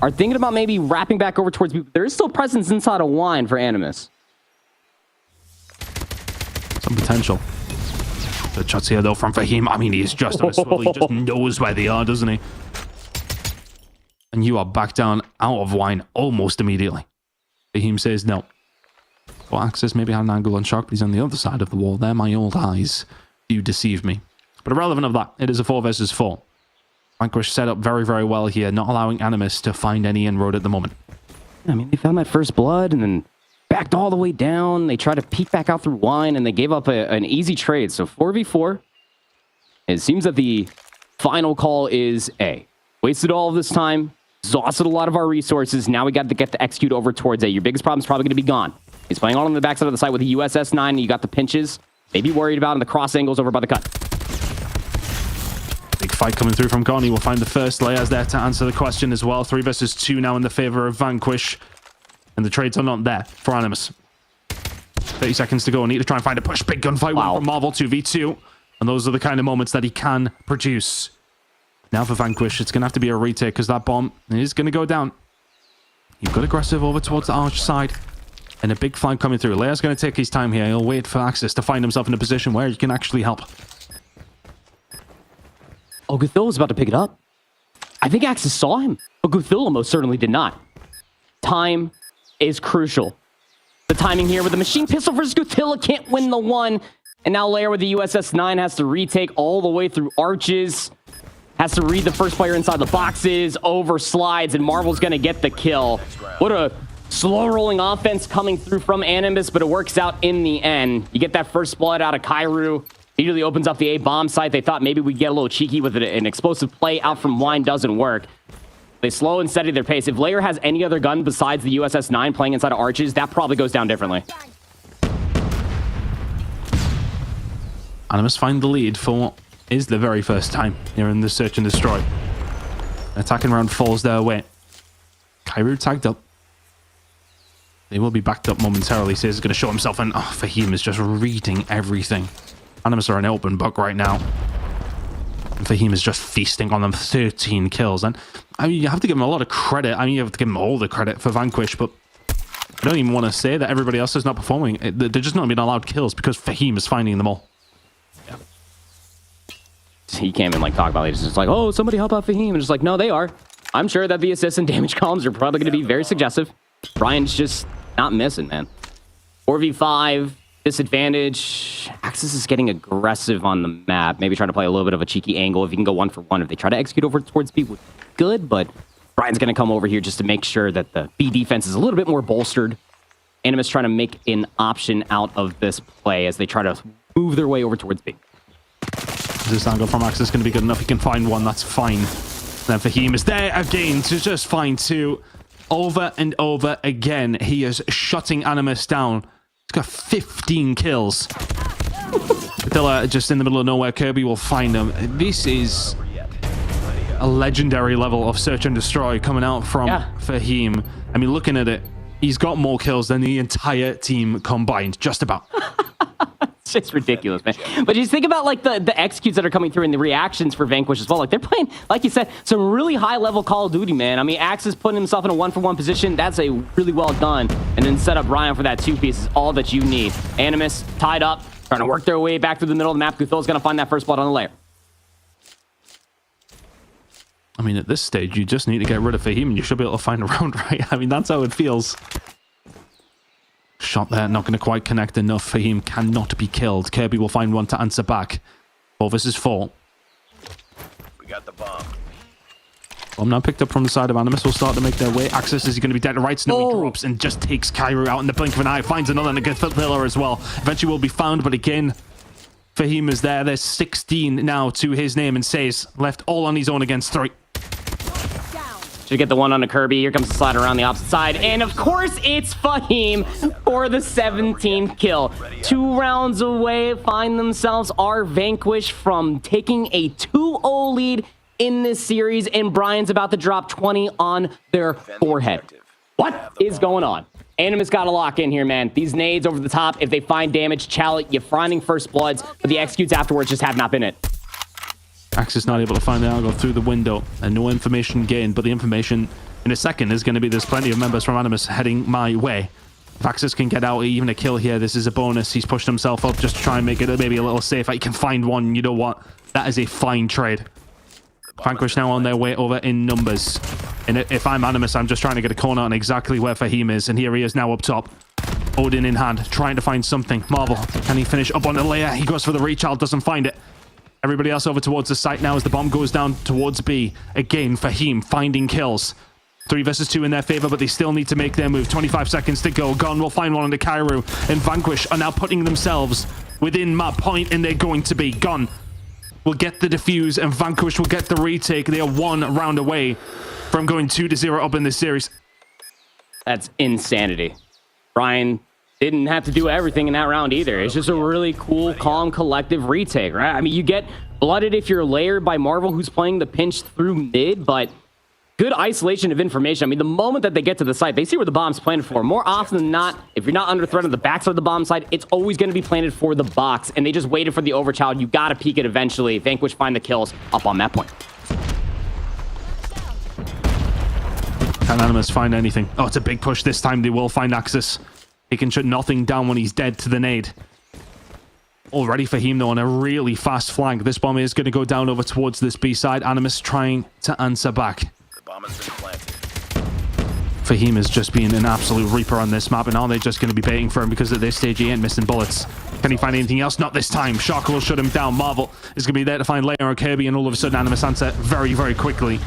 are thinking about maybe wrapping back over towards B. There is still presence inside of Wine for Animus. Some potential. The shots here, though, from Fahim. I mean, he is just on a swivel. He just knows where they are, doesn't he? And you are back down out of Wine almost immediately. Fahim says no. Well, Axis maybe had an angle on Shock, but he's on the other side of the wall there. My old eyes, you deceive me. But irrelevant of that, it is a 4 versus 4. Vanquish set up very, very well here, not allowing Animus to find any inroad at the moment. I mean, they found that first blood and then backed all the way down. They tried to peek back out through Wine, and they gave up an easy trade. So 4v4. It seems that the final call is A. Wasted all of this time, exhausted a lot of our resources. Now we got to get the execute over towards A. Your biggest problem is probably going to be Gone. He's playing all on the backside of the site with the USS-9, and you got the pinches. Maybe worried about him, the cross angles over by the cut. Big fight coming through from Goni. We'll find the first layers there to answer the question as well. 3 versus 2 now in the favor of Vanquish. And the trades are not there for Animus. 30 seconds to go. Need to try and find a push. Big gunfight one from Marvel 2v2. And those are the kind of moments that he can produce. Now for Vanquish, it's going to have to be a retake because that bomb is going to go down. You've got aggressive over towards the arch side. And a big flank coming through. Leia's going to take his time here. He'll wait for Axis to find himself in a position where he can actually help. Oh, Guthilla was about to pick it up. I think Axis saw him, but Guthilla most certainly did not. Time is crucial. The timing here with the machine pistol versus Guthilla can't win the one. And now Leia with the USS-9 has to retake all the way through arches. Has to read the first player inside the boxes, over slides, and Marvel's going to get the kill. What a slow rolling offense coming through from Animus, but it works out in the end. You get that first blood out of Kairu. Immediately opens up the A bomb site. They thought maybe we'd get a little cheeky with an explosive play out from Wine. Doesn't work. They slow and steady their pace. If Lair has any other gun besides the USS-9 playing inside of arches, that probably goes down differently. Animus find the lead for what is the very first time here in the search and destroy. Attacking round falls their way. Kairu tagged up. They will be backed up momentarily. Says he's going to show himself, and Fahim is just reading everything. Animus are an open book right now. And Fahim is just feasting on them. 13 kills. And I mean, you have to give him a lot of credit. I mean, you have to give him all the credit for Vanquish, but I don't even want to say that everybody else is not performing. They're just not being allowed kills because Fahim is finding them all. Yeah. He can't even like talk about it. He's just like, oh, somebody help out Fahim. And just like, no, they are. I'm sure that the assist and damage columns are probably going to be very suggestive. Brian's just not missing, man. 4v5. Disadvantage. Axis is getting aggressive on the map. Maybe trying to play a little bit of a cheeky angle. If you can go 1-for-1. If they try to execute over towards B, would be good, but Brian's going to come over here just to make sure that the B defense is a little bit more bolstered. Animus trying to make an option out of this play as they try to move their way over towards B. This angle from Axis is going to be good enough. He can find one. That's fine. Then Fahim is there again to just find two. Over and over again. He is shutting Animus down. He's got 15 kills. Attila just in the middle of nowhere. Kirby will find him. This is a legendary level of search and destroy coming out from Fahim. I mean, looking at it, he's got more kills than the entire team combined. Just about. just ridiculous, man. But just think about like the executes that are coming through and the reactions for Vanquish as well. Like they're playing, like you said, some really high level Call of Duty, man. I mean, Axe is putting himself in a 1-for-1 position. That's a really well done. And then set up Ryan for that 2-piece is all that you need. Animus tied up, trying to work their way back through the middle of the map. Guthul's going to find that first blood on the layer. I mean, at this stage, you just need to get rid of Fahim and you should be able to find a round, right? I mean, that's how it feels. Shot there, not going to quite connect enough. Fahim cannot be killed. Kirby will find one to answer back. 4 versus 4. We got the bomb. Bomb now picked up from the side of Animus will start to make their way. Axis is going to be dead to rights. No, he drops and just takes Kairu out in the blink of an eye. Finds another and a good pillar as well. Eventually will be found, but again, Fahim is there. There's 16 now to his name and says left all on his own against 3. Should get the one on a Kirby. Here comes the slide around the opposite side. And of course, it's Fahim for the 17th kill. 2 rounds away, find themselves are vanquished from taking a 2-0 lead in this series. And Brian's about to drop 20 on their forehead. What is going on? Animus got to lock in here, man. These nades over the top, if they find damage, Chalet, you're finding first bloods, but the executes afterwards just have not been it. Axis not able to find the angle through the window and no information gained, but the information in a second is going to be there's plenty of members from Animus heading my way. If Axis can get out even a kill here, this is a bonus. He's pushed himself up just to try and make it maybe a little safer. He can find one. You know what? That is a fine trade. Vanquish now on their way over in numbers. And if I'm Animus, I'm just trying to get a corner on exactly where Fahim is. And here he is now up top. Odin in hand, trying to find something. Marvel, can he finish up on the layer? He goes for the rechild, doesn't find it. Everybody else over towards the site now as the bomb goes down towards B. Again, Fahim finding kills. 3 versus 2 in their favor, but they still need to make their move. 25 seconds to go. Gon will find one on the Kairu. And Vanquish are now putting themselves within map point, and they're going to be. Gon will get the defuse, and Vanquish will get the retake. They are 1 round away from going 2-0 up in this series. That's insanity. Brian didn't have to do everything in that round either. It's just a really cool, calm, collective retake, right? I mean, you get blooded if you're layered by Marvel, who's playing the pinch through mid, but good isolation of information. I mean, the moment that they get to the site, they see where the bomb's planted for. More often than not, if you're not under threat of the backside of the bomb site, it's always going to be planted for the box, and they just waited for the overchild. You got to peek it eventually. Vanquish find the kills up on that point. Can Animus find anything? Oh, it's a big push this time. They will find Axis. He can shut nothing down when he's dead to the nade. Already Fahim, though, on a really fast flank. This bomb is going to go down over towards this B side. Animus trying to answer back. The bomb has been planted. Fahim is just being an absolute reaper on this map, and are they just going to be baiting for him because at this stage he ain't missing bullets? Can he find anything else? Not this time. Shark will shut him down. Marvel is going to be there to find Leia or Kirby, and all of a sudden Animus answer very, very quickly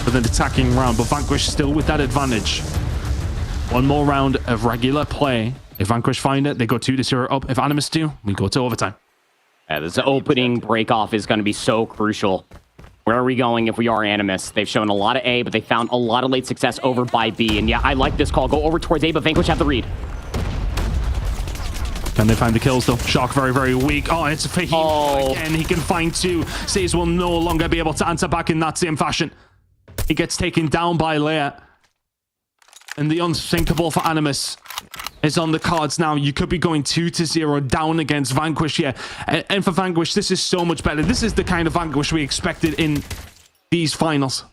with an attacking round, but Vanquish still with that advantage. 1 more round of regular play. If Vanquish find it, they go 2-0 up. If Animus do, we go to overtime. Yeah, this opening break-off is going to be so crucial. Where are we going if we are Animus? They've shown a lot of A, but they found a lot of late success over by B. And yeah, I like this call. Go over towards A, but Vanquish have the read. Can they find the kills, though? Shark very, very weak. Oh, it's Fahim again. He can find 2. Says will no longer be able to answer back in that same fashion. He gets taken down by Leia. And the unthinkable for Animus is on the cards now. You could be going 2-0 down against Vanquish here. And for Vanquish, this is so much better. This is the kind of Vanquish we expected in these finals.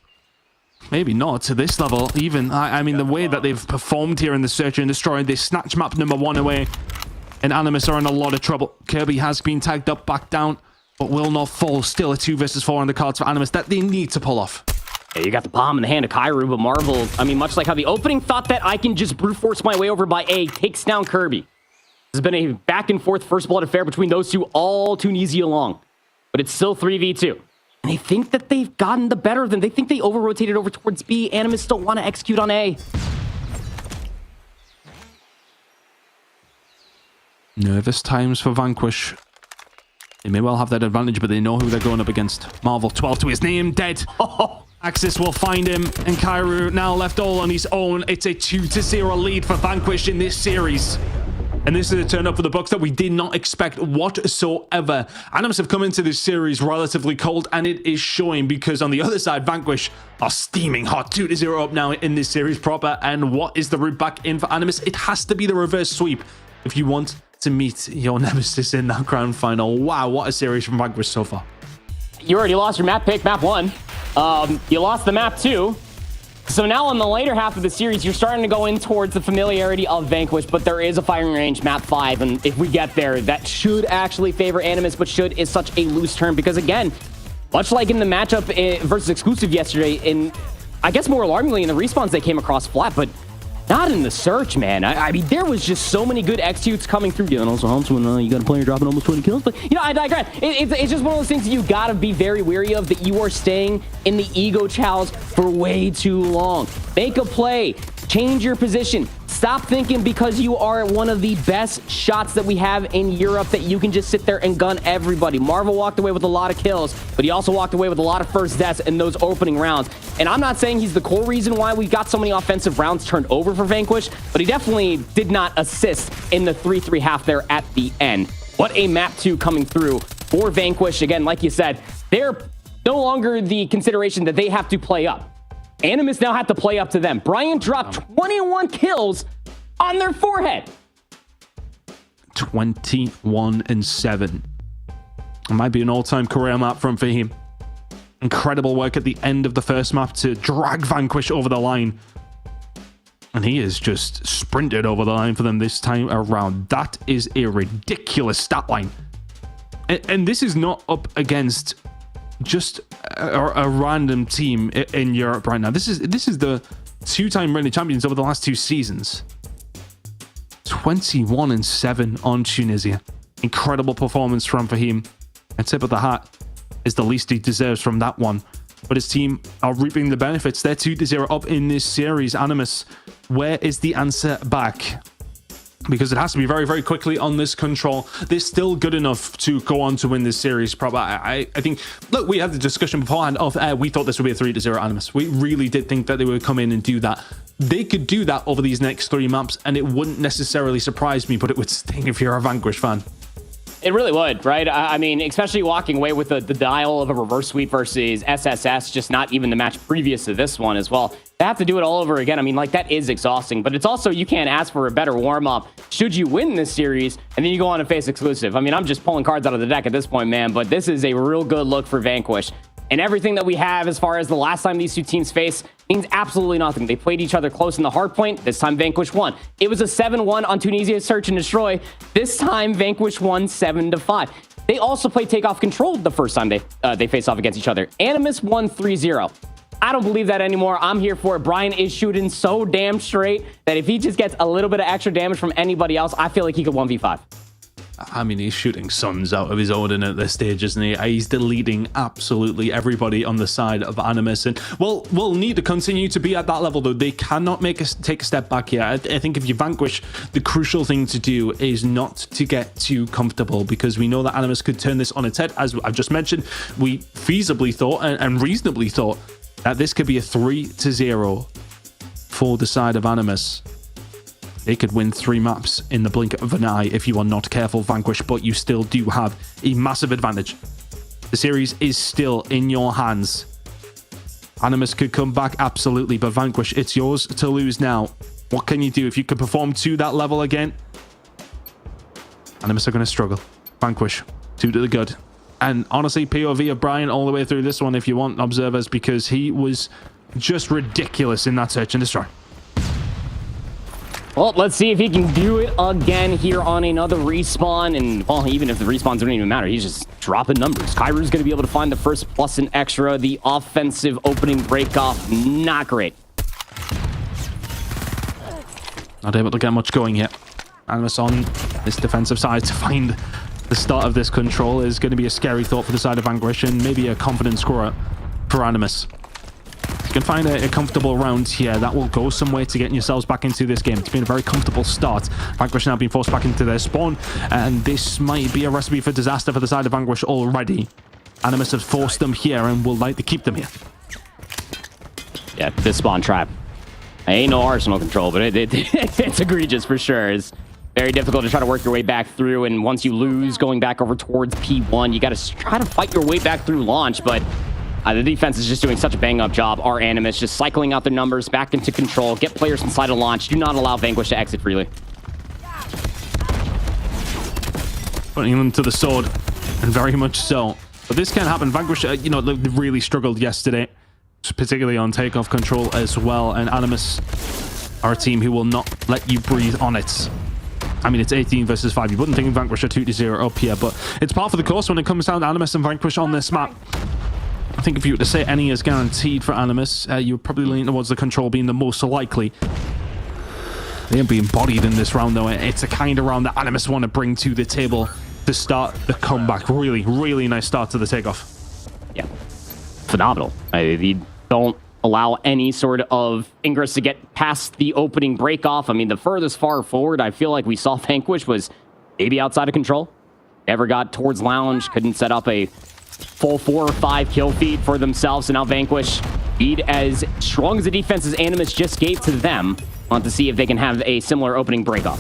Maybe not to this level, even. I mean, the way that they've performed here in the Search and Destroy, they snatch map number 1 away. And Animus are in a lot of trouble. Kirby has been tagged up back down, but will not fall. Still a 2 versus 4 on the cards for Animus that they need to pull off. Yeah, you got the bomb in the hand of Kairu, but Marvel, I mean, much like how the opening thought that I can just brute force my way over by A, takes down Kirby. This has been a back and forth first blood affair between those two all too easy along. But it's still 3v2. And they think that they've gotten the better of them. They think they over-rotated over towards B. Animus don't want to execute on A. Nervous times for Vanquish. They may well have that advantage, but they know who they're going up against. Marvel, 12 to his name, dead. Axis will find him, and Kairu now left all on his own. It's a 2-0 lead for Vanquish in this series. And this is a turn up for the Bucks that we did not expect whatsoever. Animus have come into this series relatively cold, and it is showing because on the other side, Vanquish are steaming hot. 2-0 up now in this series proper. And what is the route back in for Animus? It has to be the reverse sweep if you want to meet your nemesis in that grand final. Wow, what a series from Vanquish so far. You already lost your map pick, map 1. You lost the map 2. So now on the later half of the series, you're starting to go in towards the familiarity of Vanquish, but there is a firing range, map 5, and if we get there, that should actually favor Animus, but should is such a loose term, because again, much like in the matchup versus Exclusive yesterday, in, I guess more alarmingly, in the respawns they came across flat, but not in the search, man. I mean, there was just so many good executes coming through. Yeah, and also helps when you got a player dropping almost 20 kills. But, you know, I digress. It's just one of those things that you got to be very wary of, that you are staying in the ego chows for way too long. Make a play. Change your position. Stop thinking because you are one of the best shots that we have in Europe that you can just sit there and gun everybody. Marvel walked away with a lot of kills, but he also walked away with a lot of first deaths in those opening rounds. And I'm not saying he's the core reason why we got so many offensive rounds turned over for Vanquish, but he definitely did not assist in the 3-3 half there at the end. What a map 2 coming through for Vanquish. Again, like you said, they're no longer the consideration that they have to play up. Animus now had to play up to them. Brian dropped 21 kills on their forehead. 21-7. It might be an all-time career map from Fahim. Incredible work at the end of the first map to drag Vanquish over the line. And he has just sprinted over the line for them this time around. That is a ridiculous stat line. And this is not up against just a random team in Europe right now. This is the two-time reigning champions over the last 2 seasons. 21-7 on Tunisia. Incredible performance from Fahim. A tip of the hat is the least he deserves from that one. But his team are reaping the benefits. They're 2-0 up in this series. Animus, where is the answer back? Because it has to be very, very quickly on this control. They're still good enough to go on to win this series. Probably, I think, look, we had the discussion beforehand of we thought this would be a 3-0 Animus. We really did think that they would come in and do that. They could do that over these next 3 maps, and it wouldn't necessarily surprise me, but it would sting if you're a Vanquish fan. It really would, right? I mean, especially walking away with the dial of a reverse sweep versus SSS, just not even the match previous to this one as well. They have to do it all over again. I mean, like, that is exhausting, but it's also, you can't ask for a better warm-up should you win this series, and then you go on and face Exclusive. I mean, I'm just pulling cards out of the deck at this point, man, but this is a real good look for Vanquish. And everything that we have as far as the last time these two teams faced means absolutely nothing. They played each other close in the hardpoint. This time, Vanquish won. It was a 7-1 on Tunisia's Search and Destroy. This time, Vanquish won 7-5. They also played Takeoff Control the first time they faced off against each other. Animus won 3-0. I don't believe that anymore. I'm here for it. Brian is shooting so damn straight that if he just gets a little bit of extra damage from anybody else, I feel like he could 1v5. I mean, he's shooting suns out of his Odin at this stage, isn't he? He's deleting absolutely everybody on the side of Animus. And we'll need to continue to be at that level, though. They cannot take a step back here. I think if you Vanquish, the crucial thing to do is not to get too comfortable, because we know that Animus could turn this on its head. As I've just mentioned, we feasibly thought and reasonably thought that this could be a 3-0 for the side of Animus. They could win 3 maps in the blink of an eye if you are not careful, Vanquish, but you still do have a massive advantage. The series is still in your hands. Animus could come back, absolutely, but Vanquish, it's yours to lose now. What can you do if you could perform to that level again? Animus are going to struggle. Vanquish, 2 to the good. And honestly, POV of Brian all the way through this one if you want, observers, because he was just ridiculous in that Search and Destroy. Well, let's see if he can do it again here on another respawn. And, well, even if the respawns don't even matter, he's just dropping numbers. Kairu's going to be able to find the first plus and extra. The offensive opening breakoff, not great. Not able to get much going here. Animus on this defensive side to find the start of this control is going to be a scary thought for the side of Vanquish, and maybe a confident scorer for Animus. You can find a comfortable round here. That will go some way to getting yourselves back into this game. It's been a very comfortable start. Vanquish now being forced back into their spawn, and this might be a recipe for disaster for the side of Vanquish already. Animus has forced them here and will like to keep them here. Yeah, this spawn trap. Ain't no arsenal control, but it's egregious for sure. It's very difficult to try to work your way back through, and once you lose, going back over towards P1, you got to try to fight your way back through launch, but the defense is just doing such a bang-up job. Our Animus just cycling out their numbers back into control, get players inside of launch, do not allow Vanquish to exit freely. putting them to the sword, and very much so. But this can happen. Vanquish, you know, they really struggled yesterday, particularly on takeoff control as well. And Animus are a team who will not let you breathe on it. I mean, it's 18 versus 5. You wouldn't think Vanquish are 2-0 up here, but it's par for the course when it comes down to Animus and Vanquish on this map. I think if you were to say any is guaranteed for Animus, you would probably lean towards the control being the most likely. They are being bodied in this round, though. It's a kind of round that Animus want to bring to the table to start the comeback. Really, really nice start to the takeoff. Yeah, phenomenal. They don't allow any sort of Ingress to get past the opening breakoff. I mean, the furthest far forward I feel like we saw Vanquish was maybe outside of control. Never got towards Lounge, couldn't set up a full 4 or 5 kill feed for themselves. And now Vanquish need as strong as the defense as Animus just gave to them. Want to see if they can have a similar opening breakoff.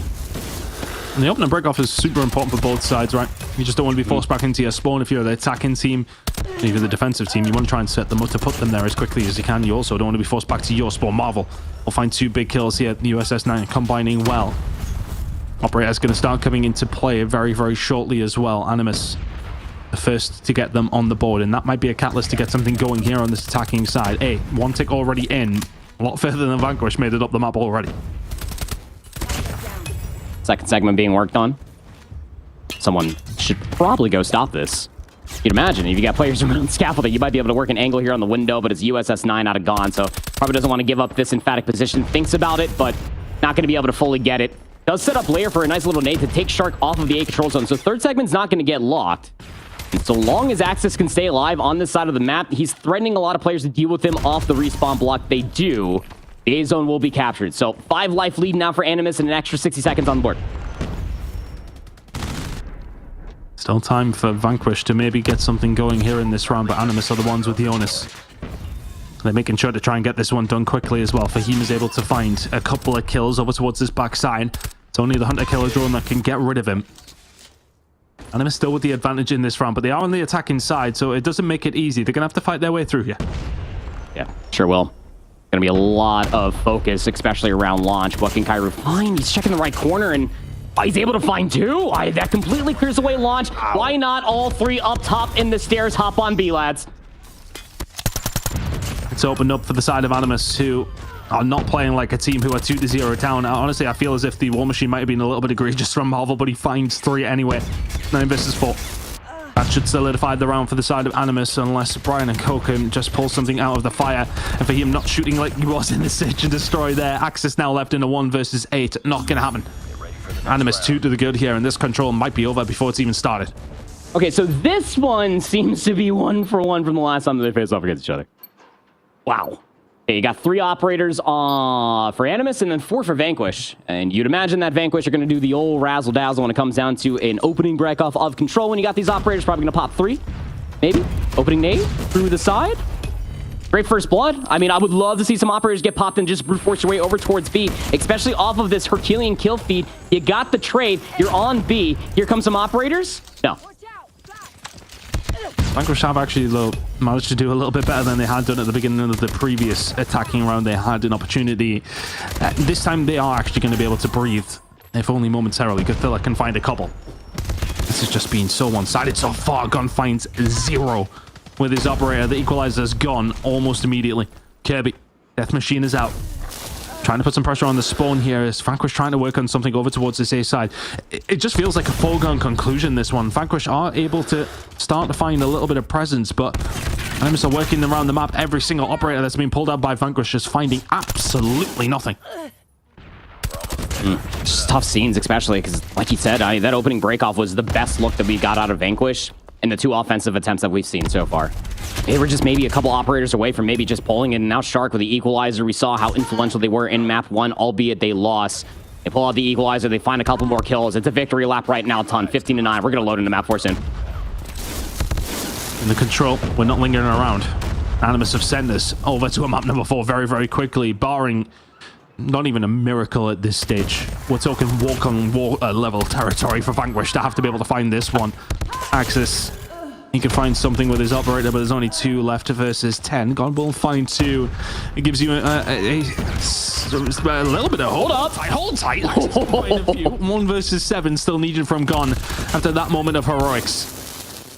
And the opening breakoff is super important for both sides, right? You just don't want to be forced back into your spawn if you're the attacking team. If you're the defensive team, you want to try and set them up to put them there as quickly as you can. You also don't want to be forced back to your spawn. Marvel will find 2 big kills here. The USS 9 combining well. Operator's going to start coming into play very, very shortly as well. Animus, the first to get them on the board, and that might be a catalyst to get something going here on this attacking side. Hey, 1 tick already in. A lot further than Vanquish made it up the map already. Second segment being worked on. Someone should probably go stop this. You'd imagine if you got players around scaffolding, you might be able to work an angle here on the window, but it's USS 9 out of gone, so probably doesn't want to give up this emphatic position. Thinks about it, but not going to be able to fully get it. Does set up Lair for a nice little nade to take Shark off of the A control zone, so third segment's not going to get locked. And so long as Axis can stay alive on this side of the map, he's threatening a lot of players to deal with him off the respawn block. They do. The A zone will be captured. So 5 life lead now for Animus and an extra 60 seconds on the board. Still time for Vanquish to maybe get something going here in this round, but Animus are the ones with the onus. They're making sure to try and get this one done quickly as well. Fahim is able to find a couple of kills over towards this backside. It's only the Hunter-Killer drone that can get rid of him. Animus still with the advantage in this round, but they are on the attacking side, so it doesn't make it easy. They're going to have to fight their way through here. Yeah, sure will. Going to be a lot of focus, especially around launch. What can Kairu find? He's checking the right corner, and he's able to find 2. That completely clears away launch. Ow. Why not all 3 up top in the stairs? Hop on B, lads. It's opened up for the side of Animus, who are not playing like a team who are 2-0 down. Honestly, I feel as if the War Machine might have been a little bit egregious from Marvel, but he finds 3 anyway. 9 versus 4. That should solidify the round for the side of Animus, unless Brian and Co can just pull something out of the fire. And for him not shooting like he was in the Search and Destroy there, Axis now left in a 1 versus 8. Not going to happen. Animus 2 to the good here, and this control might be over before it's even started. Okay, so this one seems to be 1 for 1 from the last time that they faced off against each other. Wow. Okay, you got 3 operators for Animus and then 4 for Vanquish. And you'd imagine that Vanquish are going to do the old razzle-dazzle when it comes down to an opening break-off of control. When you got these operators, probably going to pop 3, maybe. Opening nade through the side. Great first blood. I mean, I would love to see some operators get popped and just brute force your way over towards B, especially off of this Herculean kill feed. You got the trade. You're on B. Here come some operators. No. Vanquish have actually managed to do a little bit better than they had done at the beginning of the previous attacking round. They had an opportunity. This time they are actually going to be able to breathe, if only momentarily. Godzilla can find a couple. This has just been so one-sided so far. Gun finds 0 with his operator. The equalizer's gone almost immediately. Kirby, Death Machine is out. Trying to put some pressure on the spawn here as Vanquish trying to work on something over towards this A side. It just feels like a foregone conclusion, this one. Vanquish are able to start to find a little bit of presence, but Animus are working around the map. Every single operator that's been pulled out by Vanquish is finding absolutely nothing. Just tough scenes, especially because, like you said, that opening breakoff was the best look that we got out of Vanquish in the 2 offensive attempts that we've seen so far. They were just maybe a couple operators away from maybe just pulling it, and now Shark with the equalizer. We saw how influential they were in map 1, albeit they lost. They pull out the equalizer, they find a couple more kills. It's a victory lap right now, ton, 15-9. We're going to load into map 4 soon. In the control, we're not lingering around. Animus have sent us over to a map number 4 very, very quickly, barring not even a miracle at this stage. We're talking walk-on-wall level territory for Vanquish to have to be able to find this one. Axis He could find something with his operator, but there's only 2 left versus 10. God will find 2. It gives you a little bit of hold tight. 1 versus 7 still needed from Gon after that moment of heroics.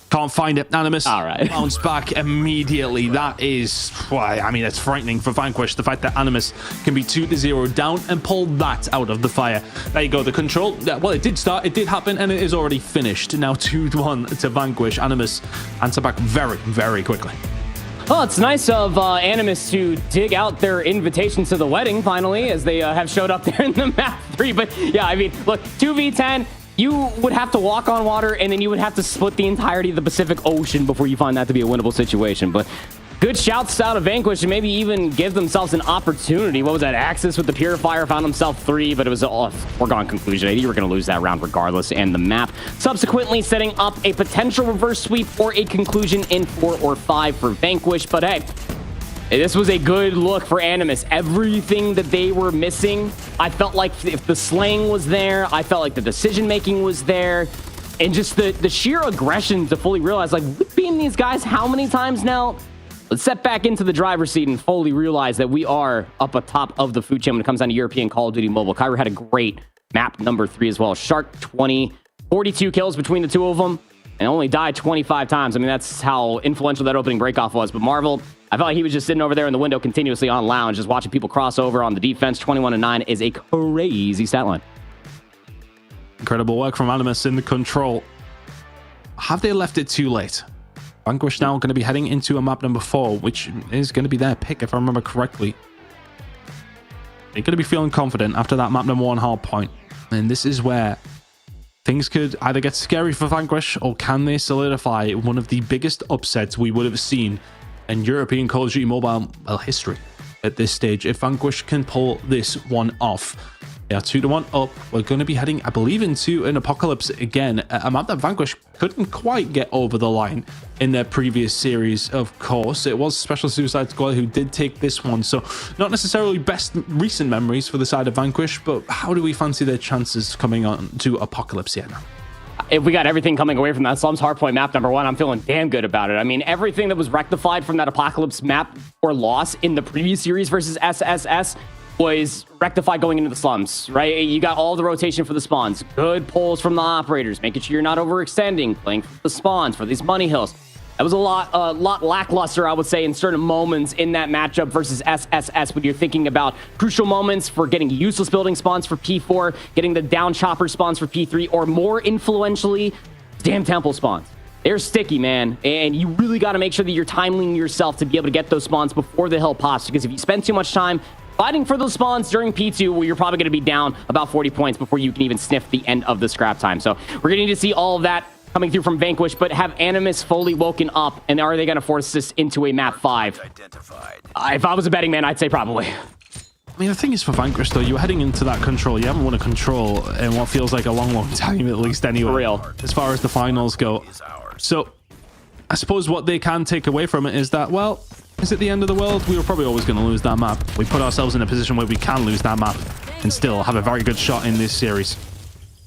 Can't find it. Animus bounce back immediately. That is, why, I mean, it's frightening for Vanquish. The fact that Animus can be 2-0 down and pull that out of the fire. There you go. The control, well, it did start, it did happen, and it is already finished. Now 2-1 to Vanquish. Animus answer back very, very quickly. Well, it's nice of Animus to dig out their invitation to the wedding, finally, as they have showed up there in the map 3. But yeah, I mean, look, 2v10. You would have to walk on water, and then you would have to split the entirety of the Pacific Ocean before you find that to be a winnable situation. But good shouts out of Vanquish and maybe even give themselves an opportunity. What was that? Axis with the Purifier found himself 3, but it was a foregone conclusion. You were going to lose that round regardless. And the map subsequently setting up a potential reverse sweep or a conclusion in 4 or 5 for Vanquish. But hey, this was a good look for Animus. Everything that they were missing, I felt like if the slaying was there, I felt like the decision-making was there, and just the sheer aggression to fully realize, like, we've beaten these guys how many times now? Let's step back into the driver's seat and fully realize that we are up atop of the food chain when it comes down to European Call of Duty Mobile. Kyra had a great map number 3 as well. Shark 20, 42 kills between the two of them, and only died 25 times. I mean, that's how influential that opening breakoff was. But Marvel, I felt like he was just sitting over there in the window continuously on lounge, just watching people cross over on the defense. 21-9 is a crazy stat line. Incredible work from Animus in the control. Have they left it too late? Vanquish now going to be heading into a map number 4, which is going to be their pick, if I remember correctly. They're going to be feeling confident after that map number 1 Hardpoint. And this is where things could either get scary for Vanquish, or can they solidify one of the biggest upsets we would have seen in European Call of Duty Mobile history at this stage. If Vanquish can pull this one off, they are 2-1 up. We're going to be heading, I believe, into an Apocalypse again, a map that Vanquish couldn't quite get over the line in their previous series. Of course, it was Special Suicide Squad who did take this one, so not necessarily best recent memories for the side of Vanquish, but how do we fancy their chances coming on to Apocalypse here now? If we got everything coming away from that Slums Hardpoint map number 1, I'm feeling damn good about it. I mean, everything that was rectified from that Apocalypse map or loss in the previous series versus SSS was rectified going into the slums, right? You got all the rotation for the spawns, good pulls from the operators, making sure you're not overextending, playing for the spawns for these money hills. That was a lot lackluster, I would say, in certain moments in that matchup versus SSS when you're thinking about crucial moments for getting useless building spawns for P4, getting the down chopper spawns for P3, or more influentially, damn temple spawns. They're sticky, man, and you really got to make sure that you're timing yourself to be able to get those spawns before the hill pops, because if you spend too much time fighting for those spawns during P2, well, you're probably going to be down about 40 points before you can even sniff the end of the scrap time. So we're going to need to see all of that coming through from Vanquish, but have Animus fully woken up, and are they going to force this into a map 5? If I was a betting man, I'd say probably. I mean, the thing is for Vanquish, though, you're heading into that control. You haven't won a control in what feels like a long, long time, at least anyway. For real. As far as the finals go. So, I suppose what they can take away from it is that, well, is it the end of the world? We were probably always going to lose that map. We put ourselves in a position where we can lose that map and still have a very good shot in this series.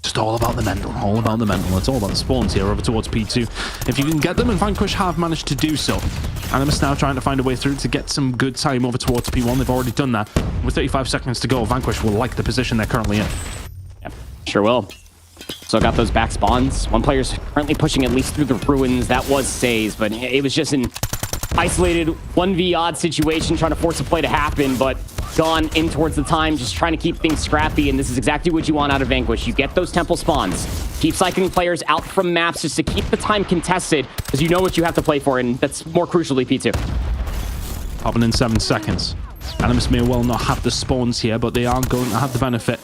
Just all about the mental, all about the mental. It's all about the spawns here over towards P2. If you can get them, and Vanquish have managed to do so. Animus now trying to find a way through to get some good time over towards P1. They've already done that. With 35 seconds to go, Vanquish will like the position they're currently in. Yep, sure will. So got those back spawns. One player's currently pushing at least through the ruins. That was Says, but it was just an isolated 1v odd situation, trying to force a play to happen, but gone in towards the time, just trying to keep things scrappy, and this is exactly what you want out of Vanquish. You get those temple spawns, keep cycling players out from maps just to keep the time contested, because you know what you have to play for, and that's more crucially P2. Popping in 7 seconds. Animus may well not have the spawns here, but they are going to have the benefit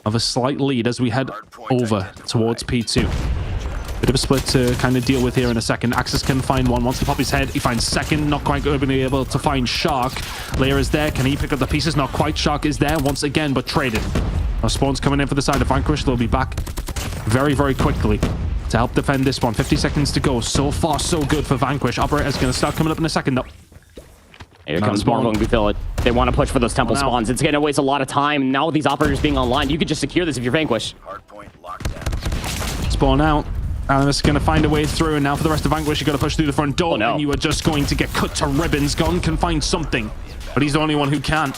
of a slight lead as we head over towards P2. Bit of a split to kind of deal with here in a second. Axis can find one. Wants to pop his head. He finds second. Not quite going to be able to find Shark. Layer is there. Can he pick up the pieces? Not quite. Shark is there once again, but traded. Now spawns coming in for the side of Vanquish. They'll be back very, very quickly to help defend this one. 50 seconds to go. So far, so good for Vanquish. Operator's going to start coming up in a second, though. Here comes Marvel and Guthill. They want to push for those temple spawns. It's going to waste a lot of time. Now with these operators being online, you could just secure this if you're Vanquish. Hardpoint locked down. Spawn out. Animus going to find a way through, and now for the rest of Vanquish, you got to push through the front door, and you are just going to get cut to ribbons. Gon can find something, but he's the only one who can.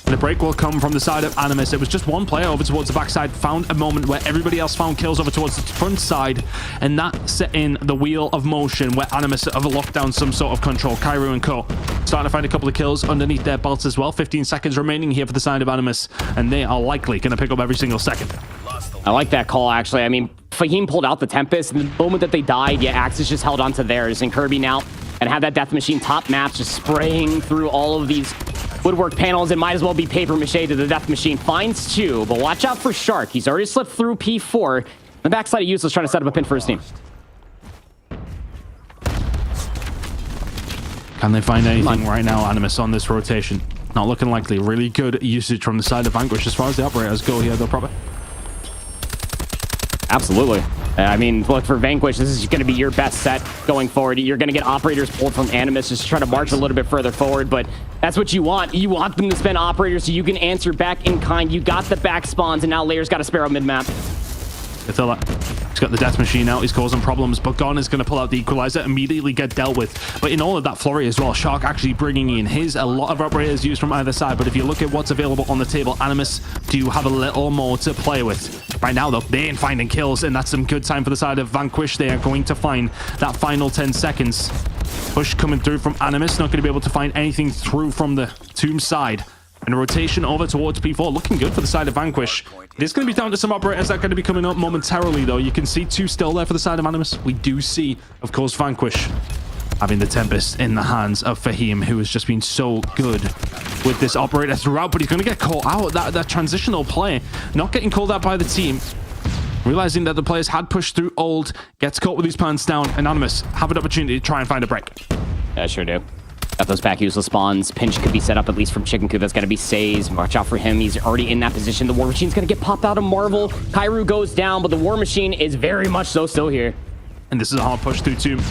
The break will come from the side of Animus. It was just one player over towards the backside, found a moment where everybody else found kills over towards the front side, and that set in the wheel of motion where Animus have locked down some sort of control. Kairu and Co. starting to find a couple of kills underneath their belts as well. 15 seconds remaining here for the side of Animus, and they are likely going to pick up every single second. I like that call, actually. I mean, Fahim pulled out the Tempest, and the moment that they died, yeah, Axis just held on to theirs, and Kirby now and have that Death Machine top maps just spraying through all of these woodwork panels. It might as well be paper mache to the Death Machine. Finds 2, but watch out for Shark. He's already slipped through P4. The backside of Useless trying to set up a pin for his team. Can they find anything right now, Animus, on this rotation? Not looking likely. Really good usage from the side of Vanquish as far as the operators go here, though, probably. Absolutely. I mean, look, for Vanquish, this is going to be your best set going forward. You're going to get operators pulled from Animus just to try to march a little bit further forward, but that's what you want. You want them to spend operators so you can answer back in kind. You got the back spawns, and now Layer's got a Sparrow mid-map. Attila, he's got the Death Machine out, he's causing problems, but Gon is going to pull out the Equalizer, immediately get dealt with. But in all of that flurry as well, Shark actually bringing in a lot of operators used from either side, but if you look at what's available on the table, Animus do have a little more to play with. Right now, though, they ain't finding kills, and that's some good time for the side of Vanquish. They are going to find that final 10 seconds. Push coming through from Animus, not going to be able to find anything through from the Tomb side. And a rotation over towards P4, looking good for the side of Vanquish. It is going to be down to some operators that are going to be coming up momentarily, though. You can see 2 still there for the side of Animus. We do see, of course, Vanquish having the Tempest in the hands of Fahim, who has just been so good with this operator throughout, but he's going to get caught out. That transitional play, not getting called out by the team. Realizing that the players had pushed through old, gets caught with his pants down. Anonymous have an opportunity to try and find a break. Yeah, sure do. Got those back useless spawns. Pinch could be set up at least from Chicken Coop. That's going to be Says. Watch out for him. He's already in that position. The War Machine's going to get popped out of Marvel. Kairu goes down, but the War Machine is very much so still here. And this is a hard push through Tomb.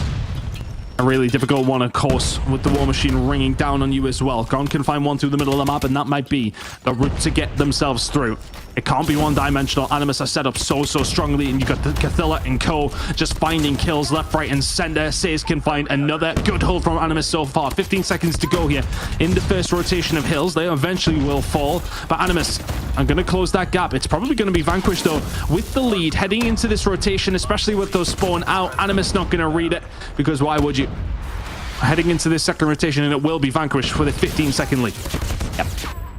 A really difficult one, of course, with the War Machine ringing down on you as well. Gon can find one through the middle of the map, and that might be the route to get themselves through. It can't be one-dimensional. Animus are set up so strongly, and you got the Cathilla and Co. just finding kills left, right, and center. Says can find another good hold from Animus so far. 15 seconds to go here in the first rotation of hills. They eventually will fall, but Animus are going to close that gap. It's probably going to be Vanquish, though, with the lead heading into this rotation, especially with those spawn out. Animus not going to read it, because why would you? Heading into this second rotation, and it will be Vanquish with a 15-second lead. Yep.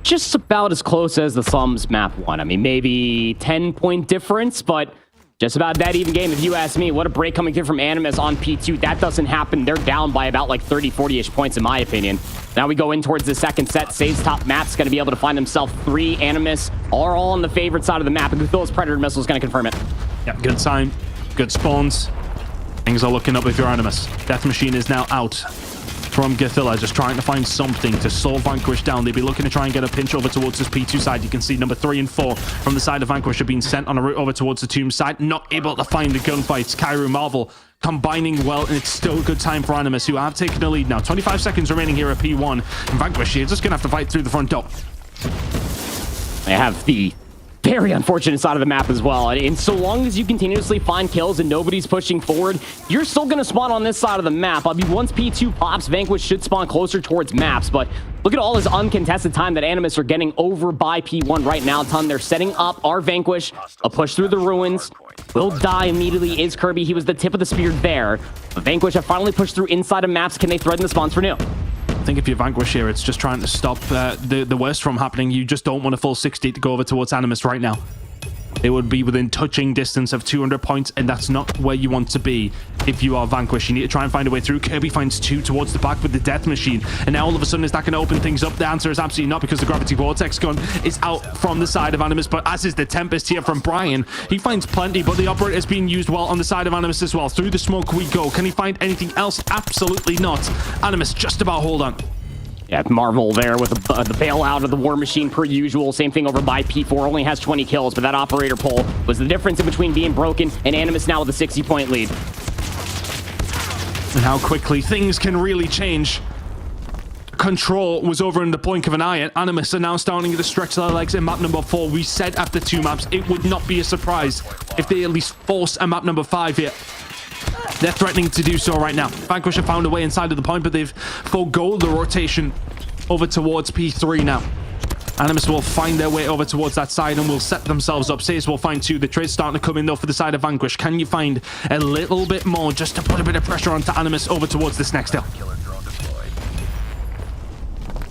Just about as close as the Slums map one. I mean, maybe 10-point difference, but just about that even game, if you ask me. What a break coming through from Animus on P2. That doesn't happen. They're down by about like 30, 40-ish points, in my opinion. Now we go in towards the second set. Say's top map's going to be able to find himself 3. Animus are all on the favorite side of the map, and Cthulhu's Predator Missile is going to confirm it. Yeah, good sign. Good spawns. Things are looking up if you're Animus. Death Machine is now out from Gathilla, just trying to find something to slow Vanquish down. They'd be looking to try and get a pinch over towards this P2 side. You can see number 3 and 4 from the side of Vanquish are being sent on a route over towards the Tomb side. Not able to find the gunfights. Kairu, Marvel combining well, and it's still a good time for Animus, who have taken the lead now. 25 seconds remaining here at P1. And Vanquish, you're just going to have to fight through the front door. They have the very unfortunate side of the map as well. And so long as you continuously find kills and nobody's pushing forward, you're still going to spawn on this side of the map. I mean, once P2 pops, Vanquish should spawn closer towards maps. But look at all this uncontested time that Animus are getting over by P1 right now. Ton, they're setting up our Vanquish. A push through the ruins. Will die immediately is Kirby. He was the tip of the spear there. But Vanquish have finally pushed through inside of maps. Can they threaten the spawns for new? I think if you Vanquish here, it's just trying to stop the worst from happening. You just don't want a full 60 to go over towards Animus right now. It would be within touching distance of 200 points, and that's not where you want to be if you are Vanquish. You need to try and find a way through. Kirby finds 2 towards the back with the Death Machine, and now all of a sudden, is that going to open things up? The answer is absolutely not, because the Gravity Vortex gun is out from the side of Animus, but as is the Tempest here from Brian. He finds plenty, but the Operator is being used well on the side of Animus as well. Through the smoke we go. Can he find anything else? Absolutely not. Animus just about hold on. Yeah, Marvel there with the bailout of the War Machine per usual. Same thing over by P4. Only has 20 kills, but that operator pull was the difference in between being broken and Animus now with a 60-point lead. And how quickly things can really change. control was over in the blink of an eye, and Animus are now starting to stretch their legs in map number 4. We said after 2 maps, it would not be a surprise if they at least force a map number 5 here. They're threatening to do so right now. Vanquish have found a way inside of the point, but they've forgo the rotation over towards P3 now. Animus will find their way over towards that side and will set themselves up. Says will find 2. The trade's starting to come in though for the side of Vanquish. Can you find a little bit more just to put a bit of pressure onto Animus over towards this next hill?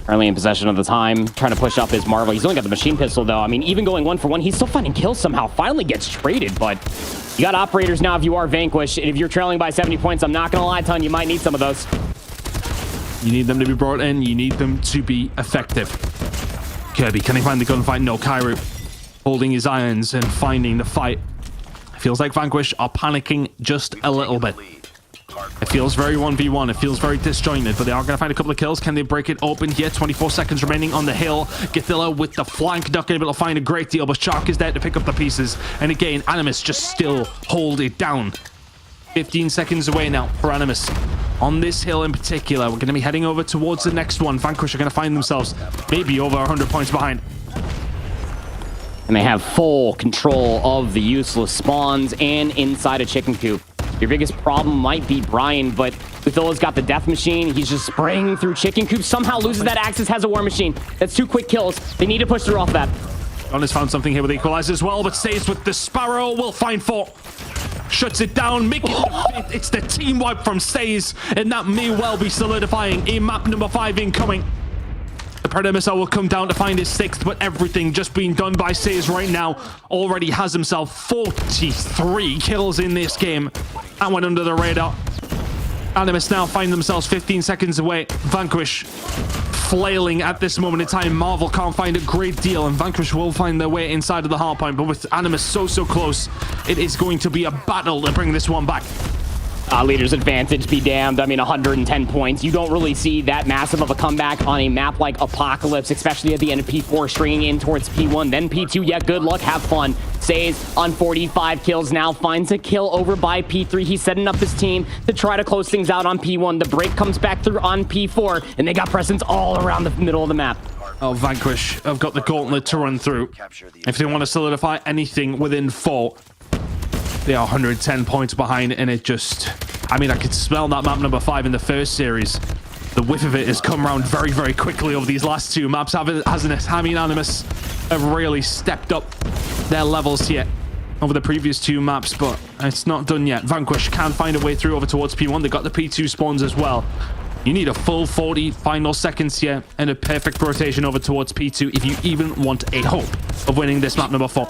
Currently in possession of the time, trying to push up his Marvel. He's only got the machine pistol though. I mean, even going 1 for 1, he's still finding kills somehow. Finally gets traded, but you got operators now if you are Vanquish. And if you're trailing by 70 points, I'm not going to lie, Ton, you might need some of those. You need them to be brought in. You need them to be effective. Kirby, can he find the gunfight? No, Kairu holding his irons and finding the fight. Feels like Vanquish are panicking just a little bit. It feels very 1v1. It feels very disjointed, but they are going to find a couple of kills. Can they break it open here? 24 seconds remaining on the hill. Githilla with the flank, not going to be able to find a great deal, but Shark is there to pick up the pieces. And again, Animus just still hold it down. 15 seconds away now for Animus. On this hill in particular, we're going to be heading over towards the next one. Vanquish are going to find themselves maybe over 100 points behind. And they have full control of the useless spawns and inside a chicken coop. Your biggest problem might be Brian, but Githilla's got the death machine. He's just spraying through chicken coops. Somehow loses that Axis, has a war machine. That's 2 quick kills. They need to push through off of that. John has found something here with Equalizer as well, but stays with the Sparrow. Will find 4. Shuts it down, making the 5th. It's the team wipe from Stays, and that may well be solidifying a map number 5 incoming. The Predator Missile will come down to find his 6th, but everything just being done by Stays right now. Already has himself 43 kills in this game. That went under the radar. Animus now find themselves 15 seconds away. Vanquish flailing at this moment in time. Marvel can't find a great deal, and Vanquish will find their way inside of the hardpoint, but with Animus so close, it is going to be a battle to bring this one back. Leader's advantage be damned. I mean, 110 points. You don't really see that massive of a comeback on a map like Apocalypse, especially at the end of P4, stringing in towards P1, then P2. Yeah, good luck, have fun. Stays on 45 kills now, finds a kill over by P3. He's setting up his team to try to close things out on P1. The break comes back through on P4, and they got presence all around the middle of the map. Oh, Vanquish have got the gauntlet to run through. If they want to solidify anything within 4, they are 110 points behind, and it just... I mean, I could smell that map number 5 in the first series. The whiff of it has come around very, very quickly over these last 2 maps, hasn't it? I mean, Animus have really stepped up their levels here over the previous 2 maps, but it's not done yet. Vanquish can find a way through over towards P1. They got the P2 spawns as well. You need a full 40 final seconds here and a perfect rotation over towards P2 if you even want a hope of winning this map number 4.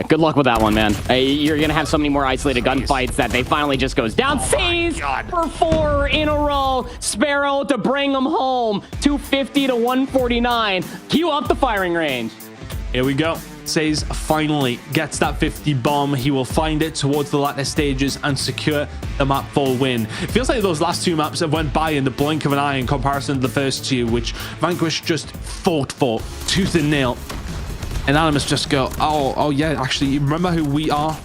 Good luck with that one, man. You're going to have so many more isolated gunfights that they finally just goes down. Says for 4 in a row. Sparrow to bring them home. 250 to 149. Cue up the firing range. Here we go. Says finally gets that 50 bomb. He will find it towards the latter stages and secure the map 4 win. It feels like those last 2 maps have went by in the blink of an eye in comparison to the first 2, which Vanquish just fought for tooth and nail. And Animus just go, oh yeah, actually, remember who we are?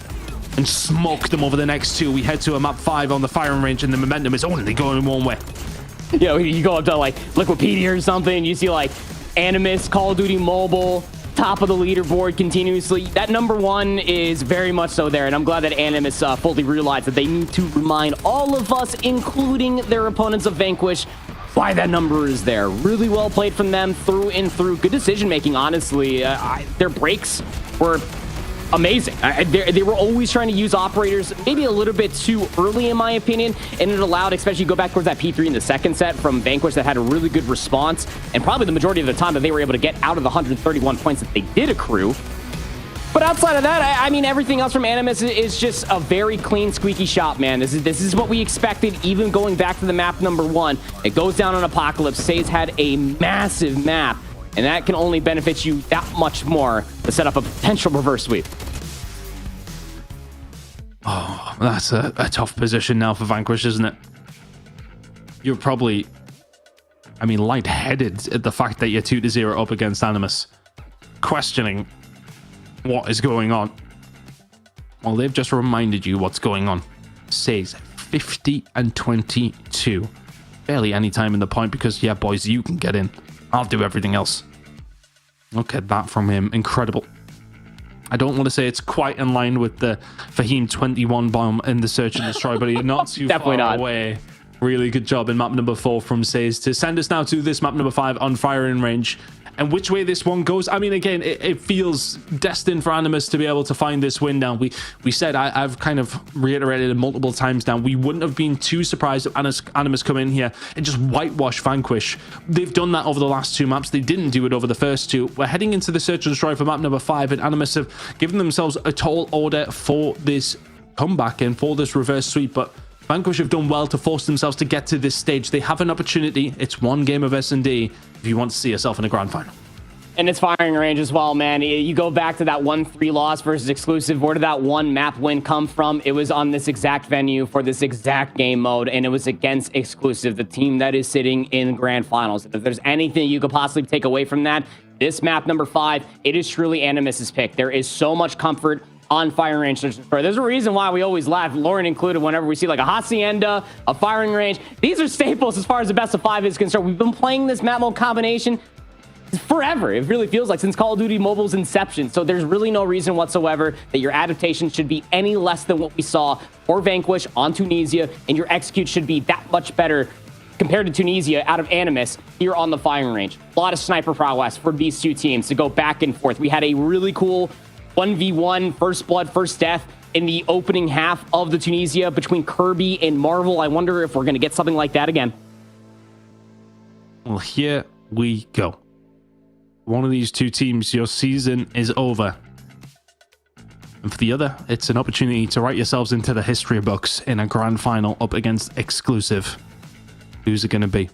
And smoke them over the next 2. We head to a map 5 on the firing range, and the momentum is only going one way. You know, you go up to like Liquipedia or something, you see like Animus, Call of Duty Mobile, top of the leaderboard continuously. That number 1 is very much so there, and I'm glad that Animus fully realized that they need to remind all of us, including their opponents of Vanquish, why that number is there. Really well played from them through and through. Good decision making, honestly. Their breaks were amazing. They were always trying to use operators maybe a little bit too early, in my opinion, and it allowed, especially go back towards that P3 in the second set from Vanquish that had a really good response, and probably the majority of the time that they were able to get out of the 131 points that they did accrue. But outside of that, I mean, everything else from Animus is just a very clean, squeaky shop, man. This is what we expected, even going back to the map number 1. It goes down on Apocalypse. Says had a massive map, and that can only benefit you that much more to set up a potential reverse sweep. Oh, that's a tough position now for Vanquish, isn't it? You're probably, I mean, lightheaded at the fact that you're 2-0 up against Animus, questioning what is going on. Well, they've just reminded you what's going on. Says 50 and 22 barely any time in the point because, yeah, boys, you can get in. I'll do everything else. Look at that from him. Incredible. I don't want to say it's quite in line with the Fahim 21 bomb in the search and destroy, but you're not too Definitely far not. away. Really good job in map number 4 from Says to send us now to this map number 5 on firing range. And which way this one goes, I mean, again, it feels destined for Animus to be able to find this win now. We said, I've kind of reiterated it multiple times now, we wouldn't have been too surprised if Animus come in here and just whitewash Vanquish. They've done that over the last 2 maps. They didn't do it over the first 2. We're heading into the search and destroy for map number 5, and Animus have given themselves a tall order for this comeback and for this reverse sweep, but Vanquish have done well to force themselves to get to this stage. They have an opportunity. It's one game of S&D if you want to see yourself in a grand final. And it's firing range as well, man. You go back to that 1-3 loss versus exclusive. Where did that one map win come from? It was on this exact venue for this exact game mode, and it was against exclusive, the team that is sitting in grand finals. If there's anything you could possibly take away from that, this map number 5, it is truly Animus's pick. There is so much comfort on firing range. There's a reason why we always laugh, Lauren included, whenever we see like a Hacienda, a firing range. These are staples as far as the best of 5 is concerned. We've been playing this map mode combination forever. It really feels like since Call of Duty Mobile's inception. So there's really no reason whatsoever that your adaptation should be any less than what we saw for Vanquish on Tunisia, and your execute should be that much better compared to Tunisia out of Animus here on the firing range. A lot of sniper prowess for these two teams to go back and forth. We had a really cool 1v1 first blood, first death in the opening half of the Tunisia between Kirby and Marvel. I wonder if we're going to get something like that again. Well, here we go. One of these two teams, your season is over. And for the other, it's an opportunity to write yourselves into the history books in a grand final up against exclusive. Who's it going to be?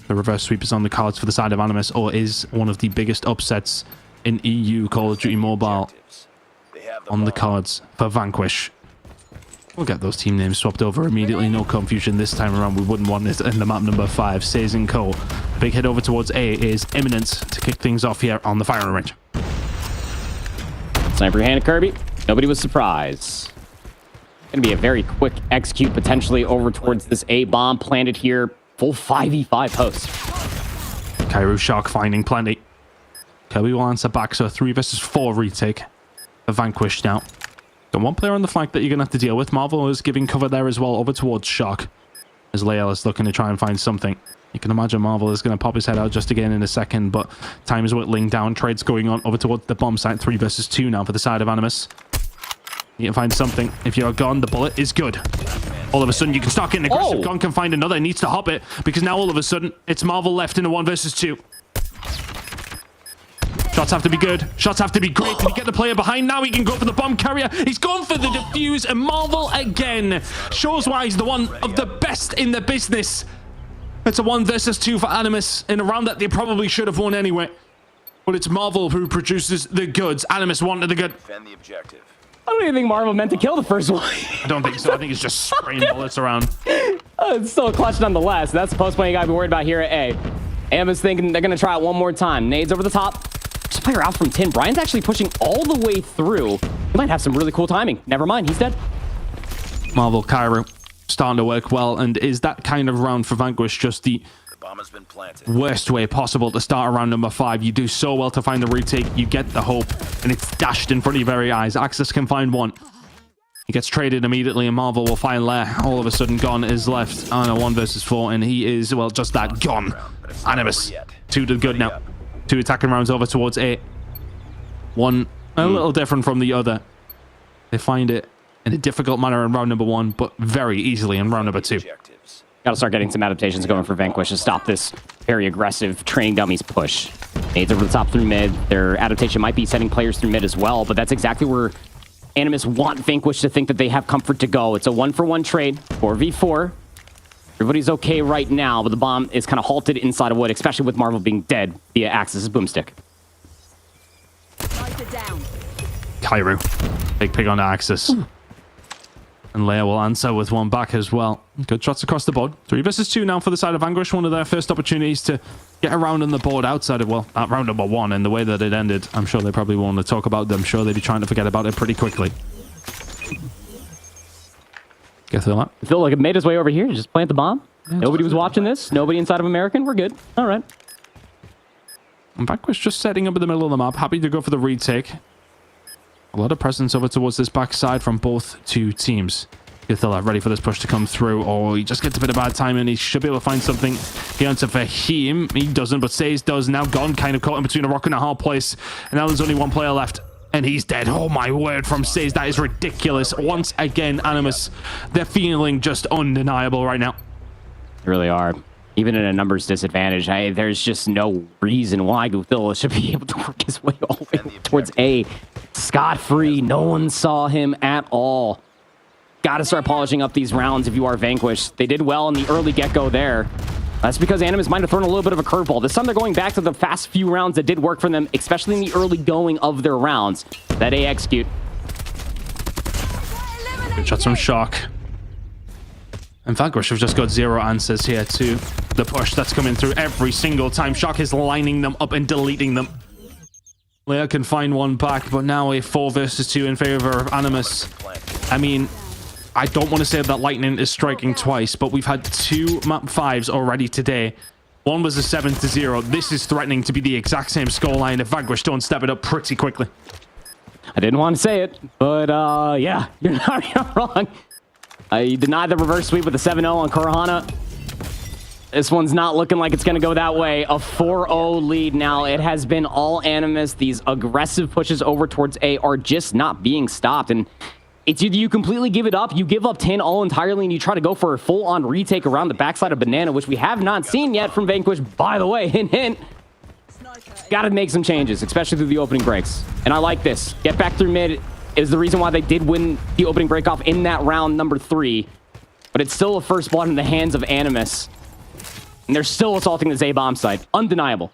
The reverse sweep is on the cards for the side of Animus, or is one of the biggest upsets in EU Call of Duty Mobile on the cards for Vanquish? We'll get those team names swapped over immediately. No confusion this time around. We wouldn't want it in the map number 5. Says and Co. Big hit over towards A is imminent to kick things off here on the firing range. Sniper hand Kirby. Nobody was surprised. Going to be a very quick execute potentially over towards this A bomb planted here. Full 5v5 host. Kairu Shark finding plenty. Kirby will answer back, so a 3 versus 4 retake. A Vanquish now. Got one player on the flank that you're going to have to deal with. Marvel is giving cover there as well over towards Shark, as Lael is looking to try and find something. You can imagine Marvel is going to pop his head out just again in a second, but time is whittling down. Trades going on over towards the bomb site. 3 versus 2 now for the side of Animus. You can find something. If you're gone, the bullet is good. All of a sudden, you can start getting aggressive. Gon can find another. He needs to hop it, because now all of a sudden, it's Marvel left in a 1 versus 2. Shots have to be good. Shots have to be great. Can he get the player behind? Now he can go for the bomb carrier. He's gone for the defuse, and Marvel again shows why he's the one of the best in the business. It's a 1 versus 2 for Animus in a round that they probably should have won anyway. But it's Marvel who produces the goods. Animus wanted the good. Defend the objective. I don't even think Marvel meant to kill the first one. I don't think so. I think it's just spraying bullets around. It's still a clutch nonetheless. That's the post play you gotta be worried about here at A. Animus thinking they're gonna try it one more time. Nades over the top. Just player out from Tin. Brian's actually pushing all the way through. He might have some really cool timing. Never mind, he's dead. Marvel Cairo starting to work well, and is that kind of round for Vanquish just the Bomb has been planted. worst way possible to start around number 5? You do so well to find the retake, you get the hope, and it's dashed in front of your very eyes. Axis can find one. He gets traded immediately, and Marvel will find Lair. All of a sudden, Gon is left on a 1 versus 4, and he is, well, just that, gone. Animus, 2 to the good now. 2 attacking rounds over towards A. One a little different from the other. They find it in a difficult manner in round number 1, but very easily in round number 2. Gotta start getting some adaptations going for Vanquish to stop this very aggressive training dummies push. Nades over the top through mid. Their adaptation might be sending players through mid as well, but that's exactly where Animus want Vanquish to think that they have comfort to go. It's a 1-for-1 trade, 4v4. Everybody's okay right now, but the bomb is kind of halted inside of wood, especially with Marvel being dead via Axis' boomstick. Kairu. Big pig on Axis. And Leia will answer with 1 back as well. Good shots across the board. 3 versus 2 now for the side of Vanquish. One of their first opportunities to get around on the board outside of, well, at round number 1, and the way that it ended. I'm sure they probably want to talk about them. I'm sure they'd be trying to forget about it pretty quickly. Get through that. I feel like it made his way over here. Just plant the bomb. Nobody was watching this. Nobody inside of American. We're good. All right. Vanquish just setting up in the middle of the map. Happy to go for the retake. A lot of presence over towards this backside from both two teams. Gothilla ready for this push to come through. Oh, he just gets a bit of bad timing. He should be able to find something here onto Fahim. He doesn't, but Says does. Now gone, kind of caught in between a rock and a hard place. And now there's only one player left. And he's dead. Oh my word, from Says. That is ridiculous. Once again, Animus, they're feeling just undeniable right now. They really are. Even in a numbers disadvantage, there's just no reason why Gothilla should be able to work his way all the way towards A. Scot-free. No one saw him at all. Got to start polishing up these rounds if you are Vanquished. They did well in the early get-go there. That's because Animus might have thrown a little bit of a curveball. This time they're going back to the fast few rounds that did work for them, especially in the early going of their rounds. That A execute. Good shots from Shock. And Vanquish have just got zero answers here to the push that's coming through every single time. Shock is lining them up and deleting them. Leia can find one back, but now a 4 versus 2 in favor of Animus. I mean, I don't want to say that Lightning is striking twice, but we've had 2 map 5s already today. One was a 7-0. This is threatening to be the exact same scoreline if Vanquish don't step it up pretty quickly. I didn't want to say it, but yeah, you're not wrong. You denied the reverse sweep with a 7-0 on Kurahana. This one's not looking like it's going to go that way. A 4-0 lead now. It has been all Animus. These aggressive pushes over towards A are just not being stopped. And it's either you completely give it up, you give up 10 all entirely, and you try to go for a full-on retake around the backside of Banana, which we have not seen yet from Vanquish. By the way, hint, hint. Got to make some changes, especially through the opening breaks. And I like this. Get back through mid is the reason why they did win the opening break off in that round number 3. But it's still a first blood in the hands of Animus. And they're still assaulting the Z-bomb site. Undeniable.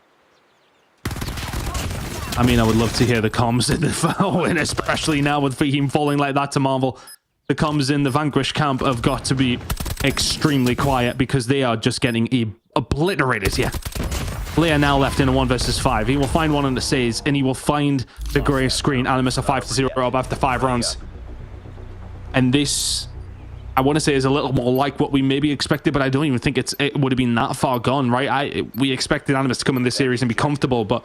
I mean, I would love to hear the comms in the foul, and especially now with Fahim falling like that to Marvel. The comms in the Vanquish camp have got to be extremely quiet because they are just getting obliterated here. Leia now left in a 1 versus 5. He will find one on the Says, and he will find the gray screen. Animus a 5-0 up after 5 rounds. And this, I want to say, is a little more like what we maybe expected, but I don't even think it would have been that far gone, right? We expected Animus to come in this series and be comfortable, but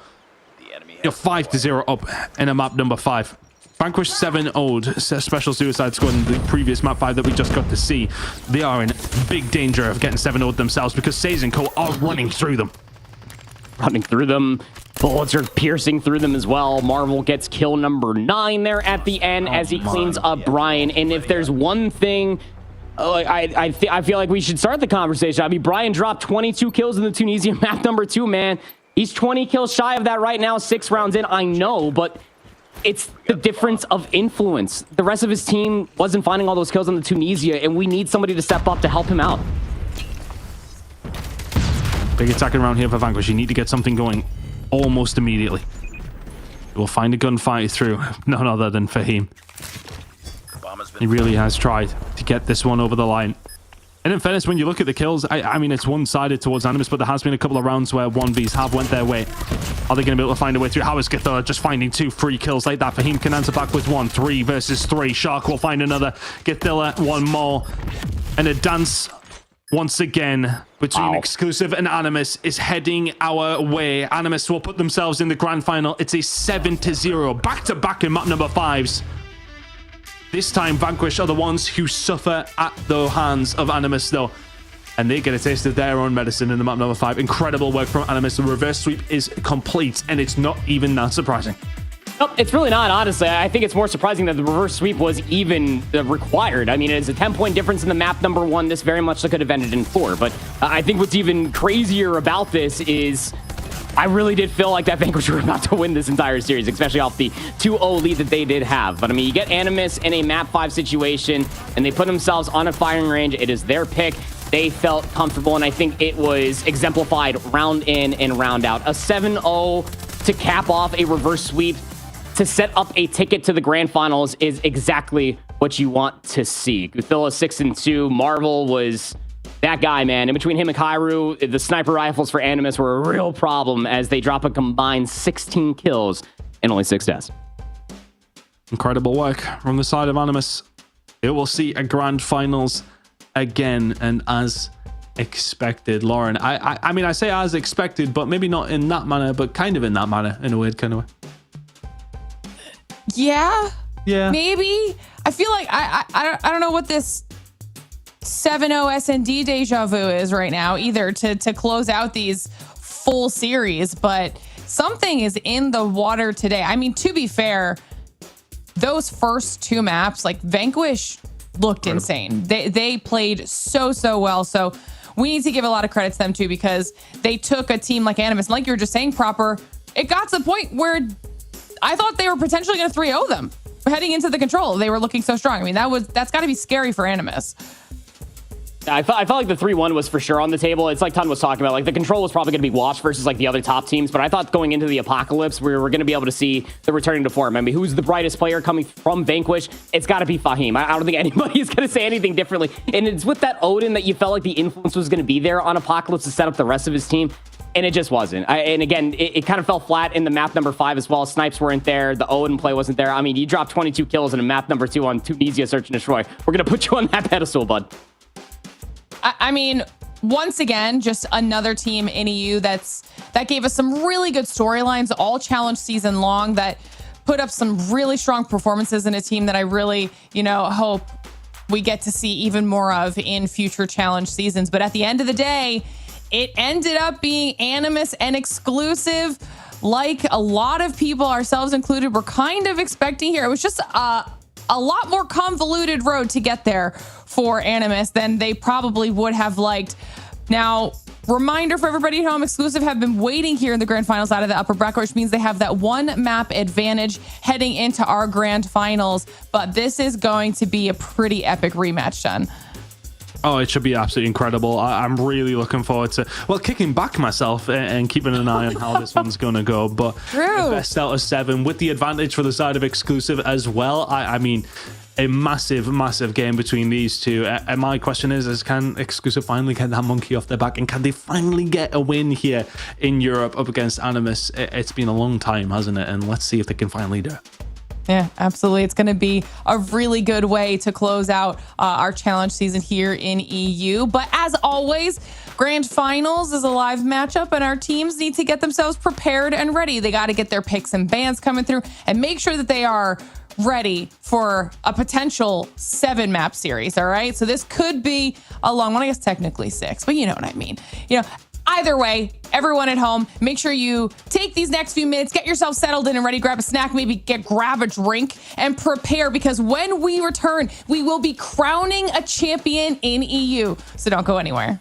you're 5-0 up in a map number 5. Vanquish 7-0'd Special Suicide Squad in the previous map 5 that we just got to see. They are in big danger of getting 7-0'd themselves because Says and Co are running through them. Running through them. Bullets are piercing through them as well. Marvel gets kill number 9 there at the end as he cleans up Brian. And if there's one thing, I feel like we should start the conversation. I mean, Brian dropped 22 kills in the Tunisia map number 2, man. He's 20 kills shy of that right now, 6 rounds in, I know, but it's the difference of influence. The rest of his team wasn't finding all those kills on the Tunisia, and we need somebody to step up to help him out. Big attacking round here for Vanquish. You need to get something going almost immediately. We'll find a gunfight through none other than Fahim. He really has tried to get this one over the line. And in fairness, when you look at the kills, I mean, it's one-sided towards Animus, but there has been a couple of rounds where 1Vs have went their way. Are they going to be able to find a way through? How is Gothilla just finding 2 free kills like that? Fahim can answer back with 1. 3 versus 3. Shark will find another. Gothilla, 1 more. And a dance once again between Exclusive and Animus is heading our way. Animus will put themselves in the grand final. It's a 7-0. Back-to-back in map number 5s. This time, Vanquish are the ones who suffer at the hands of Animus, though. And they get a taste of their own medicine in the map number 5. Incredible work from Animus. The reverse sweep is complete, and it's not even that surprising. Nope, it's really not, honestly. I think it's more surprising that the reverse sweep was even required. I mean, it's a 10-point difference in the map number 1. This very much could have ended in 4. But I think what's even crazier about this is I really did feel like that Vanquish were about to win this entire series, especially off the 2-0 lead that they did have. But I mean, you get Animus in a map 5 situation, and they put themselves on a firing range. It is their pick. They felt comfortable, and I think it was exemplified round in and round out. A 7-0 to cap off a reverse sweep to set up a ticket to the grand finals is exactly what you want to see. Gothilla 6-2. Marvel was that guy, man. In between him and Kairu, the sniper rifles for Animus were a real problem as they drop a combined 16 kills and only 6 deaths. Incredible work from the side of Animus. It will see a grand finals again, and as expected. Lauren, I mean, I say as expected, but maybe not in that manner, but kind of in that manner, in a weird kind of way. Yeah. Yeah. Maybe. I feel like I don't know what this 7-0 SND deja vu is right now either to close out these full series, but something is in the water today. I mean, to be fair, those first two maps, like Vanquish looked insane. They played so well. So we need to give a lot of credit to them too, because they took a team like Animus, and like you were just saying, Proper, it got to the point where I thought they were potentially going to 3-0 them heading into the control. They were looking so strong. I mean, that's got to be scary for Animus. I felt like the 3-1 was for sure on the table. It's like Ton was talking about, like the control was probably going to be washed versus like the other top teams, but I thought going into the Apocalypse, we were going to be able to see the returning to form. I mean, who's the brightest player coming from Vanquish? It's got to be Fahim. I don't think anybody is going to say anything differently. And it's with that Odin that you felt like the influence was going to be there on Apocalypse to set up the rest of his team. And it just wasn't. And again, it kind of fell flat in the map number 5 as well. Snipes weren't there. The Odin play wasn't there. I mean, you dropped 22 kills in a map number 2 on Tunisia Search and Destroy. We're going to put you on that pedestal, bud. I mean, once again, just another team in EU that gave us some really good storylines all challenge season long, that put up some really strong performances in a team that I really, hope we get to see even more of in future challenge seasons. But at the end of the day, it ended up being Animus and exclusive, like a lot of people, ourselves included, were kind of expecting here. It was just a lot more convoluted road to get there for Animus than they probably would have liked. Now, reminder for everybody at home, exclusive have been waiting here in the grand finals out of the upper bracket, which means they have that one map advantage heading into our grand finals. But this is going to be a pretty epic rematch, John. Oh, it should be absolutely incredible. I'm really looking forward to, kicking back myself and keeping an eye on how this one's going to go. But the best out of 7 with the advantage for the side of exclusive as well. I mean, a massive game between these two. And my question is can exclusive finally get that monkey off their back? And can they finally get a win here in Europe up against Animus? It's been a long time, hasn't it? And let's see if they can finally do it. Yeah, absolutely. It's going to be a really good way to close out our challenge season here in EU. But as always, grand finals is a live matchup, and our teams need to get themselves prepared and ready. They got to get their picks and bans coming through and make sure that they are ready for a potential 7-map series. All right. So this could be a long one. I guess technically 6, but you know what I mean. Either way, everyone at home, make sure you take these next few minutes, get yourself settled in and ready, grab a snack, maybe grab a drink and prepare, because when we return, we will be crowning a champion in EU. So don't go anywhere.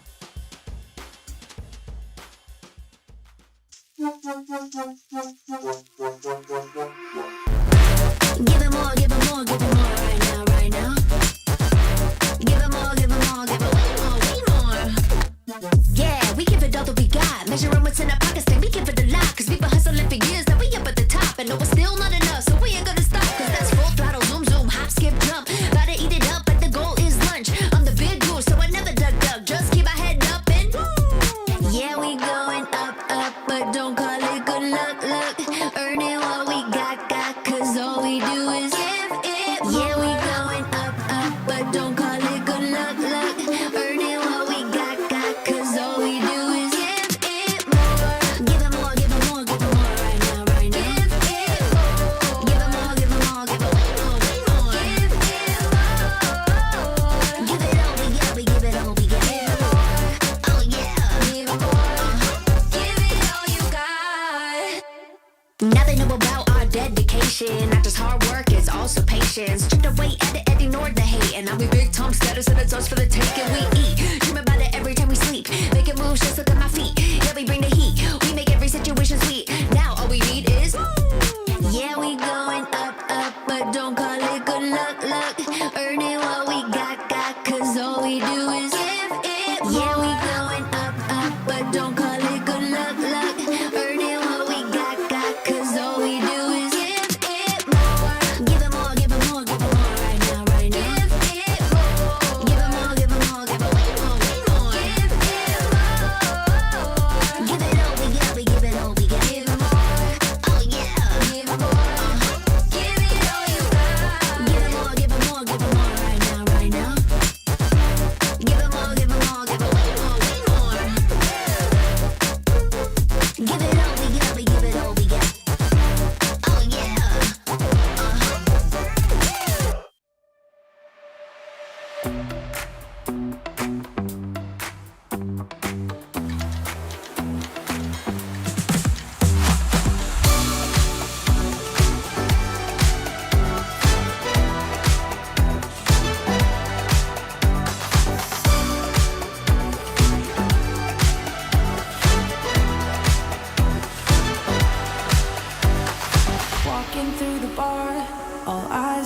Give it more, give it more, give it more right now. Give it more, give it more, give it way more. Yeah, we give it all that we got. Measuring what's in our pockets, then we give it a lot. Cause we've been hustling for years, now we up at the top. And no, it's still not enough, so we ain't gonna stop. Cause that's full throttle, zoom, zoom, hop, skip, jump. Gotta eat it up, but the goal is lunch. I'm the big goose, so I never duck, just keep my head up and yeah, we going up, but don't call it good luck, earning what we got, cause all we do is give it more. Yeah, we going up, but don't call it good luck, earning what we got, cause all we do is give it more. Give it more, give it more, give it more right now. Give it more. Give it more, give it more, give it way more. Give it more. Give it all, we give it all, we give it more. Oh yeah, give it more. Give it all you got. Now they know about our dedication. Not just hard work, it's also patience. Chipped away at it and ignored the hate. And now we big time status and it's us for the taking. We eat, dream about it every time we sleep. Making moves, just look at my feet. Yeah, we bring the heat. We make every situation sweet. Now all we need is yeah, we going up, but don't call it good luck, earning what we got, cause all we do is give it more. Yeah, we going up, but don't call it good luck, earning what we got, cause all we do is give it more. Give it more, give it more, give it more right now. Give it more. Give it more, give it more, give it way more. Give it more. Give it all, we give it all, we give it more. Oh yeah, give it more. Give it all you got. Give it more, give it more, give it more right now.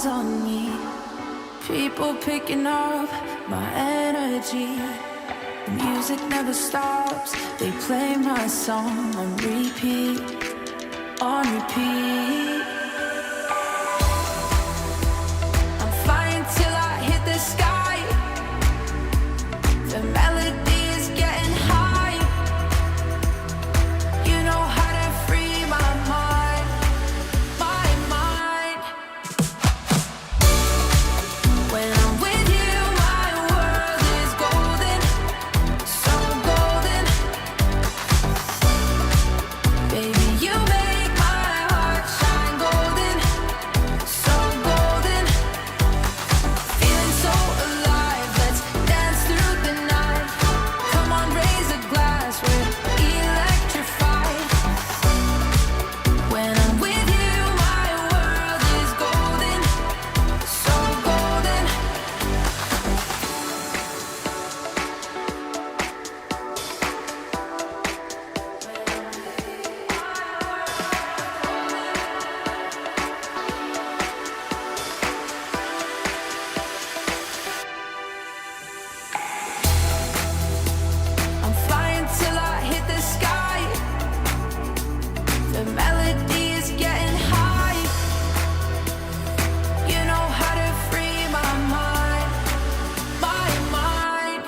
eyes on me. People picking up my energy. The music never stops. They play my song on repeat, on repeat. I'm flying till I hit the sky. The melody is getting high. You know how to free my mind, my mind. When I'm with you, my world is golden, so golden. Baby, you make my heart shine golden, so golden. Feeling so alive, let's dance through the night. Come on, raise a glass, we're electrified. When I'm with you, my world is golden, so golden. I'm flying till I hit the sky. The melody is getting high. You know how to free my mind, my mind.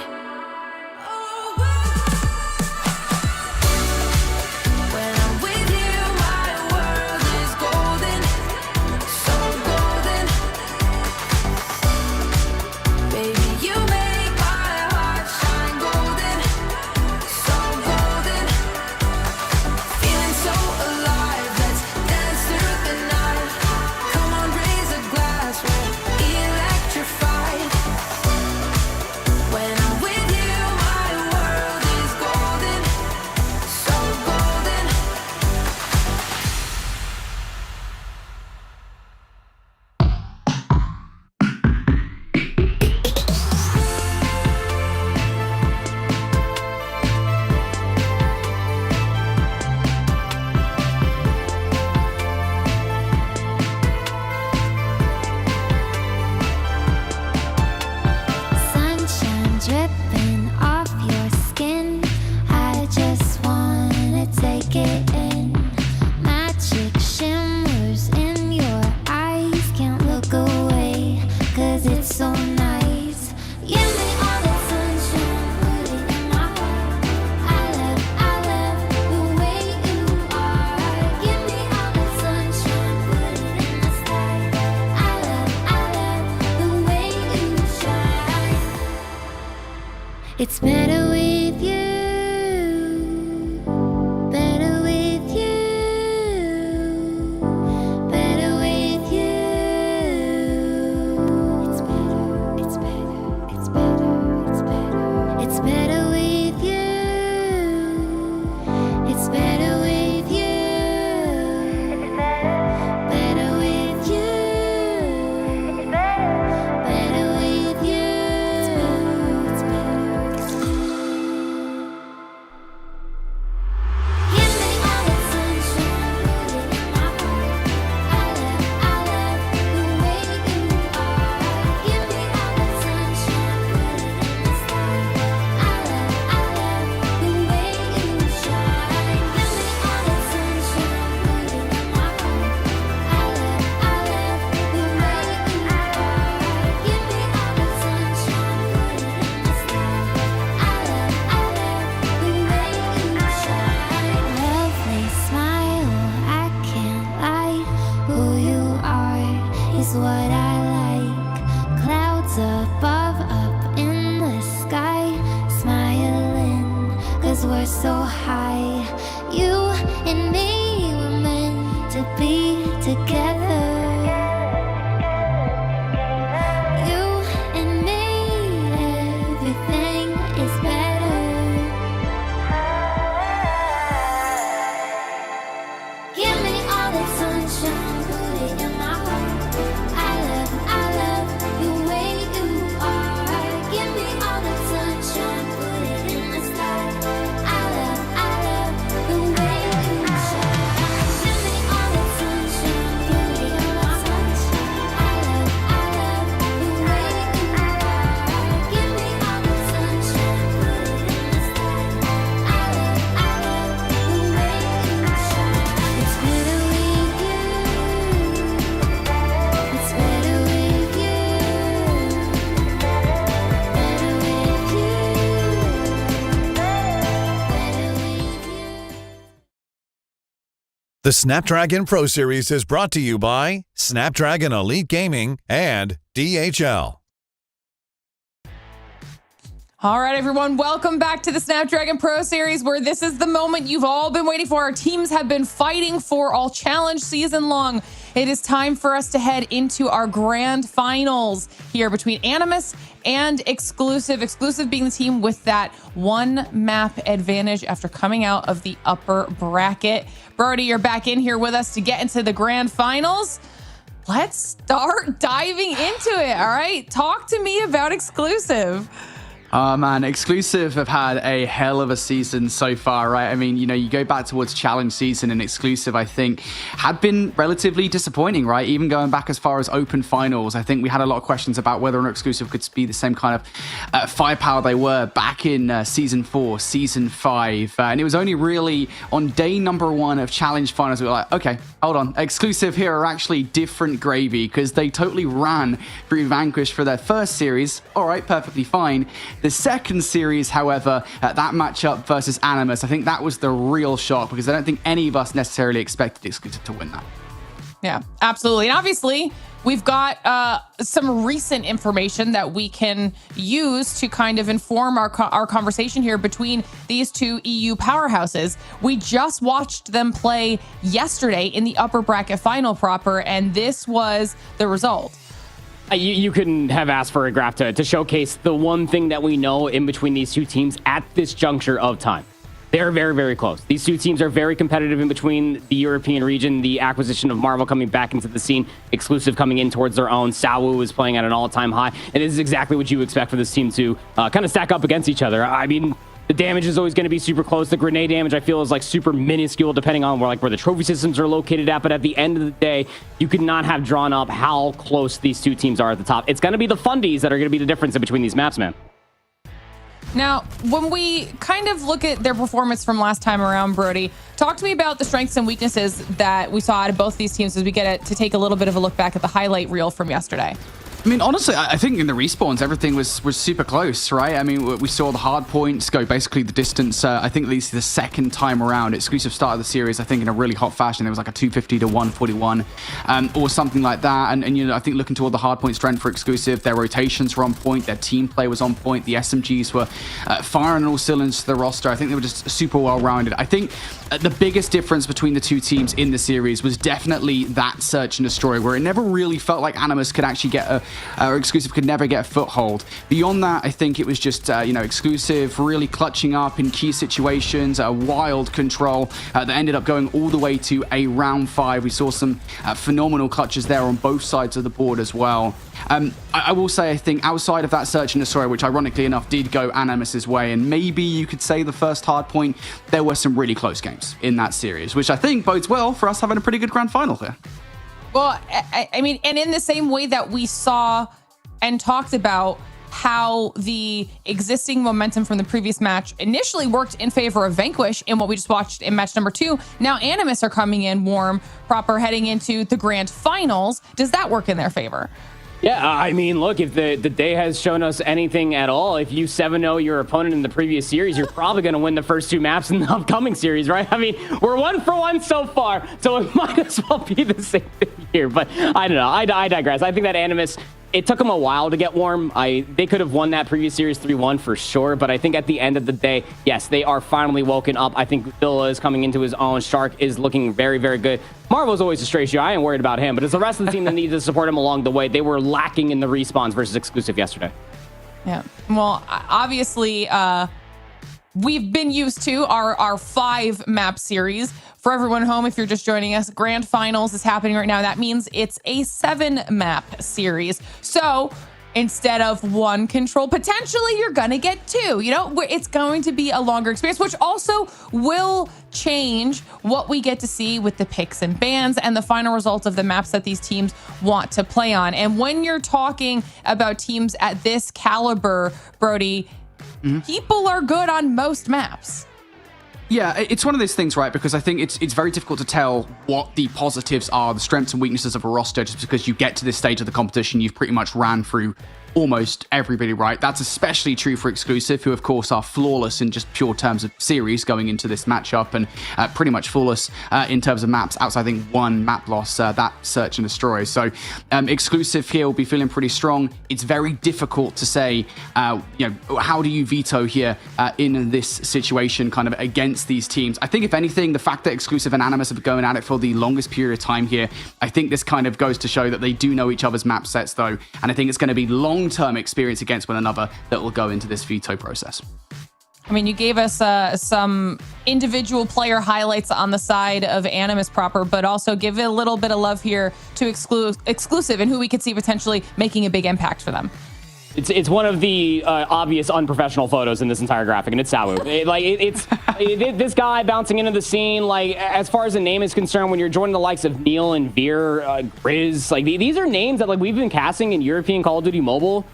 When I'm with you, my world is golden, so golden. Baby, you make my heart shine golden, so golden. Feeling so alive, let's dance through the night. Come on, raise a glass, we're electrified. When I'm with you, my world is golden, so golden. Sunshine dripping off your skin. I just wanna take it in. Magic shimmers in your eyes. Can't look away, 'cause it's so nice. Give me all that sunshine, put it in my heart. I love the way you are. Give me all that sunshine, put it in the sky. I love the way you shine. It's better with you, better with you, better with you. It's better, it's better, it's better, it's better. It's better with you, it's better with you. It's better with you, it's better with you. It's better, it's better. Give me all that sunshine, put it in my heart. I love the way you are. Give me all that sunshine, put it in the sky. I love the way you shine. Give me all that sunshine, put it in my heart. I love the way you are. Give me all that sunshine, put it in the sky. I love the way you shine. Lovely smile, I can't lie. Who you are is what I like. Clouds above, up in the sky. Smiling, 'cause we're so high. You and me were meant to be together. You and me, everything is better. Give me all that sunshine, put it in my heart. I love the way you are. Give me all that sunshine, put it in the sky. I love the way you shine. Give me all that sunshine, put The Snapdragon Pro Series is brought to you by Snapdragon Elite Gaming and DHL. All right, everyone, welcome back to the Snapdragon Pro Series, where this is the moment you've all been waiting for. Our teams have been fighting for all challenge season long. It is time for us to head into our grand finals here between Animus and Exclusive. Exclusive being the team with that one map advantage after coming out of the upper bracket. Brody, you're back in here with us to get into the grand finals. Let's start diving into it, all right? Talk to me about Exclusive. Man, Exclusive have had a hell of a season so far, right? I mean, you go back towards challenge season, and Exclusive, I think, had been relatively disappointing, right? Even going back as far as open finals, I think we had a lot of questions about whether or not Exclusive could be the same kind of firepower they were back in season 4, season 5. And it was only really on day number 1 of challenge finals we were like, okay, hold on. Exclusive here are actually different gravy, because they totally ran through Vanquish for their first series. All right, perfectly fine. The second series, however, that matchup versus Animus, I think that was the real shock, because I don't think any of us necessarily expected Exclusive to win that. Yeah, absolutely. And obviously, we've got some recent information that we can use to kind of inform our conversation here between these two EU powerhouses. We just watched them play yesterday in the upper bracket final proper, and this was the result. You couldn't have asked for a graph to showcase the one thing that we know in between these two teams at this juncture of time. They're very, very close. These two teams are very competitive in between the European region, the acquisition of Marvel coming back into the scene, Exclusive coming in towards their own. Sawu is playing at an all-time high, and this is exactly what you expect for this team to kind of stack up against each other. I mean, the damage is always going to be super close. The grenade damage, I feel, is like super minuscule depending on where the trophy systems are located at. But at the end of the day, you could not have drawn up how close these two teams are at the top. It's going to be the fundies that are going to be the difference in between these maps, man. Now, when we kind of look at their performance from last time around, Brody, talk to me about the strengths and weaknesses that we saw out of both these teams as we get to take a little bit of a look back at the highlight reel from yesterday. I mean, honestly, I think in the respawns, everything was super close, right? I mean, we saw the hard points go basically the distance. I think at least the second time around, Exclusive started the series, I think, in a really hot fashion. There was like a 250 to 141 or something like that. And I think looking toward the hard point strength for Exclusive, their rotations were on point, their team play was on point, the SMGs were firing all cylinders to the roster. I think they were just super well-rounded. I think the biggest difference between the two teams in the series was definitely that search and destroy, where it never really felt like Animus could actually get or Exclusive could never get a foothold. Beyond that, I think it was just, Exclusive really clutching up in key situations, a wild control that ended up going all the way to a round 5. We saw some phenomenal clutches there on both sides of the board as well. I will say, I think outside of that search and destroy, which ironically enough did go Animus's way, and maybe you could say the first hard point, there were some really close games in that series, which I think bodes well for us having a pretty good grand final here. Well, I mean, and in the same way that we saw and talked about how the existing momentum from the previous match initially worked in favor of Vanquish in what we just watched in match number 2, now Animus are coming in warm, proper, heading into the grand finals. Does that work in their favor? Yeah, I mean, look, if the day has shown us anything at all, if you 7-0 your opponent in the previous series, you're probably going to win the first 2 maps in the upcoming series, right? I mean, we're 1 for 1 so far, so it might as well be the same thing here. But I don't know. I digress. I think that Animus, it took them a while to get warm. They could have won that previous series 3-1 for sure, but I think at the end of the day, yes, they are finally woken up. I think Villa is coming into his own. Shark is looking very, very good. Marvel's always a straight shot. I ain't worried about him, but it's the rest of the team that needs to support him along the way. They were lacking in the respawns versus Exclusive yesterday. Yeah. Well, obviously, we've been used to our 5 map series. For everyone home, if you're just joining us, Grand Finals is happening right now. That means it's a 7 map series. So instead of 1 control, potentially you're going to get 2. It's going to be a longer experience, which also will change what we get to see with the picks and bans and the final results of the maps that these teams want to play on. And when you're talking about teams at this caliber, Brody, people are good on most maps. Yeah, it's one of those things, right? Because I think it's very difficult to tell what the positives are, the strengths and weaknesses of a roster, just because you get to this stage of the competition, you've pretty much ran through almost everybody, right? That's especially true for Exclusive, who of course are flawless in just pure terms of series going into this matchup, and pretty much flawless in terms of maps, outside I think one map loss, that Search and Destroy. So Exclusive here will be feeling pretty strong. It's very difficult to say, how do you veto here in this situation kind of against these teams? I think if anything, the fact that Exclusive and Animus have been going at it for the longest period of time here, I think this kind of goes to show that they do know each other's map sets though, and I think it's going to be long-term experience against one another that will go into this veto process. I mean, you gave us some individual player highlights on the side of Animus proper, but also give it a little bit of love here to Exclusive and who we could see potentially making a big impact for them. It's one of the obvious unprofessional photos in this entire graphic, and it's Sawu. This guy bouncing into the scene. Like, as far as the name is concerned, when you're joining the likes of Neil and Veer, Grizz, like these are names that like we've been casting in European Call of Duty Mobile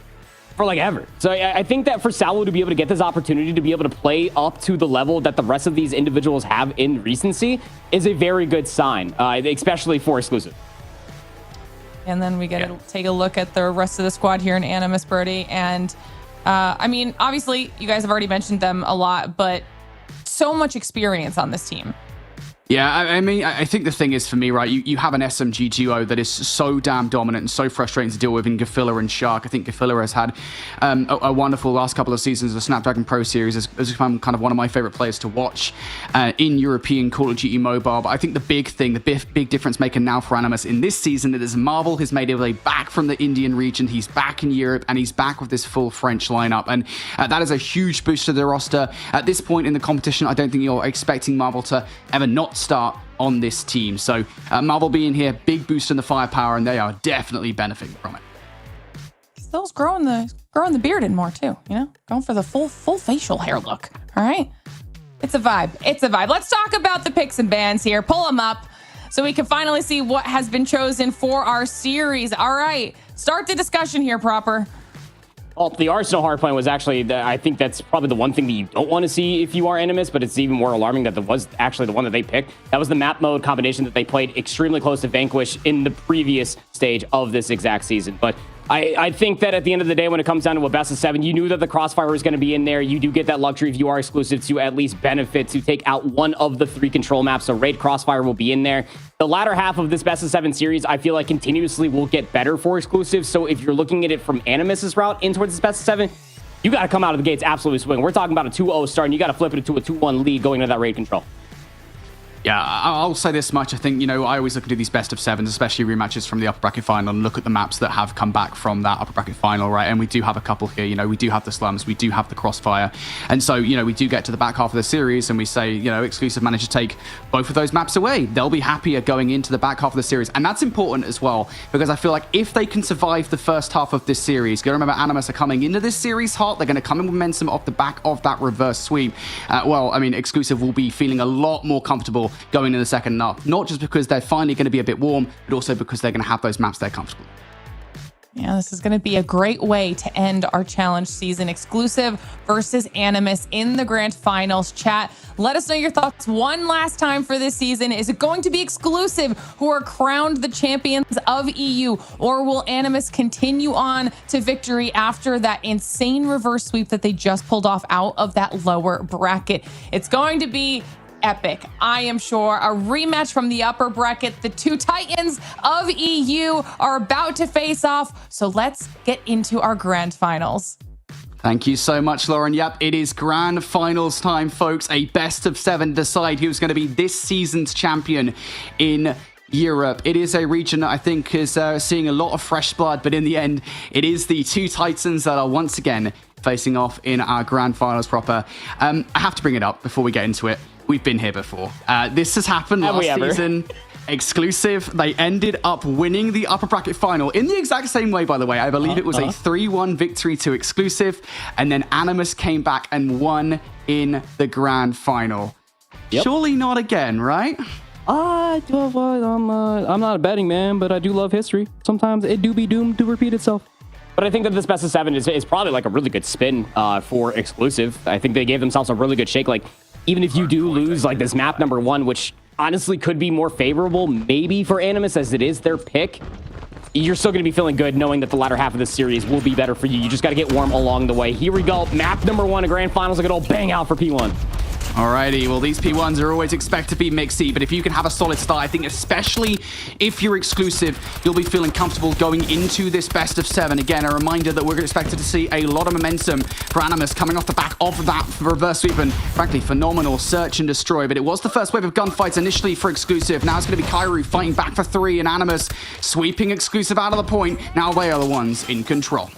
for like ever. So I think that for Sawu to be able to get this opportunity to be able to play up to the level that the rest of these individuals have in recency is a very good sign, especially for Exclusive. And then we get to take a look at the rest of the squad here in Animus, Brody. And I mean, obviously, you guys have already mentioned them a lot, but so much experience on this team. Yeah, I mean, I think the thing is for me, right, you have an SMG duo that is so damn dominant and so frustrating to deal with in Gafilla and Shark. I think Gafilla has had a wonderful last couple of seasons of the Snapdragon Pro Series, has become kind of one of my favorite players to watch in European Call of Duty Mobile. But I think the big thing, the big difference maker now for Animus in this season is Marvel has made his way back from the Indian region. He's back in Europe, and he's back with this full French lineup. And that is a huge boost to the roster. At this point in the competition, I don't think you're expecting Marvel to ever not start on this team. So Marvel being here, big boost in the firepower, and they are definitely benefiting from it. Still's growing the beard in more too, you know, going for the full facial hair look. All right, it's a vibe. It's a vibe. Let's talk about the picks and bans here. Pull them up so we can finally see what has been chosen for our series. All right, start the discussion here, proper. Well, the Arsenal Hardpoint was actually, I think that's probably the one thing that you don't want to see if you are Animus, but it's even more alarming that was actually the one that they picked. That was the map mode combination that they played extremely close to Vanquish in the previous stage of this exact season. But I think that at the end of the day, when it comes down to a best of 7, you knew that the Crossfire was going to be in there. You do get that luxury if you are Exclusive to at least benefit to take out one of the 3 control maps. So Raid Crossfire will be in there. The latter half of this best of 7 series, I feel like continuously will get better for Exclusive. So if you're looking at it from Animus's route in towards this best of 7, you got to come out of the gates absolutely swing. We're talking about a 2-0 start, and you got to flip it to a 2-1 lead going into that raid control. Yeah, I'll say this much. I think, I always look at these best of 7s, especially rematches from the upper bracket final, and look at the maps that have come back from that upper bracket final, right? And we do have a couple here. We do have the Slums, we do have the Crossfire. And so, we do get to the back half of the series and we say, Exclusive managed to take both of those maps away. They'll be happier going into the back half of the series. And that's important as well, because I feel like if they can survive the first half of this series, you got to remember Animus are coming into this series hot. They're going to come in with momentum off the back of that reverse sweep. Exclusive will be feeling a lot more comfortable going in the second half, not just because they're finally going to be a bit warm, but also because they're going to have those maps they're comfortable. Yeah, this is going to be a great way to end our challenge season. Exclusive versus Animus in the grand finals. Chat, let us know your thoughts one last time for this season. Is it going to be Exclusive who are crowned the champions of EU, or will Animus continue on to victory after that insane reverse sweep that they just pulled off out of that lower bracket? It's going to be epic, I am sure. A rematch from the upper bracket. The 2 titans of EU are about to face off. So let's get into our grand finals. Thank you so much, Lauren. Yep, it is grand finals time, folks. A best of 7 to decide who's going to be this season's champion in Europe. It is a region that I think is seeing a lot of fresh blood, but in the end, it is the 2 titans that are once again facing off in our grand finals proper. I have to bring it up before we get into it. We've been here before. This has happened last season. Exclusive, they ended up winning the upper bracket final in the exact same way, by the way. I believe it was a 3-1 victory to Exclusive, and then Animus came back and won in the grand final. Yep. Surely not again, right? I'm not a betting man, but I do love history. Sometimes it do be doomed to repeat itself. But I think that this best of 7 is probably like a really good spin for Exclusive. I think they gave themselves a really good shake. Like, even if you do lose like this map number 1, which honestly could be more favorable maybe for Animus as it is their pick, you're still going to be feeling good knowing that the latter half of this series will be better for you. You just got to get warm along the way. Here we go. Map number 1 of Grand Finals. A good old bang out for P1. Alrighty, well, these P1s are always expected to be mixy, but if you can have a solid start, I think especially if you're exclusive, you'll be feeling comfortable going into this best of 7. Again, a reminder that we're expected to see a lot of momentum for Animus coming off the back of that reverse sweep and, frankly, phenomenal search and destroy. But it was the first wave of gunfights initially for exclusive. Now it's going to be Kairu fighting back for 3 and Animus sweeping exclusive out of the point. Now they are the ones in control.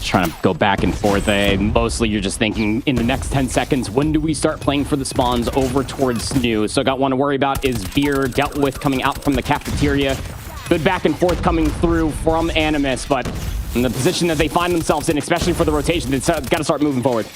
Trying to go back and forth. Mostly you're just thinking in the next 10 seconds, when do we start playing for the spawns over towards New? So got one to worry about is Veer, dealt with coming out from the cafeteria. Good back and forth coming through from Animus, but in the position that they find themselves in, especially for the rotation, they've got to start moving forward.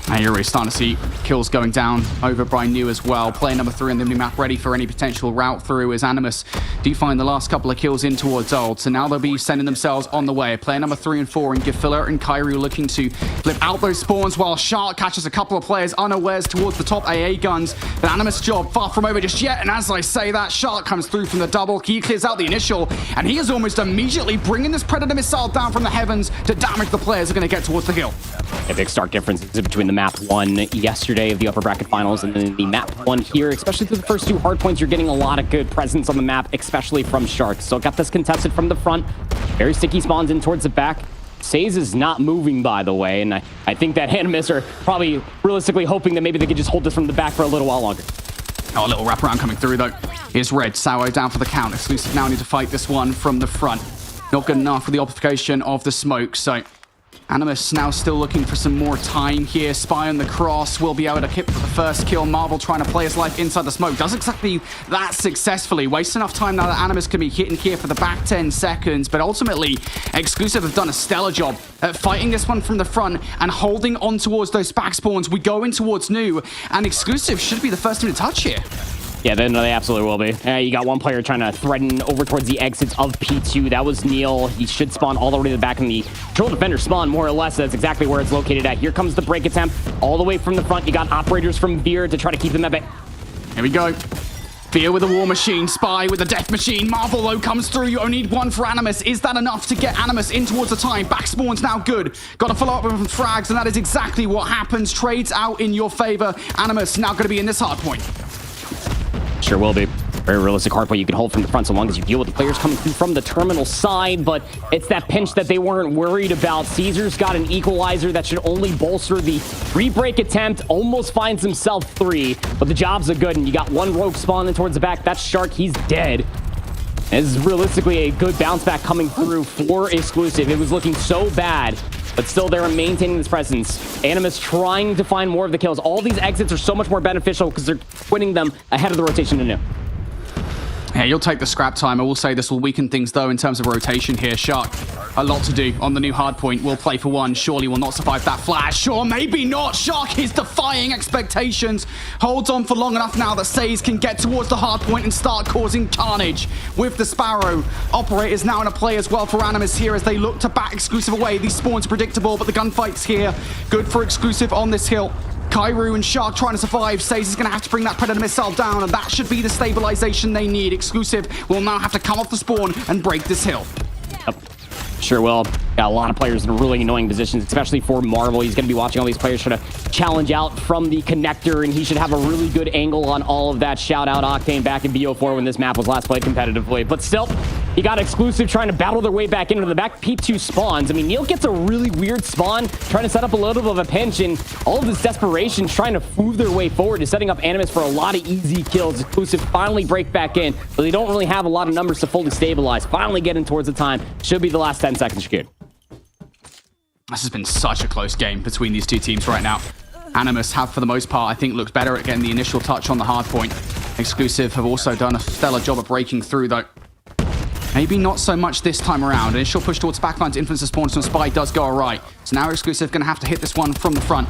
And you're already starting to see kills going down over by New as well. Player number 3 on the new map ready for any potential route through as Animus do find the last couple of kills in towards Old. So now they'll be sending themselves on the way. Player number 3 and 4 and Gefiller and Kairu looking to flip out those spawns while Shark catches a couple of players unawares towards the top AA guns. But Animus job far from over just yet. And as I say that, Shark comes through from the double. He clears out the initial and he is almost immediately bringing this Predator missile down from the heavens to damage the players who are going to get towards the hill. A big stark difference is between the map 1 yesterday of the upper bracket finals and then the map 1 here, especially through the first 2 hardpoints. You're getting a lot of good presence on the map, especially from Shark. So got this contested from the front. Very sticky spawns in towards the back. Saze is not moving, by the way, and I think that Animus are probably realistically hoping that maybe they could just hold this from the back for a little while longer. Oh, a little wraparound coming through, though. Here's Red. Sour down for the count. Exclusive now need to fight this one from the front. Not good enough for the amplification of the smoke, so Animus now still looking for some more time here. Spy on the cross will be able to hit for the first kill. Marvel trying to play his life inside the smoke. Does exactly that successfully. Wastes enough time now that Animus can be hitting here for the back 10 seconds. But ultimately, Exclusive have done a stellar job at fighting this one from the front and holding on towards those back spawns. We go in towards New, and Exclusive should be the first team to touch here. Yeah, they absolutely will be. You got one player trying to threaten over towards the exits of P2. That was Neil. He should spawn all the way to the back in the control defender spawn, more or less. That's exactly where it's located at. Here comes the break attempt all the way from the front. You got operators from Veer to try to keep him at bay. Here we go. Veer with a war machine, Spy with a death machine. Marvel, though, comes through. You only need one for Animus. Is that enough to get Animus in towards the time? Back spawn's now good. Got to follow up with some frags, and that is exactly what happens. Trades out in your favor. Animus now going to be in this hard point. Sure will be. Very realistic hardpoint you can hold from the front so long as you deal with the players coming through from the terminal side, but it's that pinch that they weren't worried about. Caesar's got an equalizer that should only bolster the re-break attempt. Almost finds himself 3, but the jobs are good, and you got one rogue spawning towards the back. That's Shark. He's dead. This is realistically a good bounce back coming through for Exclusive. It was looking so bad, but still they're maintaining this presence. Animus trying to find more of the kills. All these exits are so much more beneficial because they're winning them ahead of the rotation to New. Yeah, you'll take the scrap time. I will say this will weaken things, though, in terms of rotation here. Shark, a lot to do on the new hardpoint. Will play for 1. Surely will not survive that flash. Sure, maybe not. Shark is defying expectations. Holds on for long enough now that Saze can get towards the hardpoint and start causing carnage with the Sparrow. Operators now in a play as well for Animus here as they look to back Exclusive away. These spawns predictable, but the gunfight's here. Good for Exclusive on this hill. Kairu and Shark trying to survive. Saze is going to have to bring that Predator missile down, and that should be the stabilization they need. Exclusive will now have to come off the spawn and break this hill. Yep. Sure will. Got a lot of players in really annoying positions, especially for Marvel. He's going to be watching all these players try to challenge out from the connector, and he should have a really good angle on all of that. Shout out Octane back in BO4 when this map was last played competitively. But still, you got Exclusive trying to battle their way back into the back. P2 spawns. I mean, Neil gets a really weird spawn, trying to set up a little bit of a pinch, and all of this desperation trying to move their way forward is setting up Animus for a lot of easy kills. Exclusive finally break back in, but they don't really have a lot of numbers to fully stabilize. Finally getting towards the time. Should be the last 10 seconds, Shakir. This has been such a close game between these two teams right now. Animus have, for the most part, I think, looked better at getting the initial touch on the hard point. Exclusive have also done a stellar job of breaking through, though. Maybe not so much this time around. Initial push towards backline to influence the spawns from Spy does go alright. So now Exclusive going to have to hit this one from the front.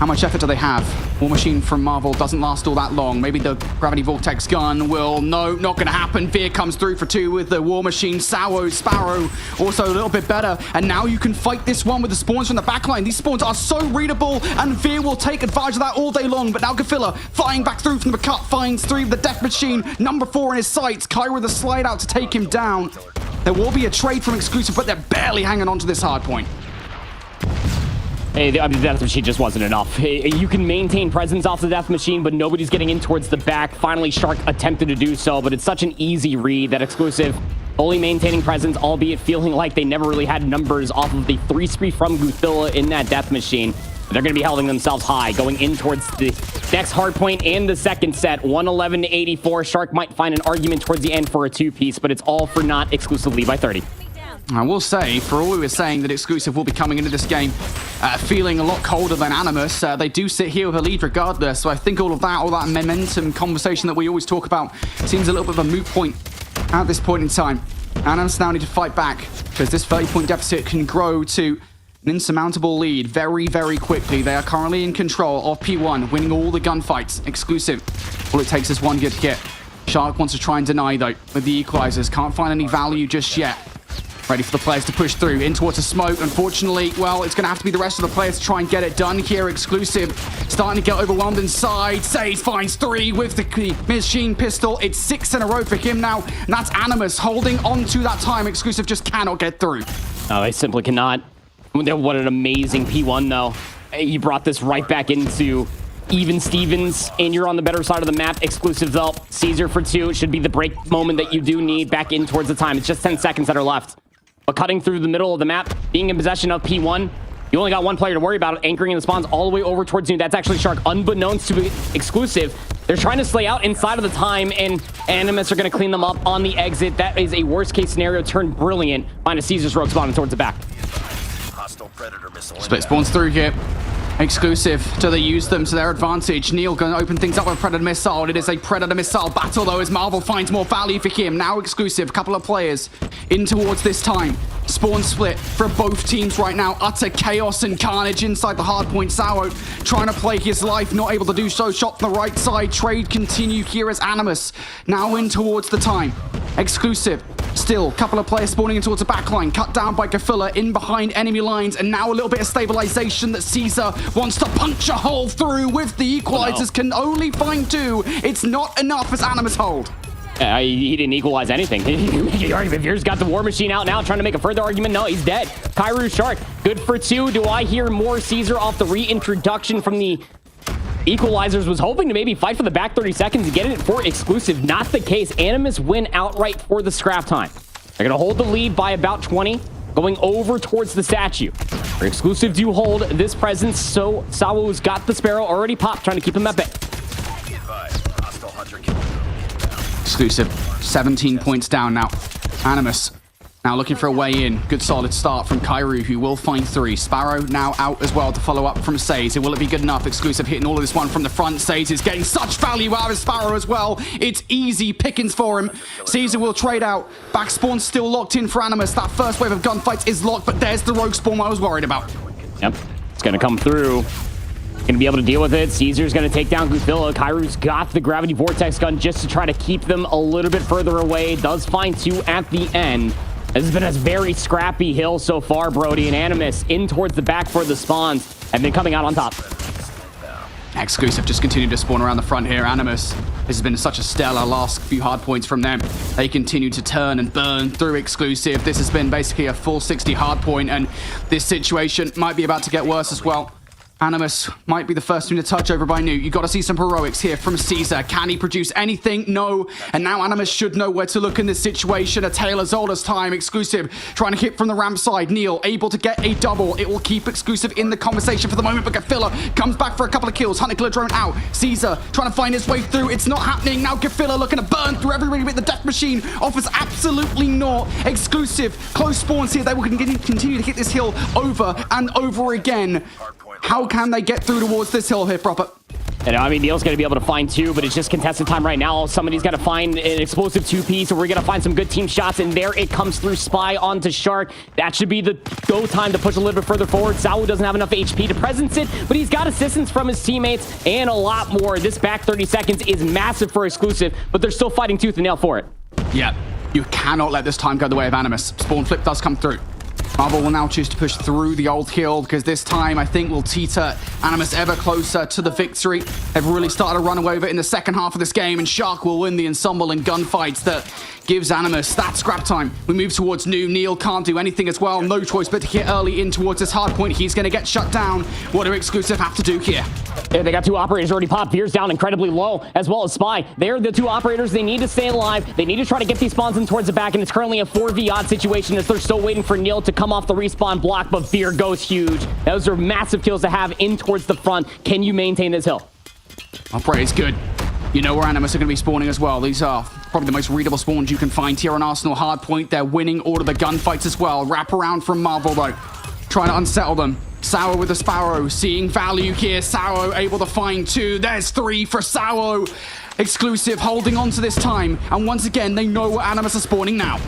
How much effort do they have? War Machine from Marvel doesn't last all that long. Maybe the Gravity Vortex gun will... No, not going to happen. Veer comes through for 2 with the War Machine. Sparrow also a little bit better. And now you can fight this one with the spawns from the backline. These spawns are so readable, and Veer will take advantage of that all day long. But now Gafilla flying back through from the cut, finds 3 with the Death Machine. Number 4 in his sights. Kyra with the slide out to take him down. There will be a trade from Exclusive, but they're barely hanging on to this hard point. Hey, I mean, the Death Machine just wasn't enough. Hey, you can maintain presence off the Death Machine, but nobody's getting in towards the back. Finally, Shark attempted to do so, but it's such an easy read that Exclusive only maintaining presence, albeit feeling like they never really had numbers off of the 3-spree from Guthilla in that Death Machine. They're going to be holding themselves high, going in towards the next hard point and the second set. 111 to 84. Shark might find an argument towards the end for a 2-piece, but it's all for not. Exclusive lead by 30. I will say, for all we were saying that Exclusive will be coming into this game feeling a lot colder than Animus, they do sit here with a lead regardless. So I think all that momentum conversation that we always talk about seems a little bit of a moot point at this point in time. Animus now need to fight back, because this 30-point deficit can grow to an insurmountable lead very, very quickly. They are currently in control of P1, winning all the gunfights. Exclusive, all it takes is one good hit. Shark wants to try and deny, though, with the equalizers. Can't find any value just yet. Ready for the players to push through in towards a smoke. Unfortunately, well, it's going to have to be the rest of the players to try and get it done here. Exclusive starting to get overwhelmed inside. Sage finds 3 with the machine pistol. It's 6 in a row for him now, and that's Animus holding on to that time. Exclusive just cannot get through. No, they simply cannot. What an amazing P1, though. You brought this right back into even Stevens, and you're on the better side of the map. Exclusive, though. Caesar for 2. It should be the break moment that you do need back in towards the time. It's just 10 seconds that are left. But cutting through the middle of the map, being in possession of P1, you only got one player to worry about, anchoring in the spawns all the way over towards you. That's actually Shark, unbeknownst to Exclusive. They're trying to slay out inside of the time, and Animus are going to clean them up on the exit. That is a worst-case scenario turned brilliant. Find a Caesar's Rogue spawning towards the back. Hostile predator missile. Split spawns through here. Exclusive, do they use them to their advantage? Neil going to open things up with a Predator Missile. It is a Predator Missile battle, though, as Marvel finds more value for him. Now Exclusive, a couple of players in towards this time. Spawn split for both teams right now. Utter chaos and carnage inside the hardpoint. Sour trying to play his life, not able to do so. Shot from the right side. Trade continue here as Animus now in towards the time. Exclusive, still a couple of players spawning in towards the backline. Cut down by Gafilla in behind enemy lines, and now a little bit of stabilization that Caesar wants to punch a hole through with the equalizers. Can only find 2. It's not enough as Animus hold. He didn't equalize anything. Veer's got the War Machine out now, trying to make a further argument. No, he's dead. Kairu Shark, good for 2. Do I hear more Caesar off the reintroduction from the equalizers? Was hoping to maybe fight for the back 30 seconds and get it for Exclusive. Not the case. Animus win outright for the scrap time. They're going to hold the lead by about 20, going over towards the statue. For Exclusive do hold this presence, so Sawu's got the Sparrow already popped, trying to keep him at bay. Hostile hunter killer. Exclusive, 17 points down now. Animus now looking for a way in. Good solid start from Kairu, who will find 3. Sparrow now out as well to follow up from Sage. Will it be good enough? Exclusive hitting all of this one from the front. Sage is getting such value out of Sparrow as well. It's easy pickings for him. Caesar will trade out. Back spawn still locked in for Animus. That first wave of gunfights is locked, but there's the rogue spawn I was worried about. Yep, it's going to come through. Going to be able to deal with it. Caesar's going to take down Guthilla. Kairu's got the Gravity Vortex gun just to try to keep them a little bit further away. Does find 2 at the end. This has been a very scrappy hill so far, Brody, and Animus in towards the back for the spawns have been coming out on top. Exclusive just continue to spawn around the front here. Animus, this has been such a stellar last few hard points from them. They continue to turn and burn through Exclusive. This has been basically a full 60 hard point, and this situation might be about to get worse as well. Animus might be the first team to touch over by New. You got to see some heroics here from Caesar. Can he produce anything? No. And now Animus should know where to look in this situation. A tale as old as time. Exclusive trying to hit from the ramp side. Neil able to get a double. It will keep Exclusive in the conversation for the moment, but Gafilla comes back for a couple of kills. Hunter Killer drone out. Caesar trying to find his way through. It's not happening. Now Gafilla looking to burn through everybody with the Death Machine. Offers absolutely not. Exclusive close spawns here. They will continue to hit this hill over and over again. How can they get through towards this hill here, proper? And I mean, Neil's going to be able to find 2, but it's just contested time right now. Somebody's got to find an explosive 2-piece, or we're going to find some good team shots, and there it comes through. Spy onto Shark. That should be the go time to push a little bit further forward. Sawu doesn't have enough HP to presence it, but he's got assistance from his teammates and a lot more. This back 30 seconds is massive for Exclusive, but they're still fighting tooth and nail for it. Yeah, you cannot let this time go the way of Animus. Spawn flip does come through. Marvel will now choose to push through the old kill, because this time I think will teeter Animus ever closer to the victory. They've really started to run away with it in the second half of this game, and Shark will win the ensemble and gunfights that gives Animus that scrap time. We move towards New. Neil can't do anything as well. No choice but to get early in towards this hard point. He's going to get shut down. What do Exclusive have to do here? Yeah, they got 2 operators already popped. Veer's down incredibly low, as well as Spy. They're the 2 operators. They need to stay alive. They need to try to get these spawns in towards the back, and it's currently a 4v odd situation as they're still waiting for Neil to come off the respawn block, but Veer goes huge. Those are massive kills to have in towards the front. Can you maintain this hill? Operator's good. You know where Animus are going to be spawning as well. These are probably the most readable spawns you can find here on Arsenal Hardpoint. They're winning all of the gunfights as well. Wrap around from Marvel, though. Trying to unsettle them. Sour with the Sparrow, seeing value here. Sour able to find 2. There's 3 for Sour. Exclusive holding on to this time. And once again, they know where Animus are spawning now.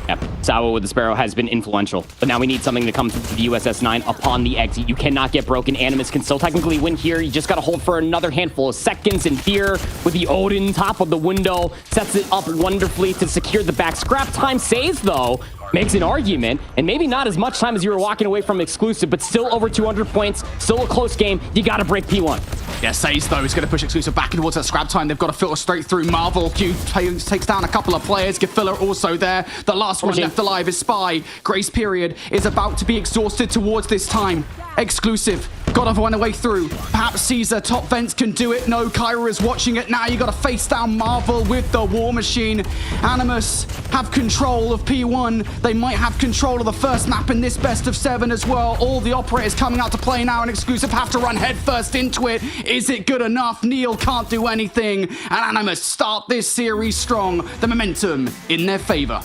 Yep, Sawa with the Sparrow has been influential, but now we need something to come through the USS-9 upon the exit. You cannot get broken. Animus can still technically win here. You just got to hold for another handful of seconds, and Fear with the Odin top of the window sets it up wonderfully to secure the back. Scrap time saves, though, makes an argument, and maybe not as much time as you were walking away from Exclusive, but still over 200 points, still a close game. You got to break P1. Yeah, Saze, though, is going to push Exclusive back towards that scrap time. They've got to filter straight through. Marvel Q takes down a couple of players. Gefiller also there. The last one left alive is Spy. Grace period is about to be exhausted towards this time. Exclusive got to find a way through. Perhaps Caesar, top vents can do it. No, Kyra is watching it now. You got to face down Marvel with the War Machine. Animus have control of P1. They might have control of the first map in this best of 7 as well. All the operators coming out to play now, and Exclusive have to run headfirst into it. Is it good enough? Neil can't do anything, and Animus start this series strong. The momentum in their favor.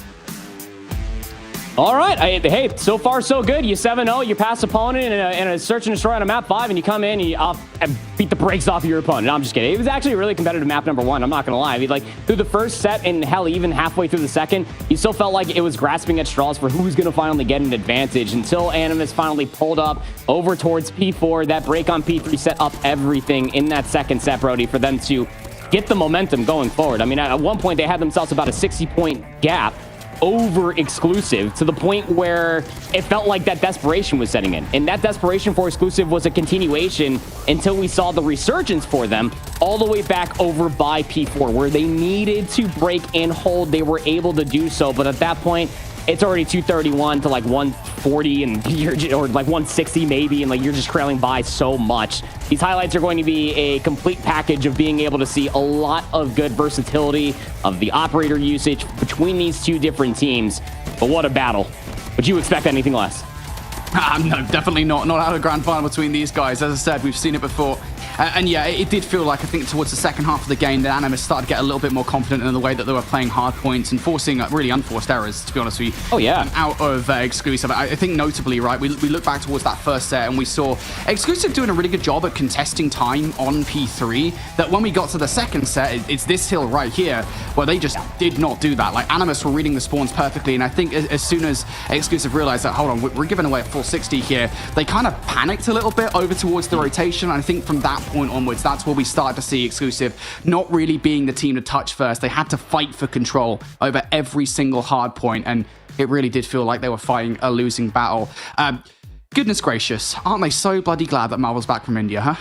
All right. Hey, so far so good. You 7-0. You pass opponent in a search and destroy on a map 5, and you come in and you beat the brakes off of your opponent. No, I'm just kidding. It was actually a really competitive map number 1. I'm not going to lie. I mean, like, through the first set and hell, even halfway through the second, you still felt like it was grasping at straws for who's going to finally get an advantage until Animus finally pulled up over towards P4. That break on P3 set up everything in that second set, Brody, for them to get the momentum going forward. I mean, at one point, they had themselves about a 60-point gap over Exclusive, to the point where it felt like that desperation was setting in. And that desperation for Exclusive was a continuation until we saw the resurgence for them all the way back over by P4, where they needed to break and hold. They were able to do so, but at that point, it's already 231 to like 140 and or like 160 maybe, and like you're just trailing by so much. These highlights are going to be a complete package of being able to see a lot of good versatility of the operator usage between these two different teams. But what a battle. Would you expect anything less? No, definitely not. Not out of grand final between these guys. As I said, we've seen it before. And yeah, it did feel like, I think, towards the second half of the game, that Animus started to get a little bit more confident in the way that they were playing hard points and forcing really unforced errors, to be honest with you. Oh, yeah. Out of Exclusive. I think notably, right, we look back towards that first set and we saw Exclusive doing a really good job at contesting time on P3, that when we got to the second set, it's this hill right here, where they just did not do that. Like, Animus were reading the spawns perfectly, and I think as soon as Exclusive realized that, hold on, we're giving away a full 60 here, they kind of panicked a little bit over towards the rotation. And I think from that point onwards, that's where we started to see Exclusive not really being the team to touch first. They had to fight for control over every single hard point, and it really did feel like they were fighting a losing battle. Goodness gracious, aren't they so bloody glad that Marvel's back from India, huh?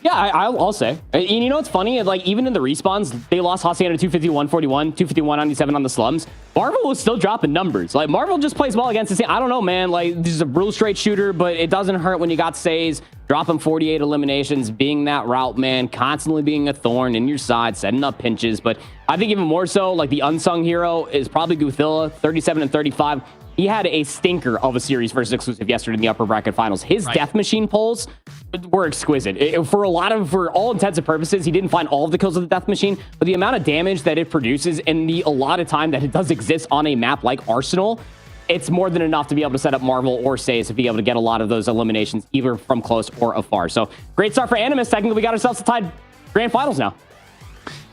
Yeah, I'll say. And you know what's funny? Like, even in the respawns, they lost Hacienda 250-141, 251-97 on the Slums. Marvel was still dropping numbers. Like, Marvel just plays well against the same. I don't know, man. Like, this is a real straight shooter, but it doesn't hurt when you got Says dropping 48 eliminations, being that route man, constantly being a thorn in your side, setting up pinches. But I think even more so, like, the unsung hero is probably Guthilla, 37-35. He had a stinker of a series versus Exclusive yesterday in the upper bracket finals. His death machine pulls were exquisite. For all intents and purposes, he didn't find all of the kills of the death machine, but the amount of damage that it produces and the allotted time that it does exist on a map like Arsenal, it's more than enough to be able to set up Marvel or Says to be able to get a lot of those eliminations, either from close or afar. So great start for Animus. Technically, we got ourselves a tied grand finals now.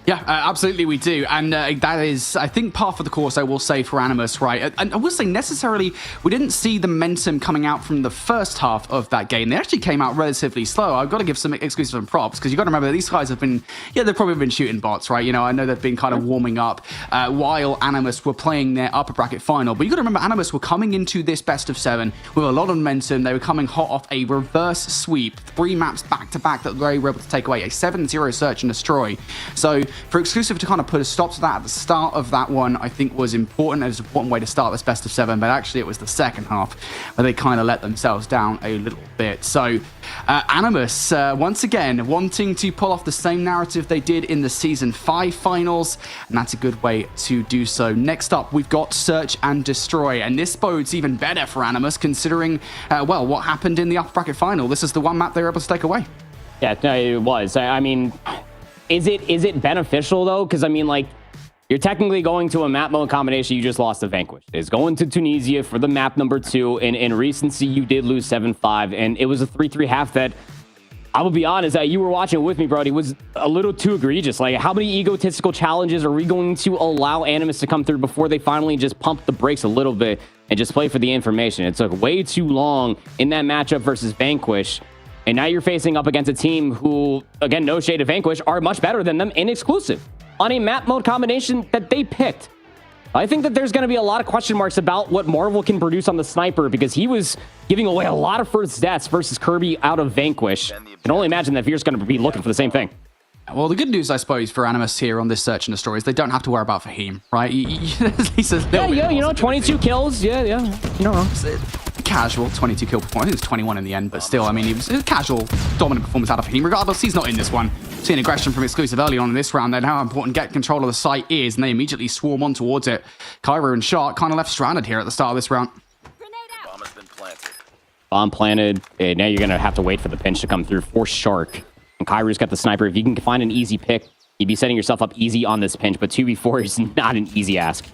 Yeah, absolutely we do. And that is, I think, par for the course, I will say, for Animus, right? And I will say, necessarily, we didn't see the momentum coming out from the first half of that game. They actually came out relatively slow. I've got to give some exclusive and props, because you've got to remember that these guys have been, yeah, they've probably been shooting bots, right? You know, I know they've been kind of warming up while Animus were playing their upper bracket final. But you've got to remember, Animus were coming into this best of 7 with a lot of momentum. They were coming hot off a reverse sweep, 3 maps back-to-back that they were able to take away, a 7-0 search and destroy. So for exclusive to kind of put a stop to that at the start of that one, I think was important. It was an important way to start this best of 7, but actually it was the second half where they kind of let themselves down a little bit. So Animus, once again, wanting to pull off the same narrative they did in the Season 5 finals, and that's a good way to do so. Next up, we've got Search and Destroy, and this bodes even better for Animus, considering, well, what happened in the upper bracket final. This is the one map they were able to take away. Yeah, no, it was. I mean, is it beneficial, though? Because, I mean, like, you're technically going to a map mode combination you just lost to Vanquish. It's going to Tunisia for the map number 2. In recency, you did lose 7-5, and it was a 3-3 half that, I will be honest, you were watching with me, Brody, was a little too egregious. Like, how many egotistical challenges are we going to allow Animus to come through before they finally just pump the brakes a little bit and just play for the information? It took way too long in that matchup versus Vanquish. And now you're facing up against a team who, again, no shade of Vanquish, are much better than them in exclusive on a map mode combination that they picked. I think that there's going to be a lot of question marks about what Marvel can produce on the sniper, because he was giving away a lot of first deaths versus Kirby out of Vanquish. I can only imagine that Veer's going to be looking for the same thing. Well, the good news, I suppose, for Animus here on this Search and Destroy is they don't have to worry about Fahim, right? Yeah, you know, 22 kills. Yeah, you're not wrong. Casual 22 kill performance. I think it was 21 in the end, but still, I mean, it was a casual, dominant performance out of Fahim. Regardless, he's not in this one. Seeing aggression from exclusive early on in this round, then how important get control of the site is, and they immediately swarm on towards it. Cairo and Shark kind of left stranded here at the start of this round. Bomb has been planted. Bomb planted. And now you're going to have to wait for the pinch to come through for Shark. And Kairu's got the sniper. If you can find an easy pick, you'd be setting yourself up easy on this pinch, but 2v4 is not an easy ask.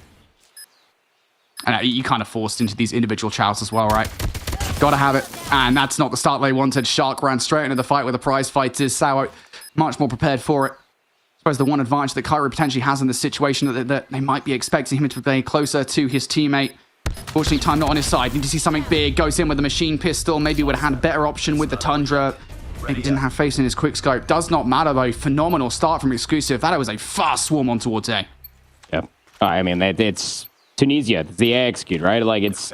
And you kind of forced into these individual chows as well, right? Gotta have it. And that's not the start they wanted. Shark ran straight into the fight with the prize fighters. Sao much more prepared for it. I suppose the one advantage that Kairi potentially has in this situation that they might be expecting him to be closer to his teammate. Fortunately, time not on his side. Need to see something big. Goes in with the machine pistol. Maybe would have had a better option with the Tundra. Maybe didn't have face in his quick scope. Does not matter though. Phenomenal start from exclusive. That was a fast swarm on towards A. Yep. I mean, it's Tunisia. It's the A execute, right? Like, it's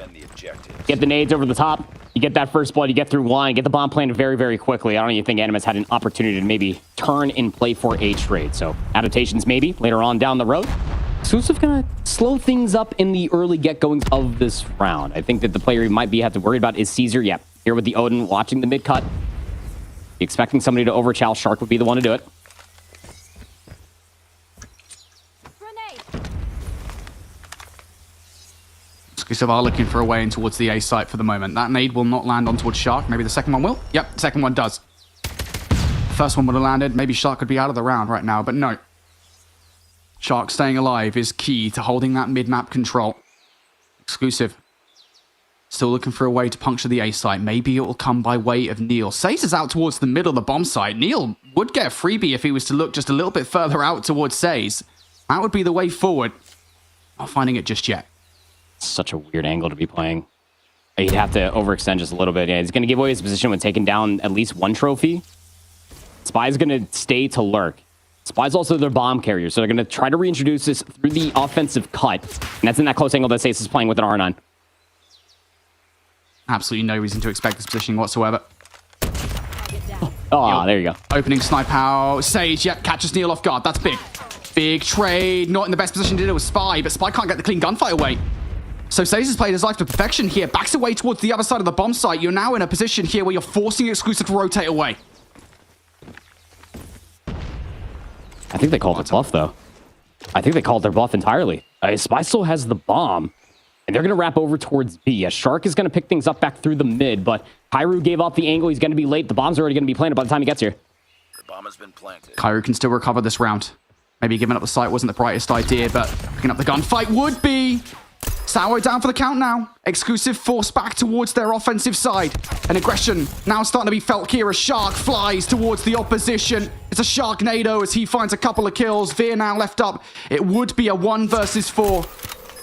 get the nades over the top. You get that first blood. You get through one. Get the bomb planted very, very quickly. I don't even think Animus had an opportunity to maybe turn and play for a trade. So adaptations maybe later on down the road. Exclusive gonna slow things up in the early get-goings of this round. I think that the player you might have to worry about is Caesar. Yep. Here with the Odin watching the mid cut. Expecting somebody to overchow. Shark would be the one to do it. Exclusive are looking for a way in towards the A site for the moment. That nade will not land on towards Shark. Maybe the second one will. Yep, the second one does. First one would have landed. Maybe Shark could be out of the round right now, but no. Shark staying alive is key to holding that mid-map control. Exclusive. Still looking for a way to puncture the A site. Maybe it will come by way of Neil. Says is out towards the middle of the bomb site. Neil would get a freebie if he was to look just a little bit further out towards Says. That would be the way forward. Not finding it just yet. Such a weird angle to be playing. He'd have to overextend just a little bit. Yeah, he's going to give away his position when taking down at least one trophy. Spy's going to stay to lurk. Spy's also their bomb carrier, so they're going to try to reintroduce this through the offensive cut. And that's in that close angle that Sace is playing with an R9. Absolutely no reason to expect this positioning whatsoever. Oh, there you go. Opening snipe out. Sage, yep, catches Neil off guard. That's big. Big trade. Not in the best position to deal with Spy, but Spy can't get the clean gunfight away. So Sage has played his life to perfection here. Backs away towards the other side of the bomb site. You're now in a position here where you're forcing exclusive to rotate away. I think they called it bluff, though. I think they called their bluff entirely. Spy still has the bomb, and they're going to wrap over towards B. Yeah, Shark is going to pick things up back through the mid, but Kairu gave off the angle. He's going to be late. The bomb's already going to be planted by the time he gets here. The bomb has been planted. Kairu can still recover this round. Maybe giving up the site wasn't the brightest idea, but picking up the gunfight would be. Sour down for the count now. Exclusive forced back towards their offensive side. And aggression now starting to be felt here as Shark flies towards the opposition. It's a Sharknado as he finds a couple of kills. Veer now left up. It would be a 1 versus 4.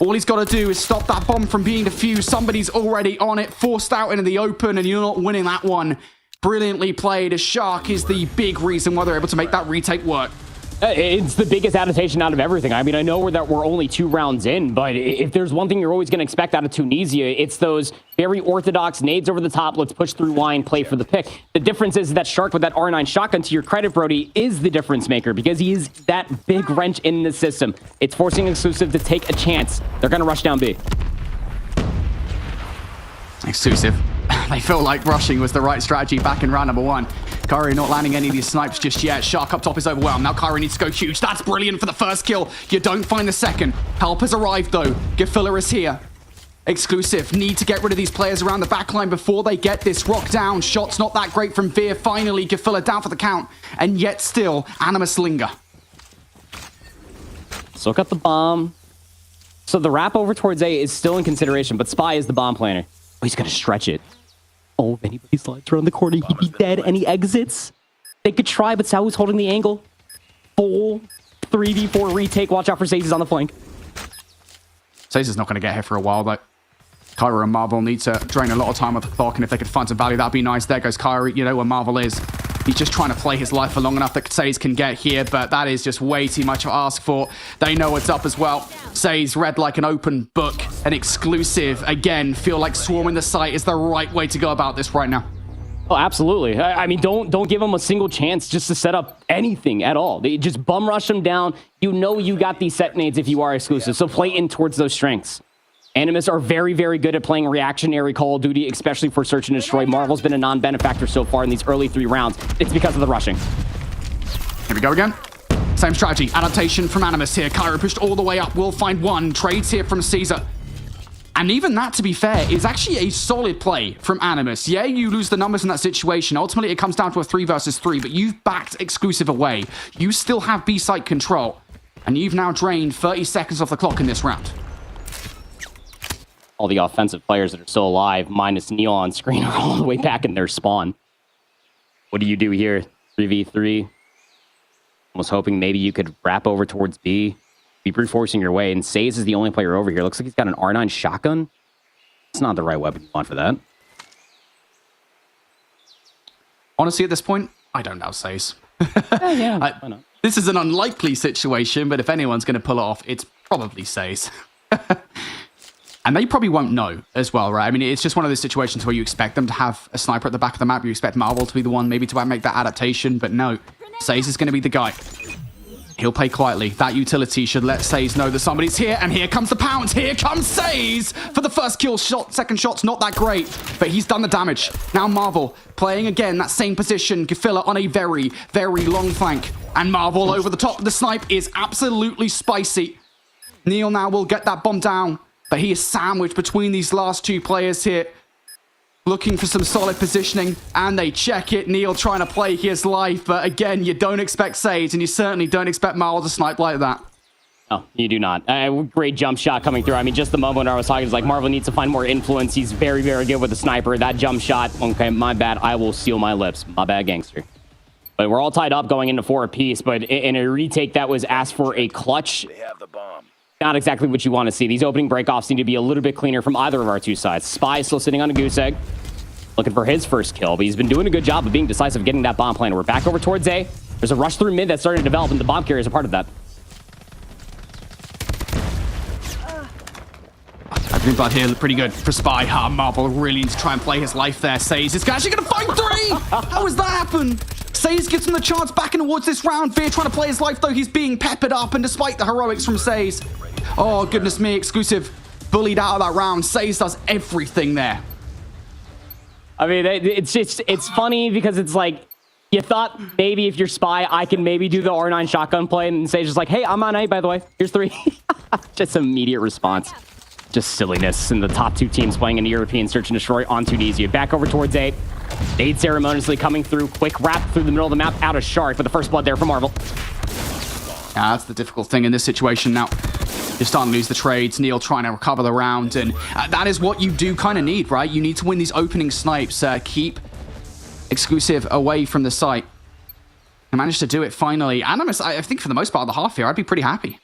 All he's got to do is stop that bomb from being defused. Somebody's already on it, forced out into the open, and you're not winning that one. Brilliantly played, as Shark is the big reason why they're able to make that retake work. It's the biggest adaptation out of everything. I mean, I know that we're only 2 rounds in, but if there's one thing you're always going to expect out of Tunisia, it's those very orthodox nades over the top. Let's push through line, play for the pick. The difference is that Shark with that R9 shotgun, to your credit, Brody, is the difference maker because he is that big wrench in the system. It's forcing Exclusive to take a chance. They're going to rush down B. Exclusive. They felt like rushing was the right strategy back in round number 1. Kyrie not landing any of these snipes just yet. Shark up top is overwhelmed. Now Kyrie needs to go huge. That's brilliant for the first kill. You don't find the second. Help has arrived though. Gefiller is here. Exclusive need to get rid of these players around the backline before they get this rock down. Shot's not that great from Veer. Finally, Gefiller down for the count. And yet still, Animus linger. So got the bomb. So the wrap over towards A is still in consideration, but Spy is the bomb planner. Oh, he's going to stretch it. Oh, if anybody slides around the corner, he'd be dead. And he exits. They could try, but Sao's holding the angle. Full 3v4 retake. Watch out for Saze on the flank. Saze is not going to get here for a while, though. Kyrie and Marvel need to drain a lot of time with the clock, and if they could find some value, that'd be nice. There goes Kyrie. You know where Marvel is. He's just trying to play his life for long enough that Saze can get here, but that is just way too much to ask for. They know what's up as well. Saze read like an open book. An Exclusive, again, feel like swarming the site is the right way to go about this right now. Oh, absolutely. I mean, don't give them a single chance just to set up anything at all. They just bum rush them down. You know you got these set nades if you are Exclusive, so play in towards those strengths. Animus are very, very good at playing reactionary Call of Duty, especially for Search and Destroy. Marvel's been a non-benefactor so far in these early 3 rounds. It's because of the rushing. Here we go again. Same strategy. Adaptation from Animus here. Kyrie pushed all the way up. Will find one. Trades here from Caesar. And even that, to be fair, is actually a solid play from Animus. Yeah, you lose the numbers in that situation. Ultimately, it comes down to a 3 versus 3, but you've backed Exclusive away. You still have B-site control. And you've now drained 30 seconds off the clock in this round. All the offensive players that are still alive, minus Neil on screen, are all the way back in their spawn. What do you do here? 3v3. I was hoping maybe you could wrap over towards B. Be brute forcing your way, and Saze is the only player over here. Looks like he's got an R9 shotgun. It's not the right weapon you want for that. Honestly, at this point, I don't know Saze. Yeah, why not? This is an unlikely situation, but if anyone's going to pull it off, it's probably Saze. And they probably won't know as well, right? I mean, it's just one of those situations where you expect them to have a sniper at the back of the map. You expect Marvel to be the one maybe to make that adaptation, but no. Saze is going to be the guy. He'll play quietly. That utility should let Saze know that somebody's here, and here comes the pounce. Here comes Saze for the first kill shot. Second shot's not that great, but he's done the damage. Now Marvel playing again that same position. Gefiller on a very, very long flank. And Marvel over the top of the snipe is absolutely spicy. Neil now will get that bomb down, but he is sandwiched between these last 2 players here. Looking for some solid positioning, and they check it. Neil trying to play his life, but again, you don't expect Sage, and you certainly don't expect Marvel to snipe like that. No, you do not. Great jump shot coming through. I mean, just the moment I was talking, it's like Marvel needs to find more influence. He's very, very good with the sniper. That jump shot, okay, my bad. I will seal my lips. My bad, gangster. But we're all tied up going into 4 apiece, but in a retake that was asked for a clutch, They have the bomb. not exactly what you want to see. These opening breakoffs need to be a little bit cleaner from either of our 2 sides. Spy is still sitting on a goose egg, looking for his first kill, but he's been doing a good job of being decisive, getting that bomb plan. We're back over towards A. There's a rush through mid that's starting to develop, and the bomb carrier is a part of that. I think that here pretty good for Spy. Marvel really needs to try and play his life there. Saze is actually going to find 3! How has that happened? Saze gives him the chance back in towards this round. Veer trying to play his life, though. He's being peppered up, and despite the heroics from Saze, oh, goodness me, Exclusive bullied out of that round. Saze does everything there. I mean, it's funny because it's like, you thought maybe if you're Spy, I can maybe do the R9 shotgun play, and Sage is like, hey, I'm on A, by the way. Here's 3. Just immediate response. Just silliness. And the top 2 teams playing in the European Search and Destroy on Tunisia. Back over towards A. Nade ceremoniously coming through. Quick wrap through the middle of the map out of Shark, but the first blood there for Marvel. That's the difficult thing in this situation now. You're starting to lose the trades. Neil trying to recover the round, and that is what you do kind of need, right? You need to win these opening snipes. Keep Exclusive away from the site. I managed to do it finally. Animus, I think for the most part of the half here, I'd be pretty happy.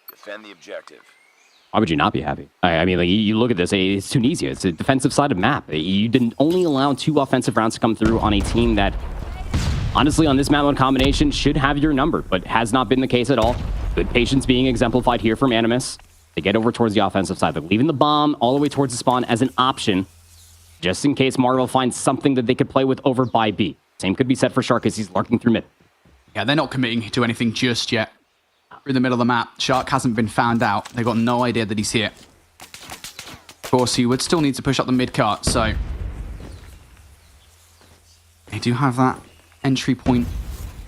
Defend the objective. Why would you not be happy? I mean, like, you look at this, it's Tunisia. It's a defensive side of map. You didn't only allow 2 offensive rounds to come through on a team that, honestly, on this map mode combination, should have your number, but has not been the case at all. Good patience being exemplified here from Animus. They get over towards the offensive side. They're leaving the bomb all the way towards the spawn as an option, just in case Marvel finds something that they could play with over by B. Same could be said for Shark as he's lurking through mid. Yeah, they're not committing to anything just yet. Through the middle of the map, Shark hasn't been found out. They've got no idea that he's here. Of course, he would still need to push up the mid cart, so they do have that entry point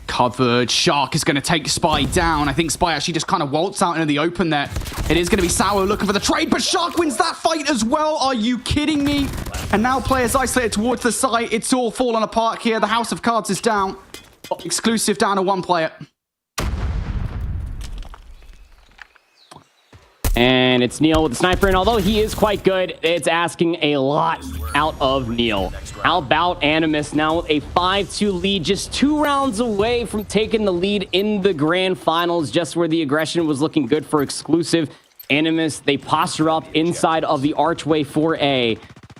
covered. Shark is going to take Spy down. I think Spy actually just kind of waltz out into the open there. It is going to be Sour looking for the trade, but Shark wins that fight as well. Are you kidding me? And now players isolated towards the site. It's all falling apart here. The House of Cards is down. Exclusive down to 1 player. And it's Neil with the sniper, and although he is quite good, it's asking a lot out of Neil. How about Animus now with a 5-2 lead, just 2 rounds away from taking the lead in the grand finals, just where the aggression was looking good for Exclusive. Animus, they posture up inside of the archway for A.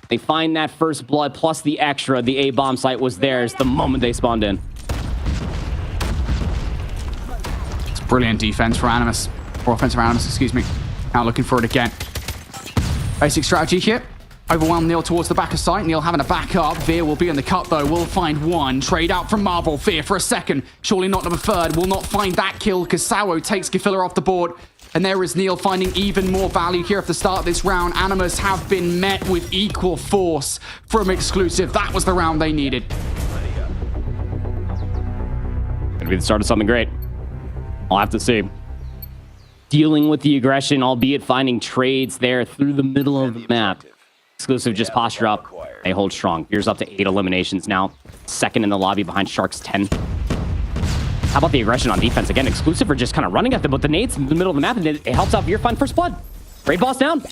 They find that first blood plus the extra. The A bomb site was theirs the moment they spawned in. It's brilliant defense for Animus, or offensive for Animus, excuse me. Now looking for it again. Basic strategy here. Overwhelm Neil towards the back of sight. Neil having a back up. Veer will be in the cut though. Will find one. Trade out from Marvel. Veer for a second. Surely not number 3rd. Will not find that kill because Sawo takes Gefiller off the board. And there is Neil finding even more value here at the start of this round. Animus have been met with equal force from Exclusive. That was the round they needed. Gonna be the start of something great. I'll have to see. Dealing with the aggression, albeit finding trades there through the middle of the map. Exclusive just posture up. They hold strong. Veer's up to 8 eliminations now. 2nd in the lobby behind Shark's 10. How about the aggression on defense? Again, Exclusive are just kind of running at them, but the nades in the middle of the map, and it helps out Veer find first blood. Raid boss down.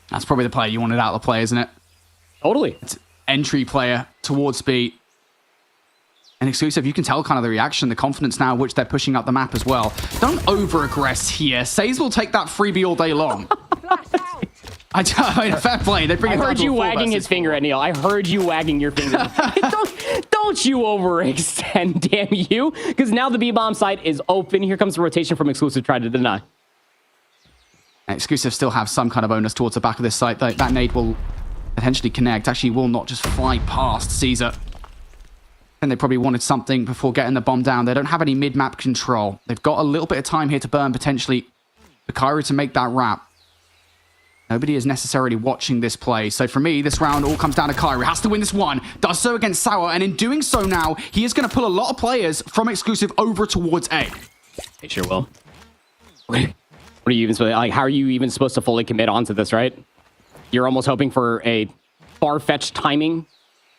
That's probably the player you wanted out of the play, isn't it? Totally. It's entry player towards B. And Exclusive, you can tell kind of the reaction, the confidence now which they're pushing up the map as well. Don't over-aggress here. Says will take that freebie all day long. I mean, fair play. They bring I heard you wagging his finger at Neil. I heard you wagging your finger. don't you overextend, damn you. Because now the B-bomb site is open. Here comes the rotation from Exclusive, trying to deny. Exclusive still have some kind of bonus towards the back of this site. That nade will potentially connect. Actually, will not just fly past Caesar. And they probably wanted something before getting the bomb down. They don't have any mid-map control. They've got a little bit of time here to burn, potentially, for Kyrie to make that wrap. Nobody is necessarily watching this play. So for me, this round all comes down to Kyrie. Has to win this one. Does so against Sour. And in doing so now, he is going to pull a lot of players from Exclusive over towards A. He sure will. What are you even supposed to, like, how are you even supposed to fully commit onto this, right? You're almost hoping for a far-fetched timing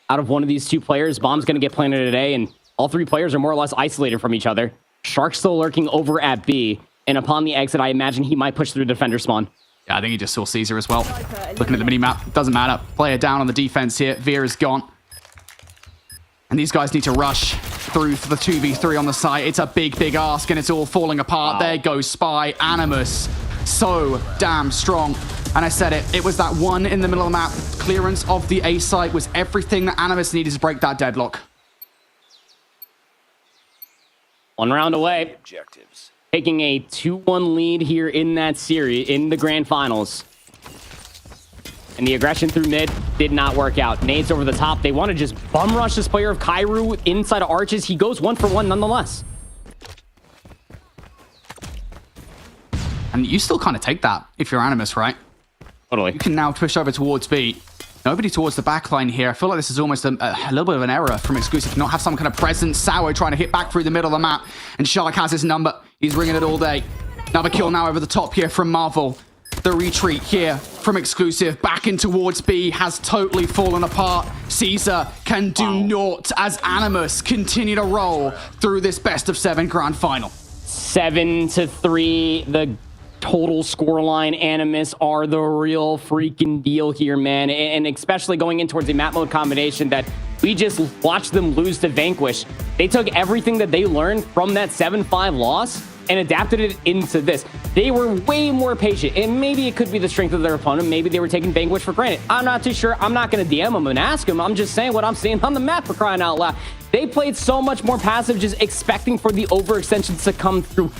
out of one of these 2 players. Bomb's going to get planted today, and all 3 players are more or less isolated from each other. Shark's still lurking over at B, and upon the exit, I imagine he might push through defender spawn. Yeah, I think he just saw Caesar as well. Looking at the mini-map, doesn't matter. Player down on the defense here. Veer is gone. And these guys need to rush through for the 2v3 on the site. It's a big, big ask, and it's all falling apart. Wow. There goes Spy. Animus, so damn strong. And I said it, it was that one in the middle of the map. Clearance of the A site was everything that Animus needed to break that deadlock. 1 round away. Objectives. Taking a 2-1 lead here in that series, in the grand finals. And the aggression through mid did not work out. Nades over the top. They want to just bum rush this player of Kairu inside of arches. He goes 1 for 1 nonetheless. And you still kind of take that if you're Animus, right? Totally. You can now push over towards B. Nobody towards the back line here. I feel like this is almost a little bit of an error from Exclusive to not have some kind of presence. Sour trying to hit back through the middle of the map. And Shark has his number. He's ringing it all day. Another kill now over the top here from Marvel. The retreat here from Exclusive back in towards B has totally fallen apart. Caesar can do naught as Animus continue to roll through this best of 7 grand final. 7-3. The total scoreline. Animus are the real freaking deal here, man. And especially going in towards a map mode combination that we just watched them lose to Vanquish. They took everything that they learned from that 7-5 loss and adapted it into this. They were way more patient, and maybe it could be the strength of their opponent. Maybe they were taking Vanquish for granted. I'm not too sure. I'm not going to DM them and ask them. I'm just saying what I'm seeing on the map, for crying out loud. They played so much more passive, just expecting for the overextensions to come through.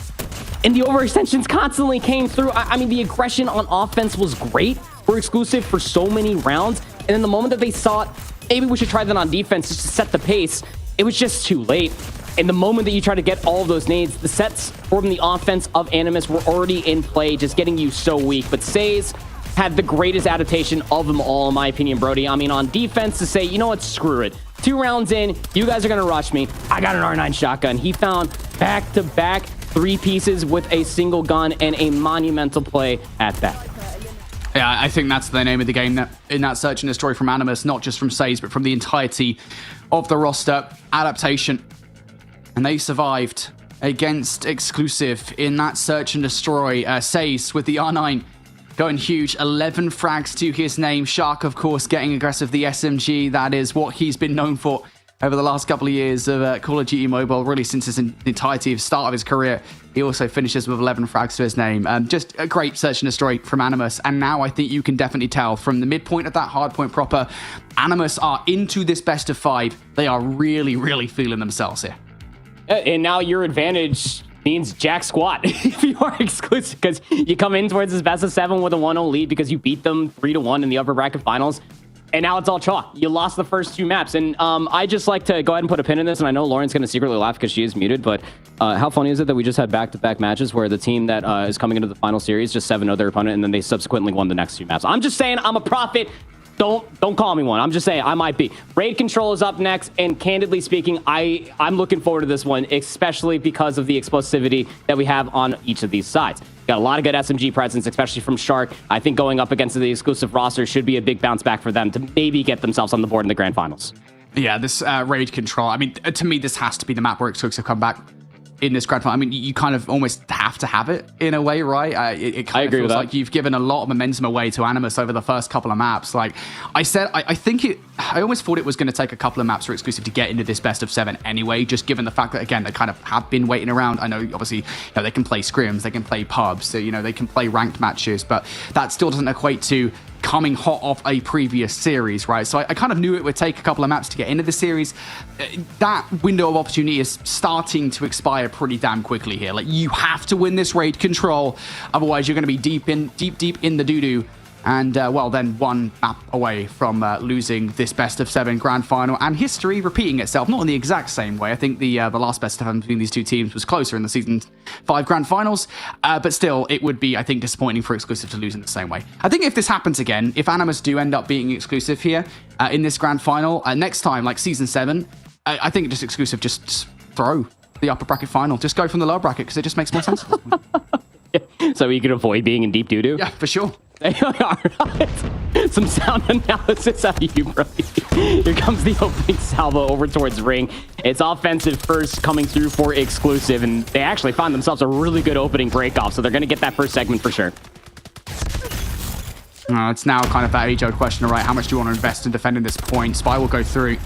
And the overextensions constantly came through. I mean, the aggression on offense was great for exclusive for so many rounds. And then the moment that they saw it, maybe we should try that on defense just to set the pace, it was just too late. And the moment that you try to get all of those nades, the sets from the offense of Animus were already in play, just getting you so weak. But Says had the greatest adaptation of them all, in my opinion, Brody. I mean, on defense to say, you know what, screw it. 2 rounds in, you guys are going to rush me. I got an R9 shotgun. He found back-to-back 3 pieces with a single gun and a monumental play at that. Yeah, I think that's the name of the game in that search and destroy from Animus, not just from Says, but from the entirety of the roster. Adaptation. And they survived against exclusive in that search and destroy. Says with the R9 going huge, 11 frags to his name. Shark, of course, getting aggressive. The SMG, that is what he's been known for over the last couple of years of Call of Duty Mobile, really since his entirety of start of his career. He also finishes with 11 frags to his name. Just a great search and destroy from Animus. And now I think you can definitely tell from the midpoint of that hardpoint proper, Animus are into this best of 5. They are really, really feeling themselves here. And now your advantage means jack squat if you are exclusive, because you come in towards this best of 7 with a 1-0 lead because you beat them 3-1 in the upper bracket finals. And now it's all chalk. You lost the first 2 maps. And I just like to go ahead and put a pin in this. And I know Lauren's going to secretly laugh because she is muted. But how funny is it that we just had back-to-back matches where the team that is coming into the final series just 7-0 their opponent, and then they subsequently won the next 2 maps. I'm just saying I'm a prophet. Don't call me one. I'm just saying I might be. Raid Control is up next, and candidly speaking, I'm looking forward to this one, especially because of the explosivity that we have on each of these sides. Got a lot of good SMG presence, especially from Shark. I think going up against the exclusive roster should be a big bounce back for them to maybe get themselves on the board in the grand finals. Yeah, this Raid Control, I mean, to me, this has to be the map where exclusive come back in this grand final. I mean, you kind of almost have to have it in a way, right? It kind of feels like you've given a lot of momentum away to Animus over the first couple of maps. Like I said, I almost thought it was going to take a couple of maps for exclusive to get into this best of 7 anyway, just given the fact that, again, they kind of have been waiting around. I know, obviously, they can play scrims, they can play pubs, so, they can play ranked matches, but that still doesn't equate to coming hot off a previous series, right? So I kind of knew it would take a couple of maps to get into the series. That window of opportunity is starting to expire pretty damn quickly here. Like, you have to win this Raid Control, otherwise you're going to be deep in the doo-doo. And, well, then 1 map away from losing this best of 7 grand final, and history repeating itself, not in the exact same way. I think the last best of 7 between these 2 teams was closer in the season 5 grand finals, but still, it would be, I think, disappointing for exclusive to lose in the same way. I think if this happens again, if Animus do end up being exclusive here in this grand final, next time, like season 7, I think just exclusive, just throw the upper bracket final. Just go from the lower bracket, because it just makes more sense. So you can avoid being in deep doo-doo? Yeah, for sure. Some sound analysis out of you, bro. Here comes the opening salvo over towards Ring. It's offensive first coming through for exclusive, and they actually find themselves a really good opening break-off, so they're going to get that first segment for sure. It's now kind of that age-old question, right? How much do you want to invest in defending this point? Spy will go through.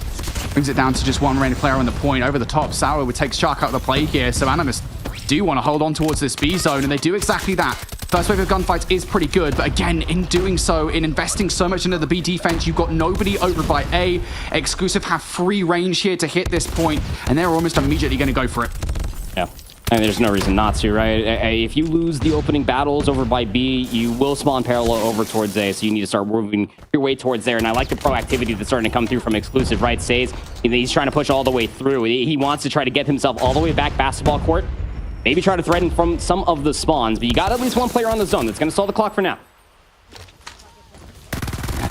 Brings it down to just 1 random player on the point. Over the top, Sour would take Shark out of the play here, so Animus do want to hold on towards this B zone, and they do exactly that. First wave of gunfights is pretty good, but again, in doing so, in investing so much into the B defense, you've got nobody over by A. Exclusive have free range here to hit this point, and they're almost immediately going to go for it. Yeah. And there's no reason not to, right? If you lose the opening battles over by B, you will spawn parallel over towards A, so you need to start moving your way towards there. And I like the proactivity that's starting to come through from exclusive, right? Says he's trying to push all the way through. He wants to try to get himself all the way back basketball court. Maybe try to threaten from some of the spawns, but you got at least 1 player on the zone. That's going to stall the clock for now.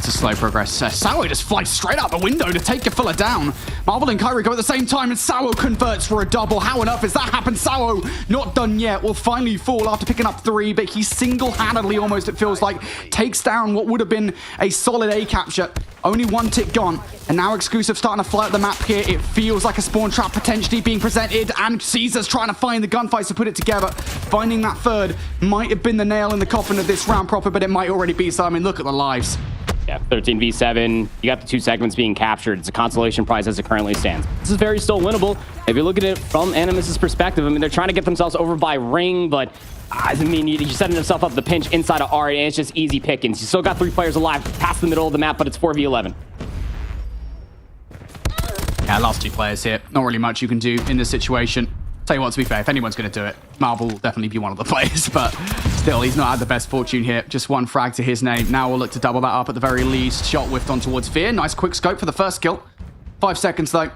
That's a slow progress. Sawo just flies straight out the window to take Kafula down. Marvel and Kyrie go at the same time, and Sawo converts for a double. How on earth has that happened? Sawo not done yet. Will finally fall after picking up 3, but he single-handedly, almost it feels like, takes down what would have been a solid A capture. Only 1 tick gone, and now Exclusive starting to fly up the map here. It feels like a spawn trap potentially being presented, and Caesar's trying to find the gunfights to put it together. Finding that third might have been the nail in the coffin of this round proper, but it might already be so. I mean, look at the lives. Yeah, 13v7. You got the 2 segments being captured. It's a consolation prize as it currently stands. This is very still winnable. If you look at it from Animus's perspective, I mean, they're trying to get themselves over by ring, but I mean, you're setting yourself up the pinch inside of Art, and it's just easy pickings. You still got 3 players alive past the middle of the map, but it's 4v11. Yeah, last 2 players here. Not really much you can do in this situation. Tell you what, to be fair, if anyone's going to do it, Marvel will definitely be one of the players, but still, he's not had the best fortune here. Just 1 frag to his name. Now we'll look to double that up at the very least. Shot whiffed on towards Fear. Nice quick scope for the first kill. 5 seconds, though.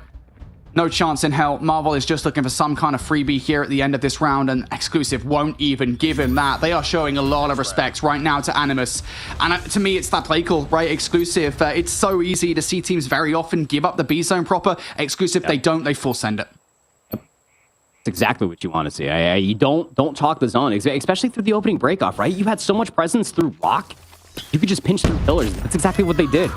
No chance in hell. Marvel is just looking for some kind of freebie here at the end of this round, and Exclusive won't even give him that. They are showing a lot of respect right now to Animus. And to me, it's that play call, right? Exclusive. It's so easy to see teams very often give up the B zone proper. Exclusive, they don't. They full send it. Exactly what you want to see. You don't talk the zone, especially through the opening breakoff, right? You had so much presence through rock, you could just pinch through pillars. That's exactly what they did.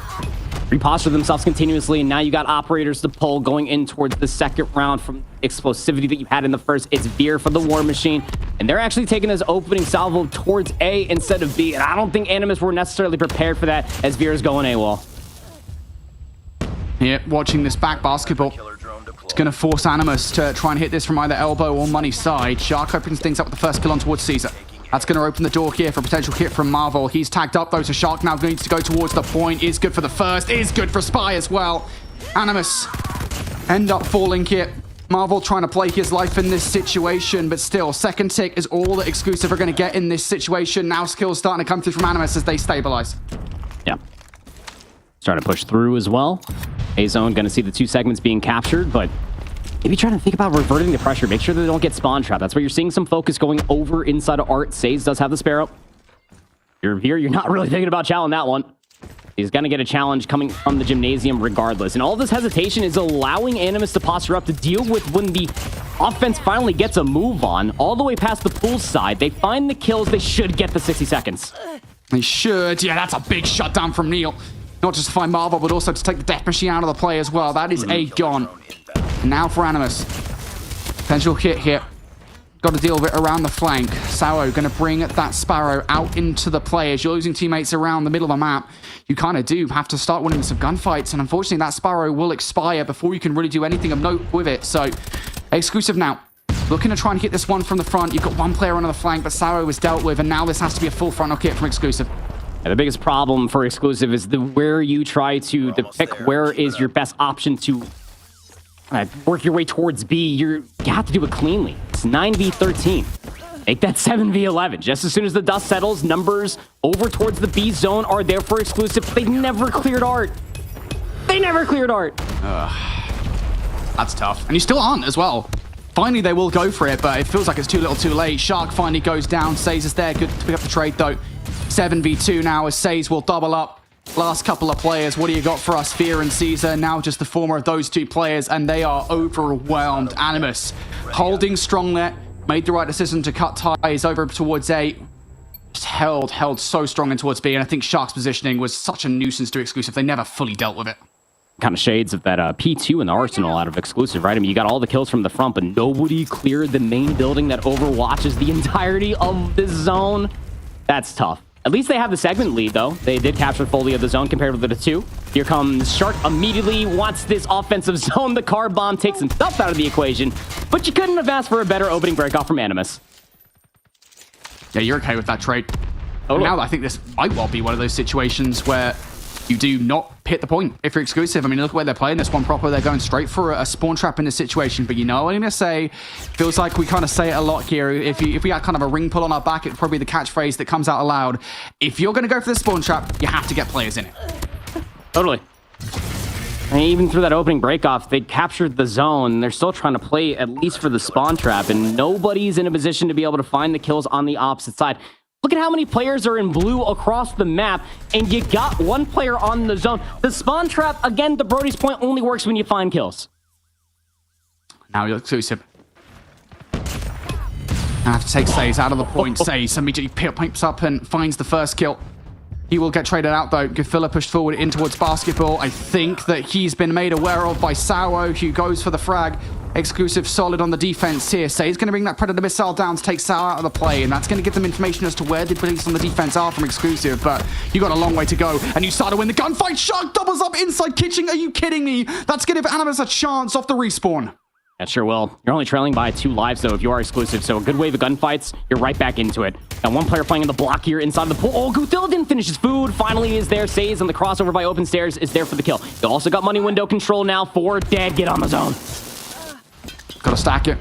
Reposture themselves continuously, and now you got operators to pull going in towards the second round from explosivity that you had in the first. It's Veer for the War Machine, and they're actually taking this opening salvo towards A instead of B, and I don't think Animus were necessarily prepared for that as Veer is going AWOL. Yeah, watching this back basketball. It's going to force Animus to try and hit this from either elbow or money side. Shark opens things up with the first kill on towards Caesar. That's going to open the door here for a potential hit from Marvel. He's tagged up though, so Shark now needs to go towards the point. Is good for the first, is good for Spy as well. Animus end up falling here. Marvel trying to play his life in this situation, but still, second tick is all that Exclusive are going to get in this situation. Now skills starting to come through from Animus as they stabilize. Yeah. Starting to push through as well. A-Zone going to see the 2 segments being captured, but maybe trying to think about reverting the pressure. Make sure that they don't get spawn trapped. That's where you're seeing some focus going over inside of Art. Saze does have the Sparrow. You're here. You're not really thinking about challenging that one. He's going to get a challenge coming from the Gymnasium regardless. And all this hesitation is allowing Animus to posture up to deal with when the offense finally gets a move on. All the way past the pool side. They find the kills. They should get the 60 seconds. They should. Yeah, that's a big shutdown from Neil. Not just to find Marvel, but also to take the Death Machine out of the play as well. That is A gone. Now for Animus. Potential hit here. Got to deal with it around the flank. Sawo going to bring that Sparrow out into the play. As you're losing teammates around the middle of the map, you kind of do have to start winning some gunfights. And unfortunately, that Sparrow will expire before you can really do anything of note with it. So, Exclusive now. Looking to try and hit this one from the front. You've got 1 player on the flank, but Sawo is dealt with. And now this has to be a full frontal hit from Exclusive. And the biggest problem for Exclusive is where you try to pick where is your best option to work your way towards B. You have to do it cleanly. It's 9v13. Make that 7v11. Just as soon as the dust settles, numbers over towards the B zone are there for Exclusive. They never cleared Art. They never cleared Art. That's tough. And you still aren't as well. Finally, they will go for it, but it feels like it's too little too late. Shark finally goes down. Saze is there. Good to pick up the trade, though. 7v2 now as Saze will double up. Last couple of players, what do you got for us? Fear and Caesar, now just the former of those 2 players, and they are overwhelmed. Animus holding strong there, made the right decision to cut ties over towards A. Just held so strong in towards B, and I think Shark's positioning was such a nuisance to Exclusive. They never fully dealt with it. Kind of shades of that P2 in the arsenal out of Exclusive, right? I mean, you got all the kills from the front, but nobody cleared the main building that overwatches the entirety of the zone. That's tough. At least they have the segment lead, though. They did capture fully of the zone compared with the 2. Here comes Shark immediately, wants this offensive zone. The car bomb takes himself out of the equation, but you couldn't have asked for a better opening breakoff from Animus. Yeah, you're okay with that trade. Totally. Now I think this might well be one of those situations where you do not hit the point if you're Exclusive. I mean, look where they're playing this one proper. They're going straight for a spawn trap in this situation. But you know what I'm going to say? Feels like we kind of say it a lot here. If we got kind of a ring pull on our back, it'd probably be the catchphrase that comes out aloud. If you're going to go for the spawn trap, you have to get players in it. Totally. And even through that opening breakoff, they captured the zone. They're still trying to play at least for the spawn trap, and nobody's in a position to be able to find the kills on the opposite side. Look at how many players are in blue across the map, and you got one player on the zone. The spawn trap, again, to Brody's point, only works when you find kills. Now you're exclusive. I have to take Says out of the point. Says immediately pipes up and finds the first kill. He will get traded out though. Gafilla pushed forward in towards basketball. I think that he's been made aware of by Sao, who goes for the frag. Exclusive solid on the defense here. Say's going to bring that Predator missile down to take Sao out of the play, and that's going to give them information as to where the police on the defense are from Exclusive, but you got a long way to go, and you start to win the gunfight. Shark doubles up inside Kitchen. Are you kidding me? That's going to give Animus a chance off the respawn. That sure will. You're only trailing by 2 lives, though, if you are exclusive. So a good wave of gunfights, you're right back into it. Now, one player playing in the block here inside of the pool. Oh, Guthilla didn't finish his food. Finally is there. Says on the crossover by Open Stairs is there for the kill. You also got money window control now for Dead. Get on the zone. Got to stack it.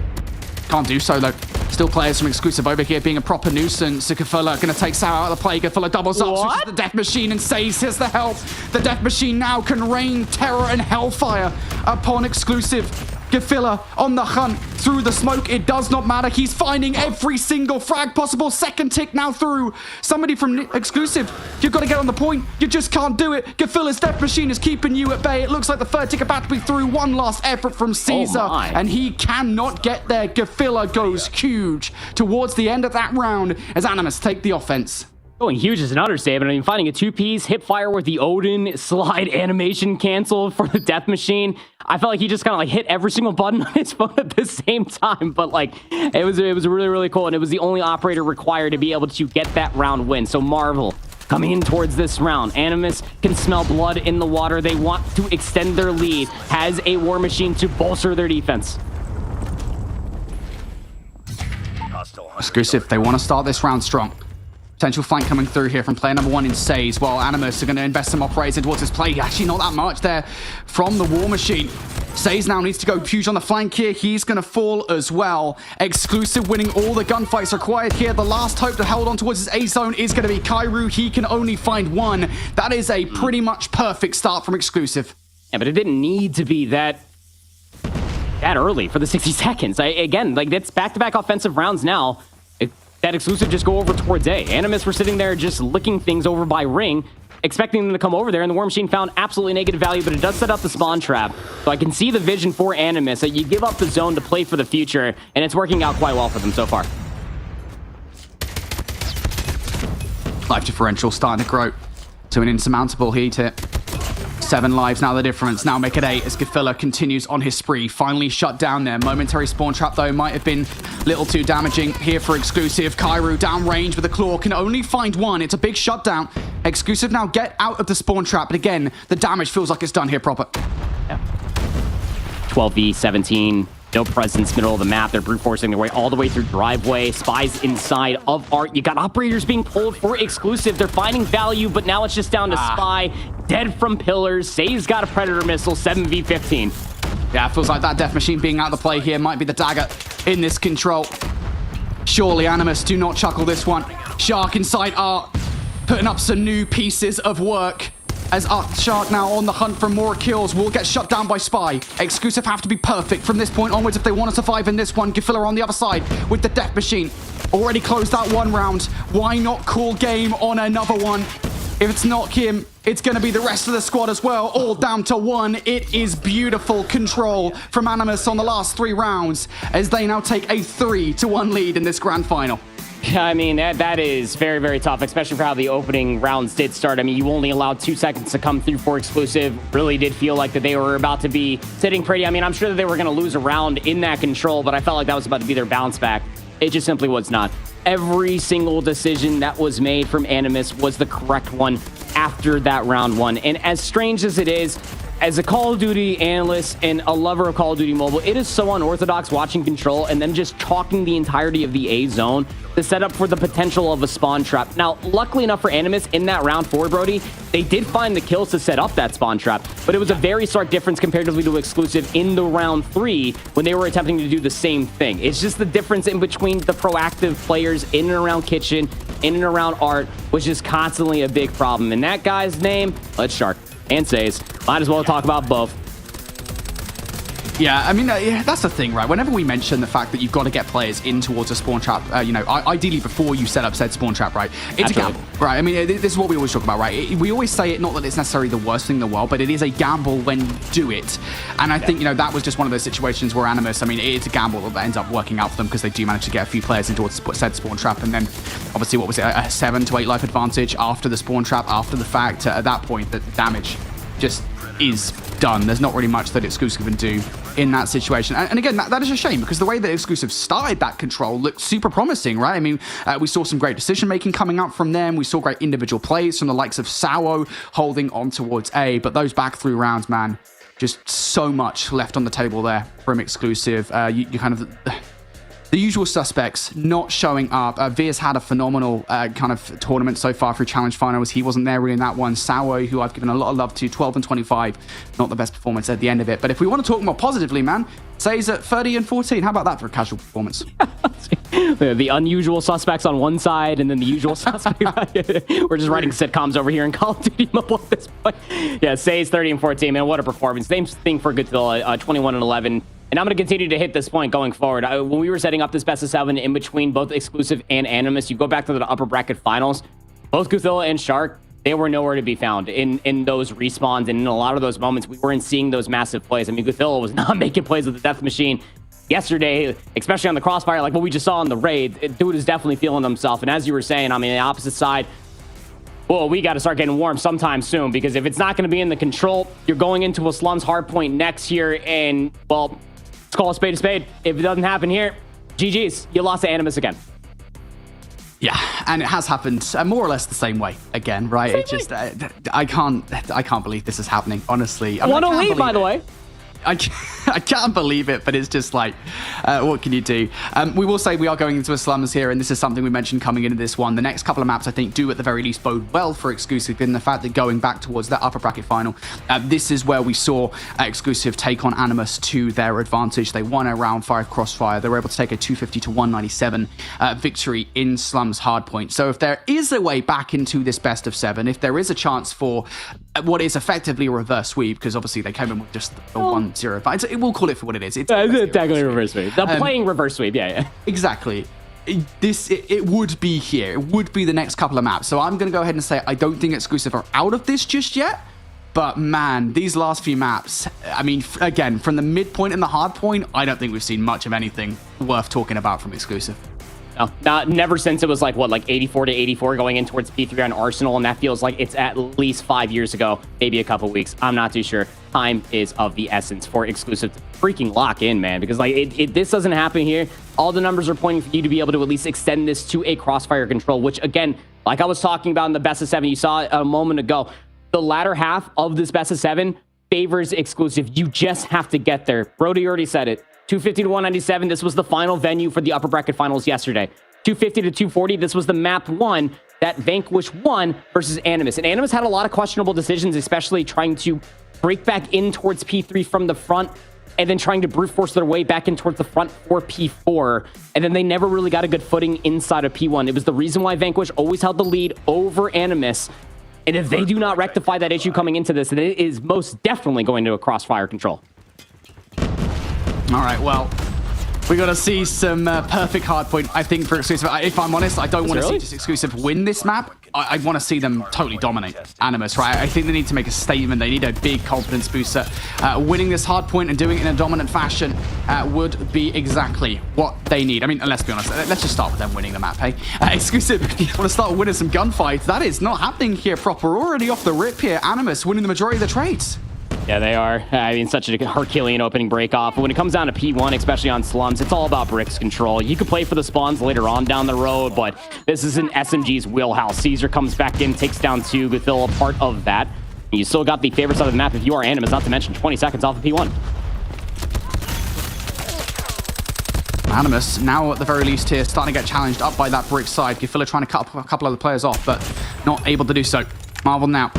Can't do so, though. Still players from Exclusive over here being a proper nuisance. Gafilla going to take Sao out of the play. Gafilla doubles up, switches the Death Machine, and Says here's the help. The Death Machine now can rain terror and hellfire upon Exclusive. Gafilla on the hunt through the smoke. It does not matter. He's finding every single frag possible. Second tick now through. Somebody from Exclusive, you've got to get on the point. You just can't do it. Gafilla's Death Machine is keeping you at bay. It looks like the third tick about to be through. One last effort from Caesar, and he cannot get there. Gafilla goes huge towards the end of that round as Animus take the offense. Going huge is an understatement. I mean, finding a 2-piece hip fire with the Odin slide animation cancel for the Death Machine. I felt like he just kind of like hit every single button on his phone at the same time. But like, it was really, really cool. And it was the only operator required to be able to get that round win. So Marvel coming in towards this round. Animus can smell blood in the water. They want to extend their lead. Has a War Machine to bolster their defense. Exclusive, they want to start this round strong. Potential flank coming through here from player number 1 in Says, while Animus are going to invest some operators towards this play. Actually, not that much there from the War Machine. Says now needs to go huge on the flank here. He's going to fall as well. Exclusive winning all the gunfights required here. The last hope to hold on towards his A zone is going to be Kairu. He can only find one. That is a pretty much perfect start from Exclusive. Yeah, but it didn't need to be that early for the 60 seconds. Again, like, that's back-to-back offensive rounds now. That Exclusive just go over towards A. Animus were sitting there just licking things over by Ring, expecting them to come over there, and the War Machine found absolutely negative value, but it does set up the spawn trap. So I can see the vision for Animus, that you give up the zone to play for the future, and it's working out quite well for them so far. Life differential starting to grow to an insurmountable heat here. 7 lives now the difference. Now make it 8 as Gafilla continues on his spree. Finally shut down there. Momentary spawn trap though might have been a little too damaging here for Exclusive. Kairu downrange with a claw can only find one. It's a big shutdown. Exclusive now get out of the spawn trap. But again, the damage feels like it's done here proper. Yeah. 12v17. No presence, middle of the map. They're brute forcing their way all the way through driveway. Spies inside of Art. You got operators being pulled for Exclusive. They're finding value, but now it's just down to Spy. Dead from pillars. Say's got a Predator missile. 7v15. Yeah, it feels like that Death Machine being out of the play here might be the dagger in this control. Surely Animus do not chuckle this one. Shark inside Art, putting up some new pieces of work. As Shark now on the hunt for more kills, will get shut down by Spy. Exclusive have to be perfect from this point onwards if they want to survive in this one. Gafilla on the other side with the Death Machine. Already closed out one round. Why not call game on another one? If it's not him, it's going to be the rest of the squad as well. All down to 1. It is beautiful control from Animus on the last 3 rounds as they now take a 3-1 lead in this grand final. Yeah, I mean, that is very, very tough, especially for how the opening rounds did start. I mean, you only allowed 2 seconds to come through for Exclusive. Really did feel like that they were about to be sitting pretty. I mean, I'm sure that they were going to lose a round in that control, but I felt like that was about to be their bounce back. It just simply was not. Every single decision that was made from Animus was the correct one after that round 1. And as strange as it is, as a Call of Duty analyst and a lover of Call of Duty Mobile, it is so unorthodox watching Control and then just chalking the entirety of the A zone to set up for the potential of a spawn trap. Now, luckily enough for Animus in that round 4, Brody, they did find the kills to set up that spawn trap, but it was a very stark difference comparatively to Exclusive in the round 3 when they were attempting to do the same thing. It's just the difference in between the proactive players in and around Kitchen, in and around Art, was just constantly a big problem. And that guy's name, let's Shark and Says. Might as well talk about both. Yeah, I mean, yeah, that's the thing, right? Whenever we mention the fact that you've got to get players in towards a spawn trap, ideally before you set up said spawn trap, right? It's Absolutely. a gamble, right? I mean, this is what we always talk about, right? We always say it, not that it's necessarily the worst thing in the world, but it is a gamble when you do it. And I think, that was just one of those situations where Animus, I mean, it's a gamble that ends up working out for them because they do manage to get a few players in towards said spawn trap. And then, obviously, what was it? A 7 to 8 life advantage after the spawn trap, after the fact. At that point, the damage just is done. There's not really much that Exclusive can do in that situation. And again, that is a shame because the way that Exclusive started that control looked super promising, right? I mean, we saw some great decision-making coming up from them. We saw great individual plays from the likes of Sawo holding on towards A, but those back 3 rounds, man, just so much left on the table there from Exclusive. You kind of... The usual suspects not showing up. Veer's had a phenomenal kind of tournament so far through Challenge Finals. He wasn't there really in that one. Sawo, who I've given a lot of love to, 12 and 25. Not the best performance at the end of it. But if we want to talk more positively, man, Say's at 30 and 14. How about that for a casual performance? The unusual suspects on one side, and then the usual suspects. We're just writing sitcoms over here in Call of Duty Mobile at this point. Yeah, Say's 30 and 14. Man, what a performance. Same thing for Godzilla, 21 and 11. And I'm going to continue to hit this point going forward. When we were setting up this best of 7 in between both Exclusive and Animus, you go back to the upper bracket finals, both Godzilla and Shark, they were nowhere to be found in those respawns. And in a lot of those moments, we weren't seeing those massive plays. I mean, Godzilla was not making plays with the Death Machine yesterday, especially on the Crossfire, like what we just saw on the raid. Dude is definitely feeling himself. And as you were saying, I mean, the opposite side, well, we got to start getting warm sometime soon, because if it's not going to be in the control, you're going into a Slums Hardpoint next year, and, well, let's call a spade a spade. If it doesn't happen here, GG's. You lost to Animus again. Yeah, and it has happened more or less the same way again, right? It just, I can't believe this is happening, honestly. I mean, Want to lead, by the way. I can't believe it, but it's just like, what can you do? We will say we are going into a slums here, and this is something we mentioned coming into this one. The next couple of maps, I think, do at the very least bode well for Exclusive, in the fact that going back towards that upper bracket final, this is where we saw Exclusive take on Animus to their advantage. They won a round 5 Crossfire. They were able to take a 250 to 197 victory in Slums Hardpoint. So if there is a way back into this best of 7, if there is a chance for what is effectively a reverse sweep, because obviously they came in with just the 1-0, but we'll call it for what it is. It's technically reverse sweep. The playing reverse sweep, yeah. Exactly. It would be here. It would be the next couple of maps. So I'm going to go ahead and say I don't think Exclusive are out of this just yet. But man, these last few maps, I mean, again, from the midpoint and the hard point, I don't think we've seen much of anything worth talking about from Exclusive. No, never since it was like 84 to 84 going in towards P3 on Arsenal, and that feels like it's at least 5 years ago, maybe a couple weeks. I'm not too sure. Time is of the essence for Exclusive to freaking lock in, man, because like this doesn't happen here. All the numbers are pointing for you to be able to at least extend this to a Crossfire control, which again, like I was talking about in the best of 7, you saw it a moment ago, the latter half of this best of 7 favors Exclusive. You just have to get there. Brody already said it. 250 to 197, this was the final venue for the upper bracket finals yesterday. 250 to 240, this was the map 1 that Vanquish won versus Animus. And Animus had a lot of questionable decisions, especially trying to break back in towards P3 from the front, and then trying to brute force their way back in towards the front for P4. And then they never really got a good footing inside of P1. It was the reason why Vanquish always held the lead over Animus. And if they do not rectify that issue coming into this, then it is most definitely going to a Crossfire control. All right, well, we got to see some perfect hardpoint, I think, for Exclusive. If I'm honest, I don't want to see just Exclusive win this map. I want to see them totally dominate Animus, right? I think they need to make a statement. They need a big confidence booster. Winning this hardpoint and doing it in a dominant fashion would be exactly what they need. I mean, let's be honest. Let's just start with them winning the map, hey? Exclusive, if you want to start winning some gunfights, that is not happening here proper. Already off the rip here, Animus winning the majority of the trades. Yeah, they are. I mean, such a Herculean opening break off. But when it comes down to P1, especially on Slums, it's all about bricks control. You could play for the spawns later on down the road, but this is an SMG's wheelhouse. Caesar comes back in, takes down 2. Godzilla, part of that. And you still got the favorite side of the map if you are Animus, not to mention 20 seconds off of P1. Animus, now at the very least here, starting to get challenged up by that brick side. Gifilla trying to cut a couple other players off, but not able to do so. Marvel now.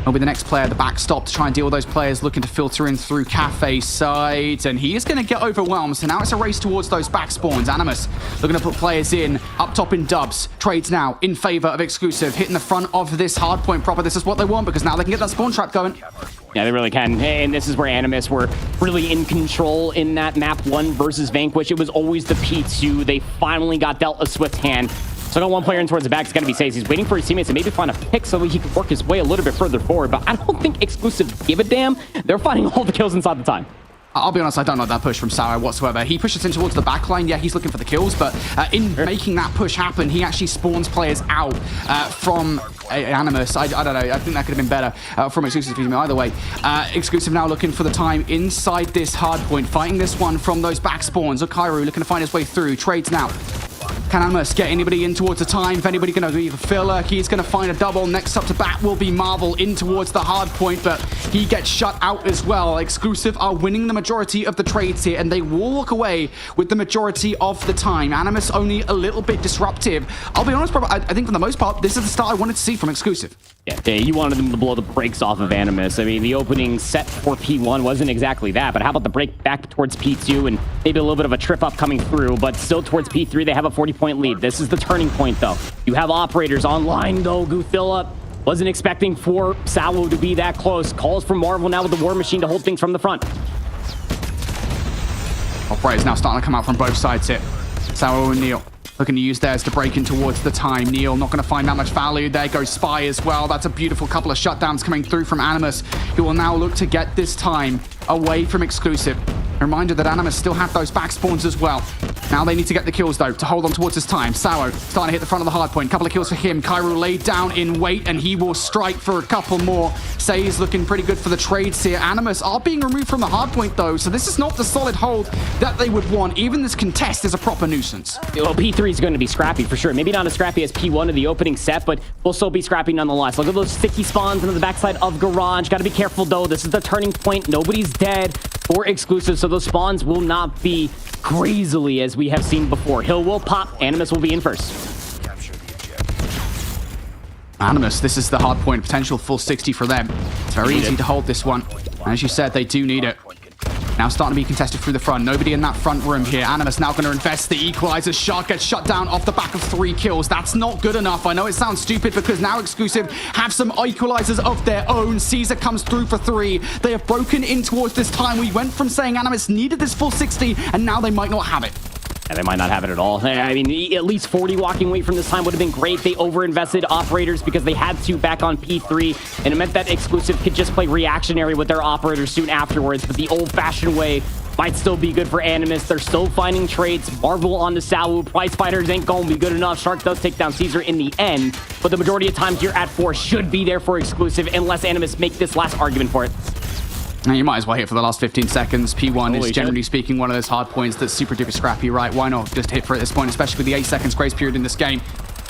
He'll be the next player at the backstop to try and deal with those players looking to filter in through Cafe side. And he is going to get overwhelmed. So now it's a race towards those back spawns. Animus looking to put players in. Up top in dubs. Trades now in favor of Exclusive. Hitting the front of this hardpoint proper. This is what they want because now they can get that spawn trap going. Yeah, they really can. And this is where Animus were really in control in that map 1 versus Vanquish. It was always the P2. They finally got dealt a swift hand. So I got one player in towards the back. It's going to be Says. He's waiting for his teammates to maybe find a pick so he can work his way a little bit further forward. But I don't think Exclusive give a damn. They're finding all the kills inside the time. I'll be honest, I don't like that push from Sauer whatsoever. He pushes in towards the back line. Yeah, he's looking for the kills, but in making that push happen, he actually spawns players out from Animus. I don't know. I think that could have been better from Exclusive. Either way, Exclusive now looking for the time inside this hard point, fighting this one from those back spawns. Okairu looking to find his way through. Trades now. Can Animus get anybody in towards the time? If anybody going to be the filler, he's going to find a double. Next up to bat will be Marvel in towards the hard point, but he gets shut out as well. Exclusive are winning the majority of the trades here, and they will walk away with the majority of the time. Animus only a little bit disruptive. I'll be honest, bro, I think for the most part, this is the start I wanted to see from Exclusive. Yeah, you wanted them to blow the brakes off of Animus. I mean, the opening set for P1 wasn't exactly that, but how about the break back towards P2 and maybe a little bit of a trip up coming through, but still towards P3, they have a 40-point lead. This is the turning point, though. You have operators online, though. Guthilla wasn't expecting for Salwo to be that close. Calls from Marvel now with the War Machine to hold things from the front. Operators now starting to come out from both sides here. Salwo and Neil looking to use theirs to break in towards the time. Neil not going to find that much value. There goes Spy as well. That's a beautiful couple of shutdowns coming through from Animus, who will now look to get this time away from Exclusive. A reminder that Animus still have those back spawns as well. Now they need to get the kills, though, to hold on towards this time. Sawo starting to hit the front of the hard point. Couple of kills for him. Cairo laid down in wait, and he will strike for a couple more. Say's looking pretty good for the trades here. Animus are being removed from the hard point, though, so this is not the solid hold that they would want. Even this contest is a proper nuisance. Well, P3 is going to be scrappy for sure. Maybe not as scrappy as P1 in the opening set, but will still be scrappy nonetheless. Look at those sticky spawns into the backside of Garage. Got to be careful, though. This is the turning point. Nobody's dead for Exclusive, so those spawns will not be crazily as we have seen before. Hill will pop. Animus will be in first. Animus, this is the hard point. Potential full 60 for them. It's very easy to hold this one. And as you said, they do need it. Now starting to be contested through the front. Nobody in that front room here. Animus now going to invest the equalizer. Shark gets shut down off the back of 3 kills. That's not good enough. I know it sounds stupid because now Exclusive have some equalizers of their own. Caesar comes through for 3. They have broken in towards this time. We went from saying Animus needed this full 60, and now they might not have it. And they might not have it at all. I mean, at least 40 walking away from this time would have been great. They overinvested operators because they had to back on P3, and it meant that Exclusive could just play reactionary with their operators soon afterwards. But the old-fashioned way might still be good for Animus. They're still finding trades. Marvel on the Sawu. Prize Fighters ain't going to be good enough. Shark does take down Caesar in the end, but the majority of time here at 4 should be there for Exclusive unless Animus make this last argument for it. Now, you might as well hit for the last 15 seconds. P1 is generally speaking one of those hard points that's super duper scrappy, right? Why not just hit for it at this point, especially with the 8 seconds grace period in this game.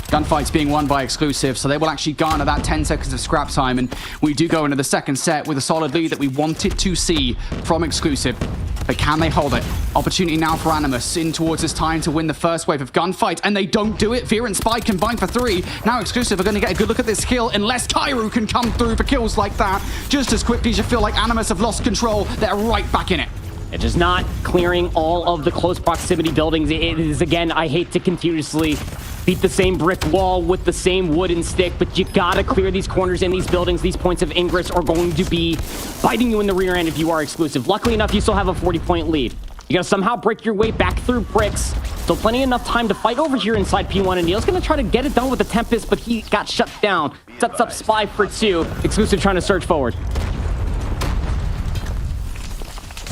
Gunfight's being won by Exclusive, so they will actually garner that 10 seconds of scrap time, and we do go into the second set with a solid lead that we wanted to see from Exclusive. But can they hold it? Opportunity now for Animus in towards this time to win the first wave of Gunfight, and they don't do it. Fear and Spy combine for 3. Now Exclusive are going to get a good look at this kill unless Kairu can come through for kills like that. Just as quickly as you feel like Animus have lost control, they're right back in it. It's just not clearing all of the close proximity buildings. It is, again, I hate to continuously beat the same brick wall with the same wooden stick, but you gotta clear these corners in these buildings. These points of ingress are going to be biting you in the rear end if you are Exclusive. Luckily enough, you still have a 40-point lead. You gotta somehow break your way back through bricks. So plenty enough time to fight over here inside P1, and Neil's gonna try to get it done with the Tempest, but he got shut down. Sets up Spy for 2. Exclusive trying to surge forward.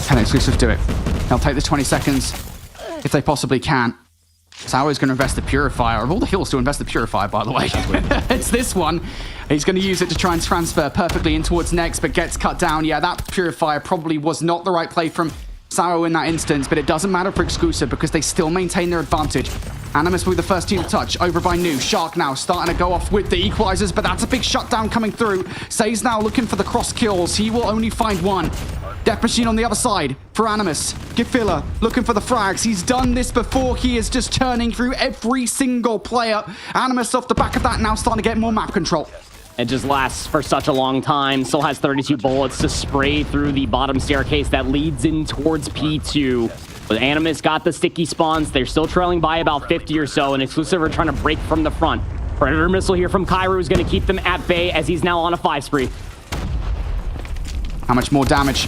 Can Exclusive do it? They'll take this 20 seconds if they possibly can. Sauer's going to invest the Purifier. Of all the heals to invest the Purifier, by the way. It's this one. He's going to use it to try and transfer perfectly in towards next, but gets cut down. Yeah, that Purifier probably was not the right play from Sauer in that instance, but it doesn't matter for Exclusive because they still maintain their advantage. Animus will be the first team to touch, over by New. Shark now starting to go off with the equalizers, but that's a big shutdown coming through. Say's now looking for the cross kills. He will only find 1. Death Machine on the other side for Animus. Gifilla looking for the frags. He's done this before. He is just turning through every single player. Animus off the back of that now starting to get more map control. It just lasts for such a long time. Still has 32 bullets to spray through the bottom staircase that leads in towards P2. But Animus got the sticky spawns. They're still trailing by about 50 or so, and Exclusive are trying to break from the front. Predator missile here from Kairu is going to keep them at bay as he's now on a 5 spree. How much more damage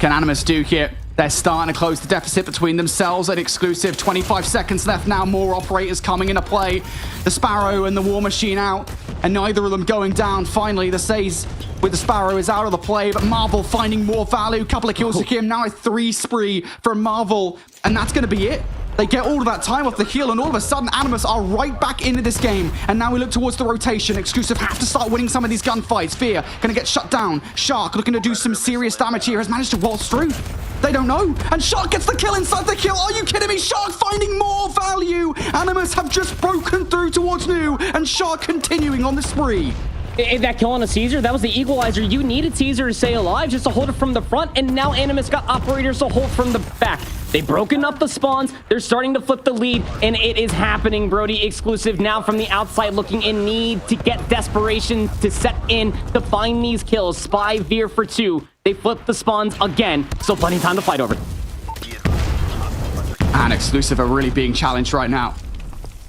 can Animus do here? They're starting to close the deficit between themselves and Exclusive. 25 seconds left now. More operators coming into play. The Sparrow and the War Machine out, and neither of them going down. Finally, the Saze with the Sparrow is out of the play, but Marvel finding more value. Couple of kills to him. Now a 3 spree from Marvel, and that's going to be it. They get all of that time off the heel, and all of a sudden, Animus are right back into this game. And now we look towards the rotation. Exclusive have to start winning some of these gunfights. Fear gonna get shut down. Shark looking to do some serious damage here. Has managed to waltz through. They don't know. And Shark gets the kill inside the kill. Are you kidding me? Shark finding more value. Animus have just broken through towards New, and Shark continuing on the spree. That kill on a Caesar, that was the equalizer. You needed Caesar to stay alive just to hold it from the front, and now Animus got operators to hold from the back. They've broken up the spawns. They're starting to flip the lead, and it is happening, Brody. Exclusive now from the outside looking in need to get desperation to set in to find these kills. Spy, Veer for 2. They flip the spawns again. Still plenty of time to fight over. And Exclusive are really being challenged right now.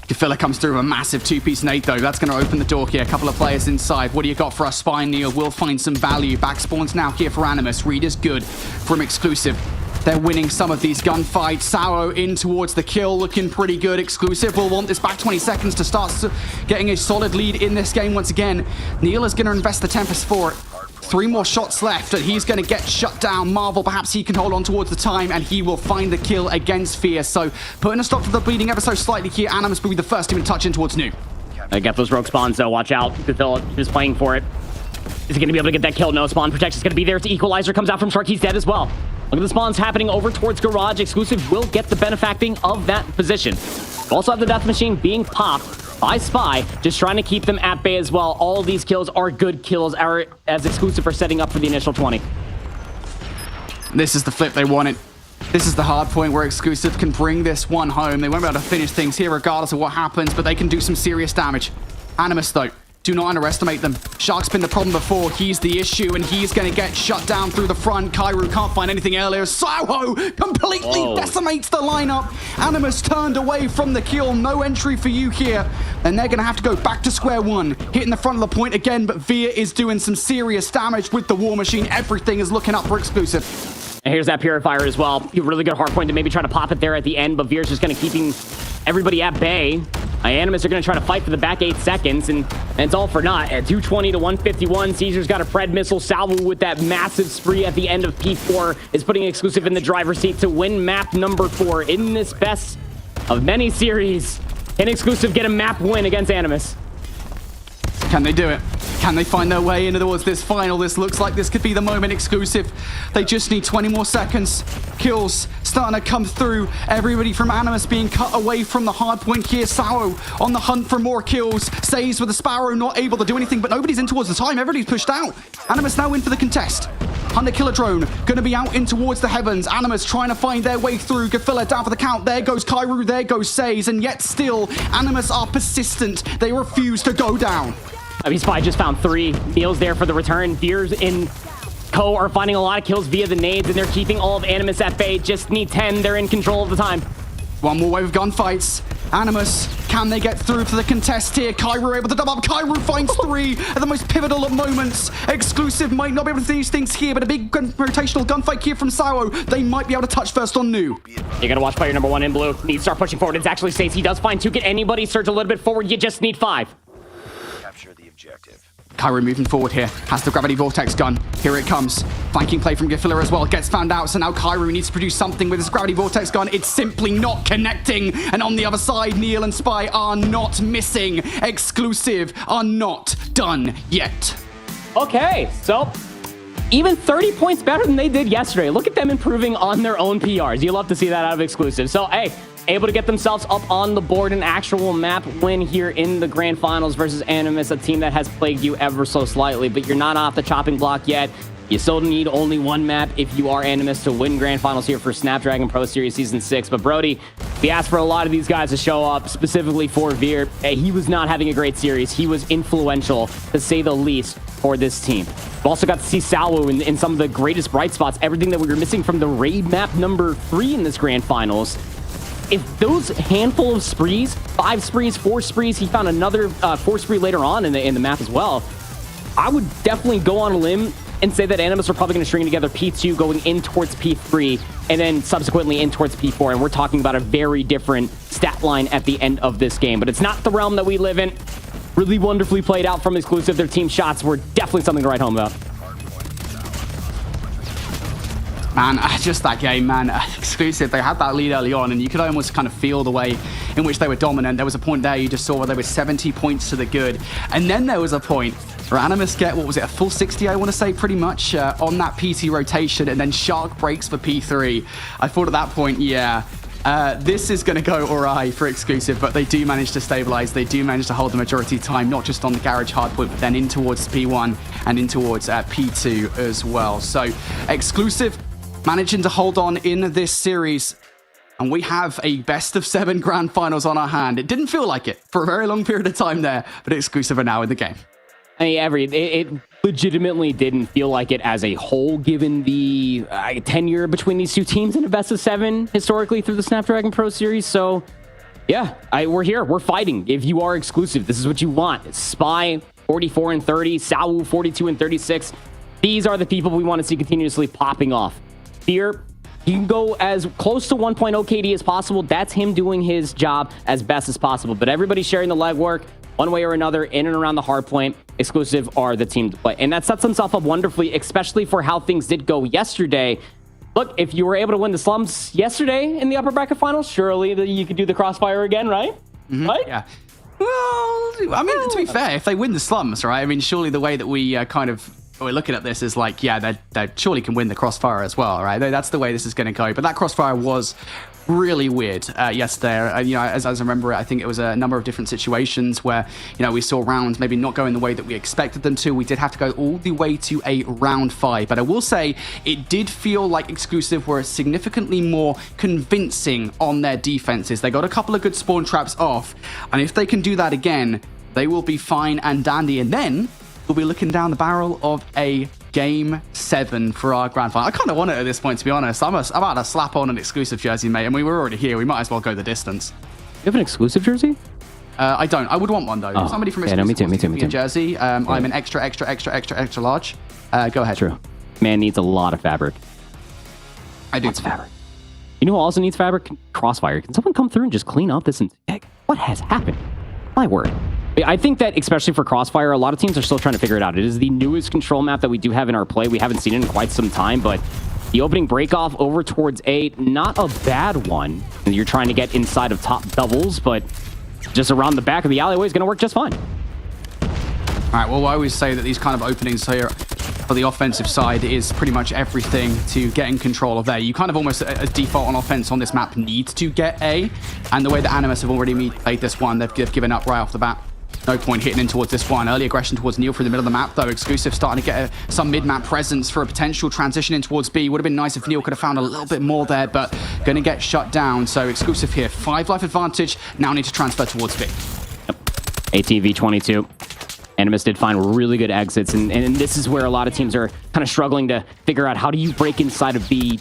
Gafilla comes through with a massive 2-piece nade, though. That's going to open the door here. A couple of players inside. What do you got for us? Spy Neil will find some value. Back spawns now here for Animus. Read is good from Exclusive. They're winning some of these gunfights. Sao in towards the kill, looking pretty good. Exclusive will want this back 20 seconds to start getting a solid lead in this game once again. Neil is going to invest the Tempest for it. 3 more shots left, and he's going to get shut down. Marvel, perhaps he can hold on towards the time, and he will find the kill against Fear. So, putting a stop to the bleeding ever so slightly here. Animus will be the first team to touch in towards New. They get those rogue spawns, though. Watch out. Gafilla is playing for it. Is he going to be able to get that kill? No, spawn protection is going to be there. It's Equalizer comes out from Shark. He's dead as well. Look at the spawns happening over towards Garage. Exclusive will get the benefacting of that position. Also have the Death Machine being popped by Spy, just trying to keep them at bay as well. All of these kills are good kills as Exclusive are setting up for the initial 20. This is the flip they wanted. This is the hard point where Exclusive can bring this one home. They won't be able to finish things here regardless of what happens, but they can do some serious damage. Animus, though, do not underestimate them. Shark's been the problem before. He's the issue, and he's going to get shut down through the front. Kairu can't find anything earlier. Soho completely decimates the lineup. Animus turned away from the kill. No entry for you here. And they're going to have to go back to square one. Hitting the front of the point again, but Veer is doing some serious damage with the War Machine. Everything is looking up for Exclusive. And here's that Purifier as well. A really good hard point to maybe try to pop it there at the end, but Veer's just going to keeping everybody at bay. Animus are going to try to fight for the back 8 seconds, and it's all for naught. At 220 to 151, Caesar's got a Pred missile. Salvo with that massive spree at the end of P4 is putting Exclusive in the driver's seat to win map number 4 in this best of many series. Can Exclusive get a map win against Animus? Can they do it? Can they find their way into towards this final? This looks like this could be the moment. Exclusive. They just need 20 more seconds. Kills starting to come through. Everybody from Animus being cut away from the hard point here. Sao on the hunt for more kills. Saves with the Sparrow not able to do anything, but nobody's in towards the time. Everybody's pushed out. Animus now in for the contest. 100 killer drone going to be out in towards the heavens. Animus trying to find their way through. Gafilla down for the count. There goes Kairu. There goes Says. And yet still, Animus are persistent. They refuse to go down. I mean, Spy just found 3. Neil's there for the return. Veers in Co are finding a lot of kills via the nades, and they're keeping all of Animus at bay. Just need 10. They're in control of the time. One more wave of gunfights. Animus, can they get through to the contest here? Kairu able to double up. Kairu finds 3 at the most pivotal of moments. Exclusive might not be able to do these things here, but a big rotational gunfight here from Sao. They might be able to touch first on New. You gotta watch player number 1 in blue. Need to start pushing forward. It actually says he does find 2. Get anybody surge a little bit forward. You just need 5. Capture the objective. Kairu moving forward here. Has the gravity vortex gun. Here it comes. Flanking play from Gafilla as well. Gets found out. So now Kairu needs to produce something with his gravity vortex gun. It's simply not connecting. And on the other side, Neil and Spy are not missing. Exclusive are not done yet. Okay, so even 30 points better than they did yesterday. Look at them improving on their own PRs. You love to see that out of Exclusive. So, hey, able to get themselves up on the board, an actual map win here in the grand finals versus Animus, a team that has plagued you ever so slightly, but you're not off the chopping block yet. You still need only one map if you are Animus to win grand finals here for Snapdragon Pro Series Season 6. But Brody, We asked for a lot of these guys to show up, specifically for Veer. He was not having a great series. He was influential, to say the least, for this team. We also got to see Salwo in some of the greatest bright spots, everything that we were missing from the raid map number 3 in this grand finals. If those handful of sprees, 5 sprees, 4 sprees, he found another 4 spree later on in the map as well, I would definitely go on a limb and say that Animus are probably going to string together P2 going in towards P3 and then subsequently in towards P4. And we're talking about a very different stat line at the end of this game. But it's not the realm that we live in. Really wonderfully played out from Exclusive. Their team shots were definitely something to write home about. Man, just that game, man. Exclusive, they had that lead early on, and you could almost kind of feel the way in which they were dominant. There was a point there you just saw where they were 70 points to the good. And then there was a point where Animus get, what was it, a full 60, I want to say, pretty much, on that PT rotation, and then Shark breaks for P3. I thought at that point, yeah, this is going to go awry for Exclusive, but they do manage to stabilize. They do manage to hold the majority of time, not just on the garage hardpoint, but then in towards P1 and in towards P2 as well. So Exclusive managing to hold on in this series, and we have a best of 7 grand finals on our hand. It didn't feel like it for a very long period of time there, but Exclusive are now in the game. I mean, it legitimately didn't feel like it as a whole, given the tenure between these two teams in a best of 7 historically through the Snapdragon Pro Series. So, yeah, we're here. We're fighting. If you are Exclusive, this is what you want. Spy, 44 and 30. Sawu, 42 and 36. These are the people we want to see continuously popping off. Here, you can go as close to 1.0 KD as possible. That's him doing his job as best as possible. But everybody's sharing the legwork one way or another in and around the hard point. Exclusive are the team to play. And that sets themselves up wonderfully, especially for how things did go yesterday. Look, if you were able to win the Slums yesterday in the upper bracket finals, surely you could do the Crossfire again, right? Mm-hmm. Right? Yeah. Well, I mean, to be fair, if they win the Slums, right? I mean, surely the way that we we're looking at this is like, yeah, they surely can win the Crossfire as well, right? That's the way this is going to go. But that Crossfire was really weird yesterday. You know, as I remember it, I think it was a number of different situations where, you know, we saw rounds maybe not going the way that we expected them to. We did have to go all the way to a round 5. But I will say it did feel like Exclusive were significantly more convincing on their defenses. They got a couple of good spawn traps off. And if they can do that again, they will be fine and dandy. And then we'll be looking down the barrel of a Game 7 for our grand final. I kind of want it at this point, to be honest. I'm about to slap on an Exclusive jersey, mate. And we were already here. We might as well go the distance. You have an Exclusive jersey? I don't. I would want one, though. Oh, Somebody from yeah, Exclusive me too. a jersey. I'm an extra large. Go ahead. True. Man needs a lot of fabric. I do. Lots of fabric. You know who also needs fabric? Crossfire. Can someone come through and just clean up this? What has happened? My word. I think that, especially for Crossfire, a lot of teams are still trying to figure it out. It is the newest control map that we do have in our play. We haven't seen it in quite some time, but the opening break-off over towards 8, not a bad one. You're trying to get inside of top doubles, but just around the back of the alleyway is going to work just fine. All right, well, I always say that these kind of openings here for the offensive side is pretty much everything to get in control of there. You kind of almost, as default on offense on this map, need to get A, and the way that Animus have already played this one, they've given up right off the bat. No point hitting in towards this one. Early aggression towards Neil through the middle of the map, though. Exclusive starting to get some mid-map presence for a potential transition in towards B. Would have been nice if Neil could have found a little bit more there, but going to get shut down. So Exclusive here. 5 life advantage. Now need to transfer towards B. Yep. ATV 22. Animus did find really good exits, and this is where a lot of teams are kind of struggling to figure out how do you break inside of B.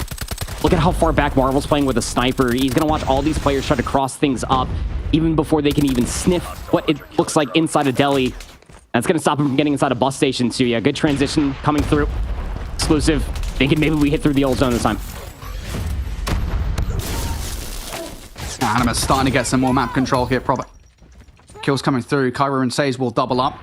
Look at how far back Marvel's playing with a sniper. He's going to watch all these players try to cross things up even before they can even sniff what it looks like inside a deli. That's going to stop him from getting inside a bus station, too. Yeah, good transition coming through. Exclusive. Thinking maybe we hit through the old zone this time. Animus starting to get some more map control here, probably. Kills coming through. Cairo and Says will double up.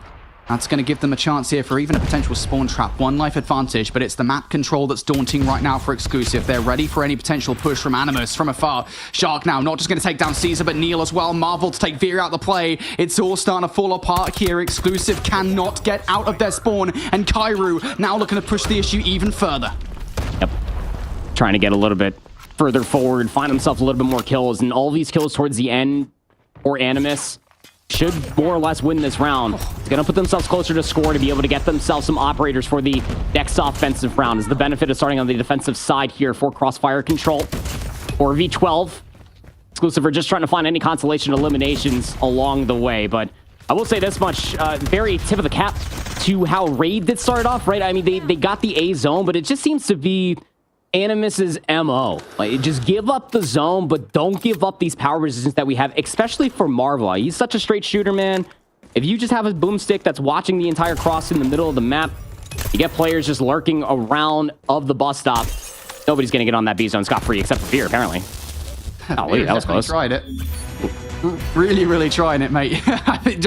That's going to give them a chance here for even a potential spawn trap. 1 life advantage, but it's the map control that's daunting right now for Exclusive. They're ready for any potential push from Animus from afar. Shark now not just going to take down Caesar, but Neil as well. Marvel to take Veer out the play. It's all starting to fall apart here. Exclusive cannot get out of their spawn, and Cairo now looking to push the issue even further. Yep. Trying to get a little bit further forward, find himself a little bit more kills, and all these kills towards the end for Animus should more or less win this round. It's going to put themselves closer to score to be able to get themselves some operators for the next offensive round. Is the benefit of starting on the defensive side here for Crossfire control. Or V12. Exclusive are just trying to find any consolation eliminations along the way. But I will say this much, very tip of the cap to how Raid did start off, right? I mean, they got the A zone, but it just seems to be Animus's MO. Like, just give up the zone, but don't give up these power resistance that we have, especially for Marvel. He's such a straight shooter, man. If you just have a boomstick that's watching the entire cross in the middle of the map, you get players just lurking around of the bus stop. Nobody's going to get on that B zone scot-free except for Fear, apparently. Oh, wait, that was close. Tried it. Really trying it, mate.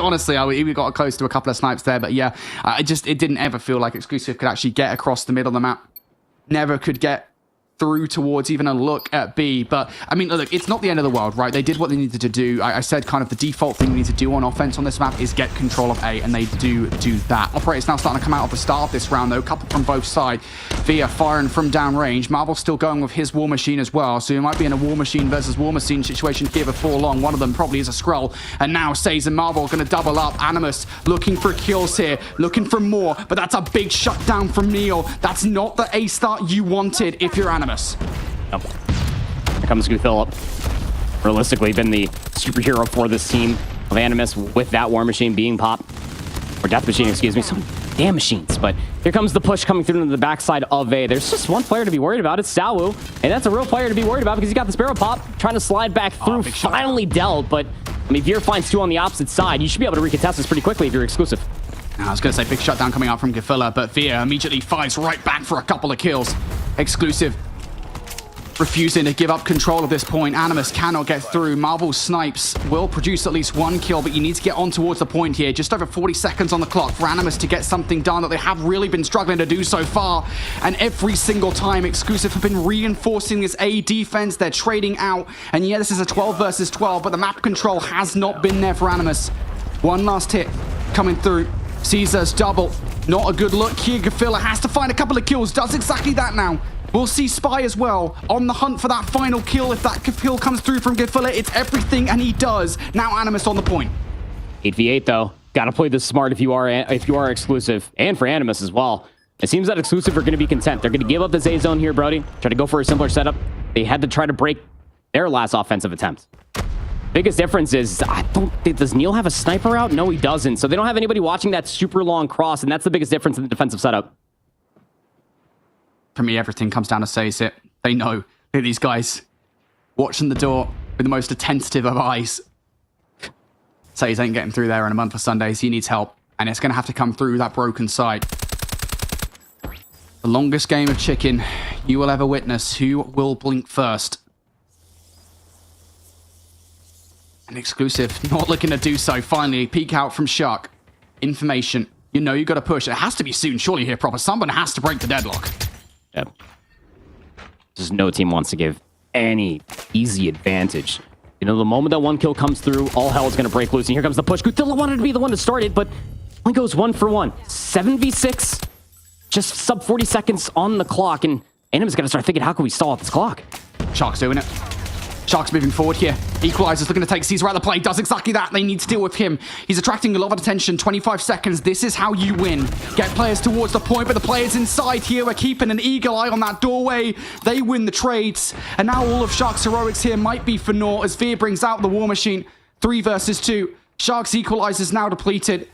Honestly, we got close to a couple of snipes there, but yeah, it didn't ever feel like Exclusive could actually get across the middle of the map. Never could get through towards even a look at B. But I mean, look, it's not the end of the world, right? They did what they needed to do. I said kind of the default thing we need to do on offense on this map is get control of A, and they do that. Operators now starting to come out at the start of this round, though. A couple from both sides. Via firing from downrange. Marvel's still going with his War Machine as well, so you might be in a War Machine versus War Machine situation here before long. One of them probably is a Skrull, and now Says and Marvel are going to double up. Animus looking for kills here, looking for more, but that's a big shutdown from Neil. That's not the A start you wanted if you're Animus. Here comes Guthilla. Realistically, been the superhero for this team of Animus with that War Machine being popped. Or Death Machine, excuse me. So many damn machines. But here comes the push coming through into the backside of A. There's just one player to be worried about. It's Sawu. And that's a real player to be worried about because he got the Sparrow pop. Trying to slide back through. Finally dealt. But, I mean, Veer finds two on the opposite side. You should be able to recontest this pretty quickly if you're Exclusive. I was going to say big shutdown coming out from Guthilla, but Veer immediately fires right back for a couple of kills. Exclusive refusing to give up control at this point. Animus cannot get through. Marvel snipes will produce at least one kill, but you need to get on towards the point here. Just over 40 seconds on the clock for Animus to get something done that they have really been struggling to do so far. And every single time, Exclusive have been reinforcing this A defense. They're trading out. And yeah, this is a 12 versus 12, but the map control has not been there for Animus. One last hit coming through. Caesar's double. Not a good look here. Guthilla has to find a couple of kills. Does exactly that now. We'll see Spy as well on the hunt for that final kill. If that kill comes through from Guthilla, it's everything, and he does. Now Animus on the point. 8v8 though. Gotta play this smart if you are Exclusive, and for Animus as well. It seems that Exclusive are going to be content. They're going to give up this A zone here, Brody. Try to go for a simpler setup. They had to try to break their last offensive attempt. Biggest difference is, I don't think, does Neil have a sniper out? No, he doesn't. So they don't have anybody watching that super long cross, and that's the biggest difference in the defensive setup. For me, everything comes down to Says it. They know that these guys watching the door with the most attentive of eyes. Says ain't getting through there in a month of Sundays. He needs help, and it's going to have to come through that broken side. The longest game of chicken you will ever witness. Who will blink first? An Exclusive not looking to do so. Finally, peek out from Shark. Information. You know you got to push. It has to be soon, surely here, proper. Someone has to break the deadlock. Yep. Just no team wants to give any easy advantage. You know, the moment that one kill comes through, all hell is going to break loose. And here comes the push. Guthilla wanted to be the one to start it, but only goes 1 for 1. 7v6. Just sub 40 seconds on the clock. And Animus got to start thinking, how can we stall out this clock? Shark's doing it. Shark's moving forward here. Equalizer's looking to take Caesar out of the play. Does exactly that. They need to deal with him. He's attracting a lot of attention. 25 seconds. This is how you win. Get players towards the point, but the players inside here are keeping an eagle eye on that doorway. They win the trades. And now all of Shark's heroics here might be for naught as Veer brings out the War Machine. 3 versus 2. Shark's equalizer's now depleted.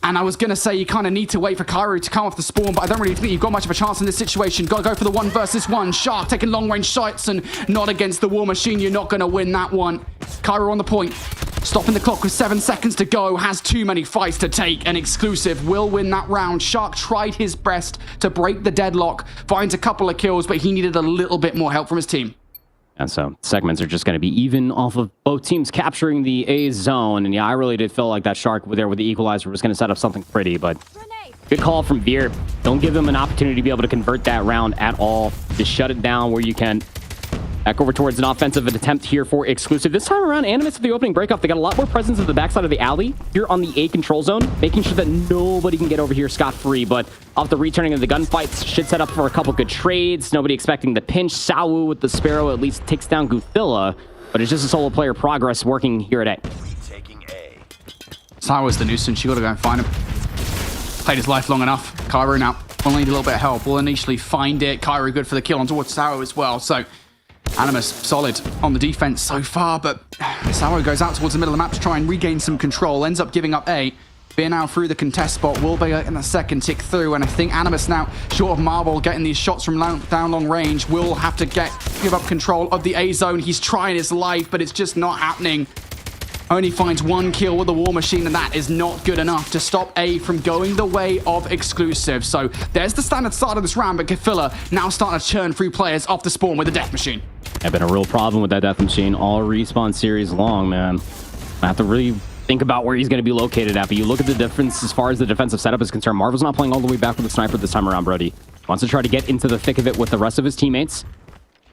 And I was going to say you kind of need to wait for Kairu to come off the spawn, but I don't really think you've got much of a chance in this situation. Got to go for the 1 versus 1. Shark taking long-range shots and not against the War Machine. You're not going to win that one. Kairu on the point. Stopping the clock with 7 seconds to go. Has too many fights to take. And Exclusive will win that round. Shark tried his best to break the deadlock. Finds a couple of kills, but he needed a little bit more help from his team. And so segments are just going to be even off of both teams capturing the A zone. And yeah, I really did feel like that Shark there with the equalizer was going to set up something pretty, but good call from Veer. Don't give them an opportunity to be able to convert that round at all. Just shut it down where you can. Back over towards an offensive attempt here for Exclusive. This time around, Animus with the opening breakoff. They got a lot more presence at the backside of the alley here on the A control zone, making sure that nobody can get over here scot-free. But off the returning of the gunfights, should set up for a couple good trades. Nobody expecting the pinch. Sawu with the Sparrow at least takes down Guthilla, but it's just a solo player progress working here at A. Taking A. Sawu's the nuisance. You got to go and find him. Played his life long enough. Kairu now will need a little bit of help. Will initially find it. Kairu good for the kill on towards Sawu as well. So Animus solid on the defense so far, but Sour goes out towards the middle of the map to try and regain some control. Ends up giving up A. Beer now through the contest spot. Will be in the second tick through, and I think Animus now, short of Marble, getting these shots from down long range, will have to give up control of the A zone. He's trying his life, but it's just not happening. Only finds 1 kill with the War Machine, and that is not good enough to stop A from going the way of Exclusive. So there's the standard start of this round, but Kafilla now starting to churn through players off the spawn with the Death Machine. I've been a real problem with that Death Machine all respawn series long, man. I have to really think about where he's going to be located at, but you look at the difference as far as the defensive setup is concerned. Marvel's not playing all the way back with the sniper this time around, Brody. Wants to try to get into the thick of it with the rest of his teammates.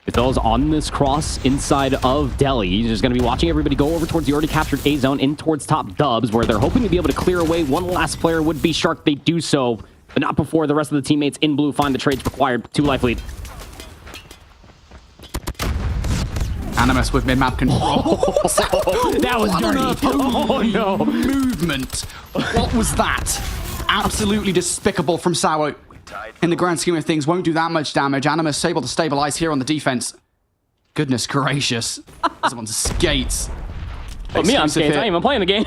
With those on this cross inside of Delhi, he's just going to be watching everybody go over towards the already captured A zone in towards top Dubs, where they're hoping to be able to clear away one last player. Would be Shark. They do so, but not before the rest of the teammates in blue find the trades required. 2 life lead. Animus with mid-map control. That was dirty. Oh no. Movement. What was that? Absolutely despicable from Sour. In the grand scheme of things, won't do that much damage. Animus able to stabilize here on the defense. Goodness gracious. This one's skates. But me on skates, I ain't even playing the game.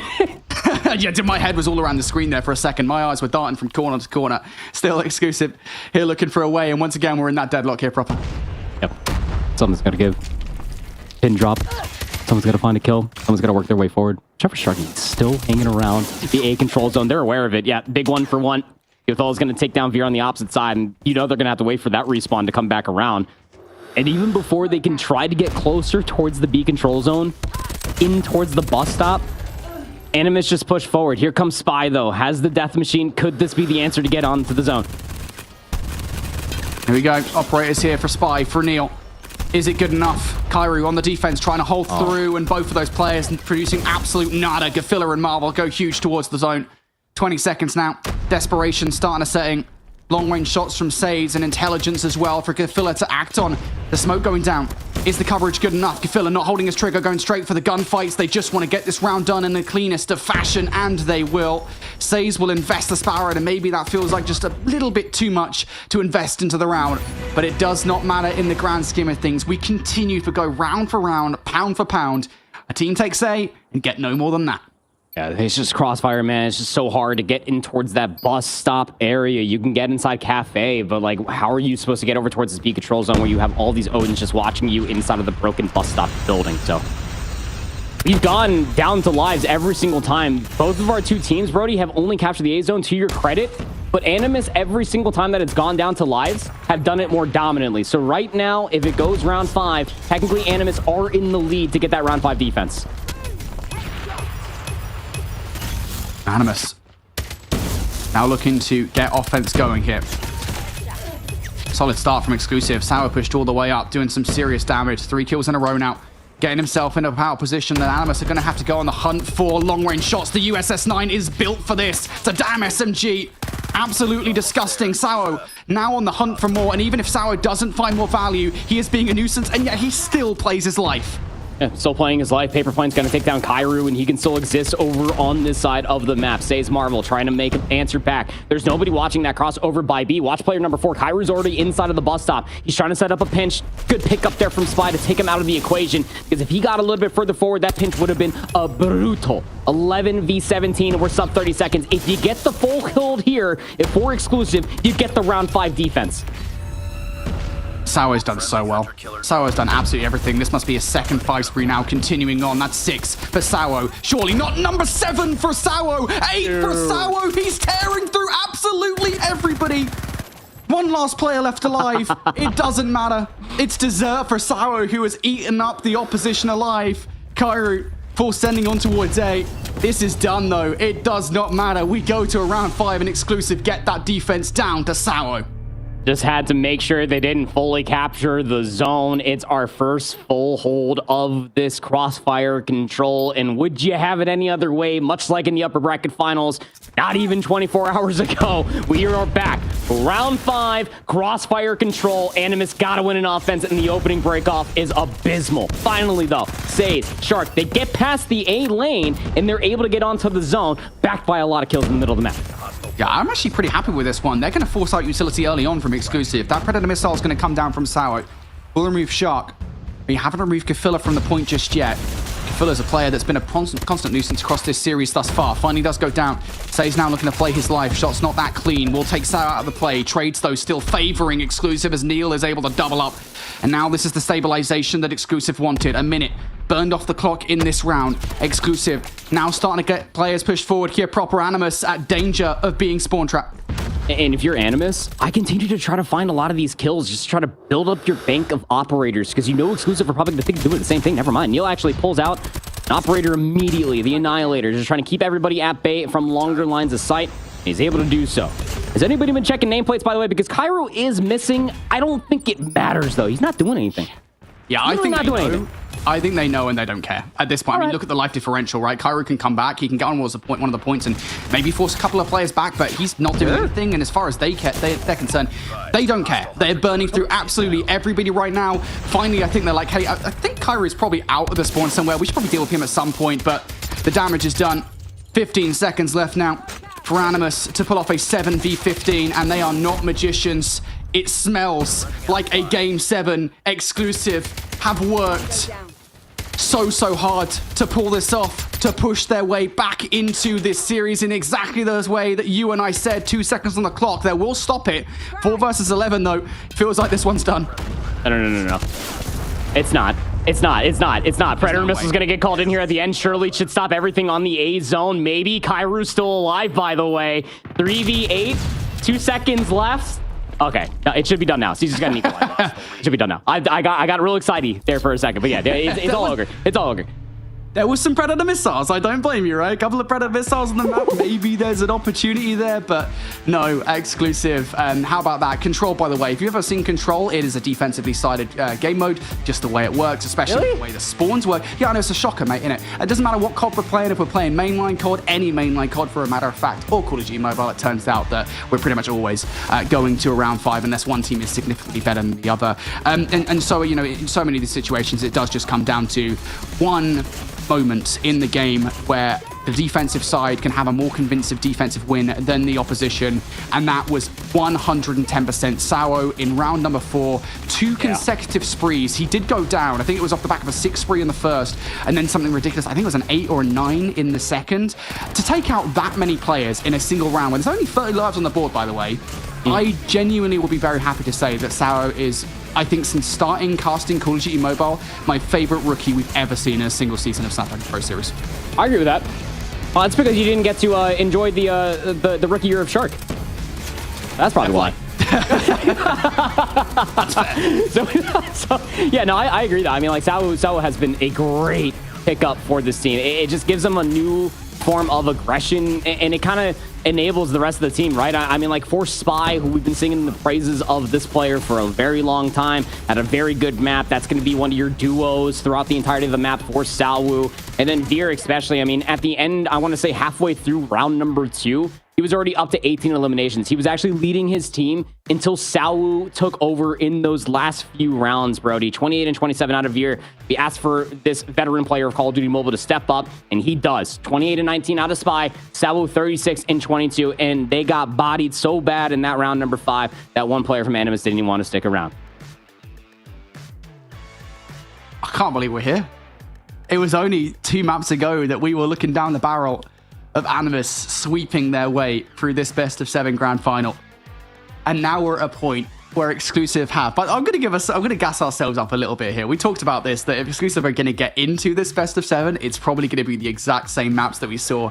Yeah, my head was all around the screen there for a second. My eyes were darting from corner to corner. Still Exclusive here looking for a way, and once again, we're in that deadlock here proper. Yep. Something's got to give. Pin drop. Someone's got to find a kill. Someone's got to work their way forward. Trevor Sharky still hanging around the A control zone. They're aware of it. Yeah, big one for one. Yothol is going to take down Veer on the opposite side, and you know they're going to have to wait for that respawn to come back around. And even before they can try to get closer towards the B control zone, in towards the bus stop, Animus just pushed forward. Here comes Spy, though. Has the Death Machine. Could this be the answer to get onto the zone? Here we go. Operators here for Spy, for Neil. Is it good enough? Kairu on the defense trying to hold through, and both of those players producing absolute nada. Gafilla and Marvel go huge towards the zone. 20 seconds now. Desperation starting to set in. Long-range shots from Sades and intelligence as well for Gafilla to act on. The smoke going down. Is the coverage good enough? Gafilla not holding his trigger, going straight for the gunfights. They just want to get this round done in the cleanest of fashion, and they will. Sades will invest the Sparrow, and maybe that feels like just a little bit too much to invest into the round. But it does not matter in the grand scheme of things. We continue to go round for round, pound for pound. A team takes A and get no more than that. Yeah, it's just Crossfire, man. It's just so hard to get in towards that bus stop area. You can get inside Cafe, but like, how are you supposed to get over towards this B control zone where you have all these Odins just watching you inside of the broken bus stop building? So we've gone down to lives every single time. Both of our 2 teams, Brody, have only captured the A zone to your credit, but Animus, every single time that it's gone down to lives, have done it more dominantly. So right now, if it goes round 5, technically Animus are in the lead to get that round 5 defense. Animus now looking to get offense going here. Solid start from Exclusive. Sour pushed all the way up, doing some serious damage. 3 kills in a row now. Getting himself in a power position that Animus are going to have to go on the hunt for long-range shots. The USS-9 is built for this. It's a damn SMG. Absolutely disgusting. Sour now on the hunt for more, and even if Sour doesn't find more value, he is being a nuisance, and yet he still plays his life. Yeah, still playing his life. Paperplane's going to take down Kairu, and he can still exist over on this side of the map. Says Marvel, trying to make an answer back. There's nobody watching that crossover by B. Watch player number 4. Kairu's already inside of the bus stop. He's trying to set up a pinch. Good pick up there from Spy to take him out of the equation, because if he got a little bit further forward, that pinch would have been a brutal 11v17. We're sub 30 seconds. If you get the full hold here, if 4 exclusive, you get the round 5 defense. Sour's done so well. Sour's done absolutely everything. This must be a second 5 spree now, continuing on. That's 6 for Sour. Surely not number 7 for Sour. 8 for Sour. He's tearing through absolutely everybody. One last player left alive. It doesn't matter. It's dessert for Sour, who has eaten up the opposition alive. Kairu full sending on towards A. This is done, though. It does not matter. We go to a round 5 and Exclusive get that defense down to Sour. Just had to make sure they didn't fully capture the zone. It's our first full hold of this Crossfire control. And would you have it any other way? Much like in the upper bracket finals, not even 24 hours ago, we are back. Round 5, Crossfire control. Animus got to win an offense, and the opening break-off is abysmal. Finally, though, Sades, Shark, they get past the A lane, and they're able to get onto the zone, backed by a lot of kills in the middle of the map. Yeah, I'm actually pretty happy with this one. They're going to force out utility early on from Exclusive. That Predator missile is going to come down from Sour. Will remove Shark. We haven't removed Kafilla from the point just yet. Kafilla's a player that's been a constant nuisance across this series thus far. Finally does go down. Say's now looking to play his life. Shot's not that clean. Will take Sao out of the play. Trades, though, still favoring Exclusive as Neil is able to double up. And now this is the stabilization that Exclusive wanted. A minute burned off the clock in this round. Exclusive now starting to get players pushed forward here. Proper Animus at danger of being spawn trapped. And if you're Animus, I continue to try to find a lot of these kills, just try to build up your bank of operators, because you know Exclusive are probably going to think doing the same thing. Never mind. Neil actually pulls out an operator immediately, the Annihilator, just trying to keep everybody at bay from longer lines of sight. He's able to do so. Has anybody been checking nameplates, by the way? Because Cairo is missing. I don't think it matters, though. He's not doing anything. Yeah, I think they know and they don't care at this point. I mean, look at the life differential, right? Cairo can come back. He can get on one of the points and maybe force a couple of players back, but he's not doing anything. And as far as they're concerned, they don't care. They're burning through absolutely everybody right now. Finally, I think they're like, hey, I think Cairo is probably out of the spawn somewhere. We should probably deal with him at some point, but the damage is done. 15 seconds left now for Animus to pull off a 7v15, and they are not magicians. It smells like a Game 7. Exclusive have worked so hard to pull this off, to push their way back into this series in exactly the way that you and I said. 2 seconds on the clock. They will stop it. 4 versus 11, though. Feels like this one's done. No. It's not. Predator Missile is going to get called in here at the end. Surely it should stop everything on the A zone. Maybe. Kairu's still alive, by the way. 3v8. 2 seconds left. Okay, no, it should be done now. Caesar's got an equalizer. It should be done now. I got real excited there for a second, but yeah, it's all over. It's all over. There was some Predator missiles. I don't blame you, right? A couple of Predator missiles on the map. Maybe there's an opportunity there, but no, Exclusive. How about that? Control, by the way. If you've ever seen Control, it is a defensively sided game mode, just the way it works, especially the way the spawns work. Yeah, I know it's a shocker, mate, innit? It doesn't matter what COD we're playing. If we're playing mainline COD, any mainline COD for a matter of fact, or Call of Duty Mobile, it turns out that we're pretty much always going to a round 5 unless one team is significantly better than the other. And so, you know, in so many of these situations, it does just come down to one moment in the game where the defensive side can have a more convincing defensive win than the opposition, and that was 110% Sao in round number 4. 2 consecutive sprees. He did go down. I think it was off the back of a 6 spree in the first, and then something ridiculous. I think it was an 8 or a 9 in the second. To take out that many players in a single round, when there's only 30 lives on the board, by the way, I genuinely will be very happy to say that Sao is, I think, since starting casting Call of Duty Mobile, my favorite rookie we've ever seen in a single season of Snapdragon Pro Series. I agree with that. Well, it's because you didn't get to enjoy the rookie year of Shark. That's probably why. That's fair. So, yeah, no, I agree. That I mean, like Sao has been a great pickup for this team. It just gives them a new form of aggression, and it kind of enables the rest of the team, right? I mean, like, for Spy, who we've been singing the praises of this player for a very long time, had a very good map. That's going to be one of your duos throughout the entirety of the map for Salwu. And then Veer especially, I mean, at the end, I want to say halfway through round number 2, he was already up to 18 eliminations. He was actually leading his team until Salwu took over in those last few rounds, Brody. 28 and 27 out of Veer. We asked for this veteran player of Call of Duty Mobile to step up, and he does. 28 and 19 out of Spy. Salwu 36 and 22, and they got bodied so bad in that round number 5 that one player from Animus didn't even want to stick around. I can't believe we're here. It was only 2 maps ago that we were looking down the barrel of Animus sweeping their way through this best of 7 grand final. And now we're at a point where Exclusive have, but I'm going to gas ourselves up a little bit here. We talked about this, that if Exclusive are going to get into this best of 7, it's probably going to be the exact same maps that we saw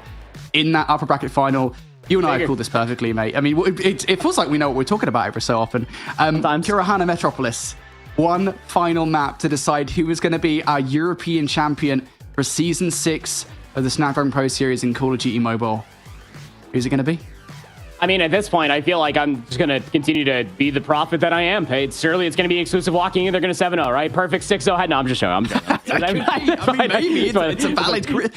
in that upper bracket final. You and I called this perfectly, mate. I mean, it feels like we know what we're talking about every so often. Tirahana Metropolis, one final map to decide who is going to be our European champion for Season 6 of the Snapdragon Pro Series in Call of Duty Mobile. Who's it going to be? I mean, at this point, I feel like I'm just going to continue to be the prophet that I am. Surely it's going to be Exclusive walking in. They're going to 7-0, right? Perfect 6-0 head. No, I'm just showing. Maybe it's a valid...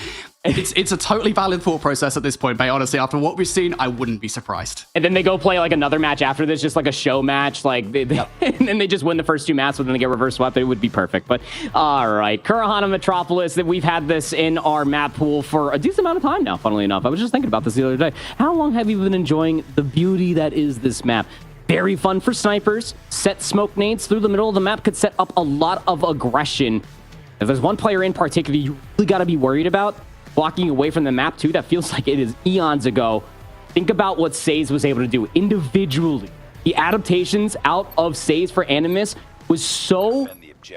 It's a totally valid thought process at this point, mate. Honestly, after what we've seen, I wouldn't be surprised. And then they go play like another match after this, just like a show match. Like, and then they just win the first 2 matches, but then they get reverse swept. It would be perfect. But all right, Kurahana Metropolis. That we've had this in our map pool for a decent amount of time now. Funnily enough, I was just thinking about this the other day. How long have you been enjoying the beauty that is this map? Very fun for snipers. Set smoke nades through the middle of the map could set up a lot of aggression. If there's one player in particular you really got to be worried about, blocking away from the map too, that feels like it is eons ago. Think about what Saze was able to do individually. The adaptations out of Saze for Animus was so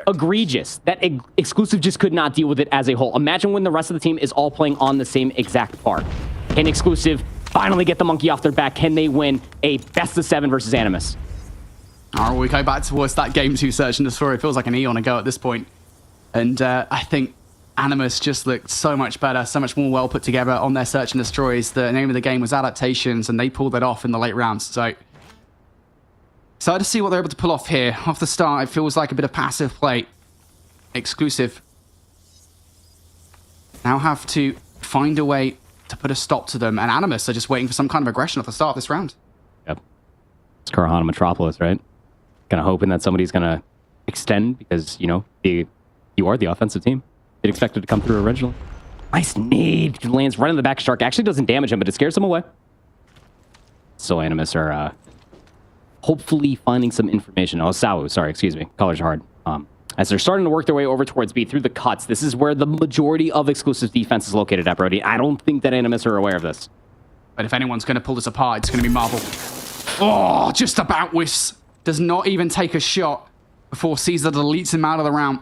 egregious that Exclusive just could not deal with it as a whole. Imagine when the rest of the team is all playing on the same exact part. Can Exclusive finally get the monkey off their back? Can they win a best of 7 versus Animus? All right, we go back towards that Game 2 search and destroy. It feels like an eon ago at this point. And I think Animus just looked so much better, so much more well put together on their search and destroys. The name of the game was Adaptations, and they pulled it off in the late rounds. So excited to see what they're able to pull off here. Off the start, it feels like a bit of passive play. Exclusive now have to find a way to put a stop to them, and Animus are just waiting for some kind of aggression at the start of this round. Yep. It's Karahana Metropolis, right? Kind of hoping that somebody's going to extend because, you know, you are the offensive team. You'd expect it to come through originally. Nice nade. Lands right in the back. Shark actually doesn't damage him, but it scares him away. So Animus are hopefully finding some information. Oh, Sawu, sorry, excuse me. Colors are hard. As they're starting to work their way over towards B through the cuts, this is where the majority of Exclusive defense is located at, Brody. I don't think that Animus are aware of this. But if anyone's going to pull this apart, it's going to be Marvel. Oh, just about whiffs. Does not even take a shot before Caesar deletes him out of the round.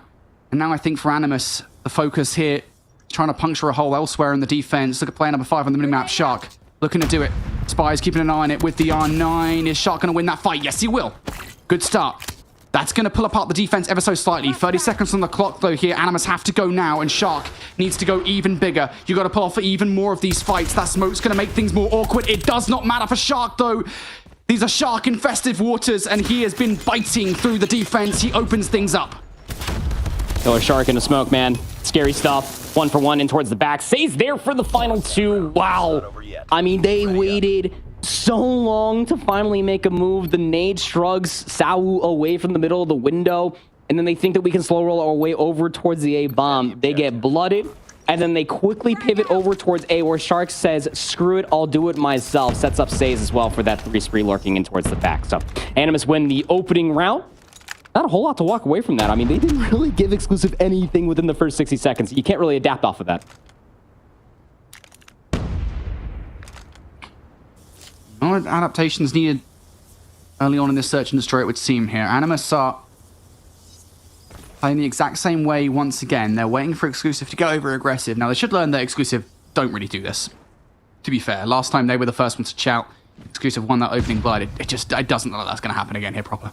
And now I think for Animus, the focus here, trying to puncture a hole elsewhere in the defense. Look at player number 5 on the minimap, Shark. Looking to do it. Spy's keeping an eye on it with the R9. Is Shark going to win that fight? Yes, he will. Good start. That's going to pull apart the defense ever so slightly. 30 seconds on the clock, though, here. Animus have to go now, and Shark needs to go even bigger. You got to pull off for even more of these fights. That smoke's going to make things more awkward. It does not matter for Shark, though. These are Shark-infested waters, and he has been biting through the defense. He opens things up. Oh, a Shark in the smoke, man. Scary stuff. 1 for 1 in towards the back. Stays there for the final 2. Wow. I mean, they waited so long to finally make a move. The nade shrugs Sawu away from the middle of the window, and then they think that we can slow roll our way over towards the A bomb. They get blooded, and then they quickly pivot over towards A, where Shark says, screw it, I'll do it myself. Sets up Saze as well for that 3 spree lurking in towards the back. So Animus win the opening round. Not a whole lot to walk away from that. I mean, they didn't really give Exclusive anything within the first 60 seconds. You can't really adapt off of that. No adaptations needed early on in this search and destroy, it would seem here. Animus are playing the exact same way once again. They're waiting for Exclusive to go over aggressive. Now, they should learn that Exclusive don't really do this. To be fair, last time they were the first one to shout. Exclusive won that opening blood. It doesn't look like that's going to happen again here proper.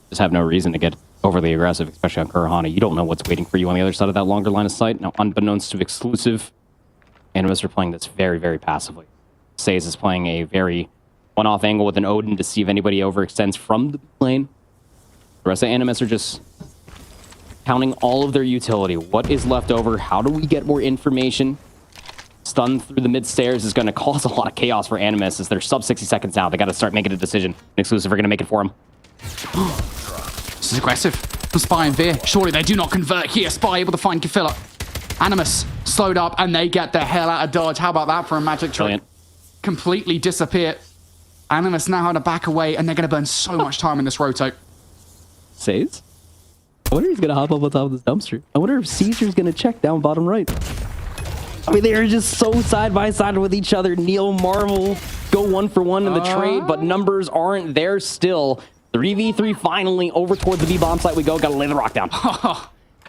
Just have no reason to get overly aggressive, especially on Kurahana. You don't know what's waiting for you on the other side of that longer line of sight. Now, unbeknownst to Exclusive, Animus are playing this very, very passively. Saze is playing a very one-off angle with an Odin to see if anybody overextends from the lane. The rest of Animus are just counting all of their utility. What is left over? How do we get more information? Stun through the mid-stairs is going to cause a lot of chaos for Animus as they're sub 60 seconds now. They got to start making a decision. Exclusive are going to make it for him. This is aggressive from Spy and Veer. Surely they do not convert here. Spy able to find Kefilla. Animus slowed up, and they get the hell out of dodge. How about that for a magic trick? Brilliant. Completely disappear. Animus now had to back away, and they're going to burn so much time in this rotate. Saze? I wonder if he's going to hop up on top of this dumpster. I wonder if Caesar's going to check down bottom right. I mean, they're just so side by side with each other. Neil, Marvel go 1 for 1 in the trade, but numbers aren't there still. 3v3 finally over towards the B-bomb site we go. Got to lay the rock down.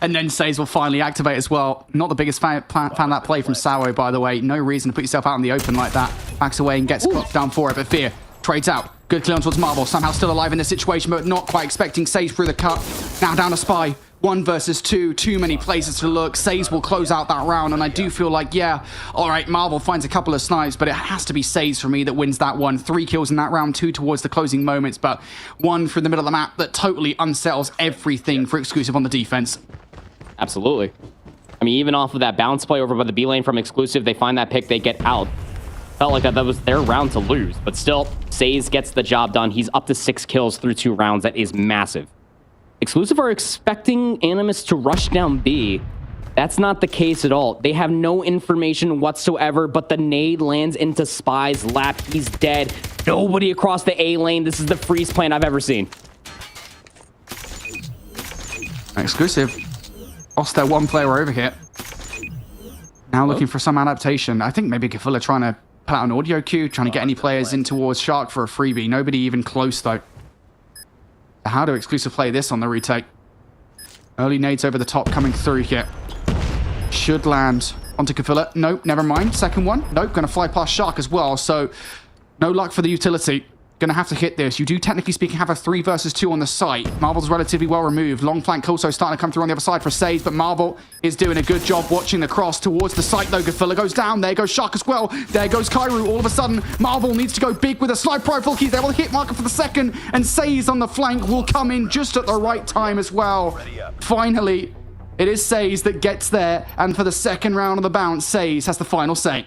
And then Saze will finally activate as well. Not the biggest fan of that play from Sawo, by the way. No reason to put yourself out in the open like that. Backs away and gets clocked down for it, but Fear trades out. Good clear on towards Marvel. Somehow still alive in this situation, but not quite expecting Saze through the cut. Now down to Spy. 1 versus 2. Too many places to look. Saze will close out that round, and I do feel like, yeah, all right, Marvel finds a couple of snipes, but it has to be Saze for me that wins that one. 3 kills in that round, 2 towards the closing moments, but 1 through the middle of the map that totally unsettles everything for Exclusive on the defense. Absolutely. I mean, even off of that bounce play over by the B lane from Exclusive, they find that pick, they get out. Felt like that was their round to lose, but still, Saze gets the job done. He's up to 6 kills through 2 rounds. That is massive. Exclusive are expecting Animus to rush down B. That's not the case at all. They have no information whatsoever, but the nade lands into Spy's lap. He's dead. Nobody across the A lane. This is the freeze plan I've ever seen. Exclusive. Lost their one player over here. Now looking for some adaptation. I think maybe Gafula trying to put out an audio cue, trying to get any players in towards Shark for a freebie. Nobody even close, though. How do Exclusive play this on the retake? Early nades over the top coming through here. Should land onto Gafula. Nope, never mind. Second one. Nope, going to fly past Shark as well. So no luck for the utility. Going to have to hit this. You do, technically speaking, have a 3 versus 2 on the site. Marble's relatively well removed. Long flank also starting to come through on the other side for Sage, but Marble is doing a good job watching the cross towards the site, though. Gafula goes down. There goes Shark as well. There goes Kairu. All of a sudden, Marble needs to go big with a snipe rifle. He's able to hit marker for the second, and Sage on the flank will come in just at the right time as well. Finally, it is Sage that gets there, and for the second round of the bounce, Sage has the final say.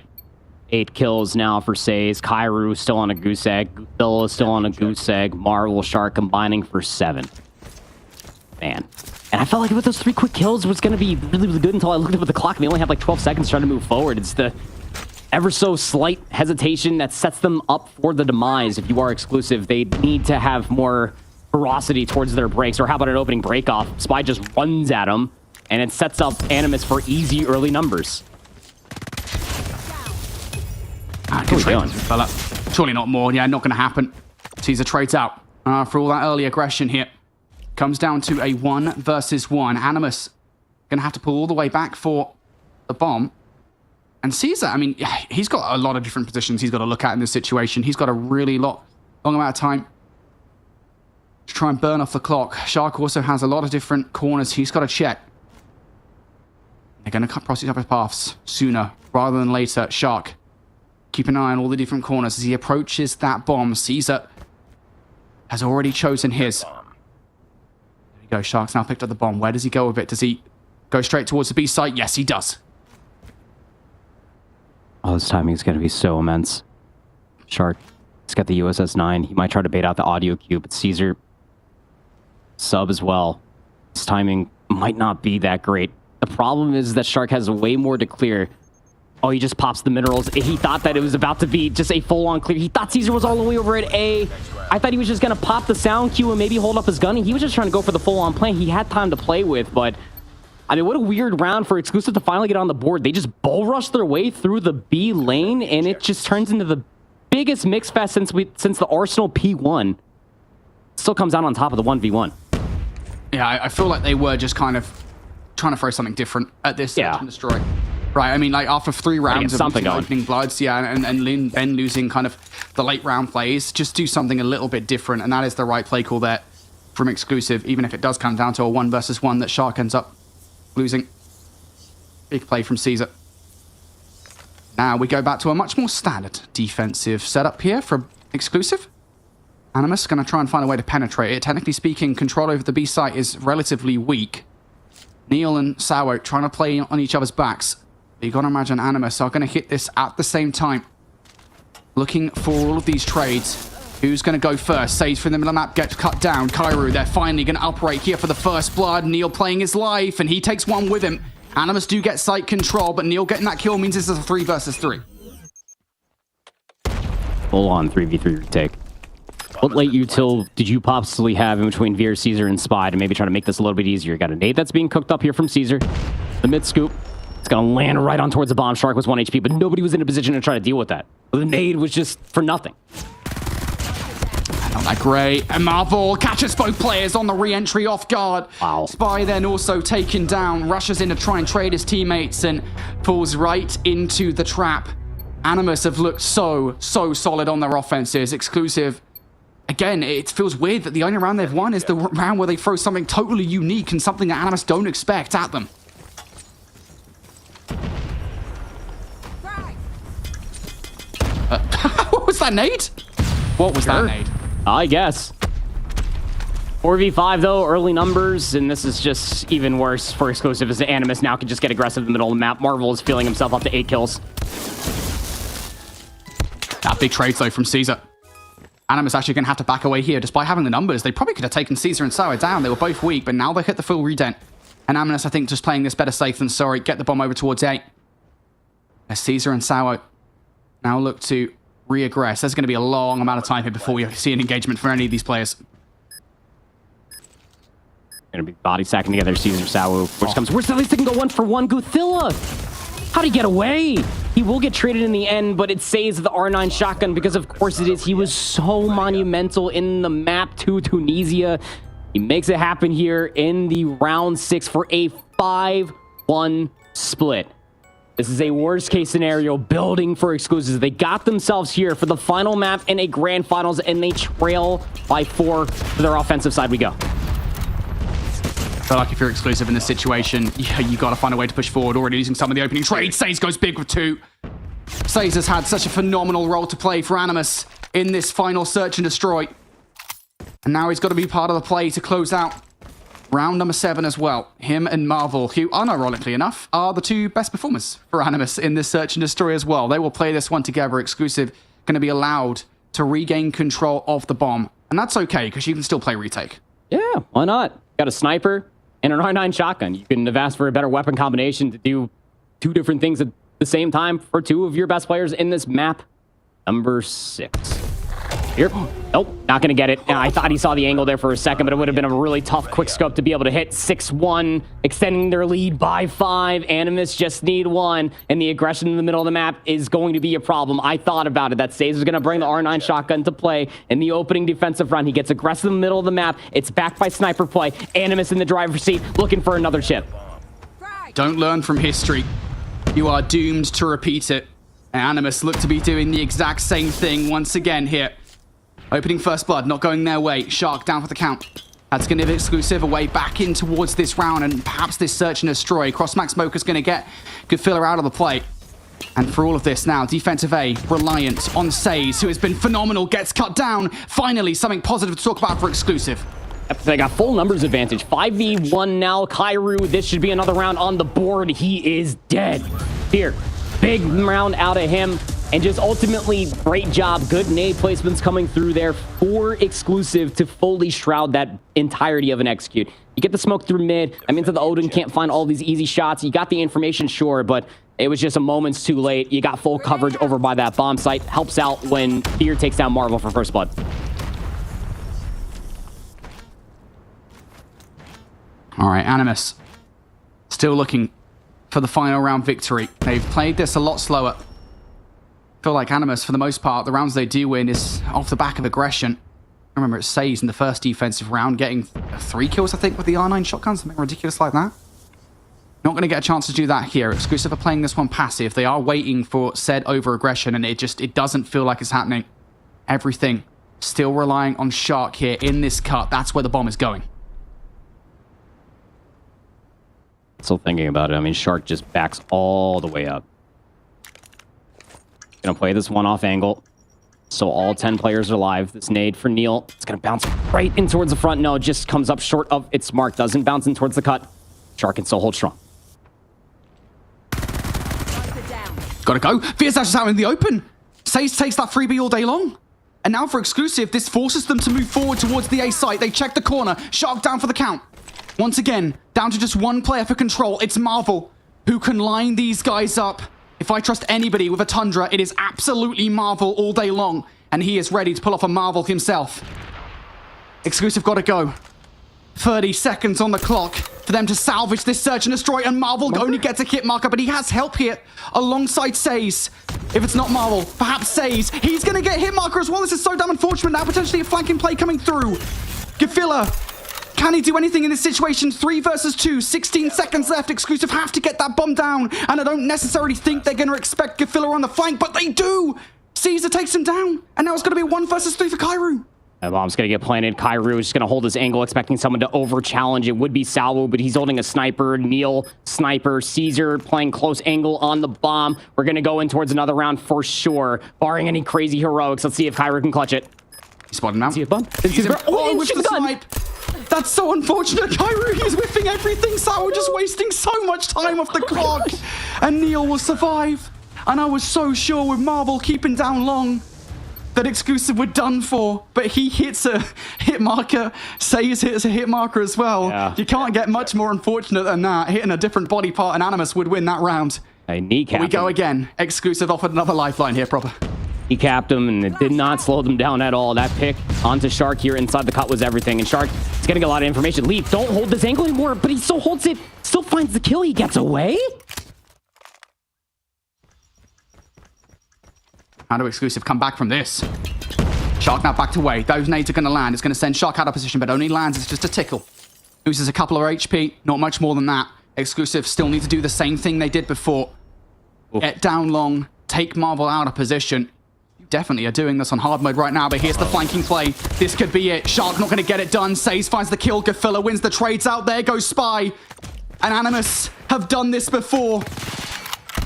8 kills now for Saze. Kairu still on a goose egg. Guzilla still on a goose egg. Marvel Shark combining for 7. Man. And I felt like with those 3 quick kills, it was going to be really, really good until I looked up at the clock and they only have like 12 seconds trying to move forward. It's the ever so slight hesitation that sets them up for the demise. If you are Exclusive, they need to have more ferocity towards their breaks. Or how about an opening break off? Spy just runs at them and it sets up Animus for easy early numbers. Good trade, fella. Surely not more. Yeah, not going to happen. Caesar trades out for all that early aggression here. Comes down to a 1 versus 1. Animus going to have to pull all the way back for the bomb. And Caesar, I mean, he's got a lot of different positions he's got to look at in this situation. He's got a really long amount of time to try and burn off the clock. Shark also has a lot of different corners he's got to check. They're going to cut cross each other's paths sooner rather than later. Shark, keep an eye on all the different corners as he approaches that bomb. Caesar has already chosen his. There we go. Shark's now picked up the bomb. Where does he go with it? Does he go straight towards the B site? Yes, he does. Oh, this timing is going to be so immense. Shark, he's got the USS 9. He might try to bait out the audio cue, but Caesar sub as well. His timing might not be that great. The problem is that Shark has way more to clear. Oh, he just pops the minerals. He thought that it was about to be just a full-on clear. He thought Caesar was all the way over at A. I thought he was just going to pop the sound cue and maybe hold up his gun. He was just trying to go for the full-on play. He had time to play with, but I mean, what a weird round for Exclusive to finally get on the board. They just bull rush their way through the B lane, and it just turns into the biggest mix fest since the Arsenal P1. Still comes out on top of the 1v1. Yeah, I feel like they were just kind of trying to throw something different at this Search and Destroy. Right, I mean, like, after 3 rounds of opening bloods, yeah, and then losing kind of the late round plays, just do something a little bit different, and that is the right play call there from Exclusive, even if it does come down to a 1 versus 1 that Shark ends up losing. Big play from Caesar. Now we go back to a much more standard defensive setup here from Exclusive. Animus going to try and find a way to penetrate it. Technically speaking, control over the B site is relatively weak. Neil and Sour trying to play on each other's backs. You got to imagine Animus are going to hit this at the same time. Looking for all of these trades. Who's going to go first? Sage from the middle of the map gets cut down. Kairu, they're finally going to upright here for the first blood. Neil playing his life, and he takes one with him. Animus do get site control, but Neil getting that kill means this is a 3 versus 3. Full on 3v3 retake. What late util did you possibly have in between Veer, Caesar, and Spy to maybe try to make this a little bit easier? Got a nade that's being cooked up here from Caesar. The mid scoop. It's going to land right on towards the bomb. Shark was 1 HP, but nobody was in a position to try to deal with that. The nade was just for nothing. Not that great. And Marvel catches both players on the re-entry off guard. Wow. Spy then also taken down, rushes in to try and trade his teammates and falls right into the trap. Animus have looked so solid on their offenses. Exclusive. Again, it feels weird that the only round they've won is the round where they throw something totally unique and something that Animus don't expect at them. What was that nade? What was that nade? I guess. 4v5 though, early numbers, and this is just even worse for Exclusive as Animus now can just get aggressive in the middle of the map. Marvel is feeling himself up to 8 kills. That big trade though from Caesar. Animus actually going to have to back away here. Despite having the numbers, they probably could have taken Caesar and Sour down. They were both weak, but now they hit the full redent. And Aminus, I think, just playing this better safe than sorry. Get the bomb over towards A. As Caesar and Sour now look to re-aggress. There's going to be a long amount of time here before we see an engagement for any of these players. Going to be body sacking together. Caesar, Sour, which comes worse. At least they can go 1-for-1. Guthilla! How'd he get away? He will get traded in the end, but it saves the R9 shotgun because, of course, it is. He was so monumental in the map to Tunisia. He makes it happen here in the round 6 for a 5-1 split. This is a worst-case scenario building for exclusives. They got themselves here for the final map in a grand finals, and they trail by 4 to their offensive side we go. I feel like if you're exclusive in this situation, you got to find a way to push forward. Already using some of the opening trade. Saze goes big with 2. Saze has had such a phenomenal role to play for Animus in this final search and destroy. And now he's got to be part of the play to close out round number 7 as well. Him and Marvel, who, unironically enough, are the 2 best performers for Animus in this search and destroy as well. They will play this one together. Exclusive going to be allowed to regain control of the bomb. And that's okay, because you can still play retake. Yeah, why not? Got a sniper and an R9 shotgun. You couldn't have asked for a better weapon combination to do 2 different things at the same time for 2 of your best players in this map. Number 6. Here. Nope, not going to get it. I thought he saw the angle there for a second, but it would have been a really tough quick scope to be able to hit. 6-1, extending their lead by 5. Animus just need 1, and the aggression in the middle of the map is going to be a problem. I thought about it. That Saze was going to bring the R9 shotgun to play in the opening defensive run. He gets aggressive in the middle of the map. It's backed by sniper play. Animus in the driver's seat, looking for another chip. Don't learn from history. You are doomed to repeat it. And Animus look to be doing the exact same thing once again here. Opening first blood, not going their way. Shark down for the count. That's going to give Exclusive a way back in towards this round, and perhaps this search and destroy. Crossmax Smoker's going to get Goodfiller out of the play. And for all of this now, defensive A, reliant on Saze, who has been phenomenal, gets cut down. Finally, something positive to talk about for Exclusive. They got full numbers advantage. 5v1 now. Kairu, this should be another round on the board. He is dead. Here, big round out of him. And just ultimately, great job. Good nade placements coming through there for Exclusive to fully shroud that entirety of an execute. You get the smoke through mid. I mean, the Odin can't find all these easy shots. You got the information, sure, but it was just a moment's too late. You got full coverage over by that bomb site. Helps out when Fear takes down Marvel for first blood. All right, Animus still looking for the final round victory. They've played this a lot slower. I feel like Animus, for the most part, the rounds they do win is off the back of aggression. I remember it Saze in the first defensive round, getting 3 kills, I think, with the R9 shotgun, something ridiculous like that. Not going to get a chance to do that here. Exclusive are playing this one passive. They are waiting for said over-aggression, and it doesn't feel like it's happening. Everything still relying on Shark here in this cut. That's where the bomb is going. Still thinking about it. I mean, Shark just backs all the way up. Gonna play this one off angle. So all 10 players are live. This nade for Neil. It's gonna bounce right in towards the front. No, it just comes up short of its mark. Doesn't bounce in towards the cut. Shark can still hold strong. Gotta go. Fierce Dash is out in the open. Saze takes that freebie all day long. And now for Exclusive, this forces them to move forward towards the A site. They check the corner. Shark down for the count. Once again, down to just 1 player for control. It's Marvel, who can line these guys up. If I trust anybody with a Tundra, it is absolutely Marvel all day long. And he is ready to pull off a Marvel himself. Exclusive gotta go. 30 seconds on the clock for them to salvage this search and destroy. And Marvel only gets a hit marker, but he has help here alongside Saze. If it's not Marvel, perhaps Saze. He's gonna get hit marker as well. This is so damn unfortunate. Now potentially a flanking play coming through. Gafilla. Can he do anything in this situation? 3 versus 2, 16 seconds left. Exclusive have to get that bomb down. And I don't necessarily think they're going to expect Gafilla on the flank, but they do. Caesar takes him down. And now it's going to be 1 versus 3 for Kairu. That bomb's going to get planted. Kairu is just going to hold his angle, expecting someone to over-challenge. It would be Salvo, but he's holding a sniper. Neil, sniper. Caesar playing close angle on the bomb. We're going to go in towards another round for sure, barring any crazy heroics. Let's see if Kairu can clutch it. He's spotted him out. See a bump. Oh, with the snipe. That's so unfortunate. Kairu, he's whiffing everything. Sour just wasting so much time off the clock. And Neil will survive. And I was so sure with Marvel keeping down long. that Exclusive were done for, but he hits a hit marker, Says hits a hit marker as well. Yeah. You can't get much more unfortunate than that. Hitting a different body part and Animus would win that round. A kneecap. We go again. Exclusive offered another lifeline here, proper. He capped him, and it did not slow them down at all. That pick onto Shark here inside the cut was everything. And Shark is getting a lot of information. Leaf, don't hold this angle anymore, but he still holds it, still finds the kill. He gets away. How do Exclusive come back from this? Shark now backed away. Those nades are going to land. It's going to send Shark out of position, but only lands. It's just a tickle. Loses a couple of HP. Not much more than that. Exclusive still need to do the same thing they did before. Oof. Get down long. Take Marvel out of position. You definitely are doing this on hard mode right now, but here's the flanking play. This could be it. Shark not going to get it done. Says finds the kill. Gafilla wins the trades out. There goes Spy. And Animus have done this before.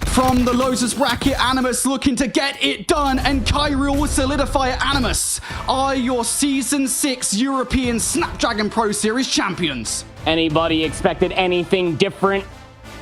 From the losers bracket, Animus looking to get it done, and Kyril will solidify it. Animus are your Season 6 European Snapdragon Pro Series champions. Anybody expected anything different?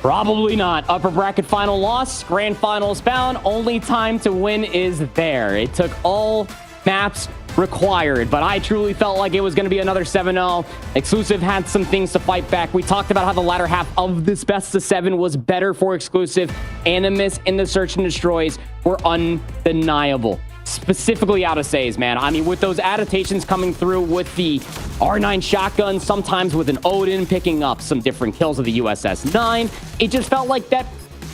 Probably not. Upper bracket final loss, grand finals bound. Only time to win is there. It took all maps required, but I truly felt like it was going to be another 7-0. Exclusive had some things to fight back. We talked about how the latter half of this best of 7 was better for Exclusive. Animus in the search and destroys were undeniable. Specifically out of Says, man. I mean, with those adaptations coming through with the R9 shotgun, sometimes with an Odin picking up some different kills of the USS 9, it just felt like that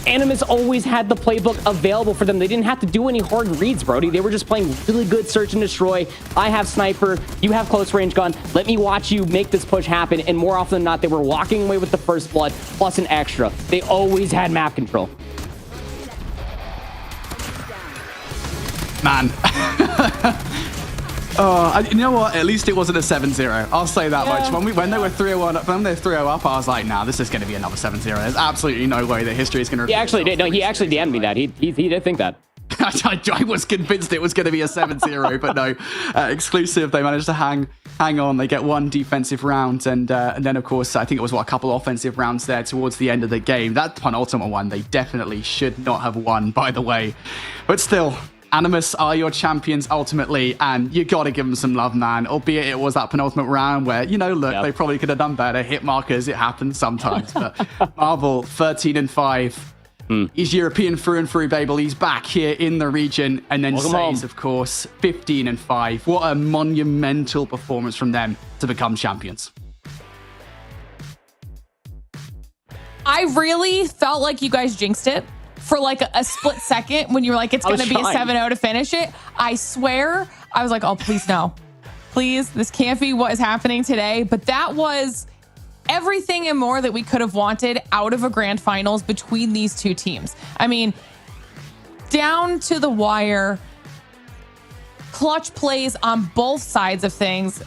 Animus always had the playbook available for them. They didn't have to do any hard reads, Brody. They were just playing really good search and destroy. I have sniper, you have close range gun. Let me watch you make this push happen. And more often than not, they were walking away with the first blood plus an extra. They always had map control. Man. You know what? At least it wasn't a 7-0. I'll say that much. When they were 3-0 when they were 3-0 up, I was like, nah, this is going to be another 7-0. There's absolutely no way that history is going to. He actually did. No, he actually DM'd me that. He did think that. I was convinced it was going to be a 7-0, but no. Exclusive, they managed to hang on. They get one defensive round, and then, of course, I think it was, a couple offensive rounds there towards the end of the game. That penultimate one, they definitely should not have won, by the way. But still, Animus are your champions ultimately, and you got to give them some love, man. Albeit it was that penultimate round where, look, they probably could have done better. Hit markers, it happens sometimes. But Marvel, 13-5. He's European through and through, Babel. He's back here in the region. And then Says, of course, 15-5. What a monumental performance from them to become champions. I really felt like you guys jinxed it for like a split second when you were like, it's going to be a 7-0 to finish it. I swear, I was like, oh, please no. Please, this can't be what is happening today. But that was everything and more that we could have wanted out of a grand finals between these two teams. I mean, down to the wire, clutch plays on both sides of things.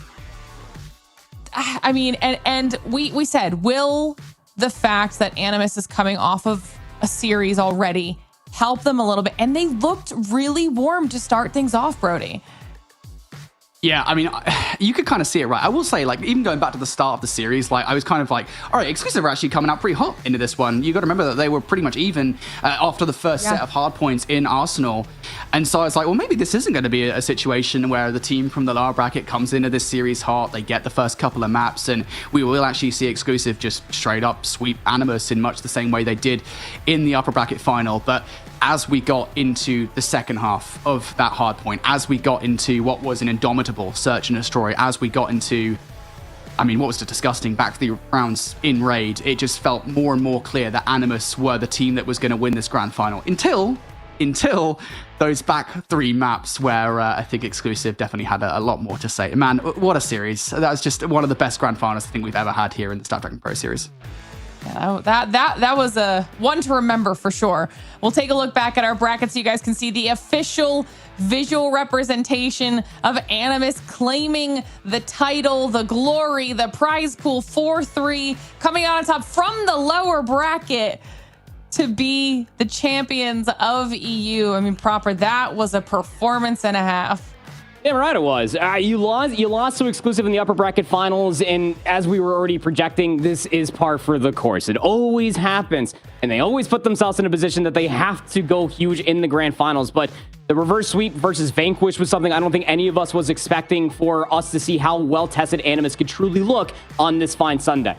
I mean, and we said, will the fact that Animus is coming off of a series already help them a little bit? And they looked really warm to start things off, Brody. Yeah, I mean, you could kind of see it, right? I will say, like, even going back to the start of the series, like, I was kind of like, all right, Exclusive are actually coming out pretty hot into this one. You got to remember that they were pretty much even after the first set of hard points in Arsenal. And so it's like, well, maybe this isn't going to be a situation where the team from the lower bracket comes into this series hot, they get the first couple of maps, and we will actually see Exclusive just straight up sweep Animus in much the same way they did in the upper bracket final. But as we got into the second half of that hard point, as we got into what was an indomitable search and destroy, as we got into, I mean, what was the disgusting back to the rounds in Raid, it just felt more and more clear that Animus were the team that was going to win this grand final until those back three maps where I think Exclusive definitely had a lot more to say. Man, what a series. That was just one of the best grand finals I think we've ever had here in the Snapdragon Pro Series. Yeah, that was a one to remember for sure. We'll take a look back at our brackets so you guys can see the official visual representation of Animus claiming the title, the glory, the prize pool 4-3, coming out on top from the lower bracket to be the champions of EU. I mean, proper, that was a performance and a half. Yeah, right, it was. You lost to Exclusive in the upper bracket finals, and as we were already projecting, this is par for the course. It always happens, and they always put themselves in a position that they have to go huge in the grand finals. But The reverse sweep versus Vanquish was something I don't think any of us was expecting for us to see how well-tested Animus could truly look on this fine Sunday.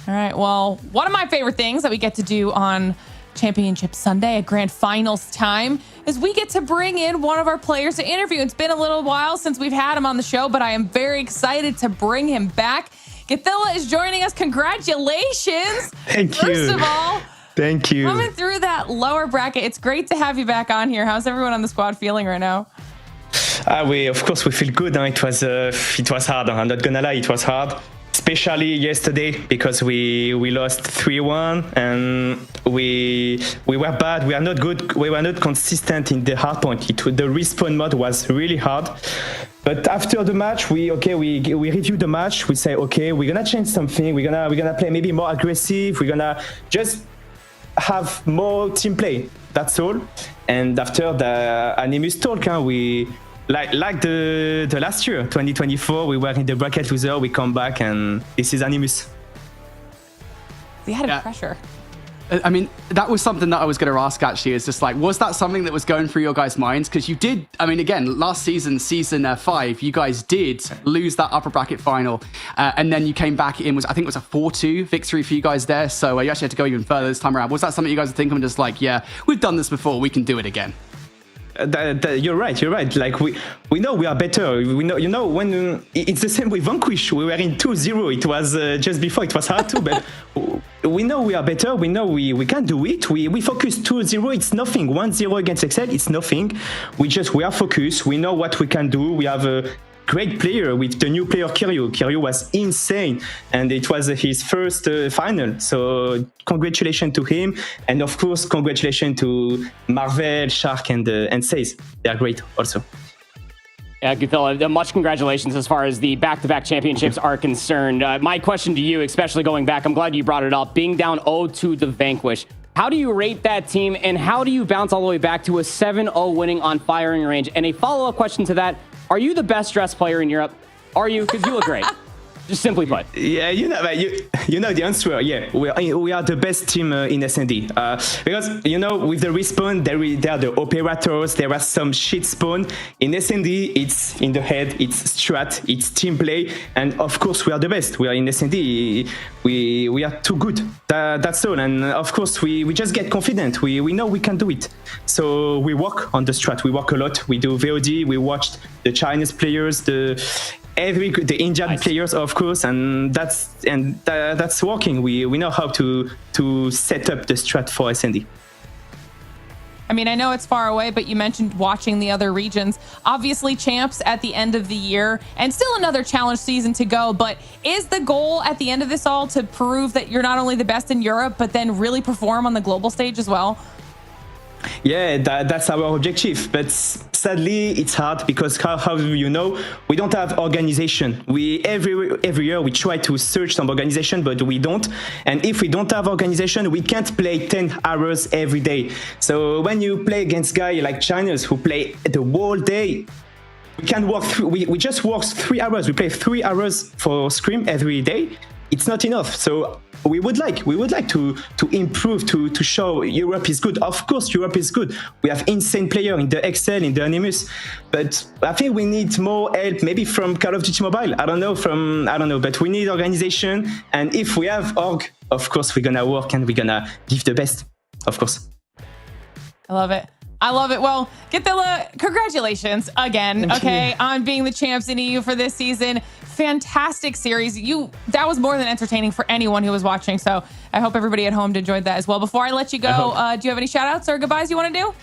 All right. Well, one of my favorite things that we get to do on Championship Sunday at Grand Finals time is we get to bring in one of our players to interview. It's been a little while since we've had him on the show, but I am very excited to bring him back. Gathilla is joining us. Congratulations. Thank you. First of all, thank you. coming through that lower bracket. It's great to have you back on here. How's everyone on the squad feeling right now? Of course, we feel good. Huh? It was hard. I'm not gonna lie, it was hard. Especially yesterday because we lost 3-1 and we were bad. We are not good. We were not consistent in the hardpoint. The respawn mode was really hard. But after the match, we review the match. We say, okay, we're gonna change something. We're gonna play maybe more aggressive. We're gonna just have more team play. That's all. And after the Animus talk, we. Like the last year, 2024, we were in the bracket loser, we come back, and this is Animus. The added pressure. I mean, that was something that I was going to ask, actually, is just like, was that something that was going through your guys' minds? Because you did, I mean, again, last season 5, you guys did lose that upper bracket final. And then you came back in, I think it was a 4-2 victory for you guys there. So you actually had to go even further this time around. Was that something you guys are thinking, just like, yeah, we've done this before, we can do it again? You're right. Like we know we are better. We know, when it's the same with Vanquish. We were in 2-0. It was just before. It was hard too, but we know we are better. We know we can do it. We focus 2-0. It's nothing. 1-0 against Excel. It's nothing. We are focused. We know what we can do. We have a great player with the new player Kiryu. Kiryu was insane, and it was his first final. So congratulations to him, and of course congratulations to Marvel, Shark, and Saze. They are great also. Yeah, Gathilla, much congratulations as far as the back-to-back championships are concerned. My question to you, especially going back, I'm glad you brought it up, being down 0-2 to Vanquish. How do you rate that team, and how do you bounce all the way back to a 7-0 winning on firing range? And a follow-up question to that, are you the best dressed player in Europe? Are you? Because you look great. Just simply put. Yeah, you know the answer. Yeah, we are the best team in SND. Because, with the respawn, there are the operators, there are some shit spawn. In SND, it's in the head, it's strat, it's team play, and of course we are the best. We are in SND, we are too good. That's all. And of course we just get confident. We know we can do it. So we work on the strat, we work a lot. We do VOD, we watched the Chinese players, the Indian players, of course, and that's working. We know how to set up the strat for SND. I mean, I know it's far away, but you mentioned watching the other regions. Obviously, champs at the end of the year, and still another challenge season to go. But is the goal at the end of this all to prove that you're not only the best in Europe, but then really perform on the global stage as well? Yeah, that's our objective. But sadly, it's hard because how we don't have organization. Every year we try to search some organization, but we don't. And if we don't have organization, we can't play 10 hours every day. So when you play against guys like Chinese who play the whole day, we can work through. We just work 3 hours. We play 3 hours for Scrim every day. It's not enough. So we would like to improve, to show Europe is good. Of course, Europe is good. We have insane players in the Excel, in the Animus, but I think we need more help, maybe from Call of Duty Mobile. I don't know, but we need organization. And if we have org, of course, we're gonna work and we're gonna give the best, of course. I love it. Well, Gathilla, congratulations again, on being the champs in EU for this season. Fantastic series. That was more than entertaining for anyone who was watching. So I hope everybody at home enjoyed that as well. Before I let you go, do you have any shout outs or goodbyes you want to do?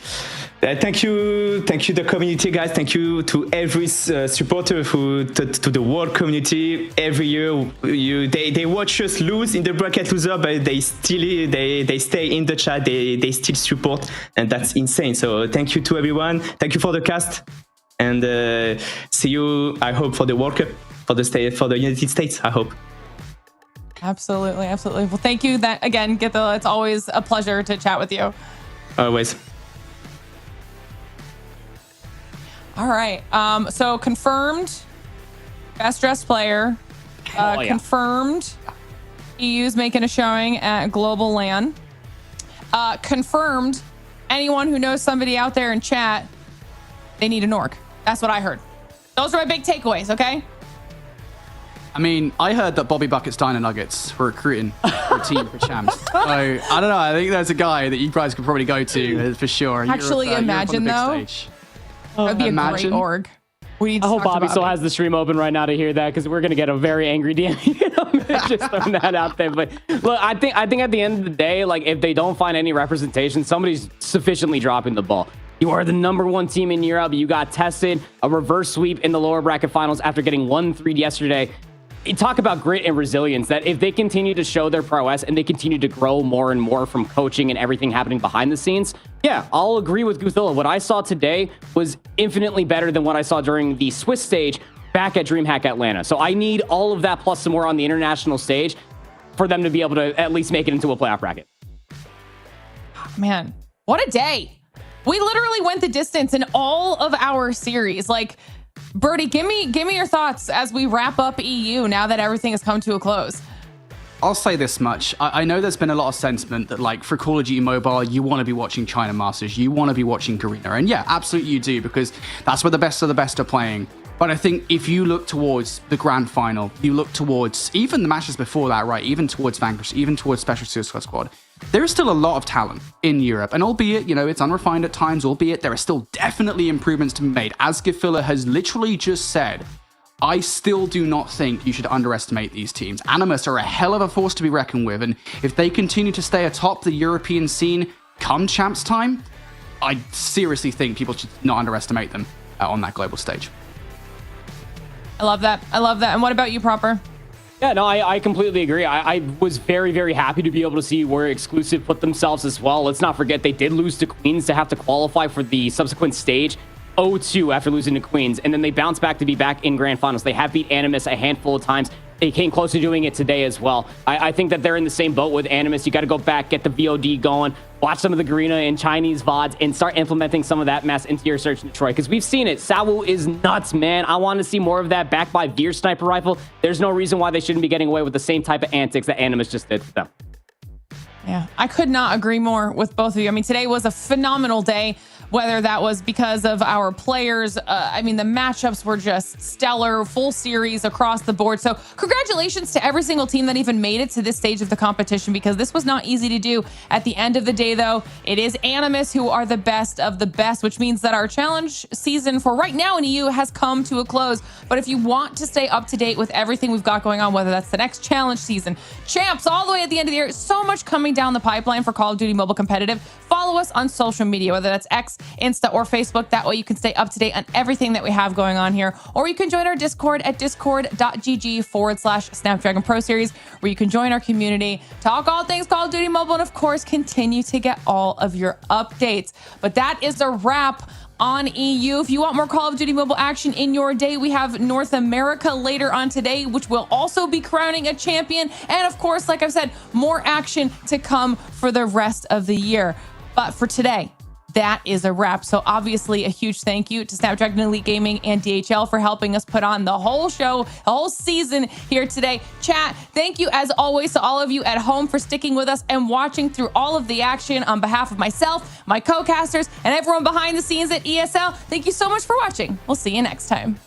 Thank you, the community, guys. Thank you to every supporter to the world community. Every year, they watch us lose in the bracket loser, but they stay in the chat. They still support, and that's insane. So thank you to everyone. Thank you for the cast, and see you. I hope for the World Cup for the United States. I hope. Absolutely. Well, thank you again, Gathilla. It's always a pleasure to chat with you. Always. All right. So confirmed best dressed player. Confirmed EU's making a showing at Global LAN. Confirmed anyone who knows somebody out there in chat, they need an org. That's what I heard. Those are my big takeaways, okay? I mean, I heard that Bobby Bucket's Dino Nuggets were recruiting for a team for champs. So, I don't know. I think there's a guy that you guys could probably go to for sure. Actually, imagine, though. That would be a great org. I hope Bobby still has the stream open right now to hear that, because we're going to get a very angry DM. Just throwing that out there. But look, I think at the end of the day, like, if they don't find any representation, somebody's sufficiently dropping the ball. You are the #1 team in Europe. You got tested, a reverse sweep in the lower bracket finals after getting 1-3 yesterday. You talk about grit and resilience, that if they continue to show their prowess and they continue to grow more and more from coaching and everything happening behind the scenes, yeah, I'll agree with Guthilla. What I saw today was infinitely better than what I saw during the Swiss stage back at DreamHack Atlanta. So I need all of that plus some more on the international stage for them to be able to at least make it into a playoff bracket. Man, what a day. We literally went the distance in all of our series. Like, Birdie, give me your thoughts as we wrap up EU now that everything has come to a close. I'll say this much. I know there's been a lot of sentiment that, like, for Call of Duty Mobile, you want to be watching China Masters, you want to be watching Garena. And yeah, absolutely you do, because that's where the best of the best are playing. But I think if you look towards the grand final, you look towards even the matches before that, right? Even towards Vanquish, even towards Special Suicide Squad, there is still a lot of talent in Europe. And albeit, you know, it's unrefined at times, albeit there are still definitely improvements to be made. As Gifilla has literally just said, I still do not think you should underestimate these teams. Animus are a hell of a force to be reckoned with. And if they continue to stay atop the European scene come champs time, I seriously think people should not underestimate them on that global stage. I love that. I love that. And what about you, Proper? Yeah, no, I completely agree. I was very, very happy to be able to see where Exclusive put themselves as well. Let's not forget they did lose to Queens to have to qualify for the subsequent stage. 0-2 after losing to Queens, and then they bounced back to be back in grand finals. They have beat Animus a handful of times. They came close to doing it today as well. I think that they're in the same boat with Animus. You got to go back, get the VOD going, watch some of the Garena and Chinese VODs, and start implementing some of that mess into your search in Detroit, because we've seen it. Sawu is nuts, man. I want to see more of that backed by Veer Sniper Rifle. There's no reason why they shouldn't be getting away with the same type of antics that Animus just did to them. Yeah, I could not agree more with both of you. I mean, today was a phenomenal day, whether that was because of our players. I mean, the matchups were just stellar, full series across the board. So congratulations to every single team that even made it to this stage of the competition, because this was not easy to do. At the end of the day, though, it is Animus who are the best of the best, which means that our challenge season for right now in EU has come to a close. But if you want to stay up to date with everything we've got going on, whether that's the next challenge season, champs all the way at the end of the year, so much coming down the pipeline for Call of Duty Mobile Competitive. Follow us on social media, whether that's X, Insta, or Facebook. That way you can stay up to date on everything that we have going on here. Or you can join our Discord at discord.gg/Snapdragon Pro Series, where you can join our community, talk all things Call of Duty Mobile, and of course, continue to get all of your updates. But that is a wrap on EU. If you want more Call of Duty Mobile action in your day, we have North America later on today, which will also be crowning a champion. And of course, like I've said, more action to come for the rest of the year. But for today, that is a wrap. So obviously a huge thank you to Snapdragon Elite Gaming and DHL for helping us put on the whole show, the whole season here today. Chat, thank you as always to all of you at home for sticking with us and watching through all of the action. On behalf of myself, my co-casters, and everyone behind the scenes at ESL, thank you so much for watching. We'll see you next time.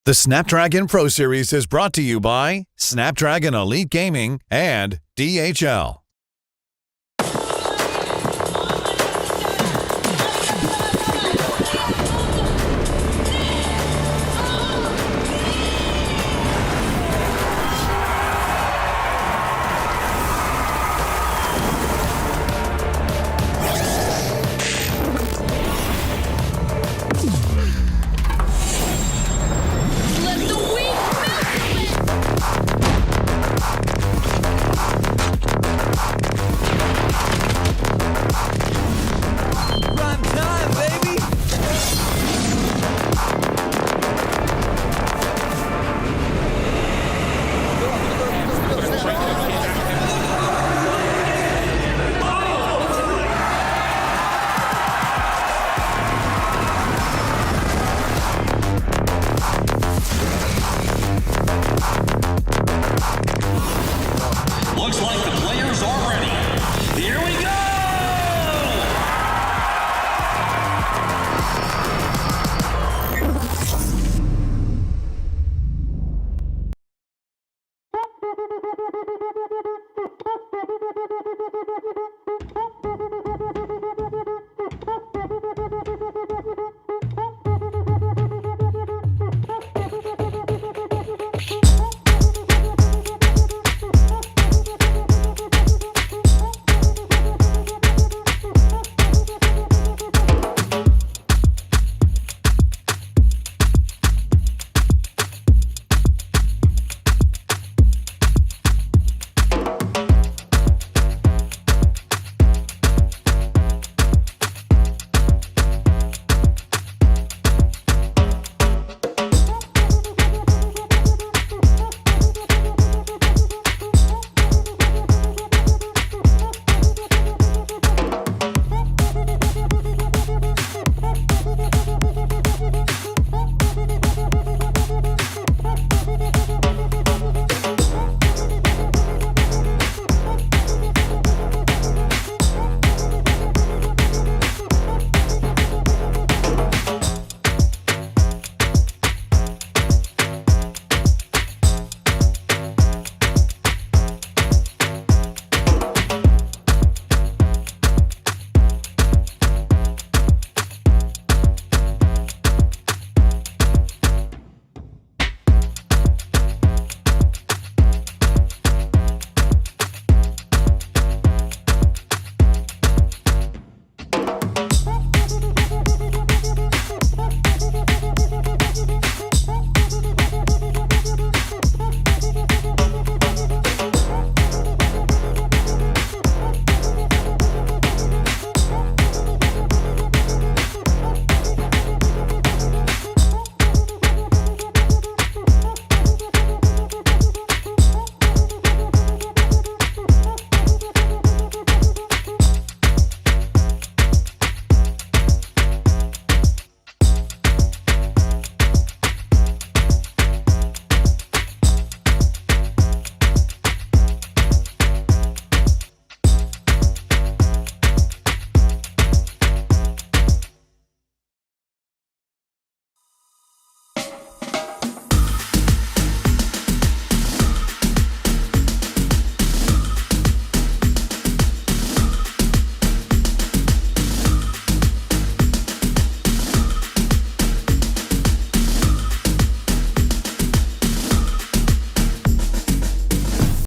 The Snapdragon Pro Series is brought to you by Snapdragon Elite Gaming and DHL.